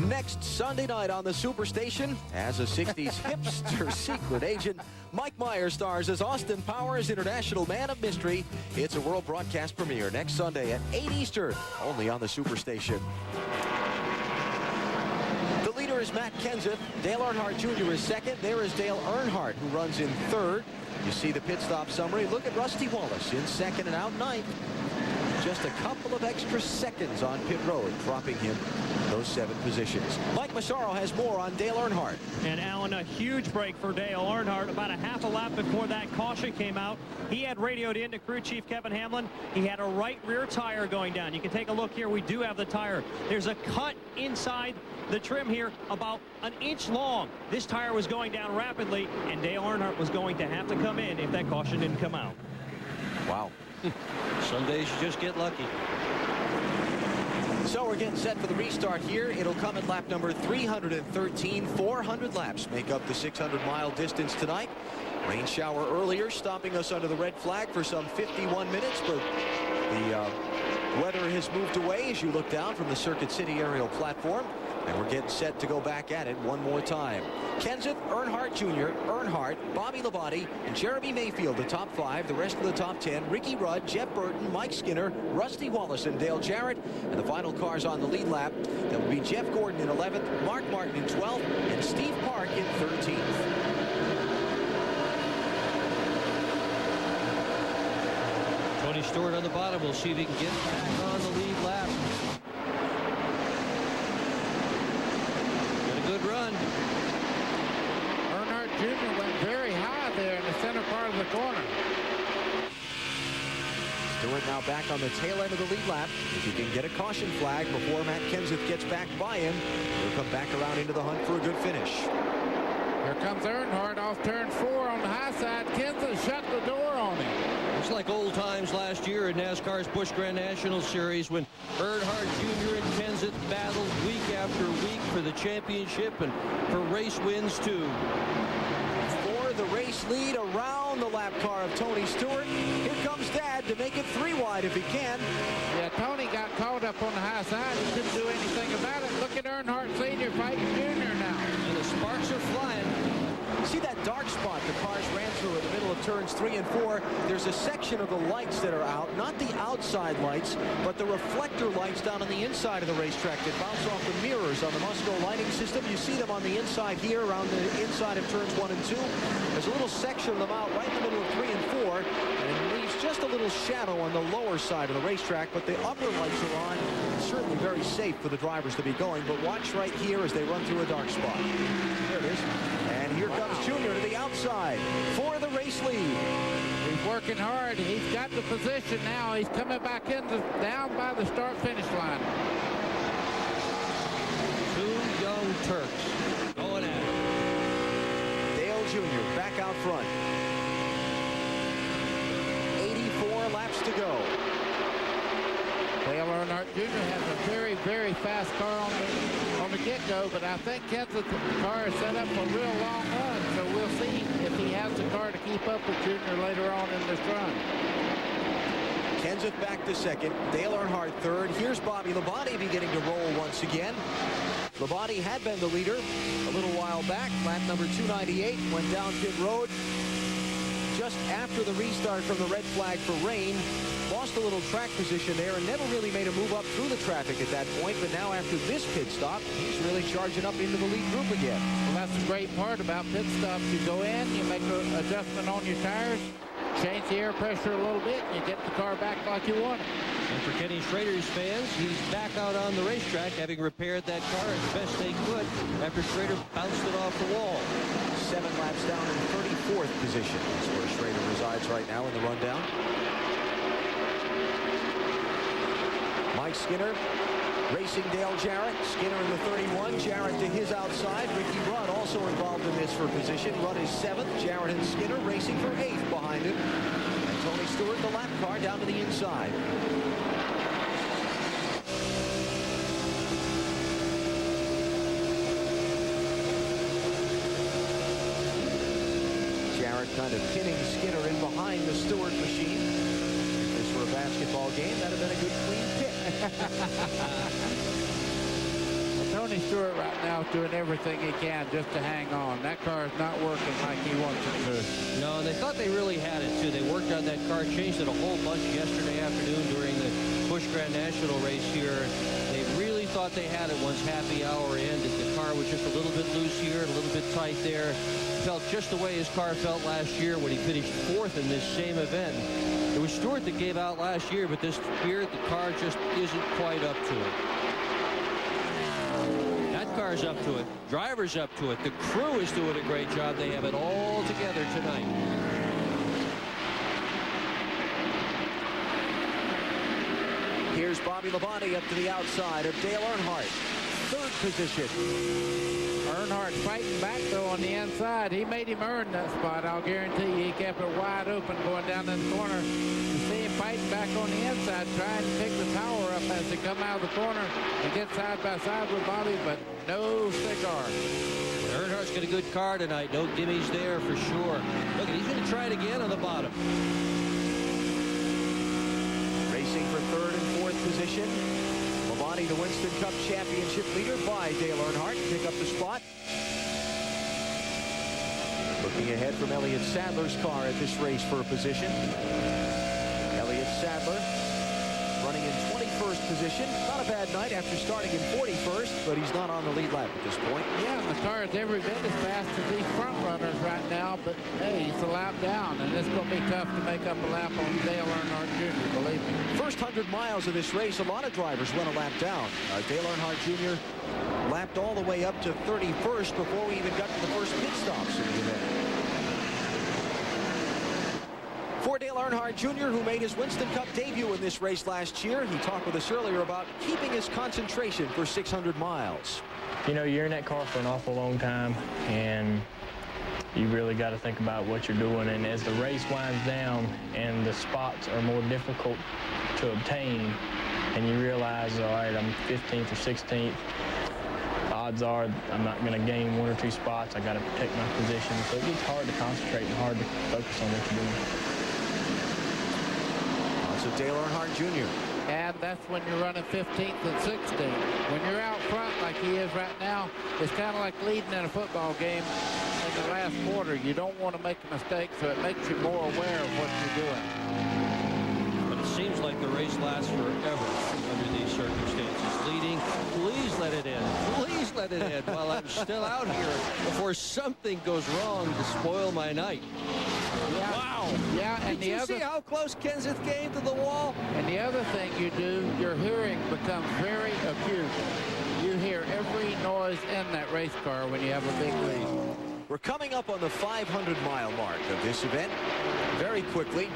Speaker 2: Next Sunday night on the Superstation, as a 60s hipster secret agent, Mike Myers stars as Austin Powers, International Man of Mystery. It's a world broadcast premiere next Sunday at 8 Eastern, only on the Superstation. The leader is Matt Kenseth. Dale Earnhardt Jr. is second. There is Dale Earnhardt, who runs in third. You see the pit stop summary. Look at Rusty Wallace in second and out ninth. Just a couple of extra seconds on pit road, dropping him those 7 positions. Mike Massaro has more on Dale Earnhardt.
Speaker 26: And Alan, a huge break for Dale Earnhardt. About a half a lap before that caution came out, he had radioed in to crew chief Kevin Hamlin. He had a right rear tire going down. You can take a look here. We do have the tire. There's a cut inside the trim here about an inch long. This tire was going down rapidly, and Dale Earnhardt was going to have to come in if that caution didn't come out.
Speaker 2: Wow.
Speaker 4: Some days you just get lucky.
Speaker 2: So we're getting set for the restart here. It'll come at lap number 313. 400 laps make up the 600-mile distance tonight. Rain shower earlier, stopping us under the red flag for some 51 minutes, but the weather has moved away as you look down from the Circuit City aerial platform, and we're getting set to go back at it one more time. Kenseth, Earnhardt Jr., Earnhardt, Bobby Labonte, and Jeremy Mayfield, the top 5. The rest of the top 10, Ricky Rudd, Jeff Burton, Mike Skinner, Rusty Wallace, and Dale Jarrett. And the final cars on the lead lap, that will be Jeff Gordon in 11th, Mark Martin in 12th, and Steve Park in 13th.
Speaker 4: Tony Stewart on the bottom. We'll see if he can get back on the lead lap. Got a good run.
Speaker 5: Earnhardt Jr. went very high there in the center part of the corner.
Speaker 2: Stewart now back on the tail end of the lead lap. If he can get a caution flag before Matt Kenseth gets back by him, he'll come back around into the hunt for a good finish.
Speaker 5: Here comes Earnhardt off turn 4 on the high side. Kenseth shut the door on him.
Speaker 4: It's like old times last year in NASCAR's Busch Grand National Series when Earnhardt Jr. and Kenseth battled week after week for the championship and for race wins too.
Speaker 2: For the race lead around the lap car of Tony Stewart. Here comes Dad to make it 3 wide if he can.
Speaker 5: Yeah, Tony got caught up on the high side. He couldn't do anything about it. Look at Earnhardt Sr. fighting Jr. now.
Speaker 4: And the sparks are flying.
Speaker 2: See that dark spot the cars ran through in the middle of turns 3 and 4? There's a section of the lights that are out, not the outside lights, but the reflector lights down on the inside of the racetrack that bounce off the mirrors on the Musco lighting system. You see them on the inside here around the inside of turns 1 and 2. There's a little section of them out right in the middle of 3 and 4, and it leaves just a little shadow on the lower side of the racetrack, but the upper lights are on. It's certainly very safe for the drivers to be going, but watch right here as they run through a dark spot. There it is. And here comes Junior to the outside for the race lead.
Speaker 5: He's working hard. He's got the position now. He's coming back in down by the start-finish line.
Speaker 4: 2 young Turks going at it.
Speaker 2: Dale Jr. back out front. 84 laps to go.
Speaker 5: Dale Earnhardt Jr. has a very, very fast car on the get-go, but I think Kenseth's car is set up for a real long run, so we'll see if he has the car to keep up with Junior later on in this run.
Speaker 2: Kenseth back to second. Dale Earnhardt third. Here's Bobby Labonte beginning to roll once again. Labonte had been the leader a little while back. Lap number 298 went down pit road just after the restart from the red flag for rain. Lost a little track position there and never really made a move up through the traffic at that point. But now after this pit stop, he's really charging up into the lead group again.
Speaker 5: Well, that's the great part about pit stops. You go in, you make an adjustment on your tires, change the air pressure a little bit, and you get the car back like you want it.
Speaker 4: And for Kenny Schrader's fans, he's back out on the racetrack, having repaired that car as best they could after Schrader bounced it off the wall.
Speaker 2: 7 laps down in 34th position is where Schrader resides right now in the rundown. Mike Skinner racing Dale Jarrett. Skinner in the 31. Jarrett to his outside. Ricky Rudd also involved in this for position. Rudd is 7th. Jarrett and Skinner racing for 8th behind him. And Tony Stewart, the lap car, down to the inside. Jarrett kind of pinning Skinner in behind the Stewart machine. If this were a basketball game, that'd have been a good clean pit.
Speaker 5: Well, Tony Stewart right now is doing everything he can just to hang on. That car is not working like he wants it to.
Speaker 4: No, and they thought they really had it, too. They worked on that car, changed it a whole bunch yesterday afternoon during the Busch Grand National race here. They really thought they had it once happy hour ended. The car was just a little bit loose here, a little bit tight there. Felt just the way his car felt last year when he finished 4th in this same event. It was Stewart that gave out last year, but this year the car just isn't quite up to it. That car's up to it. Driver's up to it. The crew is doing a great job. They have it all together tonight.
Speaker 2: Here's Bobby Labonte up to the outside of Dale Earnhardt. 3rd position.
Speaker 5: Earnhardt fighting back, though, on the inside. He made him earn that spot. I'll guarantee you he kept it wide open going down in the corner. You see him fighting back on the inside, trying to pick the power up as they come out of the corner and get side by side with Bobby, but no cigar.
Speaker 4: Earnhardt's got a good car tonight. No gimmies there for sure. Look, he's going to try it again on the bottom.
Speaker 2: Racing for 3rd and 4th position. Labonte, the Winston Cup Championship leader by Dale Earnhardt, pick up the spot. Looking ahead from Elliott Sadler's car at this race for a position. Elliott Sadler running in 21st position. Not a bad night after starting in 41st, but he's not on the lead lap at this point.
Speaker 5: Yeah, the car is every bit as fast as these front runners right now, but hey, he's a lap down, and it's going to be tough to make up a lap on Dale Earnhardt Jr., believe me.
Speaker 2: First 100 miles of this race, a lot of drivers went a lap down. Dale Earnhardt Jr. lapped all the way up to 31st before we even got to the first pit stops in the event. For Dale Earnhardt Jr., who made his Winston Cup debut in this race last year, he talked with us earlier about keeping his concentration for 600 miles.
Speaker 6: You know, you're in that car for an awful long time, and you really got to think about what you're doing. And as the race winds down and the spots are more difficult to obtain, and you realize, all right, I'm 15th or 16th, odds are I'm not going to gain 1 or 2 spots. I got to protect my position. So it gets hard to concentrate and hard to focus on what you're doing.
Speaker 2: So Dale Earnhardt Jr.
Speaker 5: And that's when you're running 15th and 16th. When you're out front like he is right now, it's kind of like leading in a football game in the last quarter. You don't want to make a mistake, so it makes you more aware of what you're doing.
Speaker 4: But it seems like the race lasts forever under these circumstances. Leading, please let it in. Please let it in while I'm still out here before something goes wrong to spoil my night.
Speaker 5: Yeah.
Speaker 4: Wow.
Speaker 5: Yeah, and
Speaker 4: Did you see how close Kenseth came to the wall?
Speaker 5: And the other thing you do, your hearing becomes very acute. You hear every noise in that race car when you have a big lead.
Speaker 2: We're coming up on the 500-mile mark of this event. Very quickly,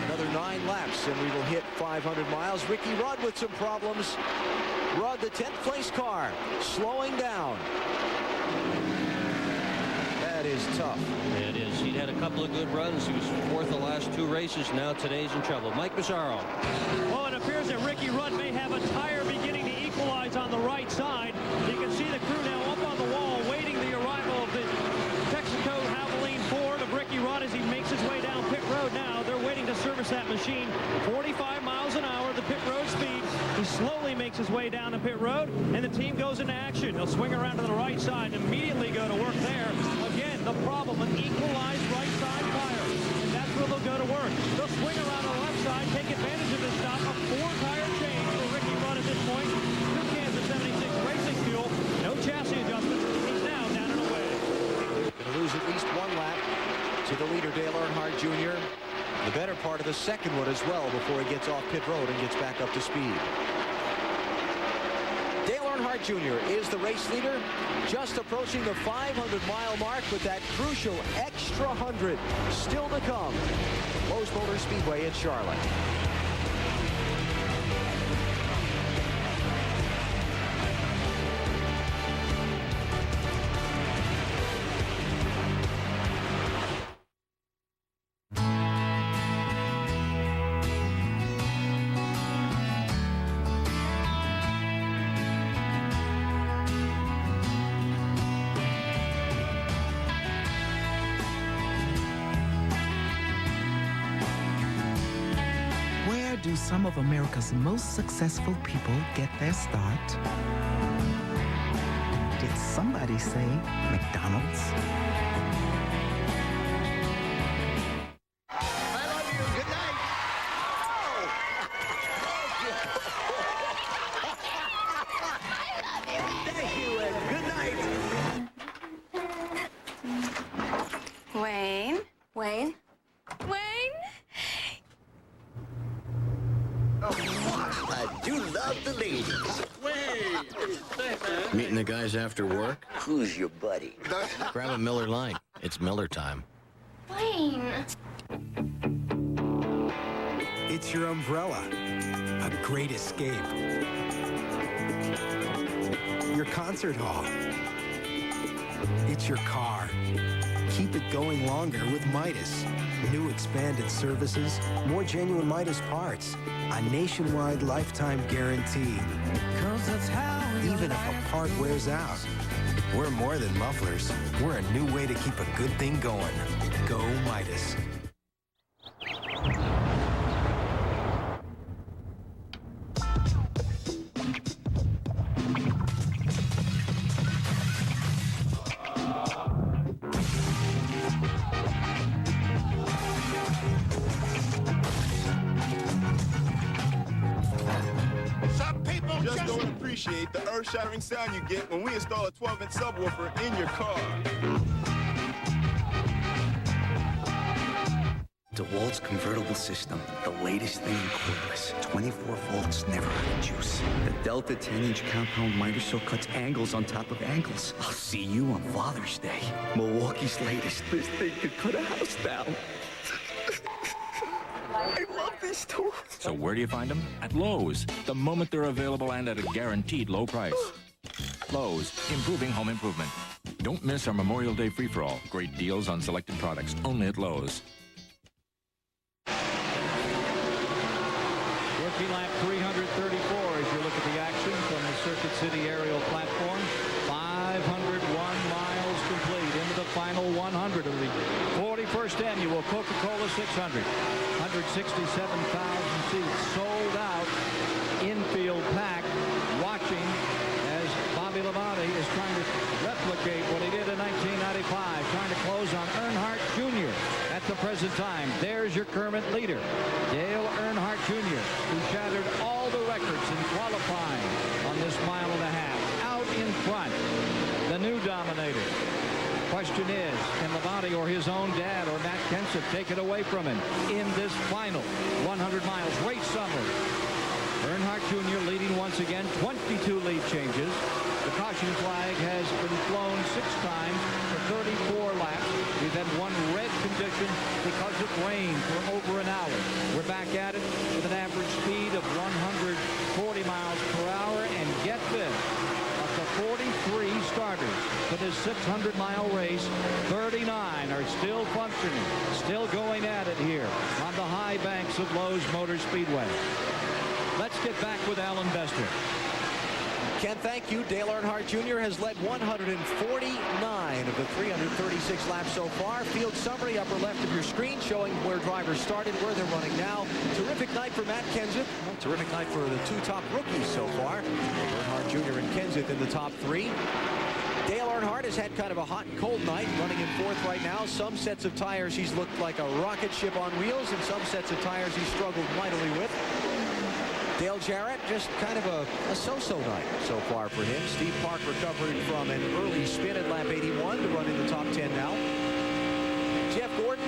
Speaker 2: another 9 laps, and we will hit 500 miles. Ricky Rudd with some problems. Rudd, the 10th place car, slowing down. That is tough.
Speaker 4: It is. He'd had a couple of good runs. He was 4th the last 2 races. Now today's in trouble. Mike Mazzaro.
Speaker 10: Well, it appears that Ricky Rudd may have a tire beginning to equalize on the right side. You can see the machine 45 miles an hour, the pit road speed. He slowly makes his way down the pit road, and the team goes into action. They'll swing around to the right side and immediately go to work there. Again, the problem, an equalized right side fire, and that's where they'll go to work. They'll swing around to the left side, take advantage of this stop, a 4-tire change for Ricky Rudd at this point. 2 cans of 76 racing fuel, no chassis adjustment. He's now down and away.
Speaker 2: Going to lose at least 1 lap to the leader, Dale Earnhardt Jr. The better part of the second one as well before he gets off pit road and gets back up to speed. Dale Earnhardt Jr. is the race leader, just approaching the 500-mile mark with that crucial extra 100 still to come. Roush Motor Speedway at Charlotte.
Speaker 7: Do some of America's most successful people get their start? Did somebody say McDonald's?
Speaker 2: I love you. Good night. I love you. Thank you, and good night.
Speaker 17: Wayne? Wayne? Wayne?
Speaker 19: I do love the ladies.
Speaker 2: Wait.
Speaker 12: Meeting the guys after work?
Speaker 19: Who's your buddy?
Speaker 12: Grab a Miller Lite. It's Miller time.
Speaker 17: Wayne.
Speaker 13: It's your umbrella. A great escape. Your concert hall. It's your car. Keep it going longer with Midas. New expanded services, more genuine Midas parts, a nationwide lifetime guarantee. Even if a part wears out, we're more than mufflers. We're a new way to keep a good thing going. Go Midas.
Speaker 15: Appreciate the earth-shattering sound you get when we install a 12-inch subwoofer in your car.
Speaker 19: DeWalt's convertible system, the latest thing in cordless. 24 volts, never out of juice. The Delta 10-inch compound miter saw cuts angles on top of angles. I'll see you on Father's Day. Milwaukee's latest. This thing could cut a house down. I love these tools.
Speaker 22: So where do you find them? At Lowe's. The moment they're available and at a guaranteed low price. Lowe's, improving home improvement. Don't miss our Memorial Day free-for-all. Great deals on selected products, only at Lowe's.
Speaker 10: Rookie lap 334 as you look at the action from the Circuit City aerial platform. 501 miles complete into the final 100 of the 41st annual Coca Cola 600. 167,000 seats sold out, infield pack, watching as Bobby Labonte is trying to replicate what he did in 1995, trying to close on Earnhardt Jr. At the present time, there's your current leader, Dale Earnhardt Jr., who shattered all the records in qualifying on this mile and a half. Out in front, the new dominator. Question is, can Labonte or his own dad or Matt Kenseth take it away from him in this final 100 miles race summary? Earnhardt Jr. leading once again, 22 lead changes. The caution flag has been flown 6 times for 34 laps. We've had one red condition because it rained for over an hour. We're back at it with an average speed of 140 miles per hour. And get this, of the 43 starters for this 600-mile race, 39 are still functioning, still going at it here on the high banks of Roush Motor Speedway. Let's get back with Alan Bester.
Speaker 2: Ken, thank you. Dale Earnhardt Jr. has led 149 of the 336 laps so far. Field summary, upper left of your screen, showing where drivers started, where they're running now. Terrific night for Matt Kenseth. Terrific night for the two top rookies so far. Earnhardt Jr. and Kenseth in the top three. Dale Earnhardt has had kind of a hot and cold night, running in fourth right now. Some sets of tires he's looked like a rocket ship on wheels, and some sets of tires he's struggled mightily with. Dale Jarrett, just kind of a so-so night so far for him. Steve Park recovered from an early spin at lap 81 to run in the top 10 now. Jeff Gordon,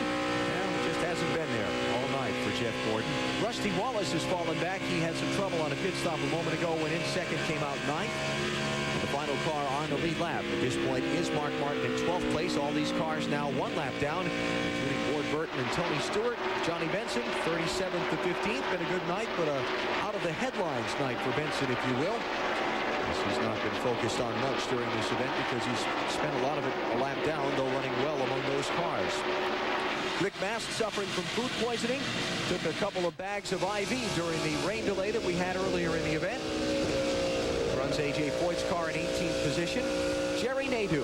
Speaker 2: just hasn't been there all night for Jeff Gordon. Rusty Wallace has fallen back. He had some trouble on a pit stop a moment ago when in second, came out ninth. The final car on the lead lap at this point is Mark Martin in 12th place. All these cars now one lap down, including Ward Burton and Tony Stewart. Johnny Benson, 37th to 15th. Been a good night, but out of the headlines night for Benson, if you will. He's not been focused on much during this event because he's spent a lot of it a lap down, though running well among those cars. Rick Mast suffering from food poisoning. Took a couple of bags of IV during the rain delay that we had earlier in the event. Runs A.J. Foyt's car in 18th position. Jerry Nadeau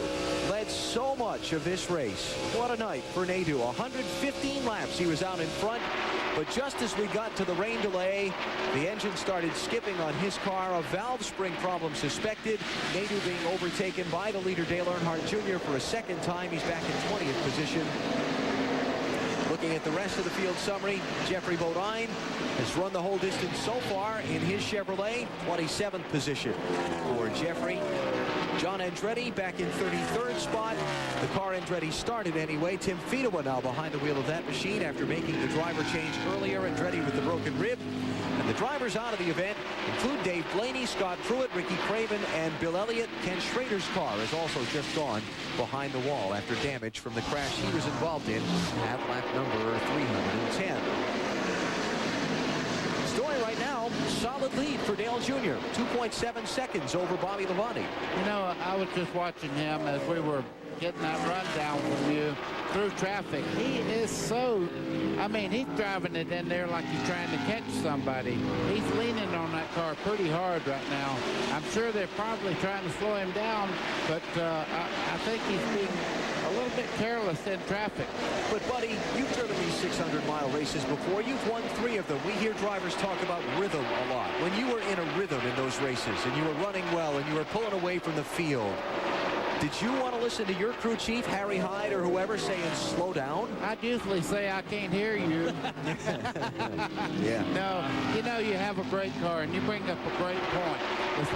Speaker 2: led so much of this race. What a night for Nadeau. 115 laps he was out in front. But just as we got to the rain delay, the engine started skipping on his car. A valve spring problem suspected. Nadeau being overtaken by the leader, Dale Earnhardt Jr. for a second time. He's back in 20th position. Looking at the rest of the field summary, Jeffrey Bodine has run the whole distance so far in his Chevrolet. 27th position for Jeffrey. John Andretti back in 33rd spot. The car Andretti started anyway. Tim Fedewa now behind the wheel of that machine after making the driver change earlier. Andretti with the broken rib. And the drivers out of the event include Dave Blaney, Scott Pruitt, Ricky Craven, and Bill Elliott. Ken Schrader's car has also just gone behind the wall after damage from the crash he was involved in at lap number 310. Story right now, solid lead for Dale Jr. 2.7 seconds over Bobby Labonte.
Speaker 5: You know, I was just watching him as we were getting that rundown from you through traffic. He is so, I mean, he's driving it in there like he's trying to catch somebody. He's leaning on that car pretty hard right now. I'm sure they're probably trying to slow him down, but I think he's being a little bit careless in traffic.
Speaker 2: But, buddy, you've driven these 600-mile races before. You've won 3 of them. We hear drivers talk about rhythm a lot. When you were in a rhythm in those races and you were running well and you were pulling away from the field, did you want to listen to your crew chief, Harry Hyde, or whoever saying, slow down?
Speaker 5: I'd usually say, I can't hear you.
Speaker 2: Yeah.
Speaker 5: No, you know, you have a great car, and you bring up a great point. It's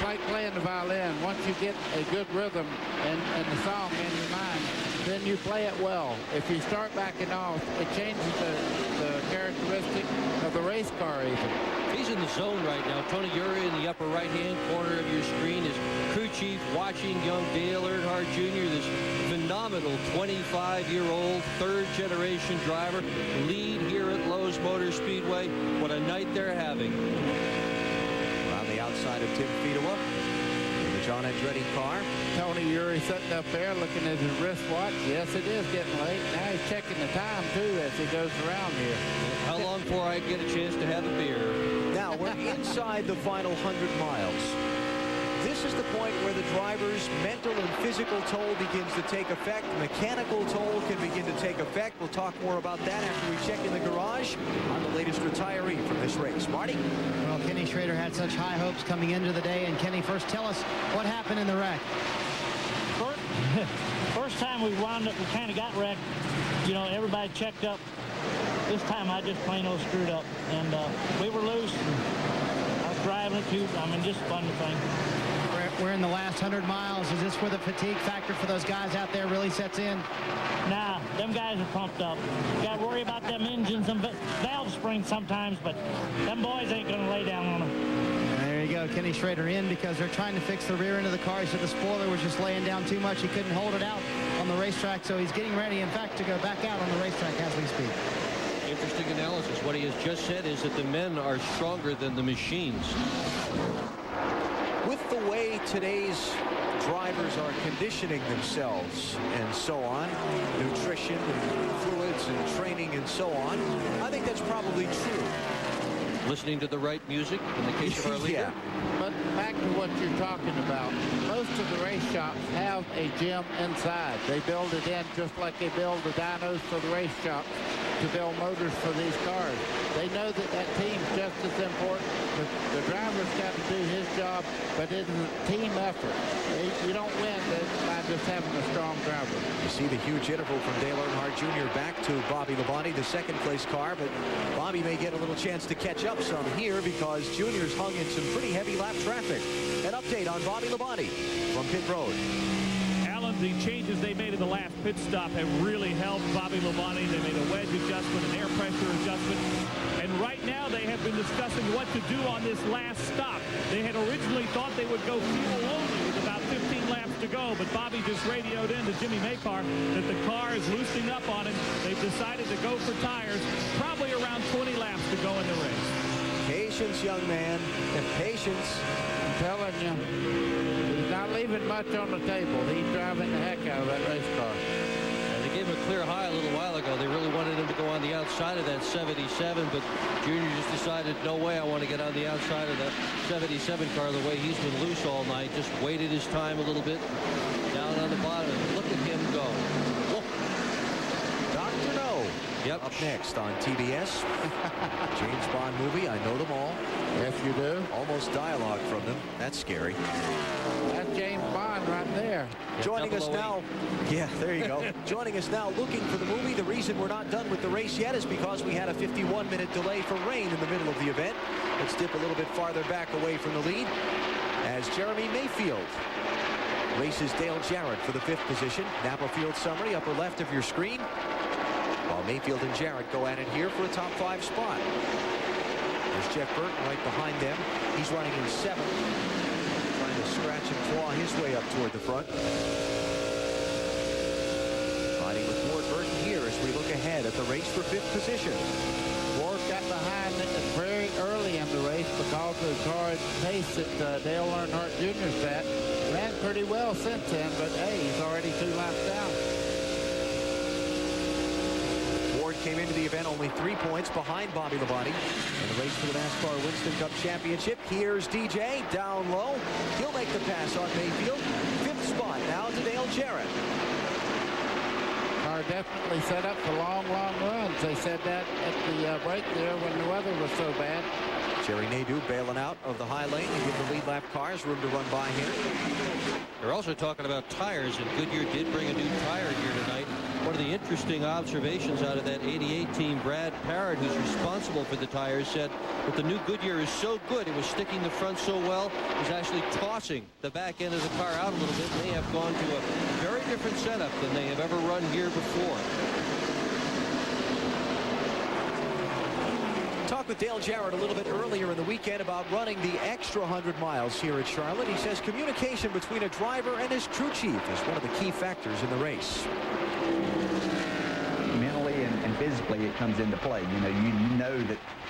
Speaker 5: like playing the violin. Once you get a good rhythm and the song in your mind, then you play it well. If you start backing off, it changes the characteristic of the race car even.
Speaker 4: He's in the zone right now. Tony, you're in the upper right-hand corner of your screen. His crew chief watching young Dale Earnhardt Jr., this phenomenal 25-year-old third-generation driver, lead here at Lowe's Motor Speedway. What a night they're having.
Speaker 2: Around the outside of Tim Fedewa in the John Andretti car.
Speaker 5: Tony Uri sitting up there looking at his wristwatch. Yes, it is getting late. Now he's checking the time, too, as he goes around here.
Speaker 4: How long before I get a chance to have a beer?
Speaker 2: Now, we're inside the final 100 miles. This is the point where the driver's mental and physical toll begins to take effect. Mechanical toll can begin to take effect. We'll talk more about that after we check in the garage on the latest retiree from this race. Marty?
Speaker 1: Well, Kenny Schrader had such high hopes coming into the day. And Kenny, first tell us what happened in the wreck.
Speaker 8: First time we kind of got wrecked, you know, everybody checked up. This time I just plain old screwed up. And we were loose. I was driving it too. I mean, just a fun thing.
Speaker 1: We're in the last 100 miles. Is this where the fatigue factor for those guys out there really sets in?
Speaker 8: Nah, them guys are pumped up. Got to worry about them engines and valve springs sometimes, but them boys ain't going to lay down on them.
Speaker 1: There you go, Kenny Schrader in because they're trying to fix the rear end of the car. He said the spoiler was just laying down too much. He couldn't hold it out on the racetrack, so he's getting ready, in fact, to go back out on the racetrack as we speak.
Speaker 4: Interesting analysis. What he has just said is that the men are stronger than the machines.
Speaker 2: With the way today's drivers are conditioning themselves and so on, nutrition and fluids and training and so on, I think that's probably true.
Speaker 4: Listening to the right music in the case of our leader.
Speaker 5: But back to what you're talking about, most of the race shops have a gym inside. They build it in just like they build the dynos for the race shops to build motors for these cars. They know that that team's just as important. The driver's got to do his job, but it is a team effort. You don't win by just having a strong driver.
Speaker 2: You see the huge interval from Dale Earnhardt Jr. back to Bobby Labonte, the second place car, but Bobby may get a little chance to catch up some here because Junior's hung in some pretty heavy lap traffic. An update on Bobby Labonte from pit road.
Speaker 10: Alan, the changes they made in the last pit stop have really helped Bobby Labonte. They made a wedge adjustment, an air pressure adjustment, and right now they have been discussing what to do on this last stop. They had originally thought they would go fuel only with about 15 laps to go, but Bobby just radioed in to Jimmy Maycar that the car is loosening up on him. They've decided to go for tires, probably around 20 laps to go in the race.
Speaker 2: Patience, young man. Patience.
Speaker 5: I'm telling you, he's not leaving much on the table. He's driving the heck out of that race car.
Speaker 4: They gave him a clear high a little while ago. They really wanted him to go on the outside of that 77, but Junior just decided, no way, I want to get on the outside of that 77 car the way he's been loose all night. Just waited his time a little bit down on the bottom. And look at him go. Whoa.
Speaker 2: Dr. No.
Speaker 4: Yep.
Speaker 2: Up next on TBS. James Bond movie. I know them all.
Speaker 5: Yes, you do.
Speaker 2: Almost dialogue from them. That's scary.
Speaker 5: That's James Bond right there.
Speaker 2: Joining us now. Yeah, there you go. Joining us now looking for the movie. The reason we're not done with the race yet is because we had a 51-minute delay for rain in the middle of the event. Let's dip a little bit farther back away from the lead as Jeremy Mayfield races Dale Jarrett for the 5th position. Napa Field summary, upper left of your screen. While Mayfield and Jarrett go at it here for a top 5 spot. There's Jeff Burton right behind them. He's running in 7th. Trying to scratch and claw his way up toward the front. Riding with Ward Burton here as we look ahead at the race for 5th position.
Speaker 5: Ward got behind it very early in the race because of the car pace that Dale Earnhardt Jr. set. Ran pretty well since then, but hey, he's already 2 laps down.
Speaker 2: Ward came into the event only 3 points behind Bobby Labonte in the race for the NASCAR Winston Cup Championship. Here's DJ down low. He'll make the pass on Mayfield. 5th spot now to Dale Jarrett.
Speaker 5: Car definitely set up for long, long runs. They said that at the break there when the weather was so bad.
Speaker 2: Jerry Nadeau bailing out of the high lane to give the lead lap cars room to run by him.
Speaker 4: They're also talking about tires, and Goodyear did bring a new tire here tonight. One of the interesting observations out of that 88 team, Brad Parrott, who's responsible for the tires, said that the new Goodyear is so good, it was sticking the front so well, it was actually tossing the back end of the car out a little bit. They have gone to a very different setup than they have ever run here before.
Speaker 2: Talked with Dale Jarrett a little bit earlier in the weekend about running the extra 100 miles here at Charlotte. He says communication between a driver and his crew chief is one of the key factors in the race.
Speaker 3: Mentally and physically it comes into play. You know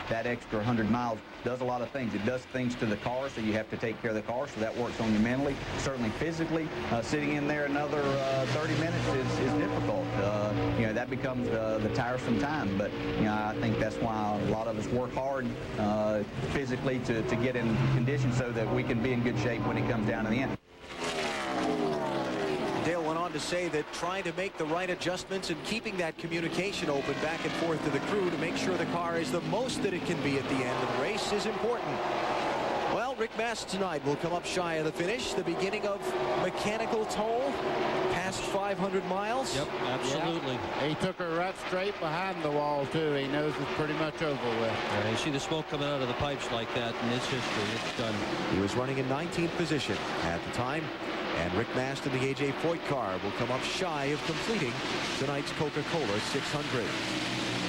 Speaker 3: that extra 100 miles does a lot of things. It does things to the car, so you have to take care of the car, so that works on you mentally. Certainly physically, sitting in there another 30 minutes is difficult. That becomes the tiresome time, but I think that's why a lot of us work hard physically to get in condition so that we can be in good shape when it comes down to the end.
Speaker 2: Dale went on to say that trying to make the right adjustments and keeping that communication open back and forth to the crew to make sure the car is the most that it can be at the end of the race is important. Well, Rick Mast tonight will come up shy of the finish. The beginning of mechanical toll past 500 miles.
Speaker 4: Yep, absolutely.
Speaker 5: Yeah. He took her right straight behind the wall, too. He knows it's pretty much over with.
Speaker 4: Yeah, you see the smoke coming out of the pipes like that, and it's history. It's done.
Speaker 2: He was running in 19th position at the time. And Rick Mast in the A.J. Foyt car will come up shy of completing tonight's Coca Cola 600.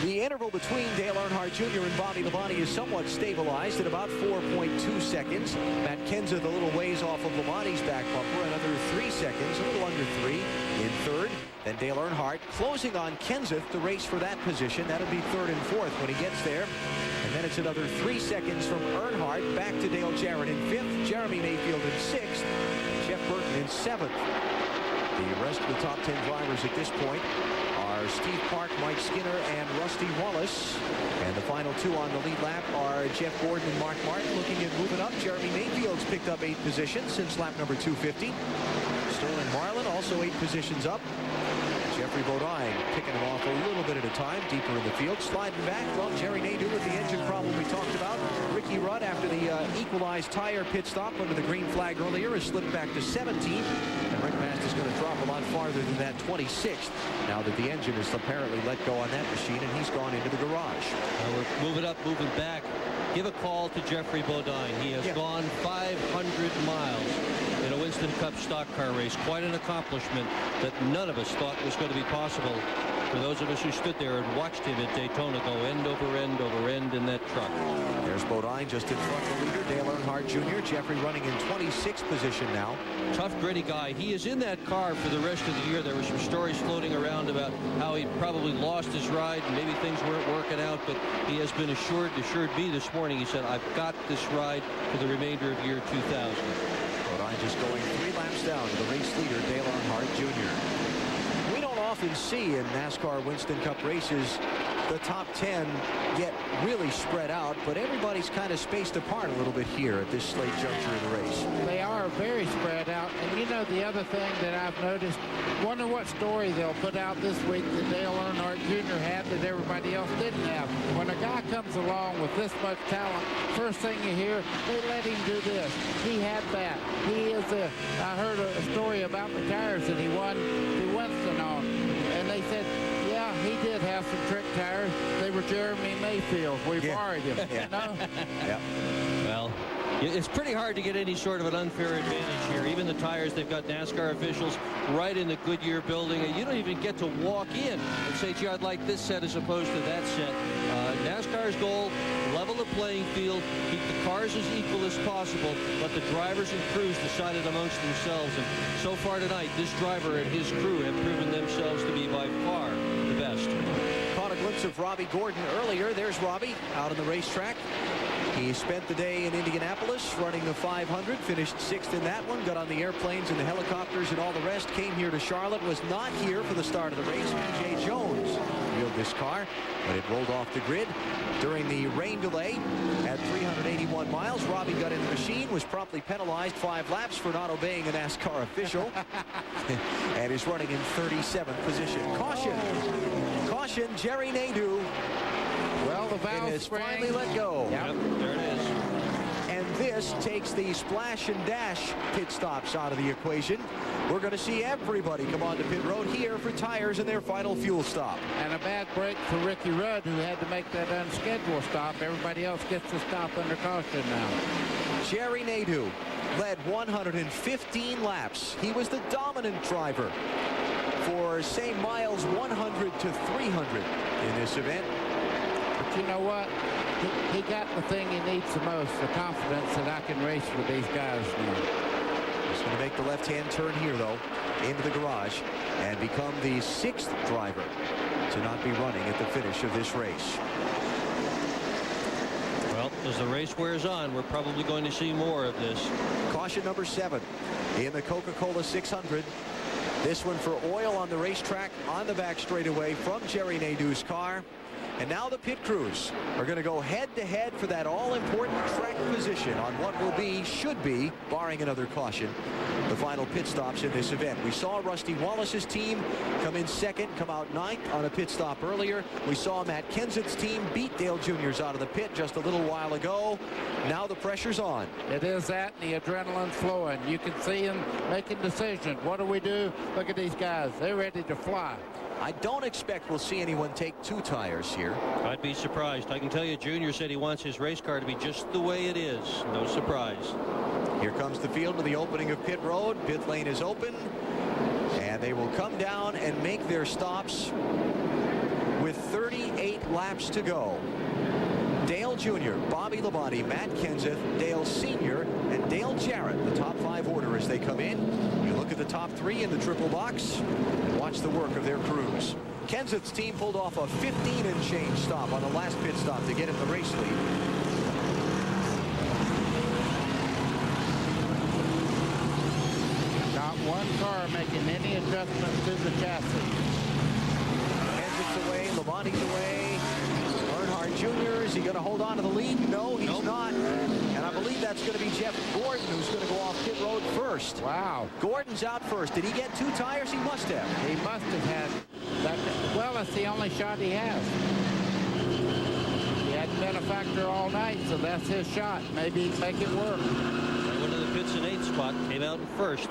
Speaker 2: The interval between Dale Earnhardt Jr. and Bobby Labonte is somewhat stabilized at about 4.2 seconds. Matt Kenseth a little ways off of Labonte's back bumper, another 3 seconds, a little under 3 in 3rd. Then Dale Earnhardt closing on Kenseth to race for that position. That'll be 3rd and 4th when he gets there. And then it's another 3 seconds from Earnhardt back to Dale Jarrett in 5th, Jeremy Mayfield in 6th, Jeff Burton in 7th. The rest of the top 10 drivers at this point are are Steve Park, Mike Skinner, and Rusty Wallace. And the final 2 on the lead lap are Jeff Gordon and Mark Martin looking at moving up. Jeremy Mayfield's picked up 8 positions since lap number 250. Sterling Marlin also 8 positions up. Jeffrey Bodine picking him off a little bit at a time, deeper in the field. Sliding back, well, Jerry Nadeau with the engine problem we talked about. Ricky Rudd, after the equalized tire pit stop under the green flag earlier, has slipped back to 17th. And Rick Mast is going to drop a lot farther than that 26th, now that the engine is apparently let go on that machine, and he's gone into the garage.
Speaker 4: We're moving up, moving back. Give a call to Jeffrey Bodine. He has gone 500 miles in a Winston Cup stock car race. Quite an accomplishment that none of us thought was going to be possible. For those of us who stood there and watched him at Daytona go end over end over end in that truck.
Speaker 2: There's Bodine just in front of the leader, Dale Earnhardt Jr. Jeffrey running in 26th position now.
Speaker 4: Tough, gritty guy. He is in that car for the rest of the year. There were some stories floating around about how he probably lost his ride and maybe things weren't working out, but he has been assured me this morning. He said, I've got this ride for the remainder of year 2000.
Speaker 2: Bodine just going 3 laps down to the race leader, Dale Earnhardt Jr. We don't often see in NASCAR Winston Cup races the top 10 get really spread out, but everybody's kind of spaced apart a little bit here at this late juncture of the race.
Speaker 5: They are very spread out. And you know, the other thing that I've noticed, wonder what story they'll put out this week that Dale Earnhardt Jr. had that everybody else didn't have. When a guy comes along with this much talent, first thing you hear, they let him do this. He had that. He is I heard a story about the tires that he won to Winston on. And they said, yeah, he did have some trick tires. They were Jeremy Mayfield. We borrowed him. You know?
Speaker 2: Yeah.
Speaker 4: Well, it's pretty hard to get any sort of an unfair advantage here. Even the tires, they've got NASCAR officials right in the Goodyear building, and you don't even get to walk in and say, gee, I'd like this set as opposed to that set. NASCAR's goal, level the playing field, keep the cars as equal as possible, let the drivers and crews decide it amongst themselves. And so far tonight, this driver and his crew have proven themselves to be by far the best.
Speaker 2: Caught a glimpse of Robbie Gordon earlier. There's Robbie out on the racetrack. He spent the day in Indianapolis running the 500, finished 6th in that one, got on the airplanes and the helicopters and all the rest, came here to Charlotte, was not here for the start of the race. P.J. Jones wheeled this car, but it rolled off the grid during the rain delay at 381 miles. Robbie got in the machine, was promptly penalized 5 laps for not obeying a NASCAR official, and is running in 37th position. Caution! Caution, Jerry Nadeau.
Speaker 5: Well, the valve
Speaker 2: is finally let go.
Speaker 4: Yep, there it is.
Speaker 2: And this takes the splash and dash pit stops out of the equation. We're going to see everybody come onto pit road here for tires and their final fuel stop.
Speaker 5: And a bad break for Ricky Rudd, who had to make that unscheduled stop. Everybody else gets to stop under caution now.
Speaker 2: Jerry Nadeau led 115 laps. He was the dominant driver for St. Miles 100 to 300 in this event.
Speaker 5: But you know what? He got the thing he needs the most, the confidence that I can race with these guys now.
Speaker 2: He's going to make the left-hand turn here, though, into the garage and become the 6th driver to not be running at the finish of this race.
Speaker 4: Well, as the race wears on, we're probably going to see more of this.
Speaker 2: Caution number 7 in the Coca Cola 600. This one for oil on the racetrack on the back straightaway from Jerry Nadeau's car. And now the pit crews are going to go head-to-head for that all-important track position on what will be, should be, barring another caution, the final pit stops in this event. We saw Rusty Wallace's team come in 2nd, come out 9th on a pit stop earlier. We saw Matt Kenseth's team beat Dale Jr.'s out of the pit just a little while ago. Now the pressure's on.
Speaker 5: It is that, and the adrenaline's flowing. You can see him making decisions. What do we do? Look at these guys. They're ready to fly.
Speaker 2: I don't expect we'll see anyone take 2 tires here.
Speaker 4: I'd be surprised. I can tell you, Junior said he wants his race car to be just the way it is. No surprise.
Speaker 2: Here comes the field to the opening of pit road. Pit lane is open, and they will come down and make their stops with 38 laps to go. Dale Jr., Bobby Labonte, Matt Kenseth, Dale Sr., and Dale Jarrett, the top 5 order as they come in. You look at the top 3 in the triple box and watch the work of their crews. Kenseth's team pulled off a 15 and change stop on the last pit stop to get him the race lead.
Speaker 5: Not one car making any adjustments to the chassis.
Speaker 2: Labonte's away. Earnhardt Jr., is he going to hold on to the lead? No, he's not. And I believe that's going to be Jeff Gordon who's going to go off pit road first.
Speaker 5: Wow.
Speaker 2: Gordon's out first. Did he get 2 tires? He must have.
Speaker 5: He must have had that. Well, that's the only shot he has. He hadn't been a factor all night, so that's his shot. Maybe he can make it work.
Speaker 4: They went to the pits in 8th spot, came out in 1st.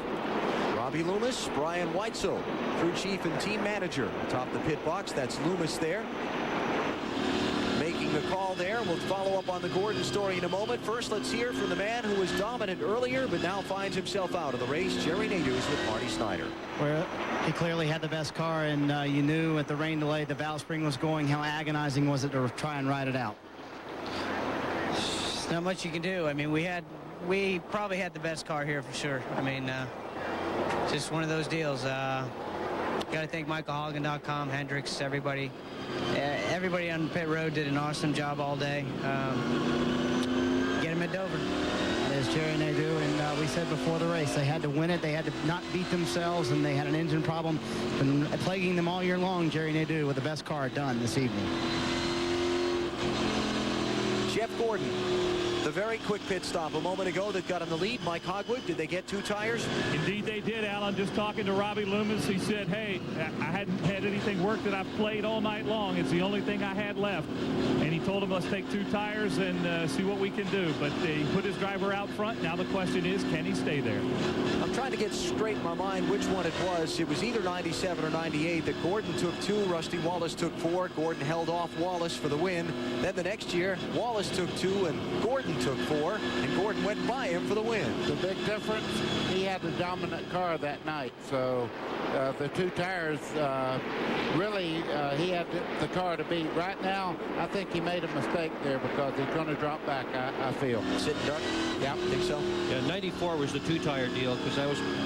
Speaker 2: Robbie Loomis, Brian Weitzel, crew chief and team manager. Atop the pit box, that's Loomis there. Making the call there. We'll follow up on the Gordon story in a moment. First, let's hear from the man who was dominant earlier, but now finds himself out of the race. Jerry Nadeau with Marty Snyder.
Speaker 1: Where he clearly had the best car, and you knew at the rain delay the valve spring was going. How agonizing was it to try and ride it out?
Speaker 9: There's not much you can do. I mean, we probably had the best car here for sure. I mean, just one of those deals. Got to thank MichaelHolligan.com, Hendricks, everybody. Everybody on pit road did an awesome job all day. Get him at Dover.
Speaker 1: As Jerry Nadeau, and we said before the race, they had to win it. They had to not beat themselves, and they had an engine problem. Been plaguing them all year long, Jerry Nadeau, with the best car done this evening.
Speaker 2: Jeff Gordon, the very quick pit stop a moment ago that got him the lead. Mike Hogwood, did they get 2 tires?
Speaker 10: Indeed they did, Alan. Just talking to Robbie Loomis, he said, hey, I hadn't had anything work that I've played all night long. It's the only thing I had left. And he told him, let's take 2 tires and see what we can do. But he put his driver out front. Now the question is, can he stay there?
Speaker 2: I'm trying to get straight in my mind which one it was. It was either 97 or 98 that Gordon took 2, Rusty Wallace took 4. Gordon held off Wallace for the win. Then the next year, Wallace took 2 and Gordon took 4, and Gordon went by him for the win.
Speaker 5: The big difference, he had the dominant car that night, so the 2 tires, really, he had the car to beat. Right now, I think he made a mistake there because he's going to drop back, I feel.
Speaker 2: Sitting duck?
Speaker 5: Yeah,
Speaker 2: think so.
Speaker 4: Yeah, 94 was the 2-tire deal because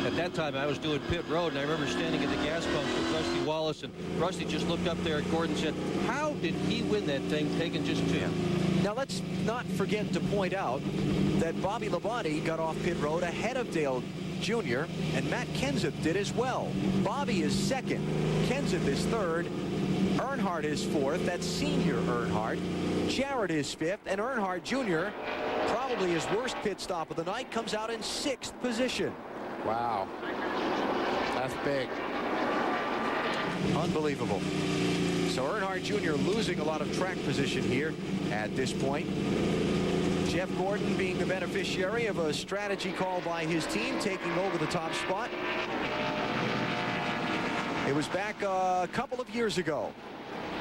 Speaker 4: at that time I was doing pit road, and I remember standing at the gas pumps with Rusty Wallace, and Rusty just looked up there at Gordon and said, how did he win that thing taking just 2?
Speaker 2: Now let's not forget to point out that Bobby Labonte got off pit road ahead of Dale Jr. and Matt Kenseth did as well. Bobby is 2nd, Kenseth is 3rd, Earnhardt is 4th, that's senior Earnhardt. Jarrett is 5th, and Earnhardt Jr., probably his worst pit stop of the night, comes out in 6th position.
Speaker 5: Wow, that's big.
Speaker 2: Unbelievable. So Earnhardt Jr. losing a lot of track position here at this point. Jeff Gordon being the beneficiary of a strategy call by his team, taking over the top spot. It was back a couple of years ago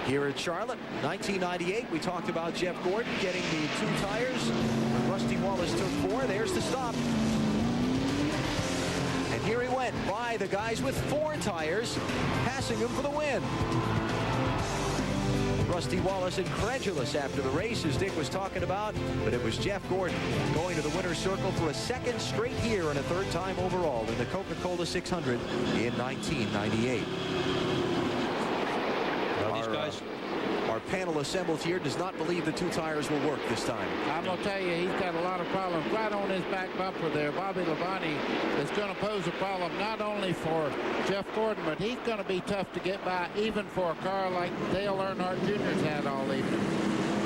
Speaker 2: here at Charlotte, 1998. We talked about Jeff Gordon getting the 2 tires. Rusty Wallace took 4. There's the stop. And here he went by the guys with 4 tires, passing him for the win. Rusty Wallace incredulous after the race, as Dick was talking about, but it was Jeff Gordon going to the winner's circle for a 2nd straight year and a 3rd time overall in the Coca Cola 600 in 1998.
Speaker 4: These guys.
Speaker 2: Our panel assembled here does not believe the 2 tires will work this time.
Speaker 5: I'm going to tell you, he's got a lot of problems right on his back bumper there. Bobby Labonte is going to pose a problem not only for Jeff Gordon, but he's going to be tough to get by even for a car like Dale Earnhardt Jr.'s had all evening.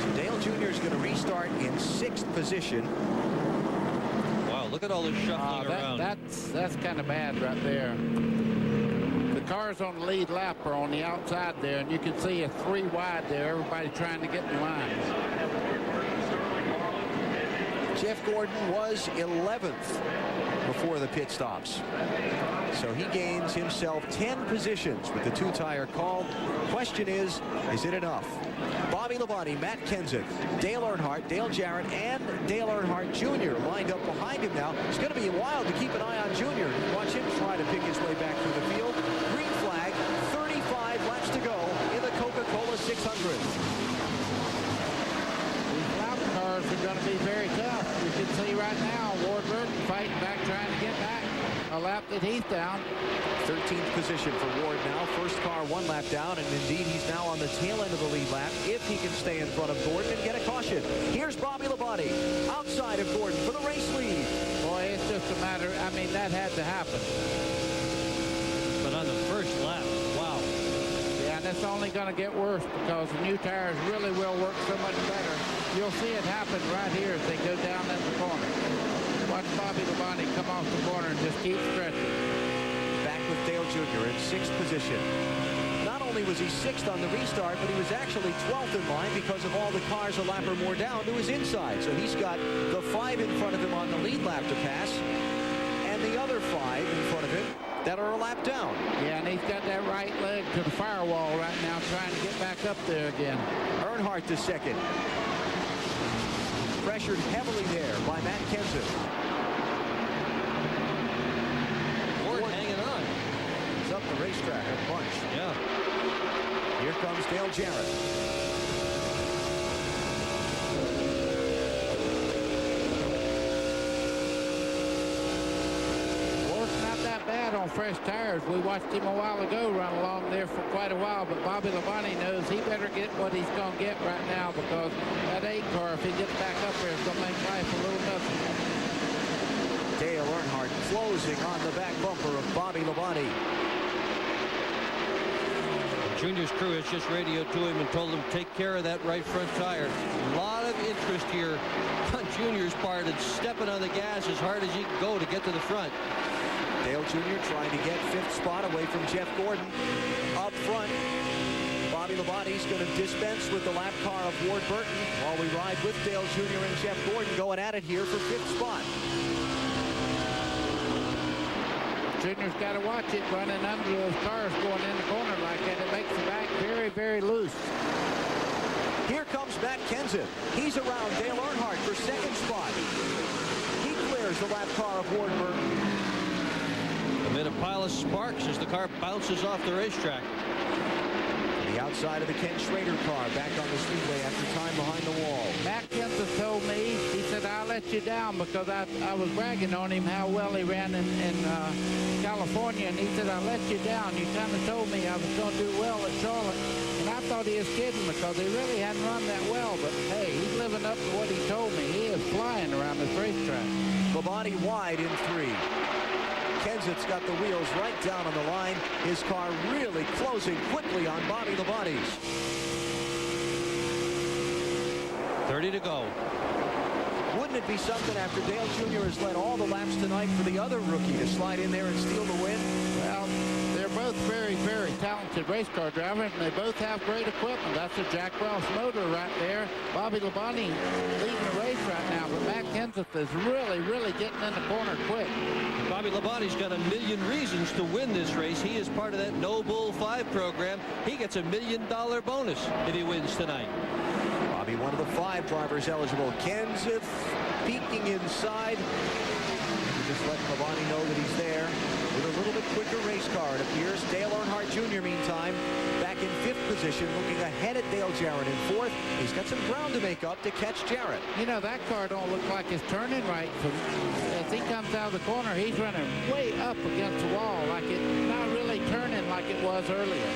Speaker 2: So Dale Jr. is going to restart in 6th position.
Speaker 4: Wow, look at all this shuffling around.
Speaker 5: That's kind of bad right there. The cars on the lead lap are on the outside there, and you can see a 3 wide there. Everybody trying to get in line.
Speaker 2: Jeff Gordon was 11th before the pit stops. So he gains himself 10 positions with the 2-tire call. Question is it enough? Bobby Labonte, Matt Kenseth, Dale Earnhardt, Dale Jarrett, and Dale Earnhardt Jr. lined up behind him now. It's going to be wild to keep an eye on Jr. Watch him try to pick his way back through the field. Green flag, 35 laps to go in the Coca Cola 600.
Speaker 5: These lap cars are going to be very tough. You can see right now Ward Burton fighting back, trying to get back a lap that he's down.
Speaker 2: 13th position for Ward now. First car 1 lap down, and indeed he's now on the tail end of the lead lap if he can stay in front of Gordon and get a caution. Here's Bobby Labonte outside of Gordon for the race lead.
Speaker 5: Boy, it's just a matter, I mean, that had to happen.
Speaker 4: But on the first lap, wow.
Speaker 5: Yeah, it's only going to get worse because the new tires really will work so much better. You'll see it happen right here as they go down in the corner. Watch Bobby Labonte come off the corner and just keep stretching.
Speaker 2: Back with Dale Jr. in 6th position. Not only was he 6th on the restart, but he was actually 12th in line because of all the cars a lap or more down to his inside. So he's got the 5 in front of him on the lead lap to pass, and the other 5 in front of him that are a lap down.
Speaker 5: Yeah, and he's got that right leg to the firewall right now trying to get back up there again.
Speaker 2: Earnhardt to 2nd. Pressured heavily there by Matt Kenseth.
Speaker 4: Ward hanging on.
Speaker 2: He's up the racetrack a bunch.
Speaker 4: Yeah.
Speaker 2: Here comes Dale Jarrett.
Speaker 5: On fresh tires. We watched him a while ago run along there for quite a while, but Bobby Labonte knows he better get what he's going to get right now because that 8 car, if he gets back up there, is going to make life a little nothing.
Speaker 2: Dale Earnhardt closing on the back bumper of Bobby Labonte.
Speaker 4: Junior's crew has just radioed to him and told him take care of that right front tire. A lot of interest here on Junior's part in stepping on the gas as hard as he can go to get to the front.
Speaker 2: Dale Jr. trying to get 5th spot away from Jeff Gordon. Up front, Bobby Labonte's going to dispense with the lap car of Ward Burton while we ride with Dale Jr. and Jeff Gordon going at it here for 5th spot.
Speaker 5: Junior's got to watch it running under those cars going in the corner like that. It makes the back very, very loose.
Speaker 2: Here comes Matt Kenseth. He's around Dale Earnhardt for 2nd spot. He clears the lap car of Ward Burton.
Speaker 4: Amid a pile of sparks as the car bounces off the racetrack.
Speaker 2: The outside of the Ken Schrader car back on the speedway after time behind the wall.
Speaker 5: Matt Kenseth told me, he said, I'll let you down because I was bragging on him how well he ran in California, and he said, I'll let you down. You kind of told me I was going to do well at Charlotte, and I thought he was kidding because he really hadn't run that well, but hey, he's living up to what he told me. He is flying around this racetrack.
Speaker 2: Labonte wide in 3. Kenseth's got the wheels right down on the line. His car really closing quickly on Bobby Labonte's.
Speaker 4: 30 to go.
Speaker 2: Wouldn't it be something after Dale Jr. has led all the laps tonight for the other rookie to slide in there and steal the win?
Speaker 5: Well, they're both very, very talented race car drivers, and they both have great equipment. That's a Jack Roush motor right there. Bobby Labonte leading the race right now, but Matt Kenseth is really, really getting in the corner quick.
Speaker 4: Bobby Labonte's got a million reasons to win this race. He is part of that No Bull 5 program. He gets $1 million bonus if he wins tonight.
Speaker 2: Bobby, one of the 5 drivers eligible. Kenseth peeking inside. Just letting Labonte know that he's there with a little bit quicker race car, it appears. Dale Earnhardt Jr., meantime, back in 5th position, looking ahead at Dale Jarrett in 4th. He's got some ground to make up to catch Jarrett.
Speaker 5: You know, that car don't look like it's turning right. As he comes out of the corner, he's running way up against the wall, like it's not really turning like it was earlier.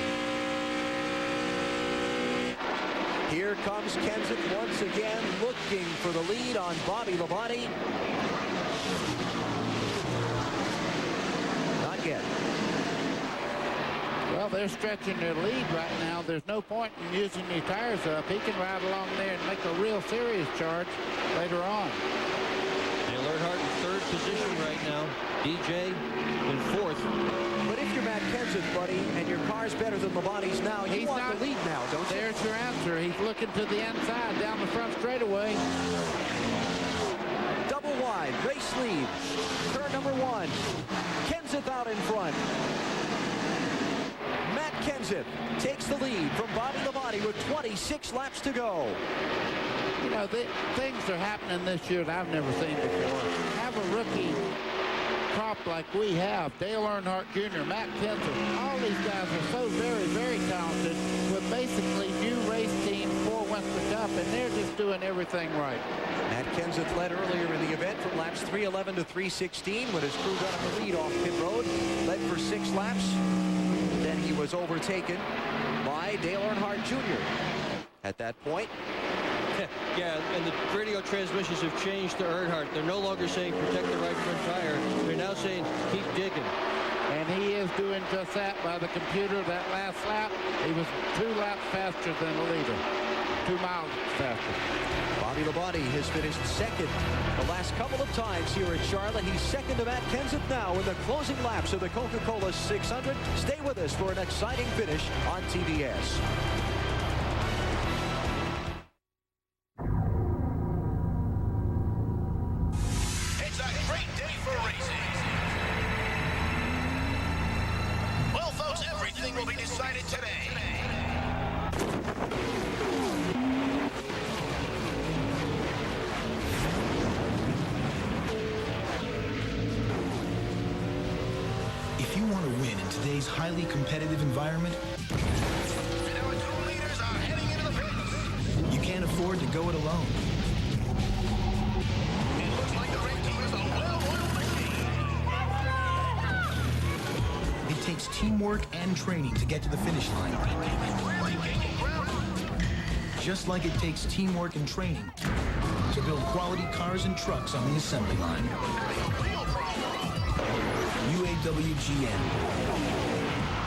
Speaker 2: Here comes Kenseth once again, looking for the lead on Bobby Labonte. Not yet.
Speaker 5: Well, they're stretching their lead right now. There's no point in using your tires up. He can ride along there and make a real serious charge later on.
Speaker 4: Dale Earnhardt in 3rd position right now. DJ in 4th.
Speaker 2: But if you're Matt Kenseth, buddy, and your car's better than Labonte's now, you want the lead now, don't you?
Speaker 5: There's your answer. He's looking to the inside down the front straightaway.
Speaker 2: Double wide, race lead. Turn number 1. Kenseth out in front. Matt Kenseth takes the lead from Bobby Labonte with 26 laps to go.
Speaker 5: You know, things are happening this year that I've never seen before. Have a rookie crop like we have, Dale Earnhardt Jr., Matt Kenseth, all these guys are so very, very talented with basically new race teams for Winston Cup, and they're just doing everything right.
Speaker 2: Matt Kenseth led earlier in the event from laps 311 to 316 when his crew got him the lead off pit road. Led for 6 laps. Then he was overtaken by Dale Earnhardt Jr. At that point.
Speaker 4: Yeah, and the radio transmissions have changed to Earnhardt. They're no longer saying protect the right front tire. They're now saying keep digging.
Speaker 5: And he is doing just that by the computer. That last lap, he was 2 laps faster than the leader. 2 miles faster.
Speaker 2: Bobby Labonte has finished second the last couple of times here at Charlotte. He's second to Matt Kenseth now in the closing laps of the Coca Cola 600. Stay with us for an exciting finish on TBS.
Speaker 11: It's a great day for racing. Well, folks, everything will be decided today.
Speaker 13: If you want to win in today's highly competitive environment,
Speaker 11: And our 2 leaders are heading into the pits.
Speaker 13: you can't afford to go it alone.
Speaker 11: It looks like the red team is a well-oiled machine.
Speaker 13: It takes teamwork and training to get to the finish line. Just like it takes teamwork and training to build quality cars and trucks on the assembly line. UAWGM.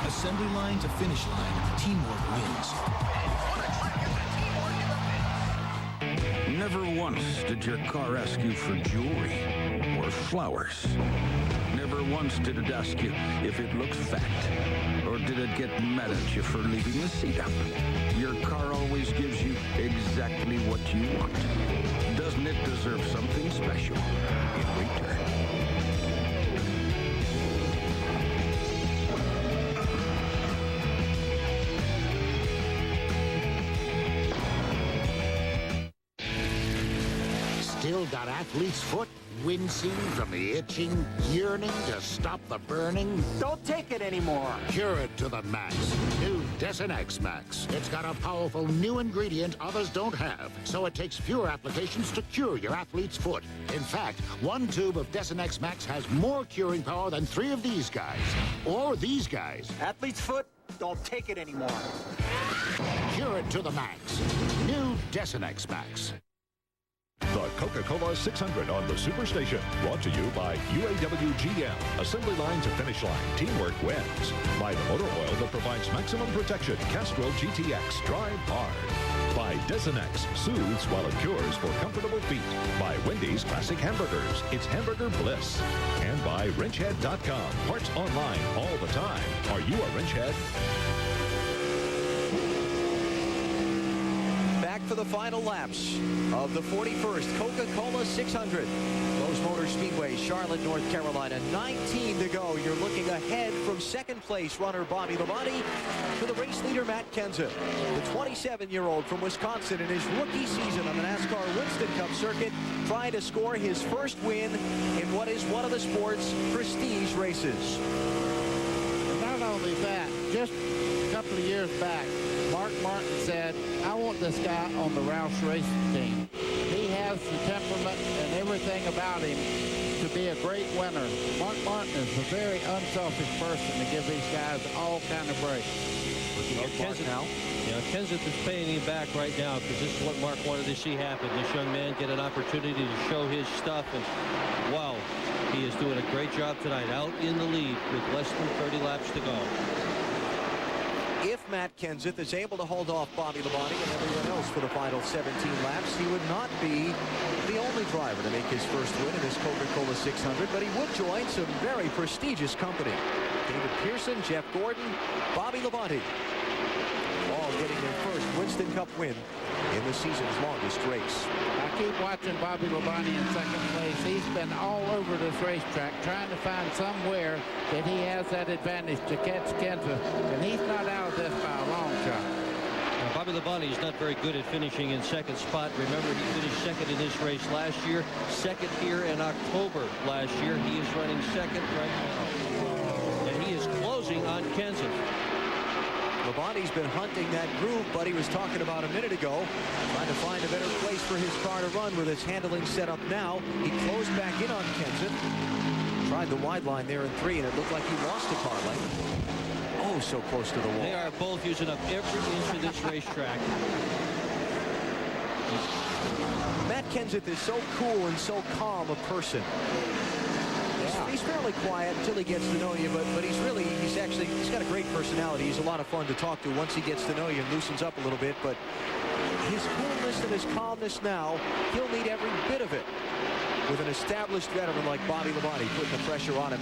Speaker 13: Assembly line to finish line, teamwork wins.
Speaker 14: Never once did your car ask you for jewelry or flowers. Never once did it ask you if it looked fat, or did it get mad at you for leaving the seat up. Your car always gives you exactly what you want. Doesn't it deserve something special in return?
Speaker 16: Still got athlete's foot, wincing from the itching, yearning to stop the burning? Don't take it anymore. Cure it to the max. New Desenex Max. It's got a powerful new ingredient others don't have, so it takes fewer applications to cure your athlete's foot. In fact, 1 tube of Desenex Max has more curing power than 3 of these guys. Or these guys. Athlete's foot? Don't take it anymore. Cure it to the max. New Desenex Max.
Speaker 21: The Coca Cola 600 on the Superstation. Brought to you by UAWGM. Assembly line to finish line. Teamwork wins. By the motor oil that provides maximum protection. Castrol GTX. Drive hard. By Desenex. Soothes while it cures for comfortable feet. By Wendy's Classic Hamburgers. It's hamburger bliss. And by wrenchhead.com. Parts online all the time. Are you a wrenchhead?
Speaker 2: Back for the final laps of the 41st Coca Cola 600. Roush Motor Speedway, Charlotte, North Carolina. 19 to go. You're looking ahead from second place runner Bobby Labonte to the race leader Matt Kenseth. The 27-year-old from Wisconsin in his rookie season on the NASCAR Winston Cup circuit, trying to score his first win in what is one of the sport's prestige races.
Speaker 5: And not only that, just a couple of years back, Mark Martin said, I want this guy on the Roush racing team. He has the temperament and everything about him to be a great winner. Mark Martin is a very unselfish person to give these guys all kind of breaks.
Speaker 4: Kenseth is paying him back right now because this is what Mark wanted to see happen. This young man get an opportunity to show his stuff, and wow, he is doing a great job tonight, out in the lead with less than 30 laps to go.
Speaker 2: If Matt Kenseth is able to hold off Bobby Labonte and everyone else for the final 17 laps, he would not be the only driver to make his first win in this Coca Cola 600, but he would join some very prestigious company. David Pearson, Jeff Gordon, Bobby Labonte, all getting their first Winston Cup win in the season's longest race.
Speaker 5: I keep watching Bobby Labonte in second place. He's been all over this racetrack trying to find somewhere that he has that advantage to catch Kenseth, and he's not out of this by a long shot.
Speaker 4: Bobby Labonte is not very good at finishing in second spot. Remember, he finished second in this race last year, second here in October last year. He is running second right now, and he is closing on Kenseth.
Speaker 2: Labonte's been hunting that groove Buddy was talking about a minute ago, trying to find a better place for his car to run with its handling set up now. He closed back in on Kenseth, tried the wide line there in 3, and it looked like he lost a car length. Oh, so close to the wall.
Speaker 4: They are both using up every inch of this racetrack.
Speaker 2: Matt Kenseth is so cool and so calm a person. His He's fairly quiet until he gets to know you, but he's got a great personality. He's a lot of fun to talk to once he gets to know you and loosens up a little bit. But his coolness and his calmness now, he'll need every bit of it with an established veteran like Bobby Labonte putting the pressure on him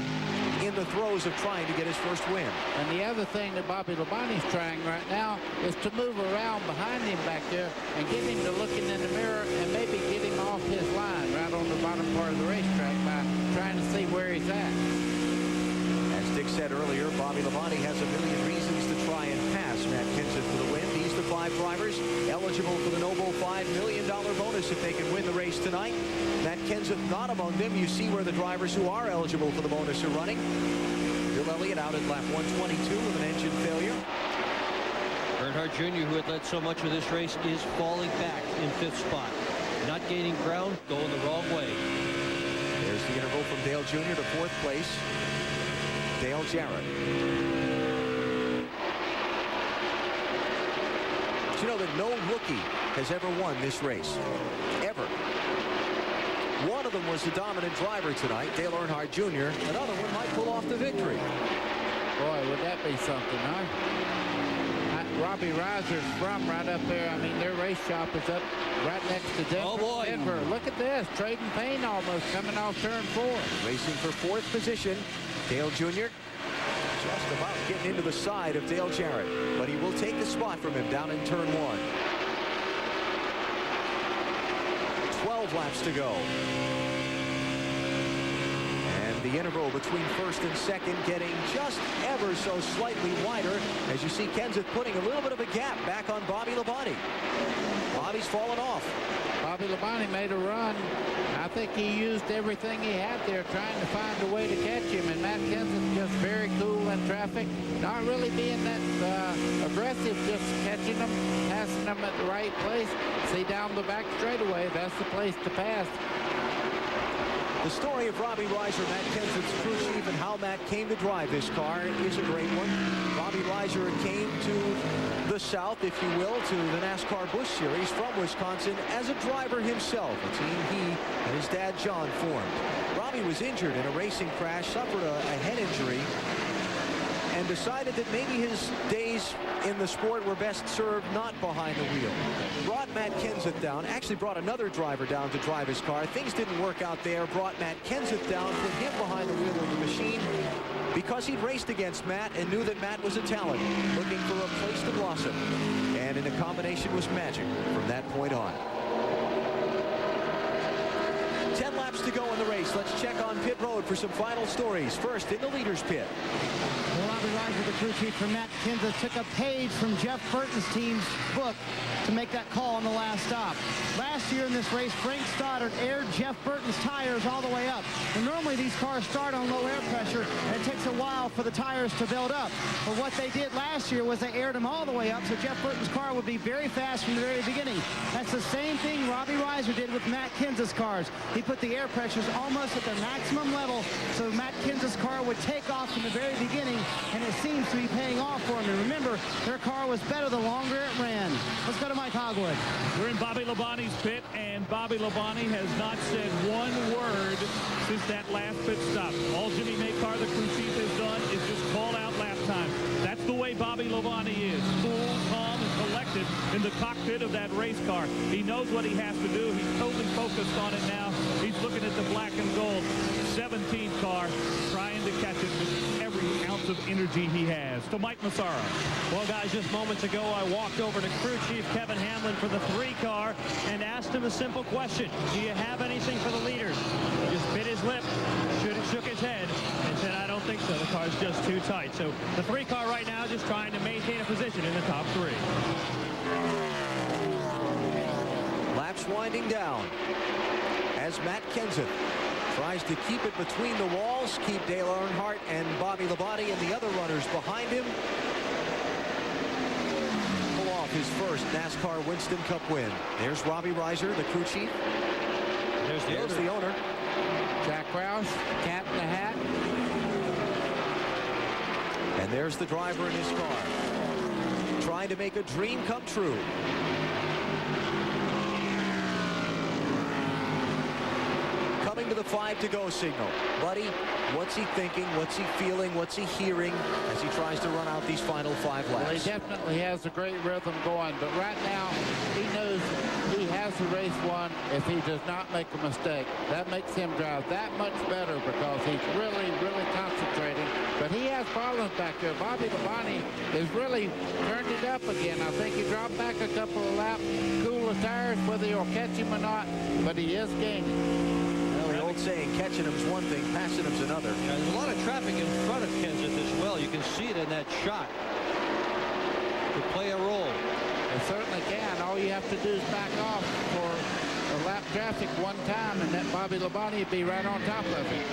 Speaker 2: in the throes of trying to get his first win.
Speaker 5: And the other thing that Bobby Labonte's trying right now is to move around behind him back there and get him to looking in the mirror and maybe get him off his line right on the bottom part of the racetrack by trying to see where he's at.
Speaker 2: As Dick said earlier, Bobby Labonte has a million reasons to try and pass Matt Kenseth for the win. These are the 5 drivers eligible for the Noble $5 million bonus if they can win the race tonight. Matt Kenseth not among them. You see where the drivers who are eligible for the bonus are running. Bill Elliott out at lap 122 with an engine failure.
Speaker 4: Earnhardt Jr., who had led so much of this race, is falling back in 5th spot. Not gaining ground, going the wrong way.
Speaker 2: There's the interval from Dale Jr. to 4th place. Dale Jarrett. But you know that no rookie has ever won this race. Ever. One of them was the dominant driver tonight, Dale Earnhardt Jr. Another one might pull off the victory.
Speaker 5: Boy, would that be something, huh? Robbie Reiser's from right up there. I mean, their race shop is up right next to Denver.
Speaker 2: Oh, boy.
Speaker 5: Denver. Look at this. Trading paint almost coming off turn 4.
Speaker 2: Racing for 4th position, Dale Jr. Just about getting into the side of Dale Jarrett. But he will take the spot from him down in turn 1. 12 laps to go. And the interval between 1st and 2nd getting just ever so slightly wider as you see Kenseth putting a little bit of a gap back on Bobby Labonte. Bobby's fallen off.
Speaker 5: Bobby Labonte made a run. I think he used everything he had there trying to find a way to catch him. And Matt Kenseth just very cool in traffic. Not really being that aggressive, just catching them, passing them at the right place. See down the back straightaway, that's the place to pass.
Speaker 2: The story of Robbie Reiser, Matt Kenseth's crew chief, and how Matt came to drive this car is a great one. Robbie Reiser came to the South, if you will, to the NASCAR Busch Series from Wisconsin as a driver himself, a team he and his dad John formed. Robbie was injured in a racing crash, suffered a head injury, and decided that maybe his days in the sport were best served not behind the wheel. Brought Matt Kenseth down, actually brought another driver down to drive his car. Things didn't work out there, brought Matt Kenseth down, put him behind the wheel of the machine because he'd raced against Matt and knew that Matt was a talent, looking for a place to blossom. And in a combination was magic from that point on. 10 laps to go in the race. Let's check on pit road for some final stories. First, in the leader's pit.
Speaker 1: Well, Robbie Reiser, the crew chief for Matt Kenseth, took a page from Jeff Burton's team's book to make that call on the last stop. Last year in this race, Frank Stoddard aired Jeff Burton's tires all the way up. And normally these cars start on low air pressure, and it takes a while for the tires to build up. But what they did last year was they aired them all the way up, so Jeff Burton's car would be very fast from the very beginning. That's the same thing Robbie Reiser did with Matt Kenseth's cars. He put the air pressures almost at their maximum level, so Matt Kenseth's car would take off from the very beginning, and it seems to be paying off for him. And remember, their car was better the longer it ran. Let's go to Mike Hogwood.
Speaker 10: We're in Bobby Labonte's pit, and Bobby Labonte has not said one word since that last pit stop. All Jimmy Maycar, the crew chief, has done is just call out lap time. That's the way Bobby Labonte is. Cool, calm, and collected in the cockpit of that race car. He knows what he has to do. He's totally focused on it now. He's looking at the black and gold 17 car, trying to catch it with every ounce of energy he has. To Mike Massaro.
Speaker 4: Well, guys, just moments ago, I walked over to crew chief Kevin Hamlin for the 3 car and asked him a simple question. Do you have anything for the leaders? He just bit his lip, shook his head, and said, I don't think so. The car's just too tight. So the 3 car right now just trying to maintain a position in the top 3.
Speaker 2: Laps winding down as Matt Kenseth tries to keep it between the walls, keep Dale Earnhardt and Bobby Labonte and the other runners behind him. Pull off his first NASCAR Winston Cup win. There's Robbie Reiser, the crew chief. There's the owner.
Speaker 5: Jack Roush, cat in the hat.
Speaker 2: And there's the driver in his car, trying to make a dream come true. Coming to the 5 to go signal. Buddy, what's he thinking? What's he feeling? What's he hearing as he tries to run out these final 5 laps?
Speaker 5: Well, he definitely has a great rhythm going, but right now he knows he has the race won if he does not make a mistake. That makes him drive that much better because he's really, really concentrating. But he has problems back there. Bobby Labonte has really turned it up again. I think he dropped back a couple of laps, cool the tires, whether you'll catch him or not, but he is gaining.
Speaker 2: Well, the old saying, catching him's one thing, passing him's another.
Speaker 4: Yeah, there's a lot of traffic in front of Kenseth as well. You can see it in that shot. To play a role.
Speaker 5: It certainly can. All you have to do is back off for a lap traffic one time, and that Bobby Labonte would be right on top of it.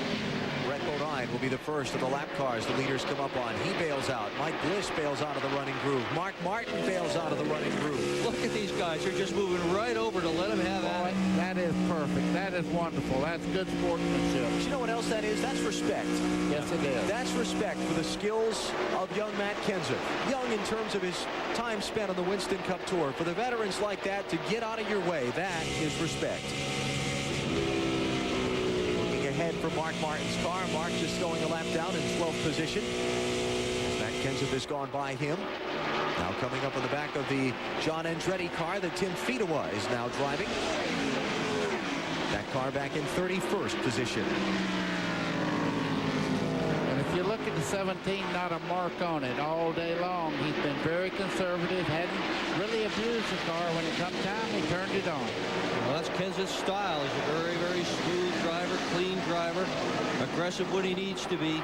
Speaker 2: Brett Bodine will be the first of the lap cars the leaders come up on. He bails out. Mike Bliss bails out of the running groove. Mark Martin bails out of the running groove.
Speaker 4: Look at these guys. They're just moving right over to let him have at it.
Speaker 5: That is perfect. That is wonderful. That's good sportsmanship.
Speaker 2: But you know what else that is? That's respect.
Speaker 5: Yes, it is.
Speaker 2: That's respect for the skills of young Matt Kenseth. Young in terms of his time spent on the Winston Cup Tour. For the veterans like that to get out of your way, that is respect. Ahead for Mark Martin's car. Mark just going a lap down in 12th position. Matt Kenseth has gone by him. Now coming up on the back of the John Andretti car that Tim Fedewa is now driving. That car back in 31st position.
Speaker 5: And if you look at the 17, not a mark on it all day long. He's been very conservative, hadn't really abused the car. When it come time, he turned it on.
Speaker 4: Well, that's Kenseth's style. He's a very, very smooth driver, clean driver, aggressive when he needs to be,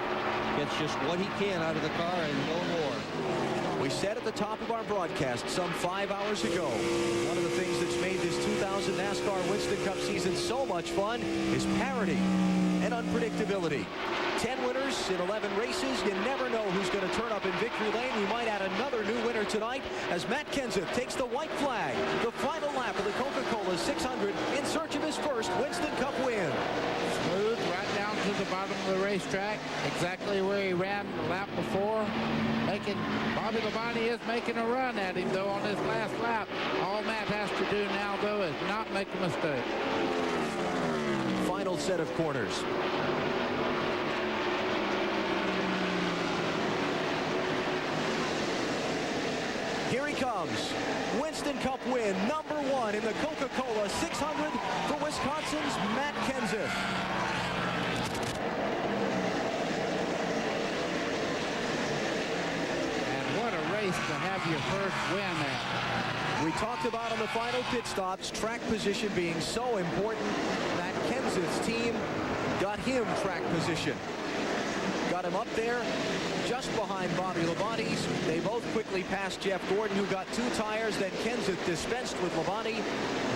Speaker 4: gets just what he can out of the car and no more.
Speaker 2: We said at the top of our broadcast some 5 hours ago, one of the things that's made this 2000 NASCAR Winston Cup season so much fun is parity and unpredictability. 10 winners in 11 races. You never know who's going to turn up in victory lane. We might add another new winner tonight as Matt Kenseth takes the white flag. The final lap of the Coca Cola 600 in search of his first Winston Cup win.
Speaker 5: Smooth right down to the bottom of the racetrack, exactly where he ran the lap before. Bobby Labonte is making a run at him, though, on this last lap. All Matt has to do now, though, is not make a mistake.
Speaker 2: Final set of corners. Here he comes. Winston Cup win, #1 in the Coca Cola 600 for Wisconsin's Matt Kenseth.
Speaker 5: To have your first win at.
Speaker 2: We talked about on the final pit stops, track position being so important. Matt Kenseth's team got him track position. Got him up there just behind Bobby Labonte's. They both quickly passed Jeff Gordon, who got 2 tires. Then Kenseth dispensed with Labonte,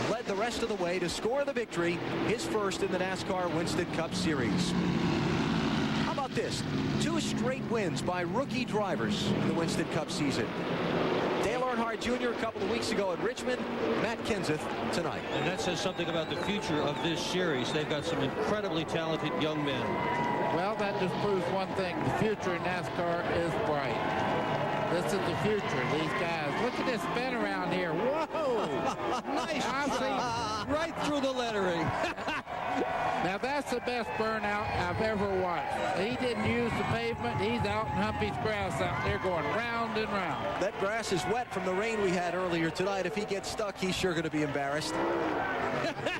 Speaker 2: led the rest of the way to score the victory, his first in the NASCAR Winston Cup Series. This 2 straight wins by rookie drivers in the Winston Cup season. Dale Earnhardt Jr. a couple of weeks ago at Richmond. Matt Kenseth tonight.
Speaker 4: And that says something about the future of this series. They've got some incredibly talented young men.
Speaker 5: Well, that just proves one thing. The future in NASCAR is bright. This is the future. These guys. Look at this spin around here. Whoa!
Speaker 4: Nice shot. Right through the lettering.
Speaker 5: Now that's the best burnout I've ever watched. He didn't use the pavement. He's out in Humpy's grass out there going round and round.
Speaker 2: That grass is wet from the rain we had earlier tonight. If he gets stuck, he's sure going to be embarrassed.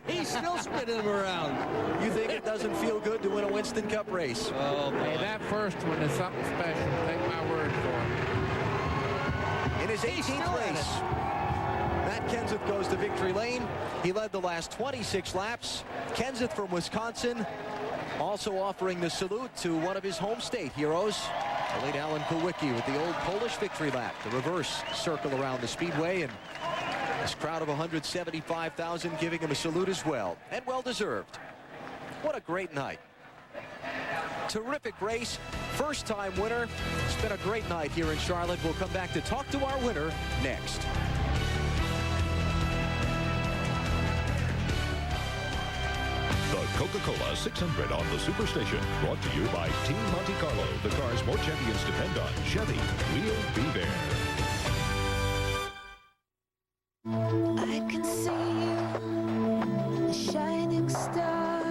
Speaker 4: He's still spinning him around.
Speaker 2: You think it doesn't feel good to win a Winston Cup race?
Speaker 4: Oh, boy.
Speaker 5: Hey, that first one is something special. Take my word for it.
Speaker 2: In his 18th race, Matt Kenseth goes to victory lane. He led the last 26 laps. Kenseth from Wisconsin also offering the salute to one of his home state heroes, the late Alan Kulwicki, with the old Polish victory lap, the reverse circle around the speedway, and this crowd of 175,000 giving him a salute as well, and well deserved. What a great night. Terrific race, first time winner. It's been a great night here in Charlotte. We'll come back to talk to our winner next.
Speaker 21: The Coca Cola 600 on the Superstation, brought to you by Team Monte Carlo. The cars more champions depend on. Chevy, we'll be there.
Speaker 18: I can see you, a shining star,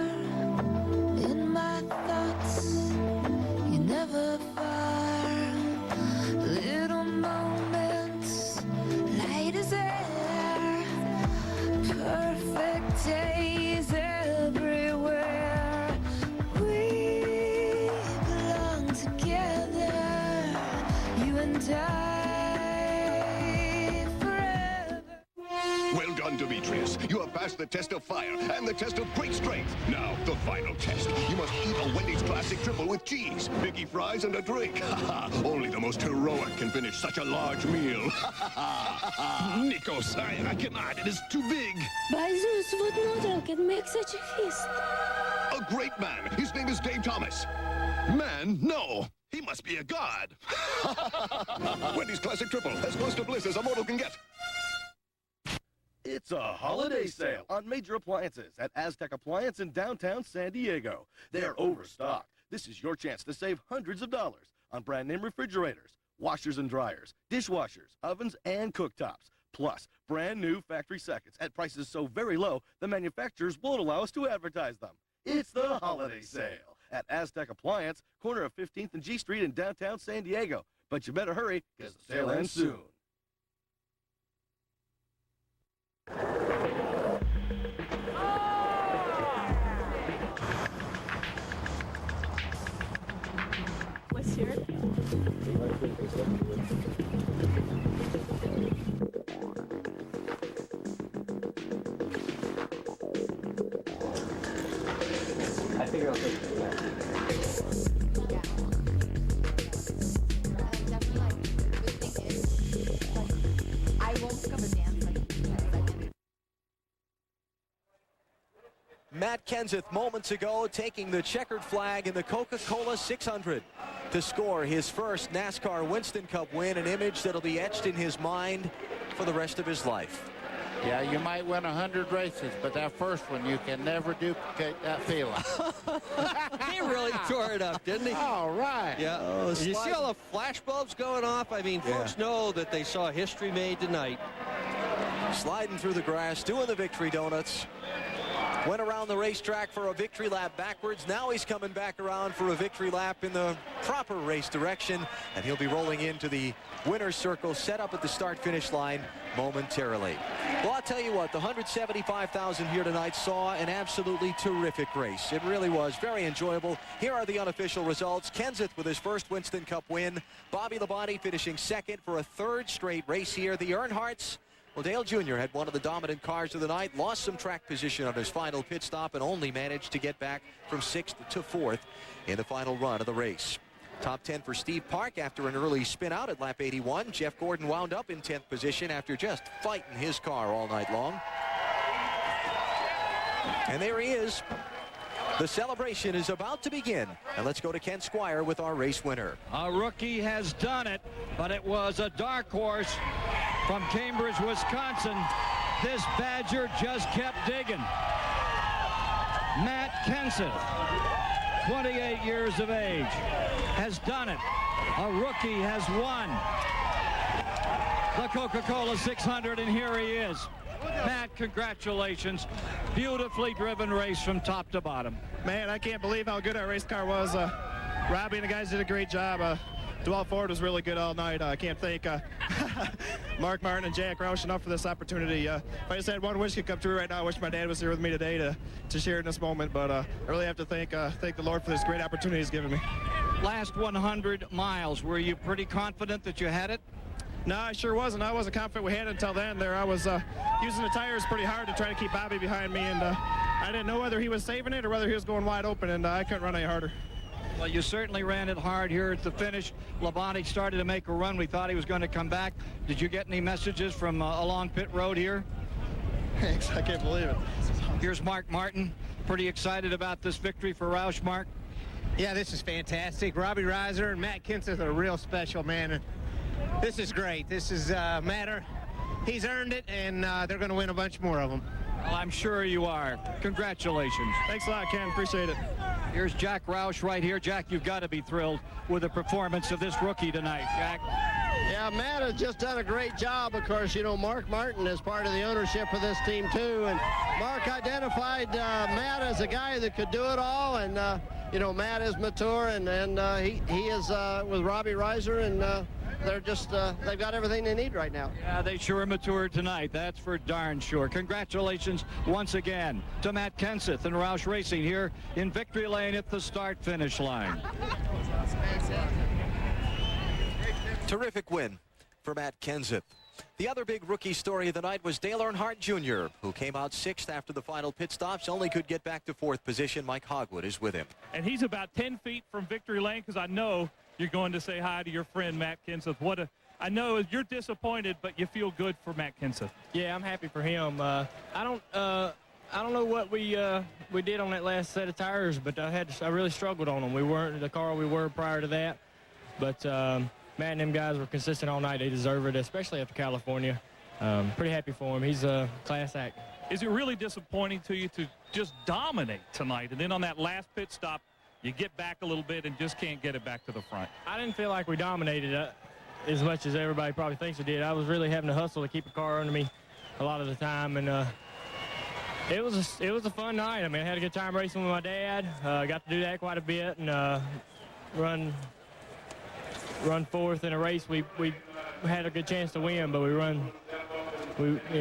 Speaker 11: Well done, Demetrius. You have passed the test of fire and the test of great strength. Now, the final test. You must eat a Wendy's Classic Triple with cheese, Mickey fries, and a drink. Only the most heroic can finish such a large meal.
Speaker 14: Nikos, I cannot. It is too big.
Speaker 17: By Zeus, what mortal can make such a feast?
Speaker 11: A great man. His name is Dave Thomas.
Speaker 14: Man, no. He must be a god.
Speaker 11: Wendy's Classic Triple, as close to bliss as a mortal can get.
Speaker 18: It's a holiday sale on major appliances at Aztec Appliance in downtown San Diego. They're overstocked. This is your chance to save hundreds of dollars on brand name refrigerators, washers and dryers, dishwashers, ovens, and cooktops. Plus, brand new factory seconds at prices so very low, the manufacturers won't allow us to advertise them. It's the holiday sale at Aztec Appliance, corner of 15th and G Street in downtown San Diego. But you better hurry, because the sale ends soon.
Speaker 17: What's your?
Speaker 20: I figure I'll take that.
Speaker 17: I won't cover dance.
Speaker 2: Matt Kenseth moments ago taking the checkered flag in the Coca Cola 600 to score his first NASCAR Winston Cup win, an image that'll be etched in his mind for the rest of his life.
Speaker 5: Yeah, you might win 100 races, but that first one, you can never duplicate that feeling.
Speaker 4: He really tore it up, didn't he?
Speaker 5: All right.
Speaker 4: Yeah. You see all the flash bulbs going off? I mean, folks know that they saw history made tonight.
Speaker 2: Sliding through the grass, doing the victory donuts. Went around the racetrack for a victory lap backwards. Now he's coming back around for a victory lap in the proper race direction, and he'll be rolling into the winner's circle set up at the start-finish line momentarily. Well, I'll tell you what, the 175,000 here tonight saw an absolutely terrific race. It really was very enjoyable. Here are the unofficial results. Kenseth with his first Winston Cup win. Bobby Labonte finishing second for a third straight race here. The Earnhardts, well, Dale Jr. had one of the dominant cars of the night, lost some track position on his final pit stop, and only managed to get back from 6th to 4th in the final run of the race. Top 10 for Steve Park after an early spin out at lap 81. Jeff Gordon wound up in 10th position after just fighting his car all night long. And there he is. The celebration is about to begin. And let's go to Ken Squire with our race winner.
Speaker 23: A rookie has done it, but it was a dark horse from Cambridge, Wisconsin. This Badger just kept digging. Matt Kenseth, 28 years of age, has done it. A rookie has won the Coca Cola 600, and here he is. Matt, congratulations. Beautifully driven race from top to bottom.
Speaker 24: Man, I can't believe how good our race car was. Robbie and the guys did a great job. Dwell Ford was really good all night. I can't thank Mark Martin and Jack Roush enough for this opportunity. If I just had one wish could come true right now, I wish my dad was here with me today to share in this moment. But I really have to thank the Lord for this great opportunity he's given me.
Speaker 23: Last 100 miles, were you pretty confident that you had it?
Speaker 24: No, I sure wasn't. I wasn't confident we had it until then. There, I was using the tires pretty hard to try to keep Bobby behind me, and I didn't know whether he was saving it or whether he was going wide open, and I couldn't run any harder.
Speaker 23: Well, you certainly ran it hard here at the finish. Labonte started to make a run. We thought he was going to come back. Did you get any messages from along pit road here?
Speaker 24: Thanks. I can't believe it.
Speaker 23: Here's Mark Martin. Pretty excited about this victory for Roush, Mark.
Speaker 25: Yeah, this is fantastic. Robbie Reiser and Matt Kenseth are real special, man. This is great. This is matter. He's earned it, and they're going to win a bunch more of them.
Speaker 23: Well, I'm sure you are. Congratulations.
Speaker 24: Thanks a lot, Ken. Appreciate it.
Speaker 23: Here's Jack Roush right here. Jack, you've got to be thrilled with the performance of this rookie tonight. Jack.
Speaker 26: Yeah, Matt has just done a great job. Of course, you know, Mark Martin is part of the ownership of this team, too. And Mark identified Matt as a guy that could do it all. And, you know, Matt is mature, and he is with Robbie Reiser, and they're just, they've got everything they need right now.
Speaker 23: Yeah, they sure matured tonight. That's for darn sure. Congratulations once again to Matt Kenseth and Roush Racing here in Victory Lane at the start-finish line.
Speaker 2: Terrific win for Matt Kenseth. The other big rookie story of the night was Dale Earnhardt Jr., who came out 6th after the final pit stops, only could get back to 4th position. Mike Hogwood is with him.
Speaker 10: And he's about 10 feet from victory lane, because I know you're going to say hi to your friend Matt Kenseth. I know you're disappointed, but you feel good for Matt Kenseth.
Speaker 20: Yeah, I'm happy for him. I don't know what we did on that last set of tires, but I really struggled on them. We weren't the car we were prior to that, but Matt and them guys were consistent all night. They deserve it, especially after California. Pretty happy for him. He's a class act.
Speaker 10: Is it really disappointing to you to just dominate tonight, and then on that last pit stop, you get back a little bit and just can't get it back to the front?
Speaker 20: I didn't feel like we dominated as much as everybody probably thinks we did. I was really having to hustle to keep the car under me a lot of the time, and it was a fun night. I mean, I had a good time racing with my dad. Got to do that quite a bit, and run 4th in a race we had a good chance to win, but we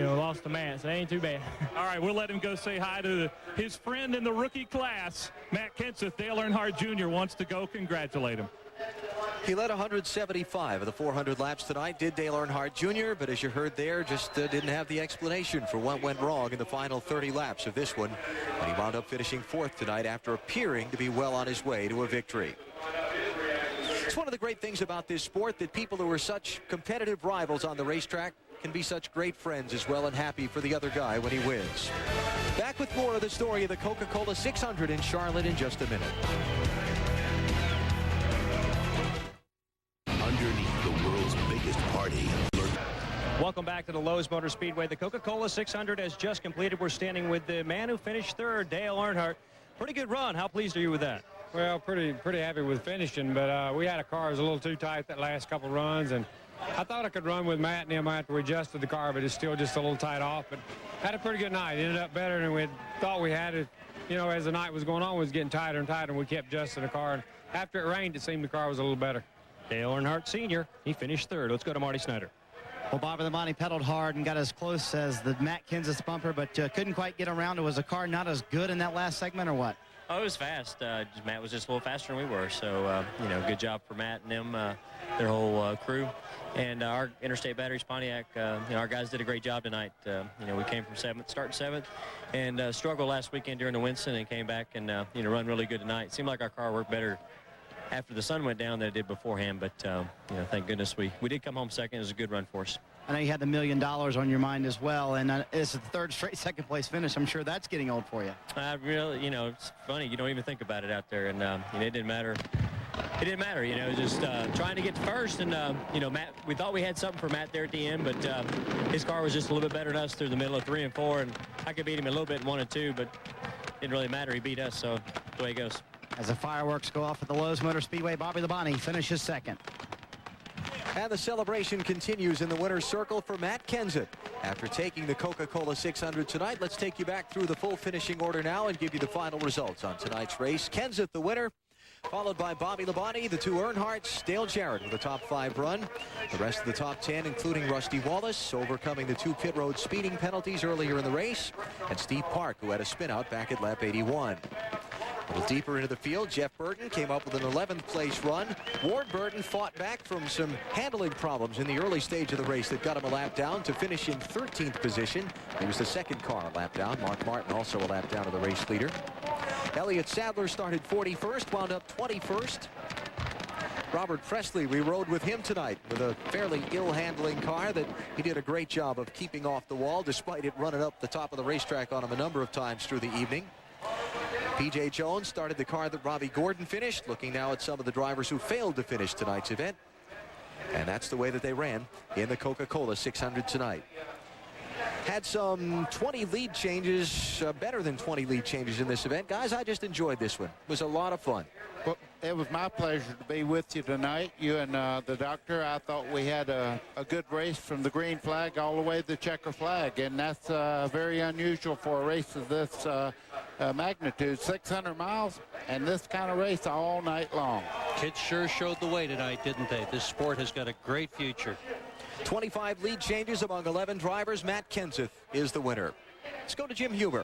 Speaker 20: lost to Matt, so it ain't too bad.
Speaker 10: All right, we'll let him go say hi to his friend in the rookie class, Matt Kenseth. Dale Earnhardt Jr. wants to go congratulate him.
Speaker 2: He led 175 of the 400 laps tonight, did Dale Earnhardt Jr., but as you heard there, just didn't have the explanation for what went wrong in the final 30 laps of this one. And he wound up finishing 4th tonight after appearing to be well on his way to a victory. It's one of the great things about this sport, that people who are such competitive rivals on the racetrack can be such great friends as well, and happy for the other guy when he wins. Back with more of the story of the Coca Cola 600 in Charlotte in just a minute.
Speaker 11: Underneath the world's biggest party.
Speaker 4: Welcome back to the Lowe's Motor Speedway. The Coca Cola 600 has just completed. We're standing with the man who finished 3rd, Dale Earnhardt. Pretty good run. How pleased are you with that?
Speaker 6: Well, pretty happy with finishing, but we had a car that was a little too tight that last couple runs, and I thought I could run with Matt and him after we adjusted the car, but it's still just a little tight off. But had a pretty good night. Ended up better than we thought we had it. You know, as the night was going on, it was getting tighter and tighter, and we kept adjusting the car. And after it rained, it seemed the car was a little better.
Speaker 4: Dale Earnhardt Sr., he finished 3rd. Let's go to Marty Snyder.
Speaker 1: Well, Bobby Labonte pedaled hard and got as close as the Matt Kenseth bumper, but couldn't quite get around. Was the car not as good in that last segment, or what?
Speaker 7: Oh, it was fast. Matt was just a little faster than we were. So, good job for Matt and them, their whole crew. And our Interstate Batteries Pontiac, our guys did a great job tonight. We came from 7th, starting 7th, and struggled last weekend during the Winston, and came back and, run really good tonight. It seemed like our car worked better after the sun went down than it did beforehand. But, thank goodness we did come home 2nd. It was a good run for us.
Speaker 1: I know you had the $1 million on your mind as well, and this is the 3rd straight second-place finish. I'm sure that's getting old for you.
Speaker 7: Really, it's funny. You don't even think about it out there, and it didn't matter. It didn't matter, just trying to get to 1st, and Matt. We thought we had something for Matt there at the end, but his car was just a little bit better than us through the middle of 3 and 4, and I could beat him a little bit in 1 and 2, but it didn't really matter. He beat us, so that's the way it goes.
Speaker 1: As the fireworks go off at the Lowe's Motor Speedway, Bobby Labonte finishes 2nd.
Speaker 2: And the celebration continues in the winner's circle for Matt Kenseth. After taking the Coca Cola 600 tonight, let's take you back through the full finishing order now and give you the final results on tonight's race. Kenseth, the winner, followed by Bobby Labonte, the 2 Earnhardts, Dale Jarrett with a top 5 run. The rest of the top 10, including Rusty Wallace, overcoming the 2 pit road speeding penalties earlier in the race, and Steve Park, who had a spin out back at lap 81. A little deeper into the field, Jeff Burton came up with an 11th place run. Ward Burton fought back from some handling problems in the early stage of the race that got him a lap down to finish in 13th position. He was the 2nd car a lap down. Mark Martin also a lap down to the race leader. Elliott Sadler started 41st, wound up 21st. Robert Presley, we rode with him tonight with a fairly ill-handling car that he did a great job of keeping off the wall, despite it running up the top of the racetrack on him a number of times through the evening. P.J. Jones started the car that Robbie Gordon finished, looking now at some of the drivers who failed to finish tonight's event. And that's the way that they ran in the Coca Cola 600 tonight. Had some 20 lead changes, better than 20 lead changes in this event. Guys, I just enjoyed this one. It was a lot of fun.
Speaker 5: Well, it was my pleasure to be with you tonight, you and the doctor. I thought we had a good race from the green flag all the way to the checker flag, and that's very unusual for a race of this magnitude. 600 miles and this kind of race all night long.
Speaker 4: Kids sure showed the way tonight, didn't they? This sport has got a great future.
Speaker 2: 25 lead changes among 11 drivers. Matt Kenseth is the winner. Let's go to Jim Huber.